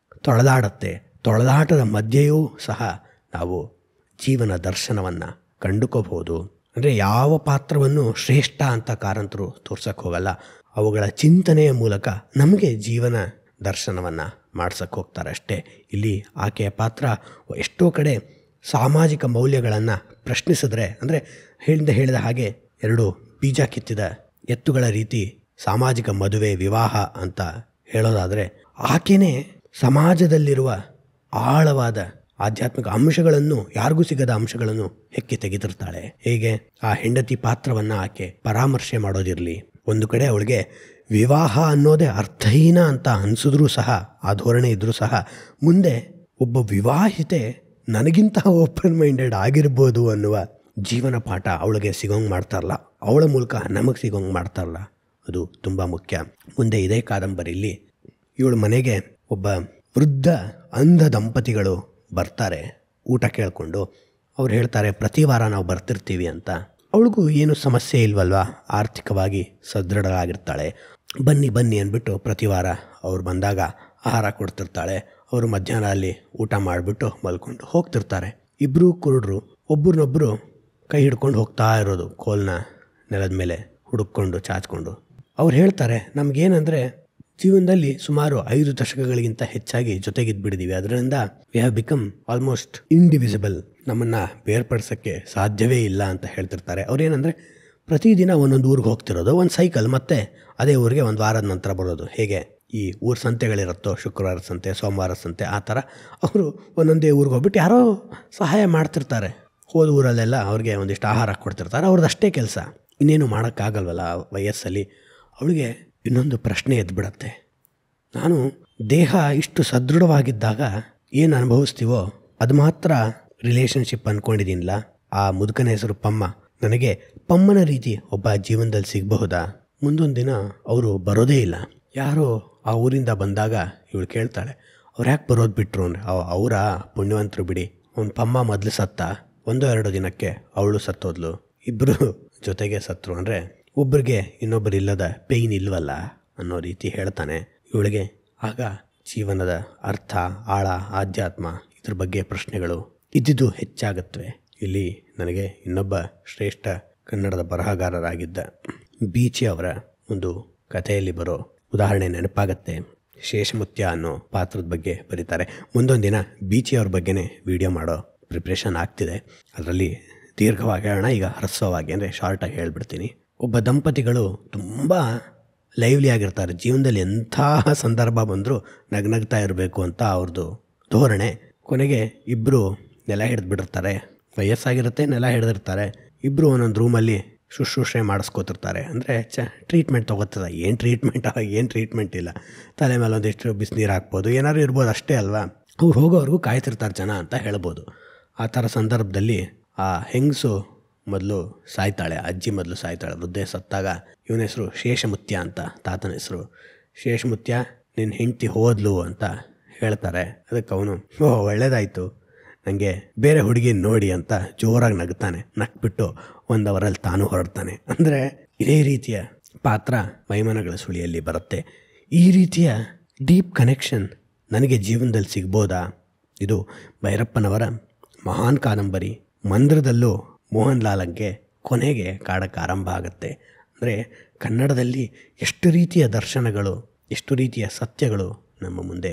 ತೊಳೆದಾಡುತ್ತೆ, ತೊಳೆದಾಟದ ಮಧ್ಯೆಯೂ ಸಹ ನಾವು ಜೀವನ ದರ್ಶನವನ್ನು ಕಂಡುಕೋಬಹುದು. ಅಂದರೆ ಯಾವ ಪಾತ್ರವನ್ನು ಶ್ರೇಷ್ಠ ಅಂತ ಕಾರಂತರು ತೋರ್ಸಕ್ಕೆ ಹೋಗಲ್ಲ, ಅವುಗಳ ಚಿಂತನೆಯ ಮೂಲಕ ನಮಗೆ ಜೀವನ ದರ್ಶನವನ್ನು ಮಾಡ್ಸಕ್ಕೆ ಹೋಗ್ತಾರೆ ಅಷ್ಟೇ. ಇಲ್ಲಿ ಆಕೆಯ ಪಾತ್ರ ಎಷ್ಟೋ ಕಡೆ ಸಾಮಾಜಿಕ ಮೌಲ್ಯಗಳನ್ನು ಪ್ರಶ್ನಿಸಿದ್ರೆ, ಅಂದರೆ ಹೇಳಿದ ಹಾಗೆ ಎರಡು ಬೀಜ ಕಿತ್ತಿದ ಎತ್ತುಗಳ ರೀತಿ ಸಾಮಾಜಿಕ ಮದುವೆ, ವಿವಾಹ ಅಂತ ಹೇಳೋದಾದರೆ, ಆಕೆನೇ ಸಮಾಜದಲ್ಲಿರುವ ಆಳವಾದ ಆಧ್ಯಾತ್ಮಿಕ ಅಂಶಗಳನ್ನು, ಯಾರಿಗೂ ಸಿಗದ ಅಂಶಗಳನ್ನು ಹೆಕ್ಕಿ ತೆಗೆದಿರ್ತಾಳೆ. ಹೇಗೆ ಆ ಹೆಂಡತಿ ಪಾತ್ರವನ್ನು ಆಕೆ ಪರಾಮರ್ಶೆ ಮಾಡೋದಿರಲಿ, ಒಂದು ಕಡೆ ಅವಳಿಗೆ ವಿವಾಹ ಅನ್ನೋದೇ ಅರ್ಥಹೀನ ಅಂತ ಅನಿಸಿದ್ರೂ ಸಹ, ಆ ಧೋರಣೆ ಇದ್ರೂ ಸಹ, ಮುಂದೆ ಒಬ್ಬ ವಿವಾಹಿತೆ ನನಗಿಂತ ಓಪನ್ ಮೈಂಡೆಡ್ ಆಗಿರ್ಬೋದು ಅನ್ನುವ ಜೀವನ ಪಾಠ ಅವಳಿಗೆ ಸಿಗೋಂಗೆ ಮಾಡ್ತಾರಲ್ಲ, ಅವಳ ಮೂಲಕ ನಮಗೆ ಸಿಗೋಂಗೆ ಮಾಡ್ತಾರಲ್ಲ, ಅದು ತುಂಬ ಮುಖ್ಯ. ಮುಂದೆ ಇದೇ ಕಾದಂಬರಿಯಲ್ಲಿ ಇವಳ ಮನೆಗೆ ಒಬ್ಬ ವೃದ್ಧ ಅಂಧ ದಂಪತಿಗಳು ಬರ್ತಾರೆ ಊಟ ಕೇಳಿಕೊಂಡು. ಅವ್ರು ಹೇಳ್ತಾರೆ, ಪ್ರತಿ ವಾರ ನಾವು ಬರ್ತಿರ್ತೀವಿ ಅಂತ. ಅವಳಿಗೂ ಏನು ಸಮಸ್ಯೆ ಇಲ್ವಲ್ವಾ, ಆರ್ಥಿಕವಾಗಿ ಸದೃಢರಾಗಿರ್ತಾಳೆ. ಬನ್ನಿ ಅಂದ್ಬಿಟ್ಟು ಪ್ರತಿ ವಾರ ಅವ್ರು ಬಂದಾಗ ಆಹಾರ ಕೊಡ್ತಿರ್ತಾಳೆ. ಅವರು ಮಧ್ಯಾಹ್ನ ಅಲ್ಲಿ ಊಟ ಮಾಡಿಬಿಟ್ಟು ಮಲ್ಕೊಂಡು ಹೋಗ್ತಿರ್ತಾರೆ. ಇಬ್ಬರು ಕುರುಡರು ಒಬ್ಬರನ್ನೊಬ್ಬರು ಕೈ ಹಿಡ್ಕೊಂಡು ಹೋಗ್ತಾ ಇರೋದು, ಕೋಲ್ನ ನೆಲದ ಮೇಲೆ ಹುಡುಕೊಂಡು ಚಾಚ್ಕೊಂಡು. ಅವ್ರು ಹೇಳ್ತಾರೆ, ನಮಗೇನಂದರೆ ಜೀವನದಲ್ಲಿ ಸುಮಾರು 5 ದಶಕಗಳಿಗಿಂತ ಹೆಚ್ಚಾಗಿ ಜೊತೆಗಿದ್ಬಿಟ್ಟಿದ್ದೀವಿ, ಅದರಿಂದ we have become almost indivisible, ನಮ್ಮನ್ನು ಬೇರ್ಪಡಿಸೋಕ್ಕೆ ಸಾಧ್ಯವೇ ಇಲ್ಲ ಅಂತ ಹೇಳ್ತಿರ್ತಾರೆ. ಅವ್ರೇನಂದರೆ ಪ್ರತಿದಿನ ಒಂದೊಂದು ಊರಿಗೆ ಹೋಗ್ತಿರೋದು, ಒಂದು ಸೈಕಲ್, ಮತ್ತು ಅದೇ ಊರಿಗೆ ಒಂದು ವಾರದ ನಂತರ ಬರೋದು. ಹೇಗೆ ಈ ಊರ ಸಂತೆಗಳಿರುತ್ತೋ, ಶುಕ್ರವಾರ ಸಂತೆ, ಸೋಮವಾರ ಸಂತೆ, ಆ ಥರ ಅವರು ಒಂದೊಂದೇ ಊರಿಗೆ ಹೋಗ್ಬಿಟ್ಟು ಯಾರೋ ಸಹಾಯ ಮಾಡ್ತಿರ್ತಾರೆ. ಹೋದ ಊರಲ್ಲೆಲ್ಲ ಅವ್ರಿಗೆ ಒಂದಿಷ್ಟು ಆಹಾರ ಕೊಡ್ತಿರ್ತಾರೆ. ಅವ್ರದ್ದು ಅಷ್ಟೇ ಕೆಲಸ, ಇನ್ನೇನು ಮಾಡೋಕ್ಕಾಗಲ್ವಲ್ಲ ಆ ವಯಸ್ಸಲ್ಲಿ. ಅವಳಿಗೆ ಇನ್ನೊಂದು ಪ್ರಶ್ನೆ ಎದ್ಬಿಡತ್ತೆ, ನಾನು ದೇಹ ಇಷ್ಟು ಸದೃಢವಾಗಿದ್ದಾಗ ಏನು ಅನುಭವಿಸ್ತೀವೋ ಅದು ಮಾತ್ರ ರಿಲೇಷನ್ಶಿಪ್ ಅಂದ್ಕೊಂಡಿದ್ದೀನಿಲ್ಲ. ಆ ಮುದುಕನ ಹೆಸರು ಪಮ್ಮ, ನನಗೆ ಪಮ್ಮನ ರೀತಿ ಒಬ್ಬ ಜೀವನದಲ್ಲಿ ಸಿಗಬಹುದಾ? ಮುಂದೊಂದು ದಿನ ಅವರು ಬರೋದೇ ಇಲ್ಲ. ಯಾರೋ ಆ ಊರಿಂದ ಬಂದಾಗ ಇವಳು ಕೇಳ್ತಾಳೆ, ಅವ್ರು ಯಾಕೆ ಬರೋದು ಬಿಟ್ಟರು ಅಂದರೆ, ಅವರ ಪುಣ್ಯವಂತರು ಬಿಡಿ, ಅವ್ನು ಪಮ್ಮ ಮೊದಲು ಸತ್ತ, 1-2 ದಿನಕ್ಕೆ ಅವಳು ಸತ್ತೋದ್ಲು, ಇಬ್ಬರು ಜೊತೆಗೆ ಸತ್ತರು. ಅಂದರೆ ಒಬ್ಬರಿಗೆ ಇನ್ನೊಬ್ಬರು ಇಲ್ಲದ ಪೇಯ್ನ್ ಇಲ್ವಲ್ಲ ಅನ್ನೋ ರೀತಿ ಹೇಳ್ತಾನೆ. ಇವಳಿಗೆ ಆಗ ಜೀವನದ ಅರ್ಥ, ಆಳ, ಆಧ್ಯಾತ್ಮ ಇದ್ರ ಬಗ್ಗೆ ಪ್ರಶ್ನೆಗಳು ಇದ್ದಿದ್ದು ಹೆಚ್ಚಾಗತ್ವೆ. ಇಲ್ಲಿ ನನಗೆ ಇನ್ನೊಬ್ಬ ಶ್ರೇಷ್ಠ ಕನ್ನಡದ ಬರಹಗಾರರಾಗಿದ್ದ ಬೀಚಿ ಅವರ ಒಂದು ಕಥೆಯಲ್ಲಿ ಬರೋ ಉದಾಹರಣೆ ನೆನಪಾಗತ್ತೆ. ಶೇಷಮುತ್ಯ ಅನ್ನೋ ಪಾತ್ರದ ಬಗ್ಗೆ ಬರೀತಾರೆ. ಮುಂದೊಂದು ದಿನ ಬೀಚಿ ಅವ್ರ ಬಗ್ಗೆನೇ ವಿಡಿಯೋ ಮಾಡೋ ಪ್ರಿಪ್ರೇಷನ್ ಆಗ್ತಿದೆ. ಅದರಲ್ಲಿ ದೀರ್ಘವಾಗಿ ಹೇಳೋಣ, ಈಗ ಹ್ರಸ್ವವಾಗಿ ಅಂದರೆ ಶಾರ್ಟಾಗಿ ಹೇಳ್ಬಿಡ್ತೀನಿ. ಒಬ್ಬ ದಂಪತಿಗಳು ತುಂಬ ಲೈವ್ಲಿ ಆಗಿರ್ತಾರೆ. ಜೀವನದಲ್ಲಿ ಎಂಥ ಸಂದರ್ಭ ಬಂದರೂ ನಗ್ನಗ್ತಾ ಇರಬೇಕು ಅಂತ ಅವ್ರದ್ದು ಧೋರಣೆ. ಕೊನೆಗೆ ಇಬ್ಬರು ನೆಲ ಹಿಡಿದ್ಬಿಟ್ಟಿರ್ತಾರೆ, ವಯಸ್ಸಾಗಿರುತ್ತೆ, ನೆಲ ಹಿಡಿದಿರ್ತಾರೆ. ಇಬ್ಬರು ಒಂದೊಂದು ರೂಮಲ್ಲಿ ಶುಶ್ರೂಷೆ ಮಾಡಿಸ್ಕೋತಿರ್ತಾರೆ. ಅಂದರೆ ಟ್ರೀಟ್ಮೆಂಟ್ ತೊಗೋತದ. ಏನು ಟ್ರೀಟ್ಮೆಂಟ್ ಇಲ್ಲ, ತಲೆ ಮೇಲೆ ಒಂದಿಷ್ಟು ಬಿಸಿನೀರು ಹಾಕ್ಬೋದು, ಏನಾದ್ರು ಇರ್ಬೋದು, ಅಷ್ಟೇ ಅಲ್ವಾ. ಅವ್ರು ಹೋಗೋವ್ರಿಗೂ ಕಾಯ್ತಿರ್ತಾರೆ ಜನ ಅಂತ ಹೇಳ್ಬೋದು. ಆ ಥರ ಸಂದರ್ಭದಲ್ಲಿ ಆ ಹೆಂಗಸು ಮೊದಲು ಸಾಯ್ತಾಳೆ, ಅಜ್ಜಿ ಮೊದಲು ಸಾಯ್ತಾಳೆ. ವೃದ್ಧೆ ಸತ್ತಾಗ ಇವನ ಹೆಸರು ಶೇಷಮುತ್ಯ ಅಂತ, ತಾತನ ಹೆಸರು. ಶೇಷಮುತ್ಯ, ನಿನ್ನ ಹೆಂಡತಿ ಹೋದ್ಲು ಅಂತ ಹೇಳ್ತಾರೆ. ಅದಕ್ಕೆ ಅವನು, ಒಳ್ಳೇದಾಯಿತು, ನನಗೆ ಬೇರೆ ಹುಡುಗಿ ನೋಡಿ ಅಂತ ಜೋರಾಗಿ ನಗ್ತಾನೆ. ನಕ್ಬಿಟ್ಟು 1 ಅವರಲ್ಲಿ ತಾನು ಹೊರಡ್ತಾನೆ. ಅಂದರೆ ಇದೇ ರೀತಿಯ ಪಾತ್ರ ಮೈಮನಗಳ ಸುಳಿಯಲ್ಲಿ ಬರುತ್ತೆ. ಈ ರೀತಿಯ ಡೀಪ್ ಕನೆಕ್ಷನ್ ನನಗೆ ಜೀವನದಲ್ಲಿ ಸಿಗ್ಬೋದಾ? ಇದು ಭೈರಪ್ಪನವರ ಮಹಾನ್ ಕಾದಂಬರಿ. ಮಂದ್ರದಲ್ಲೂ ಮೋಹನ್ ಲಾಲಂಗೆ ಕೊನೆಗೆ ಕಾಡಕ್ಕೆ ಆರಂಭ ಆಗುತ್ತೆ. ಅಂದರೆ ಕನ್ನಡದಲ್ಲಿ ಎಷ್ಟು ರೀತಿಯ ದರ್ಶನಗಳು, ಎಷ್ಟು ರೀತಿಯ ಸತ್ಯಗಳು ನಮ್ಮ ಮುಂದೆ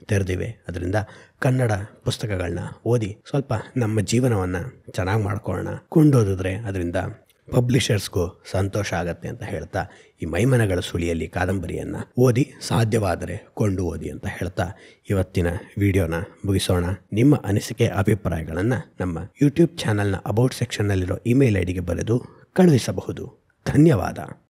ತೆರೆದಿವೆ. ಅದರಿಂದ ಕನ್ನಡ ಪುಸ್ತಕಗಳನ್ನ ಓದಿ ಸ್ವಲ್ಪ ನಮ್ಮ ಜೀವನವನ್ನು ಚೆನ್ನಾಗಿ ಮಾಡ್ಕೊಳ್ಳೋಣ. ಕೊಂಡೋದಿದ್ರೆ ಅದರಿಂದ ಪಬ್ಲಿಷರ್ಸ್ಗೂ ಸಂತೋಷ ಆಗತ್ತೆ ಅಂತ ಹೇಳ್ತಾ, ಈ ಮೈಮನಗಳ ಸುಳಿಯಲ್ಲಿ ಕಾದಂಬರಿಯನ್ನು ಓದಿ, ಸಾಧ್ಯವಾದರೆ ಕೊಂಡು ಓದಿ ಅಂತ ಹೇಳ್ತಾ ಇವತ್ತಿನ ವಿಡಿಯೋನ ಮುಗಿಸೋಣ. ನಿಮ್ಮ ಅನಿಸಿಕೆ ಅಭಿಪ್ರಾಯಗಳನ್ನು ನಮ್ಮ ಯೂಟ್ಯೂಬ್ ಚಾನಲ್ನ ಅಬೌಟ್ ಸೆಕ್ಷನ್ನಲ್ಲಿರೋ ಇಮೇಲ್ ಐಡಿಗೆ ಬರೆದು ಕಳುಹಿಸಬಹುದು. ಧನ್ಯವಾದ.